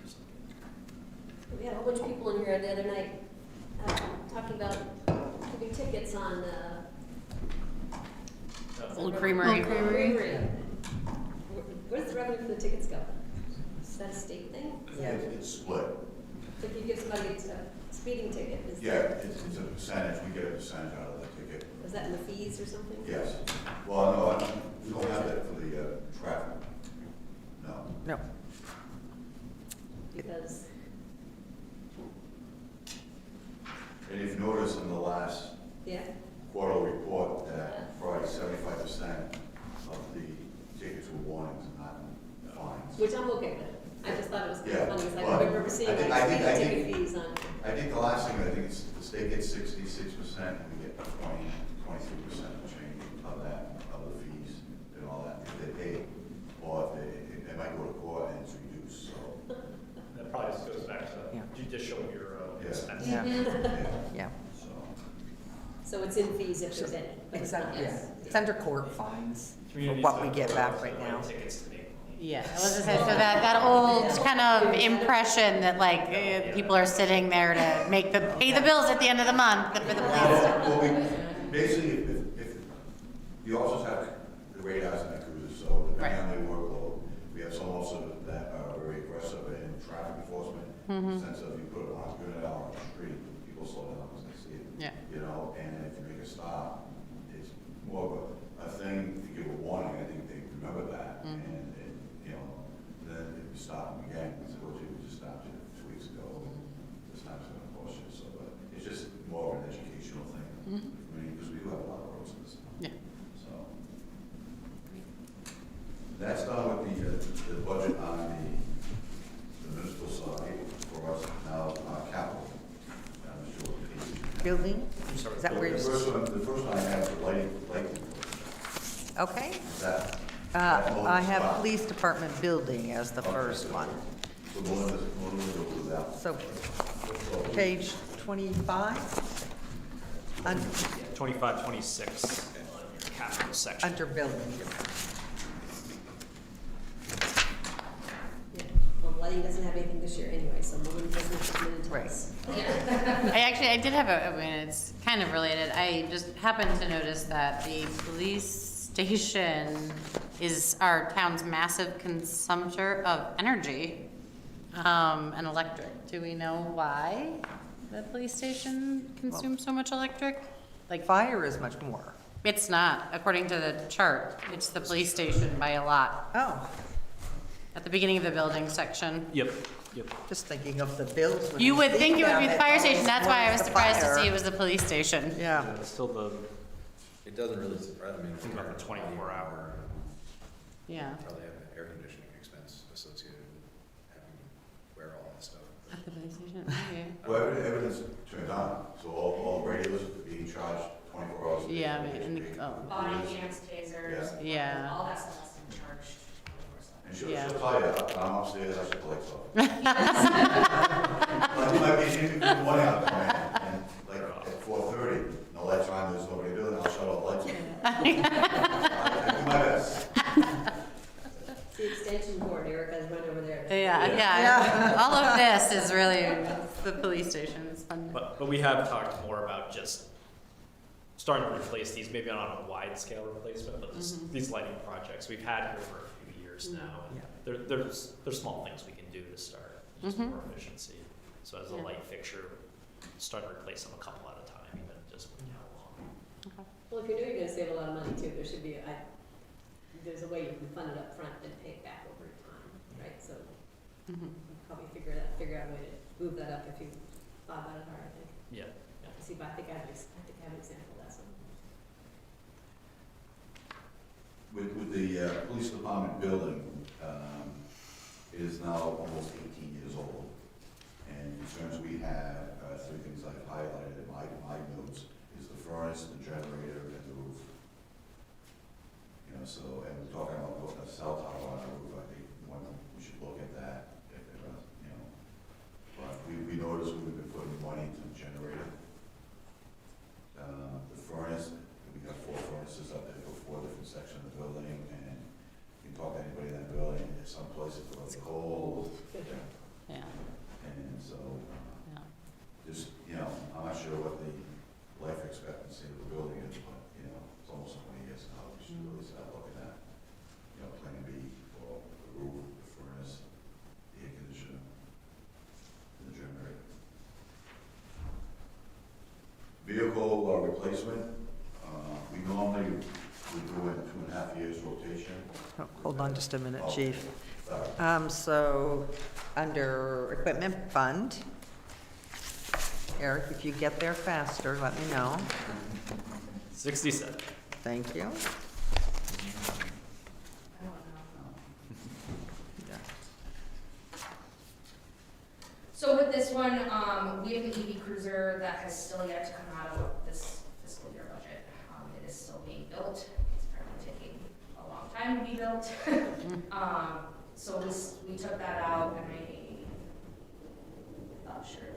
something. We had a whole bunch of people in here the other night, talking about giving tickets on, Old Creamery. Where does the revenue for the tickets go? Is that a state thing? Yeah. It's split. So if you give somebody a speeding ticket, is Yeah, it's a percentage, we get a percentage out of the ticket. is that in the fees or something? Yes. Well, no, we don't have that for the traffic. No. No. Because, And if you notice in the last yeah, quarterly report that probably 75% of the tickets were warnings and not fines. which I'm okay with. I just thought it was kind Yeah, of funny, because I but remember seeing I think- like I think- speeding ticket fees on. I think the last thing, I think it's, the state gets 66%, and we get 23% change of that, of the fees and all that, if they pay. Or if they might go to court and it's reduced, so. That probably just goes back to Yeah. judicial bureau Yeah. expenses. Yeah. Yeah. Yeah. So, So it's in fees if there's any, but It's it's not. under, yeah, it's under court fines for Communities what we that get back provide right now. tickets to make money. Yeah, I was gonna say, so that old kind of impression that like people are sitting there to pay the bills at the end of the month for the police. well, basically, if the officers have the radars and the cruisers, so depending on their workload, we have some officers that are very aggressive in traffic enforcement, in the sense of you put a 100 unit out on the street, people slow down because they see it. Yeah. You know, and if you make a stop, it's more of a thing to give a warning. I think they remember that, and you know, then if you stop them again, it's what you just stopped you 2 weeks ago, and this time it's going to cost you. So, but it's just more of an educational thing. I mean, because we do have a lot of roads in this town. Yeah. So that's done with the budget on the municipal side for us now. Capital. I'm sure. Building? Is that where The you're? first one I have is the lighting. Okay. Is that? I have police department building as the first one. So one of the go with that. So, page 25? 25, 26, capital section. Under building. Yeah. Well, lighting doesn't have anything this year anyway, so moving business come in and tell us. I did have I mean, it's kind of related. I just happened to notice that the police station is our town's massive consumptor of energy, and electric. Do we know why the police station consumes so much electric? Like, Fire is much more. it's not, according to the chart. It's the police station by a lot. Oh, At the beginning of the building section. Yep. just thinking of the bills. when You would see think it would them, be the it's fire station. always That's why I was the surprised to fire. see it was the police station. Yeah. It's still the, It doesn't really surprise me. think about the 24-hour. Yeah. Probably have an air conditioning expense associated with having to wear all that stuff. At the police station, okay. Well, evidence turned on, so all radios are being charged 24 hours a day. Yeah, I mean, and Body cams, tasers. Yeah. All that stuff has to be charged 24/7. And she'll Yeah. tell you, I'm upstairs, I shut the lights off. Like, you might be thinking good morning out there, and like at 4:30, no lights on, there's nobody doing it, I'll shut all the lights off. I do my best. The extension cord, Erica's run over there. Yeah. All of this is really the police station. It's fun. But we have talked more about just starting to replace these, maybe not on a wide scale replacement, but these lighting projects we've had here for a few years now. And there's small things we can do to start just more efficiency. So as a light fixture, start to replace them a couple at a time, even just how long. Well, if you know you're gonna save a lot of money too, there should be, there's a way you can fund it up front and pay it back over time, right? So probably figure out a way to move that up if you thought about it hard, I think. Yeah. See, but I think I have an example of that, so. With the police department building, it is now almost 18 years old. And concerns we have, three things I've highlighted in my notes, is the furnace, the generator, and the roof. You know, so, and we're talking about putting a cell tower on the roof, I think we should look at that, you know. But we noticed we've been putting money into the generator. The furnace, we got 4 furnaces up there for 4 different sections of the building, and you can talk to anybody in that building, there's some places where it's cold. Yeah. And so, just, you know, I'm not sure what the life expectancy of the building is, but, you know, it's almost 20 years now, we should really start looking at, you know, plan B for the roof, the furnace, the air conditioner, and the generator. Vehicle replacement, we normally would do in 2.5 years rotation. Oh, hold on just a minute, Okay. Chief. Sorry. So, under equipment fund, Eric, if you get there faster, let me know. 67. Thank you. So with this one, we have an EV cruiser that has still yet to come out of this fiscal year budget. It is still being built. It's apparently taking a long time to be built. So we took that out, and I thought sure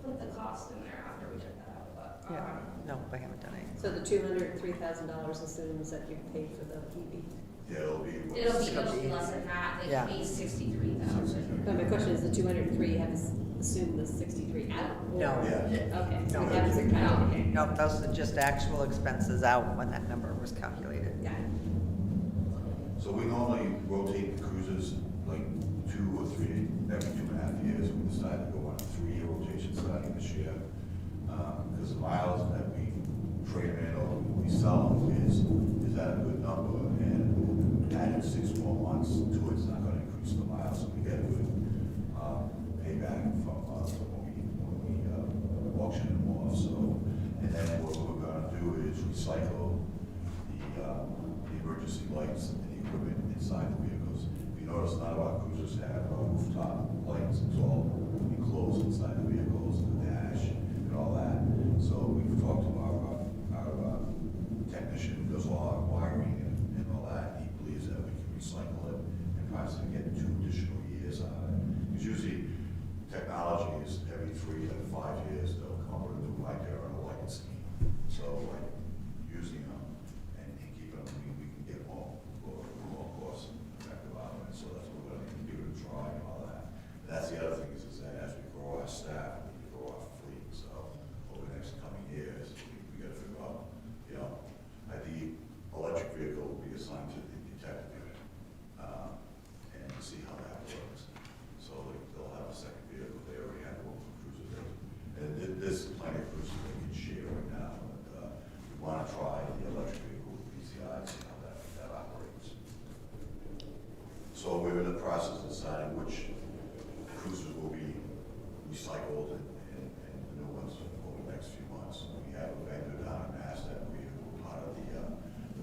put the cost in there after we took that out, but. Yeah, no, I haven't done anything. So the $203,000 assumes that you paid for the EV. Yeah, it'll be. It'll be less than that. It Yeah. could be 63,000. But my question is, the 203, you have to assume the 63 out? No. Yeah. Okay, so No. we have to count, okay. No, those are just actual expenses out when that number was calculated. Got it. So we normally rotate the cruisers like 2 or 3, every 2.5 years. We decided to go on a 3-year rotation starting this year. Because the miles that we trade them in or we sell them is at a good number, and adding 6 more months to it's not gonna increase the miles, so we get a good payback from when we auction them off, so. And then what we're gonna do is recycle the emergency lights and the equipment inside the vehicles. If you notice, none of our cruisers have rooftop lights, it's all enclosed inside the vehicles, the dash, and all that. So we've talked to our technician who does all our wiring and all that, and he believes that we can recycle it and possibly get 2 additional years out of it. Because usually technology is every 3 to 5 years, they'll come up with a new light there and a light scheme. So like using them and keeping them, we can get more cost effective out of it. So that's what we're going to give it a try and all that. And that's the other thing is that as we grow our staff, we grow our fleet. So over the next coming years, we got to figure out, you know, the electric vehicle will be assigned to the detective unit and see how that works. So they'll have a second vehicle. They already have one for cruiser. And there's plenty of cruisers they can share right now. But we want to try the electric vehicle with PCI and see how that operates. So we're in the process of deciding which cruisers will be recycled and the new ones over the next few months. We have a vendor down in Mass that we were part of the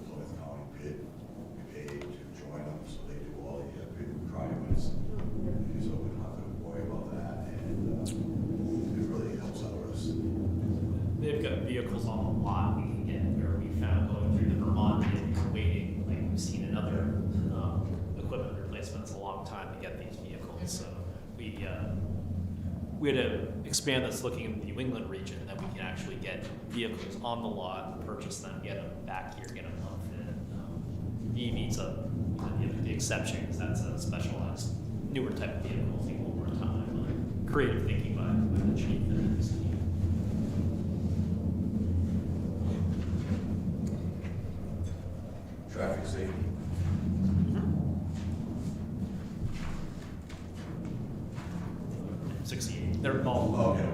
Plymouth County bid. We paid to join them, so they do all the bid requirements. So we don't have to worry about that, and it really helps out us. They've got vehicles on the lot we can get where we found going through the Vermont and waiting, like we've seen in other equipment replacements, a long time to get these vehicles. So we had to expand this looking in the New England region that we can actually get vehicles on the lot, purchase them, get them back here, get them outfitted. EV's the exception because that's a specialized, newer type of vehicle, take a little more time. Creative thinking by the chief there. safety. 68. They're all. Okay.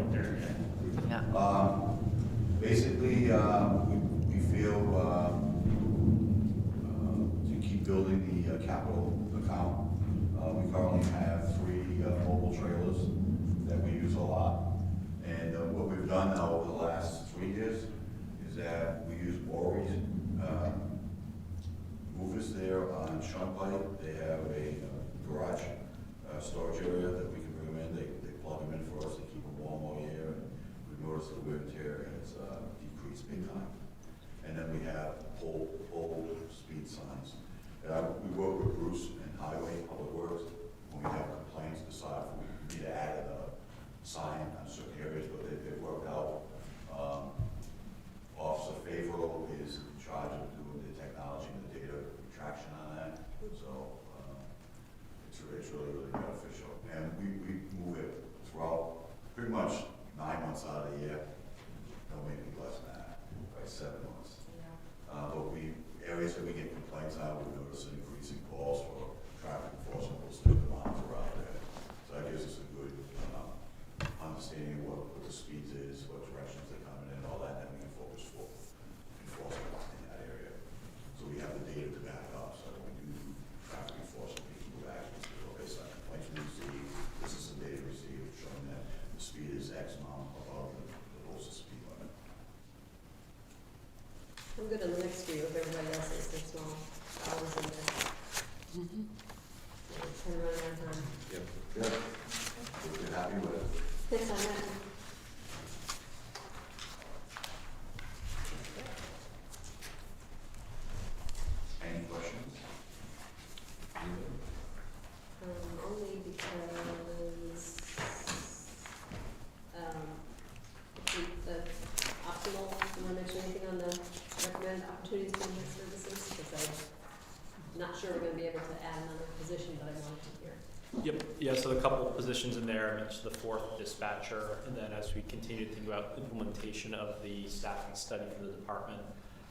Basically, we feel to keep building the capital account. We currently have 3 mobile trailers that we use a lot. And what we've done now over the last 3 years is that we use Ori's movers there on Shunpike. They have a garage storage area that we can bring them in. They plug them in for us. They keep them warm all year. And we've noticed the wear and tear has decreased big time. And then we have pole speed signs. We work with Bruce and Highway Public Works when we have complaints, decide if we need to add a sign on certain areas, but they've worked out. Officer Favreau is in charge of doing the technology and the data traction on that. So it's really, really beneficial. And we move it throughout pretty much 9 months out of the year. No, maybe less than that, right, 7 months. But areas that we get complaints on, we notice an increase in calls for traffic enforcement. We'll stick the monitor out there. So that gives us a good understanding what the speeds is, what directions they're coming in, all that, and then we can focus for enforcement in that area. So we have the data to back up, so when we do traffic enforcement, we can go back and say, well, based on complaints we receive, this is the data received showing that the speed is X amount above the posted speed limit. I'm good on the next few if everybody else is, there's small hours in there. Turn around time. Yep. Good. If you're happy with it. Thanks on that. Any questions? Only because, the optional, you want to mention anything on the recommended opportunities for enhanced services? Because I'm not sure we're going to be able to add another position, but I wanted to hear. Yep, yeah, so a couple of positions in there, I mentioned the 4th dispatcher, and then as we continue to think about implementation of the staffing study for the department,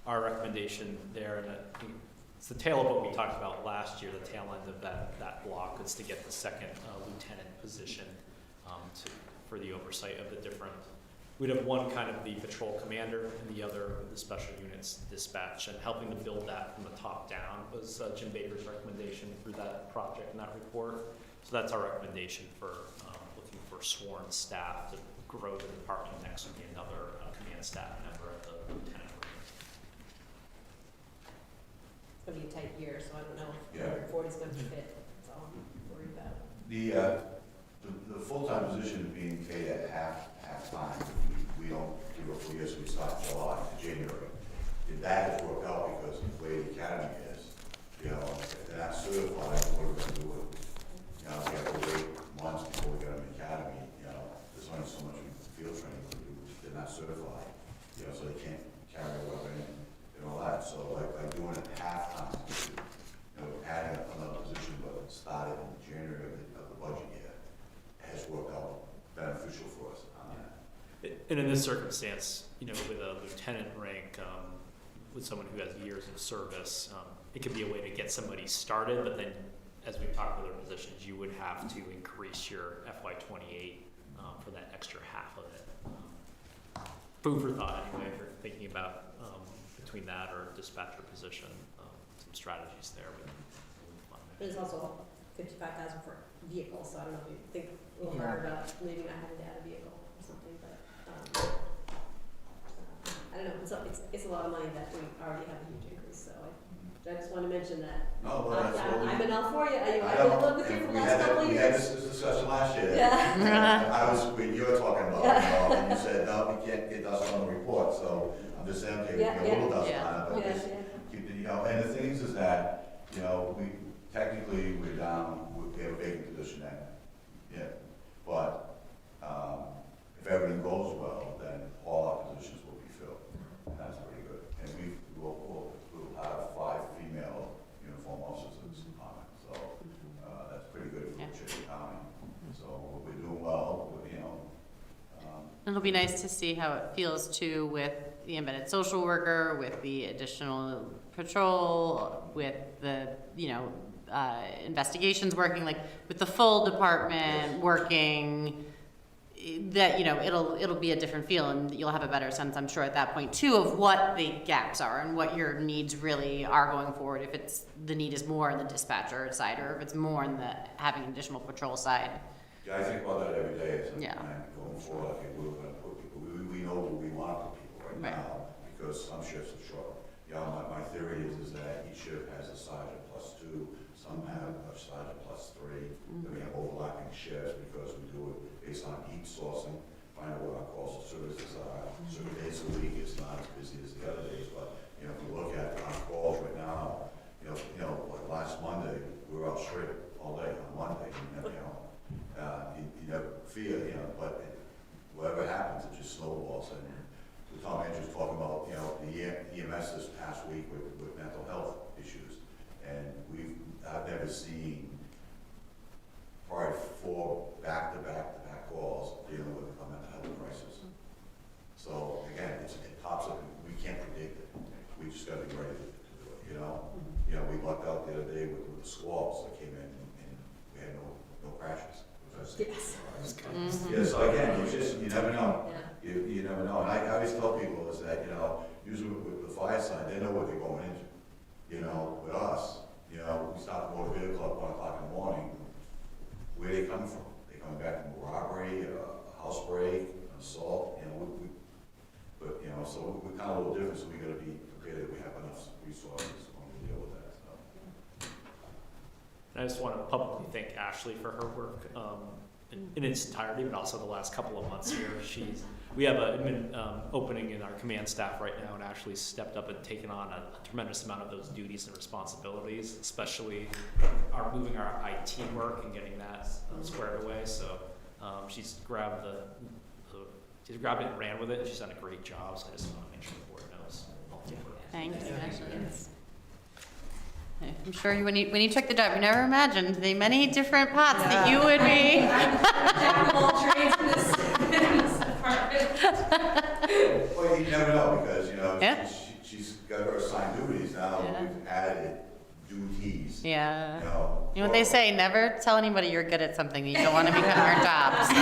our recommendation there, and I think it's the tail of what we talked about last year, the tail end of that block, is to get the 2nd lieutenant position for the oversight of the different, we'd have one kind of the patrol commander and the other the special units dispatch, and helping to build that from the top down was Jim Baker's recommendation through that project and that report. So that's our recommendation for looking for sworn staff to grow the department. Next would be another command staff member at the lieutenant rank. It's going to be a tight year, so I don't know if Yeah. 140 is going to fit. That's all I'm worried about. The full-time position is being paid at half-time. We don't give a full year, so we start July to January. And that has worked out because of the way the academy is. You know, if they're not certified, what are we going to do with them? You know, we have to wait months before we get them in the academy. You know, there's only so much field training to do. They're not certified. You know, so they can't carry a weapon and all that. So like doing it half-time, you know, adding another position, but it started in January of the budget year, has worked out beneficial for us on that. And in this circumstance, you know, with a lieutenant rank, with someone who has years of service, it could be a way to get somebody started, but then as we've talked with other positions, you would have to increase your FY28 for that extra half of it. Food for thought anyway, if you're thinking about between that or dispatcher position, some strategies there. There's also 55,000 for vehicles, so I don't know if you think a little harder about maybe not having to add a vehicle or something, but I don't know. It's a lot of money that we already have a huge increase, so I just want to mention that. No, well, that's what I've been all for you. I've I been don't- living with you for the last couple of We had years. this discussion last year. Yeah. I was, when you were talking about, you know, and you said, no, we can't get dust on the report, so I'm just saying, okay, we Yeah, get a little yeah. dust Yeah. on it, but Yeah, just yeah. keep the, you know, and the thing is that, you know, technically, we're down, we have a vacant position there, yeah, but, if everything goes well, then all our positions will be filled, and that's pretty good. And we'll have 5 female uniform officers in this department, so, that's pretty good for Chittenden County. So we're doing well, you know. It'll be nice to see how it feels too with the embedded social worker, with the additional patrol, with the, investigations working, like, with the full department working, that, it'll be a different feel, and you'll have a better sense, I'm sure, at that point too, of what the gaps are and what your needs really are going forward. If it's, the need is more on the dispatcher side, or if it's more on the having an additional patrol side. Yeah, I think about that every day as I'm Yeah. going forward. I think we're gonna put people, we know where we want to put people right now, because some shifts are short. My theory is that each shift has a sergeant +2, some have a sergeant +3, then we have overlapping shifts, because we do it based on heat sourcing, find out what our calls for services are. Certain days a week, it's not as busy as the other days, but, if you look at our calls right now, like last Monday, we were out straight all day on Monday, you never feel, but whatever happens, it just snowballs. And the Tom Andrews talking about, the EMS this past week with mental health issues, and I've never seen probably 4 back-to-back calls dealing with a mental health crisis. So again, it pops up, we can't predict it. We just got to be ready to do it. We lucked out the other day with the squalls that came in, and we had no crashes. Yes. Yeah, so again, you never know. You never know. And I always tell people is that, usually with the fire sign, they know what they're going into. With us, we stop the motor vehicle at 1 o'clock in the morning. Where they come from? They coming back from a robbery, a house break, an assault, but, so we're kind of a little different, so we gotta be prepared that we have enough resources when we deal with that, so. And I just want to publicly thank Ashley for her work in its entirety, but also the last couple of months here. We have an opening in our command staff right now, and Ashley stepped up and taken on a tremendous amount of those duties and responsibilities, especially moving our IT work and getting that squared away. So she's grabbed it and ran with it, and she's done a great job. So I just want to make sure the board knows. Thank you, Ashley. I'm sure when you took the job, you never imagined the many different pots that you would be. Jack of all trades in this department. Well, you never know, because, she's got her assigned duties now. We've added duties. Yeah. You know what they say, never tell anybody you're good at something that you don't want to become your job, so.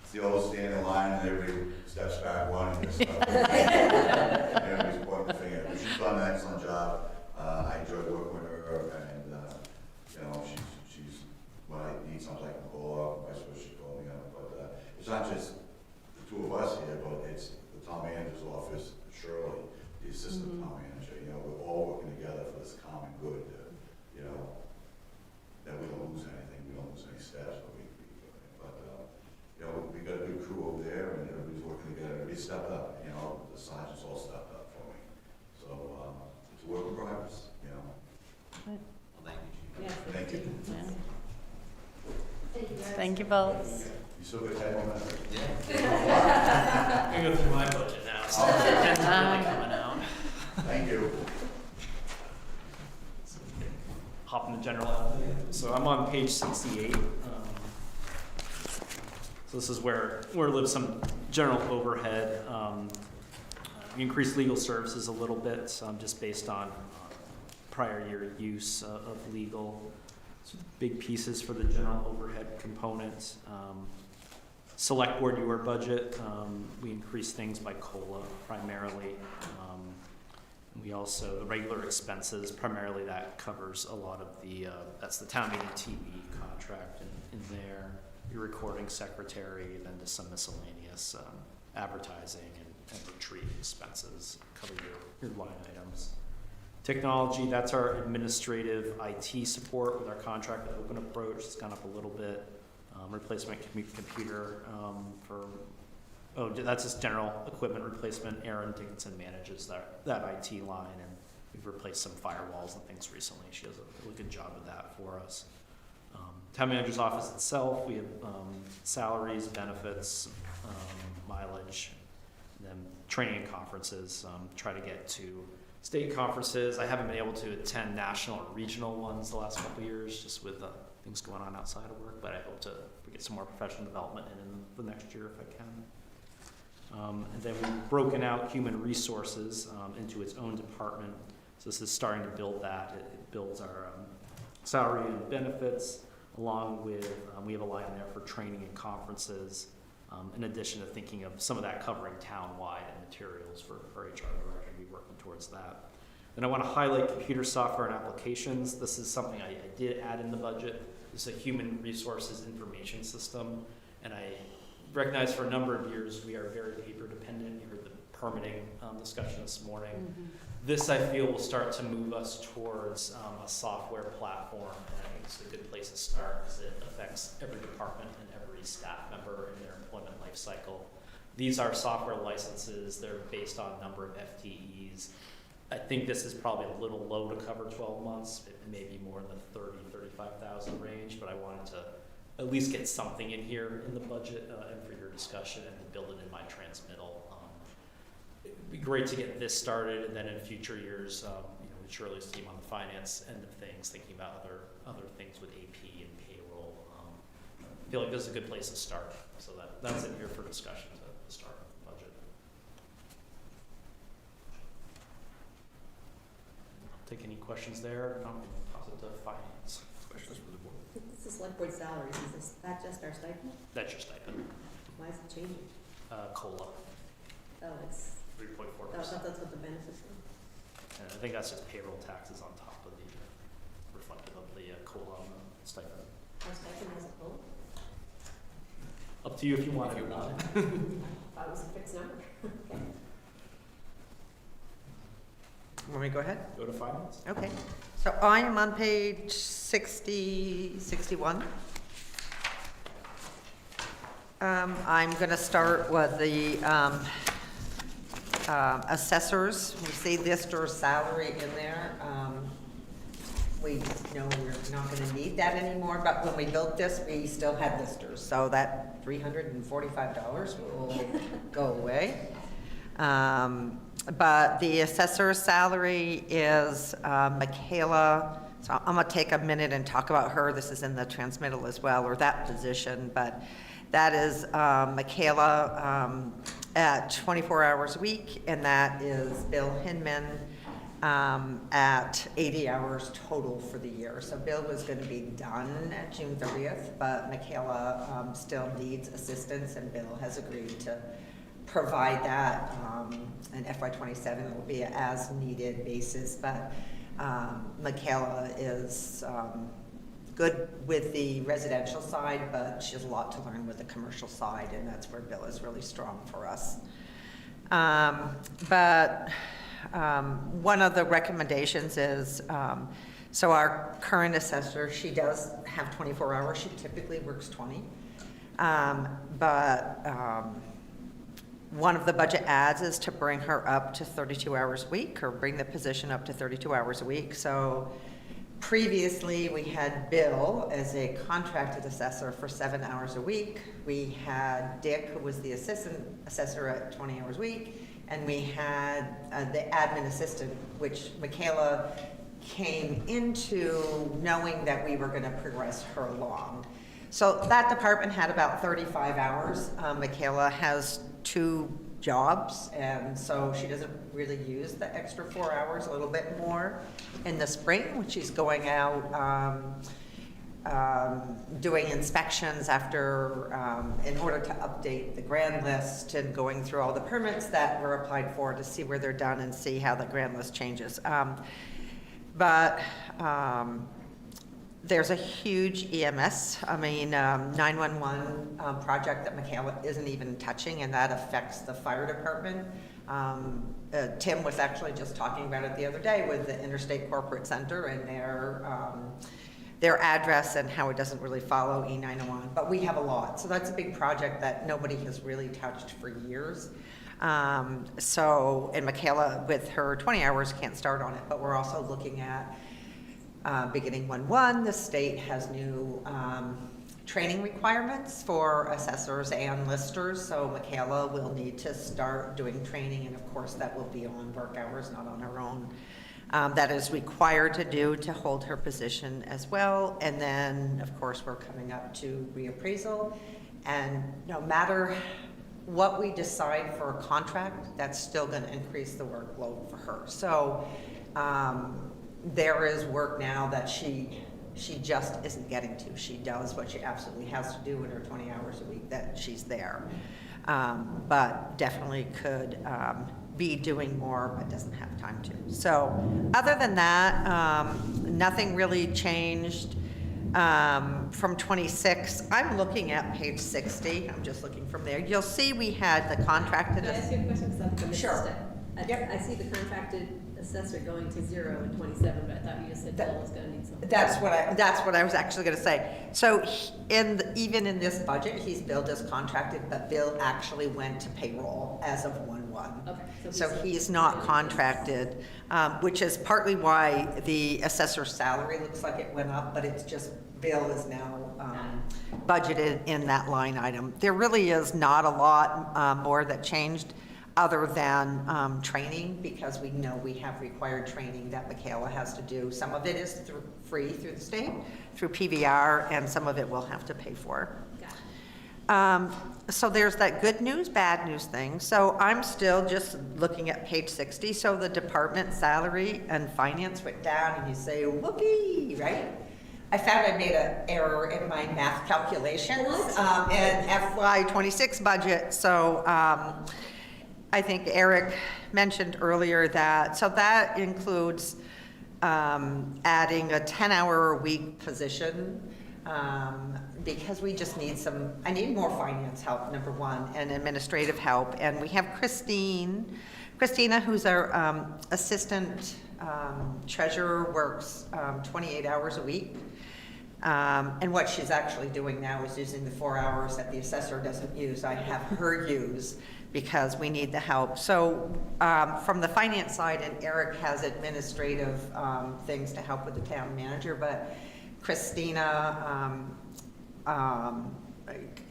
It's the old stand in line and everybody steps back one and just everybody's pointing the finger. But she's done an excellent job. I enjoy working with her, and she's when I need something I can call her. Vice versa, she called me up. But it's not just the two of us here, but it's the town manager's office, Shirley, the assistant town manager. We're all working together for this common good. That we don't lose anything, we don't lose any staff. We got a good crew over there, and everybody's working together. Everybody stepped up. The sergeants all stepped up for me. So it's a work in progress. Well, thank you, Chief. Thank you. Thank you both. You still got head on that? I'm gonna go through my budget now. So it's really coming out. Thank you. Hop into general admin. So I'm on page 68. So this is where lives some general overhead. We increased legal services a little bit, just based on prior year use of legal. So big pieces for the general overhead components. Selectboard, your budget, we increased things by COLA primarily. We also, the regular expenses, primarily that covers a lot of that's the town meeting TV contract in there. Your recording secretary, then just some miscellaneous advertising and retreat expenses cover your line items. Technology, that's our administrative IT support with our contract with Open Approach. It's gone up a little bit. Replacement computer that's just general equipment replacement. Erin Dickinson manages that IT line, and we've replaced some firewalls and things recently. She does a really good job of that for us. Town manager's office itself, we have salaries, benefits, mileage, and then training and conferences. Try to get to state conferences. I haven't been able to attend national or regional ones the last couple of years, just with things going on outside of work, but I hope to get some more professional development in the next year if I can. And then we've broken out human resources into its own department. So this is starting to build that. It builds our salary and benefits, along with, we have a line there for training and conferences, in addition to thinking of some of that covering town-wide and materials for HR director. We're working towards that. Then I want to highlight computer software and applications. This is something I did add in the budget. This is a human resources information system, and I recognize for a number of years we are very paper dependent. You heard the permitting discussion this morning. Mm-hmm. This, I feel, will start to move us towards a software platform, and I think it's a good place to start because it affects every department and every staff member in their employment life cycle. These are software licenses. They're based on number of FTEs. I think this is probably a little low to cover 12 months. It may be more in the 30, 35,000 range, but I wanted to at least get something in here in the budget and for your discussion and to build it in my transmittal. It'd be great to get this started, and then in future years, with Shirley's team on the finance end of things, thinking about other things with AP and payroll. I feel like this is a good place to start. So that's it here for discussion to start the budget. I'll take any questions there. No, toss it to finance. Questions for the board? This is Select Board salaries, is that just our stipend? That's your stipend. Why is it changing? COLA, Oh, it's, 3.4%. that's what the benefits are. And I think that's just payroll taxes on top of the, reflective of the COLA on the stipend. Our stipend has a COLA? Up to you if you want it or not. I thought it was a fixed number. Okay. Want me to go ahead? Go to finance. Okay, so I am on page 61. I'm going to start with the assessors. We see lister's salary in there. We know we're not going to need that anymore, but when we built this, we still had listers. So that $345 will go away. But the assessor's salary is Michaela. So I'm going to take a minute and talk about her. This is in the transmittal as well, or that position. But that is Michaela at 24 hours a week, and that is Bill Hinman at 80 hours total for the year. So Bill was going to be done at June 30th, but Michaela still needs assistance, and Bill has agreed to provide that. And FY27 will be an as-needed basis, but Michaela is good with the residential side, but she has a lot to learn with the commercial side, and that's where Bill is really strong for us. But one of the recommendations is, so our current assessor, she does have 24 hours. She typically works 20. One of the budget adds is to bring her up to 32 hours a week, or bring the position up to 32 hours a week. So previously, we had Bill as a contracted assessor for 7 hours a week. We had Dick, who was the assistant assessor at 20 hours a week. And we had the admin assistant, which Michaela came into knowing that we were going to progress her along. So that department had about 35 hours. Michaela has 2 jobs, and so she doesn't really use the extra 4 hours, a little bit more in the spring when she's going out doing inspections after, in order to update the grand list and going through all the permits that were applied for to see where they're done and see how the grand list changes. There's a huge EMS, 911 project that Michaela isn't even touching, and that affects the fire department. Tim was actually just talking about it the other day with the Interstate Corporate Center and their address and how it doesn't really follow E901, but we have a lot. So that's a big project that nobody has really touched for years. And Michaela, with her 20 hours, can't start on it, but we're also looking at beginning 1/1, the state has new training requirements for assessors and listers, so Michaela will need to start doing training, and of course that will be on work hours, not on her own. That is required to do to hold her position as well. And then, of course, we're coming up to reappraisal, and no matter what we decide for a contract, that's still gonna increase the workload for her. So, there is work now that she just isn't getting to. She does what she absolutely has to do in her 20 hours a week that she's there. But definitely could, be doing more, but doesn't have time to. So, other than that, nothing really changed. From 26, I'm looking at page 60, I'm just looking from there. You'll see we had the contracted. Can I ask you a question, because I think I missed a Sure. step? Yep. I see the contracted assessor going to 0 in 27, but I thought you just said Bill was gonna need something. That's what I was actually gonna say. So even in this budget, he's billed as contracted, but Bill actually went to payroll as of 1/1. Okay, So he's not contracted, which is partly why the assessor's salary looks like it went up, but it's just Bill is now budgeted in that line item. There really is not a lot more that changed other than training, because we know we have required training that Michaela has to do. Some of it is free through the state, through PVR, and some of it we'll have to pay for. So there's that good news, bad news thing. So I'm still just looking at page 60. So the department salary and finance went down, and you say, whoopee, right? I found I made an error in my math calculations in FY 26 budget. So I think Eric mentioned earlier that, so that includes adding a 10-hour-a-week position, because we just need I need more finance help, number one, and administrative help. And we have Christina, who's our assistant treasurer, works 28 hours a week. And what she's actually doing now is using the 4 hours that the assessor doesn't use. I have her use, because we need the help. So from the finance side, and Eric has administrative things to help with the town manager, but Christina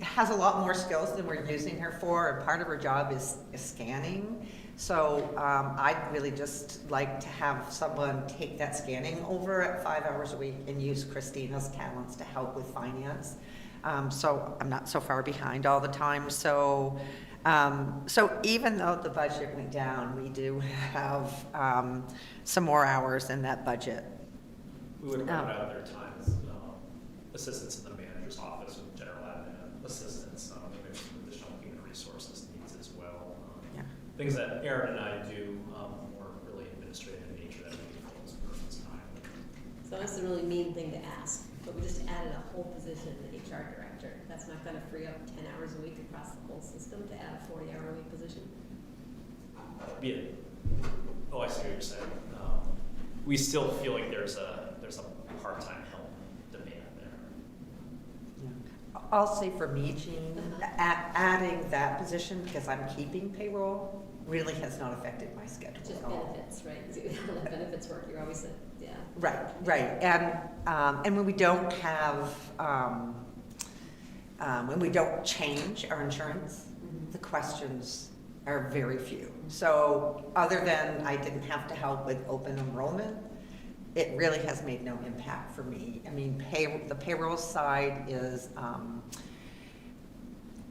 has a lot more skills than we're using her for, and part of her job is scanning. So I'd really just like to have someone take that scanning over at 5 hours a week and use Christina's talents to help with finance. So I'm not so far behind all the time. So even though the budget went down, we do have some more hours in that budget. We would have run out of their time as assistants in the manager's office with general admin assistants. We have some additional human resources needs as well. Yeah. Things that Aaron and I do more really administrative in nature that we can fill this person's time. So that's a really mean thing to ask, but we just added a whole position, the HR director. That's not gonna free up 10 hours a week across the whole system to add a 40-hour-a-week position? Oh, I see what you're saying. We still feel like there's a part-time help demand there. I'll say for me, Jean, adding that position, because I'm keeping payroll, really has not affected my schedule Just at all. benefits, right? How the benefits work, you're always, yeah. Right. And when we don't have, when we don't change our insurance, the questions are very few. So other than I didn't have to help with open enrollment, it really has made no impact for me. I mean, the payroll side is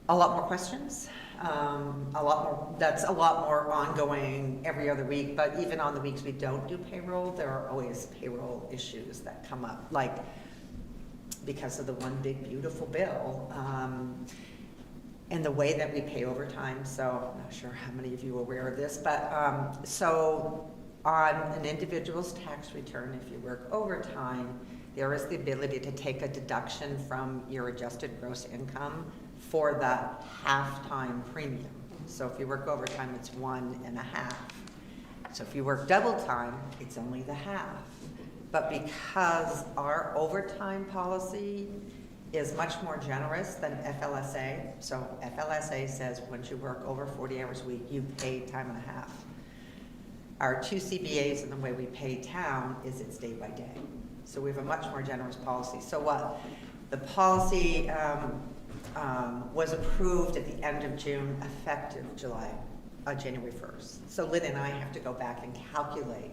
a lot more questions, that's a lot more ongoing every other week, but even on the weeks we don't do payroll, there are always payroll issues that come up, like because of the one big beautiful bill, and the way that we pay overtime. So I'm not sure how many of you are aware of this, but so on an individual's tax return, if you work overtime, there is the ability to take a deduction from your adjusted gross income for the half-time premium. So if you work overtime, it's 1.5. So if you work double time, it's only the half. But because our overtime policy is much more generous than FLSA, so FLSA says once you work over 40 hours a week, you pay time and a half. Our two CBAs and the way we pay town is it's day by day. So we have a much more generous policy. So what? The policy was approved at the end of June, effective January 1st. So Lynn and I have to go back and calculate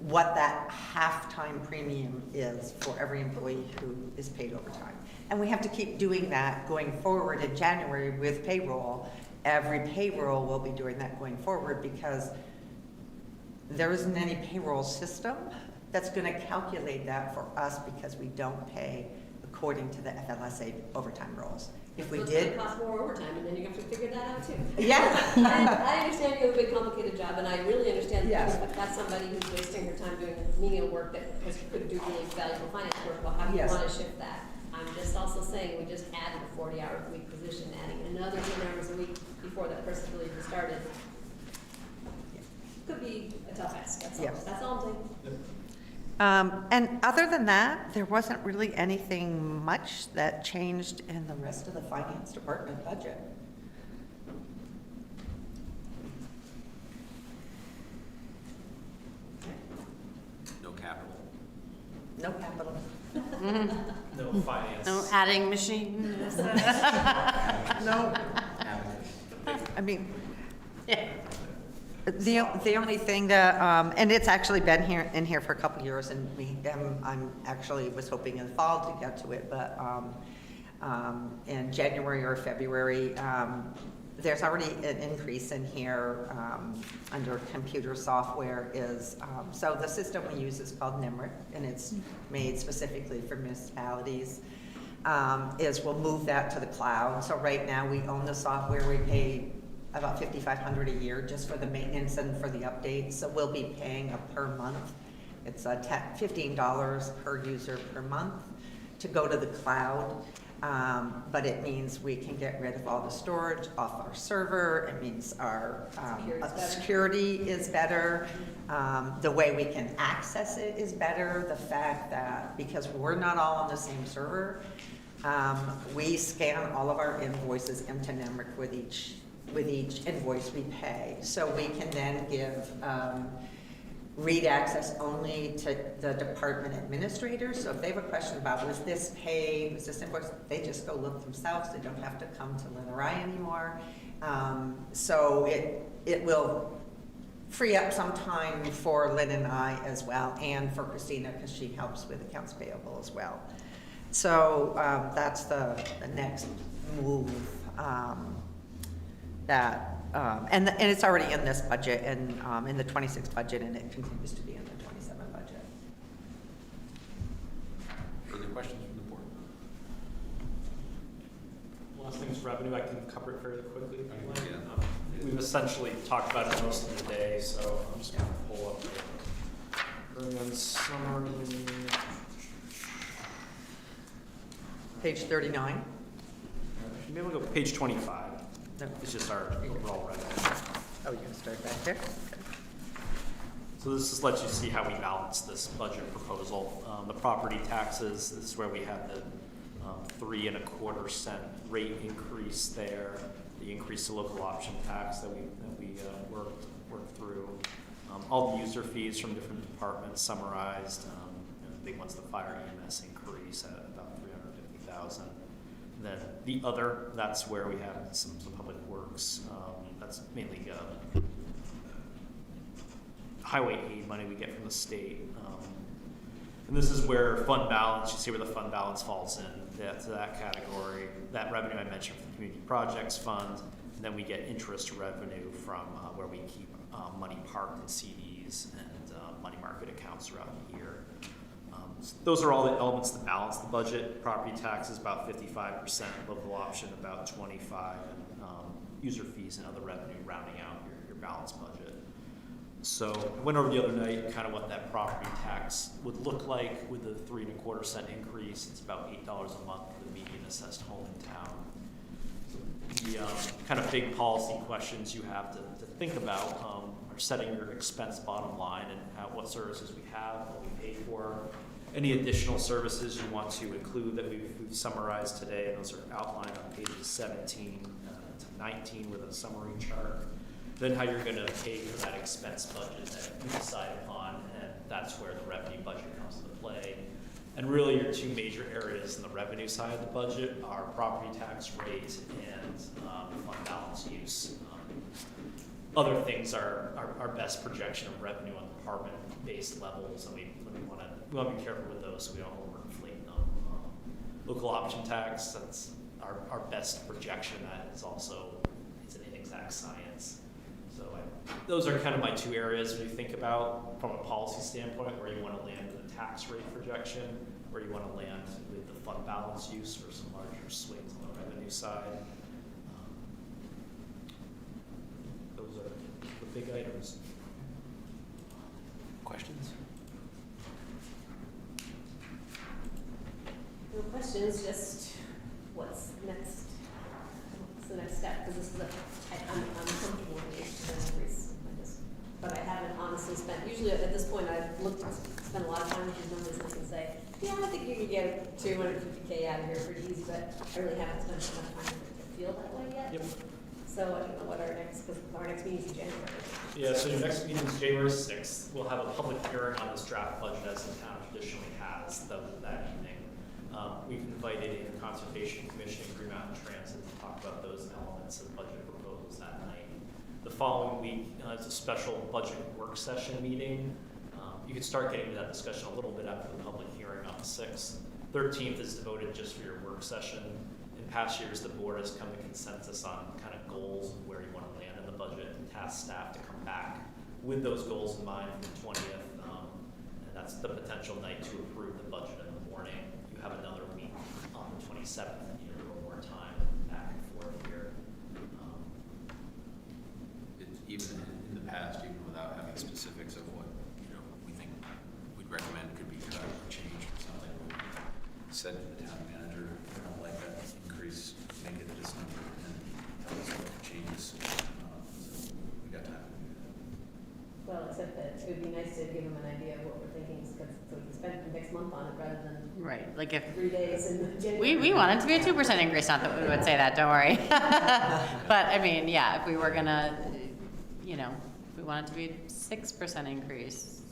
what that halftime premium is for every employee who is paid overtime. And we have to keep doing that going forward in January with payroll. Every payroll will be doing that going forward because there isn't any payroll system that's going to calculate that for us because we don't pay according to the FLSA overtime rules. If we So did. it's gonna cost more overtime, and then you have to figure that out too. Yeah. I understand you have a big complicated job, and I really understand Yes. that if that's somebody who's wasting her time doing menial work that could do really valuable finance work, well, how do you Yes. want to shift that? I'm just also saying, we just added a 40-hour-a-week position, adding another 10 hours a week before that person really even started. Could be a tough ask, that's all, Yes. that's all I'm saying. And other than that, there wasn't really anything much that changed in the rest of the finance department budget. No capital. No capital. No finance. No adding machine. No. I mean, the only thing that, and it's actually been in here for a couple of years, and I'm actually was hoping in the fall to get to it, but in January or February, there's already an increase in here under computer software is, so the system we use is called NIMRIC, and it's made specifically for municipalities, is we'll move that to the cloud. So right now, we own the software, we pay about $5,500 a year just for the maintenance and for the updates. So we'll be paying per month. It's $15 per user per month to go to the cloud. But it means we can get rid of all the storage off our server. It means our security is better. The way we can access it is better. The fact that because we're not all on the same server, we scan all of our invoices into NEMRIC with each invoice we pay. So we can then give read access only to the department administrators. So if they have a question about, was this paid, was this invoice, they just go look themselves. They don't have to come to Lynn or I anymore. So it will free up some time for Lynn and I as well, and for Christina, because she helps with accounts payable as well. So that's the next move. And it's already in this budget and in the 26 budget, and it continues to be in the 27 budget. Further questions from the board? Last thing is revenue. I can cover it fairly quickly. Yeah. We've essentially talked about it most of the day, so I'm just going to pull up the earnings summary. Page 39. Maybe we'll go page 25. No. It's just our overall revenue. Oh, you're going to start back there? Okay. So this just lets you see how we balance this budget proposal. The property taxes, this is where we had the 3.25% rate increase there, the increase to local option tax that we worked through. All the user fees from different departments summarized. And the big one's the fire EMS increase at about $350,000. Then the other, that's where we have some public works. That's mainly highway aid money we get from the state. And this is where fund balance, you see where the fund balance falls in to that category. That revenue I mentioned from the Community Projects Fund. And then we get interest revenue from where we keep money parked in CDs and money market accounts throughout the year. Those are all the elements that balance the budget. Property taxes about 55%, local option about 25%, and user fees and other revenue rounding out your balanced budget. So I went over the other night kind of what that property tax would look like with the 3.25% increase. It's about $8 a month for the median assessed home in town. The kind of big policy questions you have to think about are setting your expense bottom line and what services we have, what we pay for. Any additional services you want to include that we've summarized today, those are outlined on pages 17 to 19 with a summary chart. Then how you're going to pay for that expense budget that you decide upon, and that's where the revenue budget comes into play. And really your two major areas in the revenue side of the budget are property tax rate and fund balance use. Other things are our best projection of revenue on department-based levels, and we want to be careful with those so we don't overinflate them. Local option tax, that's our best projection. That is also, it's an inexact science. So those are kind of my two areas when you think about from a policy standpoint, where you want to land with a tax rate projection, where you want to land with the fund balance use for some larger swings on the revenue side. Those are the big items. Questions? No questions, just what's next? What's the next step? Because this is I'm comfortable with the increase, but I haven't honestly spent, usually at this point I've spent a lot of time with these numbers and I can say, yeah, I think you can get 250K out of here pretty easy, but I really haven't spent enough time to feel that way yet. Yep. So I don't know what our next, because our next meeting is in January. Yeah, so your next meeting is January 6th. We'll have a public hearing on this draft budget as the town traditionally has that evening. We've invited in Conservation Commission and Green Mountain Transit to talk about those elements of budget proposals that night. The following week is a special budget work session meeting. You can start getting to that discussion a little bit after the public hearing on the 6th. 13th is devoted just for your work session. In past years, the board has come to consensus on kind of goals of where you want to land in the budget and task staff to come back with those goals in mind for the 20th. And that's the potential night to approve the budget in the morning. You have another week on the 27th, and you have a little more time back and forth here. Even in the past, even without having specifics of what, we think we'd recommend could be cut or changed or something, we said to the town manager, we don't like that increase, make it this number, and tell us what changes. So we got time to do that. Well, except that it would be nice to give them an idea of what we're thinking, so we can spend the next month on it rather than Right, like if 3 days in January. we want it to be a 2% increase, not that we would say that, don't worry. But I mean, yeah, if we were gonna, we want it to be a 6% increase,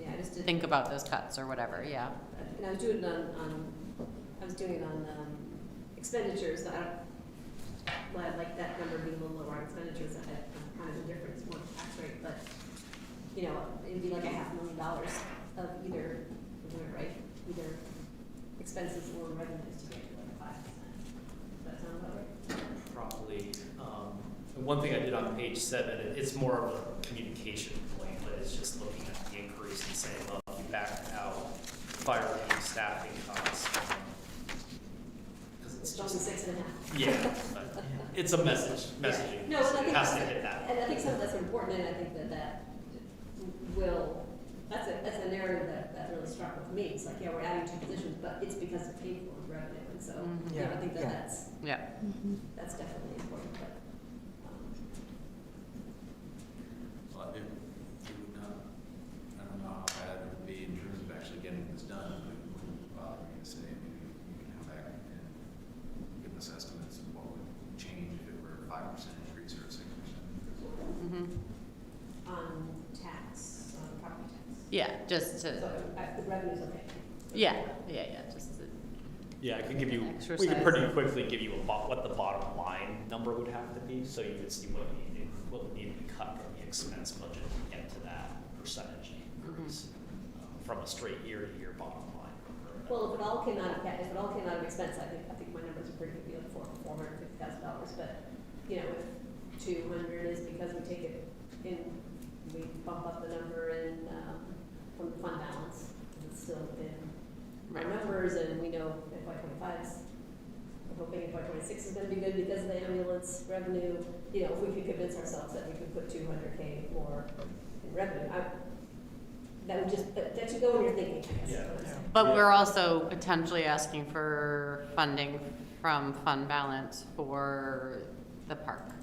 Yeah, I just did. think about those cuts or whatever, yeah. And I was doing it on expenditures. I like that number being a little lower on expenditures. I had kind of a difference more tax rate, but it'd be like $500,000 of either expenses or revenues to get to like 5%. Does that sound about right? Probably. One thing I did on page 7, it's more of a communication point, but it's just looking at the increase and saying, look, you backed out fire and staffing costs. Because it's It's just, only 6.5. yeah, but it's a messaging. No, and I It think has to hit that. And I think some of that's important, and I think that that's a narrative that really struck with me. It's like, yeah, we're adding 2 positions, but it's because it's paid for with revenue, and so, I think that's definitely important, but. Well, it would not, I don't know how bad it would be in terms of actually getting this done, but it wouldn't bother me to say, maybe you can come back and give us estimates of what would change if it were a 5% increase or a 6% increase. On property tax. Yeah, just to, So the revenue's okay. yeah, just to, Yeah, I can give you, we Exercise. can pretty quickly give you what the bottom line number would have to be, so you would see what would need to be cut from the expense budget to get to that percentage increase from a straight year-to-year bottom line. Well, if it all came out of expense, I think my numbers are pretty good, be like $450,000, but, if 200 is because we take it in, we bump up the number in, from the fund balance, it's still within our numbers, and we know FY25's, we're hoping FY26 is gonna be good because of the ambulance revenue. If we could convince ourselves that we could put 200K more in revenue, that should go in your thinking, I guess. but we're also potentially asking for funding from fund balance for the park.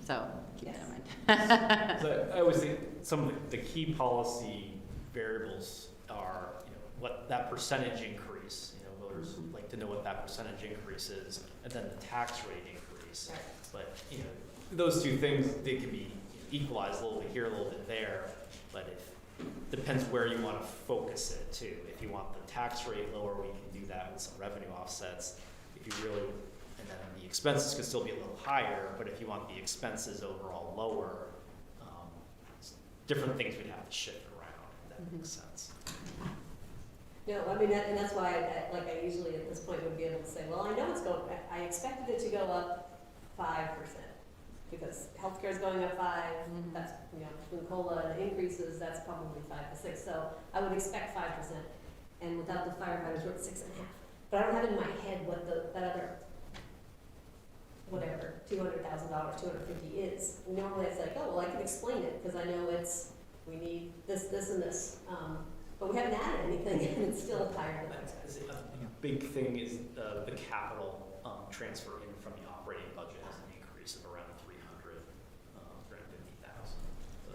So, keep that in mind. So I always think some of the key policy variables are, what that percentage increase, voters like to know what that percentage increase is, and then the tax rate increase. But, those two things, they can be equalized a little bit here, a little bit there, but it depends where you want to focus it too. If you want the tax rate lower, we can do that with some revenue offsets. If you really, and then the expenses could still be a little higher, but if you want the expenses overall lower, different things we'd have to shift around, if that makes sense. No, I mean, and that's why, I usually at this point would be able to say, well, I know it's going, I expected it to go up 5%, because healthcare's going up 5, that's, between COLA and increases, that's probably 5 to 6, so I would expect 5%, and without the firefighters, we're at 6.5. But I don't have in my head what that other, whatever, $200,000, $250 is. Normally it's like, oh, well, I can explain it, because I know we need this, this, and this. But we haven't added anything, and it's still higher than that. A big thing is the capital transfer in from the operating budget has an increase of around 350,000. So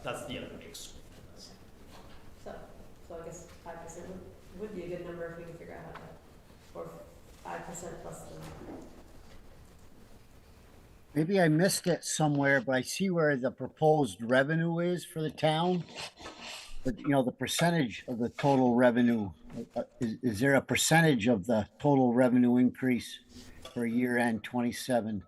that's the other big swing in this. So I guess 5% would be a good number if we can figure out how to, or 5% plus the. Maybe I missed it somewhere, but I see where the proposed revenue is for the town. But, the percentage of the total revenue, is there a percentage of the total revenue increase for year end 27?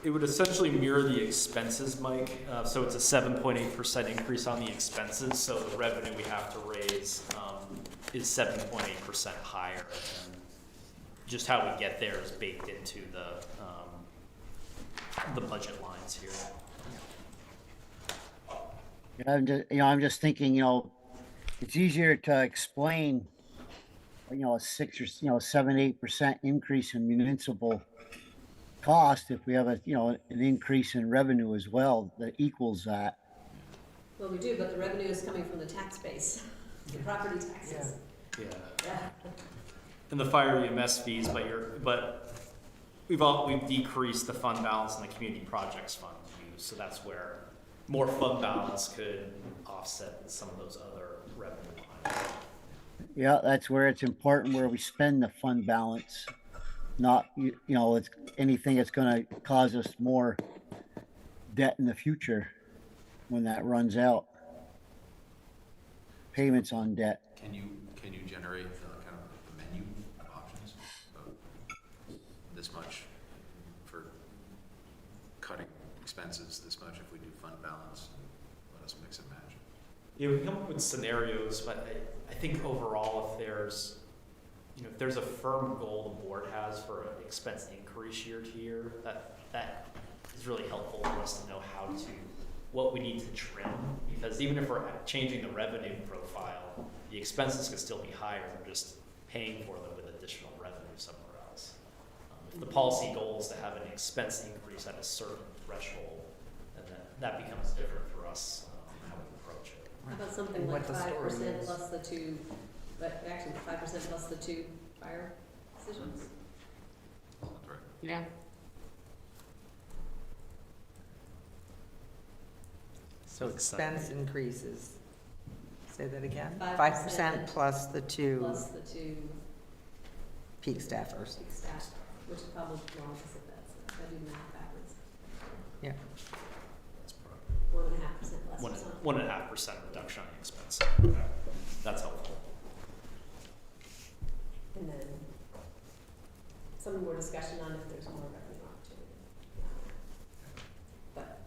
It would essentially mirror the expenses, Mike. So it's a 7.8% increase on the expenses. So the revenue we have to raise is 7.8% higher. And just how we get there is baked into the budget lines here. I'm just thinking, it's easier to explain, a 6 or 7-8% increase in municipal cost if we have an increase in revenue as well that equals that. Well, we do, but the revenue is coming from the tax base, the property taxes. Yeah. Yeah. And the fire EMS fees, but we've decreased the fund balance in the community projects fund use, so that's where more fund balance could offset some of those other revenue lines. Yeah, that's where it's important where we spend the fund balance, not, it's anything that's going to cause us more debt in the future when that runs out. Payments on debt. Can you generate kind of a menu of options? So this much for cutting expenses, this much if we do fund balance, and let us mix and match. Yeah, we can come up with scenarios, but I think overall, if there's a firm goal the board has for an expense increase year to year, that is really helpful for us to know what we need to trim, because even if we're changing the revenue profile, the expenses could still be higher. We're just paying for them with additional revenue somewhere else. If the policy goal is to have an expense increase at a certain threshold, and that becomes different for us, how we approach it. How about something like 5% plus the 2, but actually 5% plus the 2 fire decisions? That's right. Yeah. So expense increases. Say that again? 5% 5% plus the 2 Plus the 2 peak staffers. peak staff, which is probably wrong to say that, so I do math backwards. Yeah. 1.5% less or something. 1.5% reduction on the expense. That's helpful. And then some more discussion on if there's more revenue opportunity. But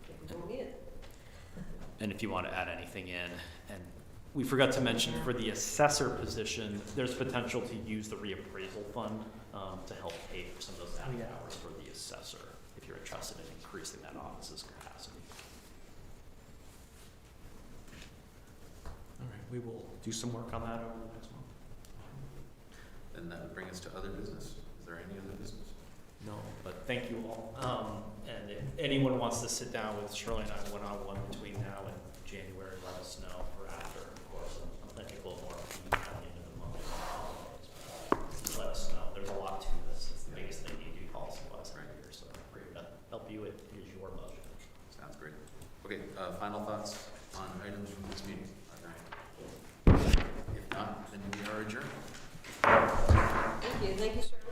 if we don't need it. And if you want to add anything in, and we forgot to mention for the assessor position, there's potential to use the reappraisal fund to help pay for some of those added hours for the assessor, if you're interested in increasing that office's capacity. All right, we will do some work on that over the next month. Then that would bring us to other business. Is there any other business? No, but thank you all. And if anyone wants to sit down with Shirley and I one-on-one between now and January, let us know, or after, of course. I think we'll more at the end of the month. Let us know. There's a lot to this. It's the biggest thing you do policy-wise every year, so we're here to help you. It is your budget. Sounds great. Okay, final thoughts on items from this meeting? If not, then we are adjourned. Thank you, Shirley.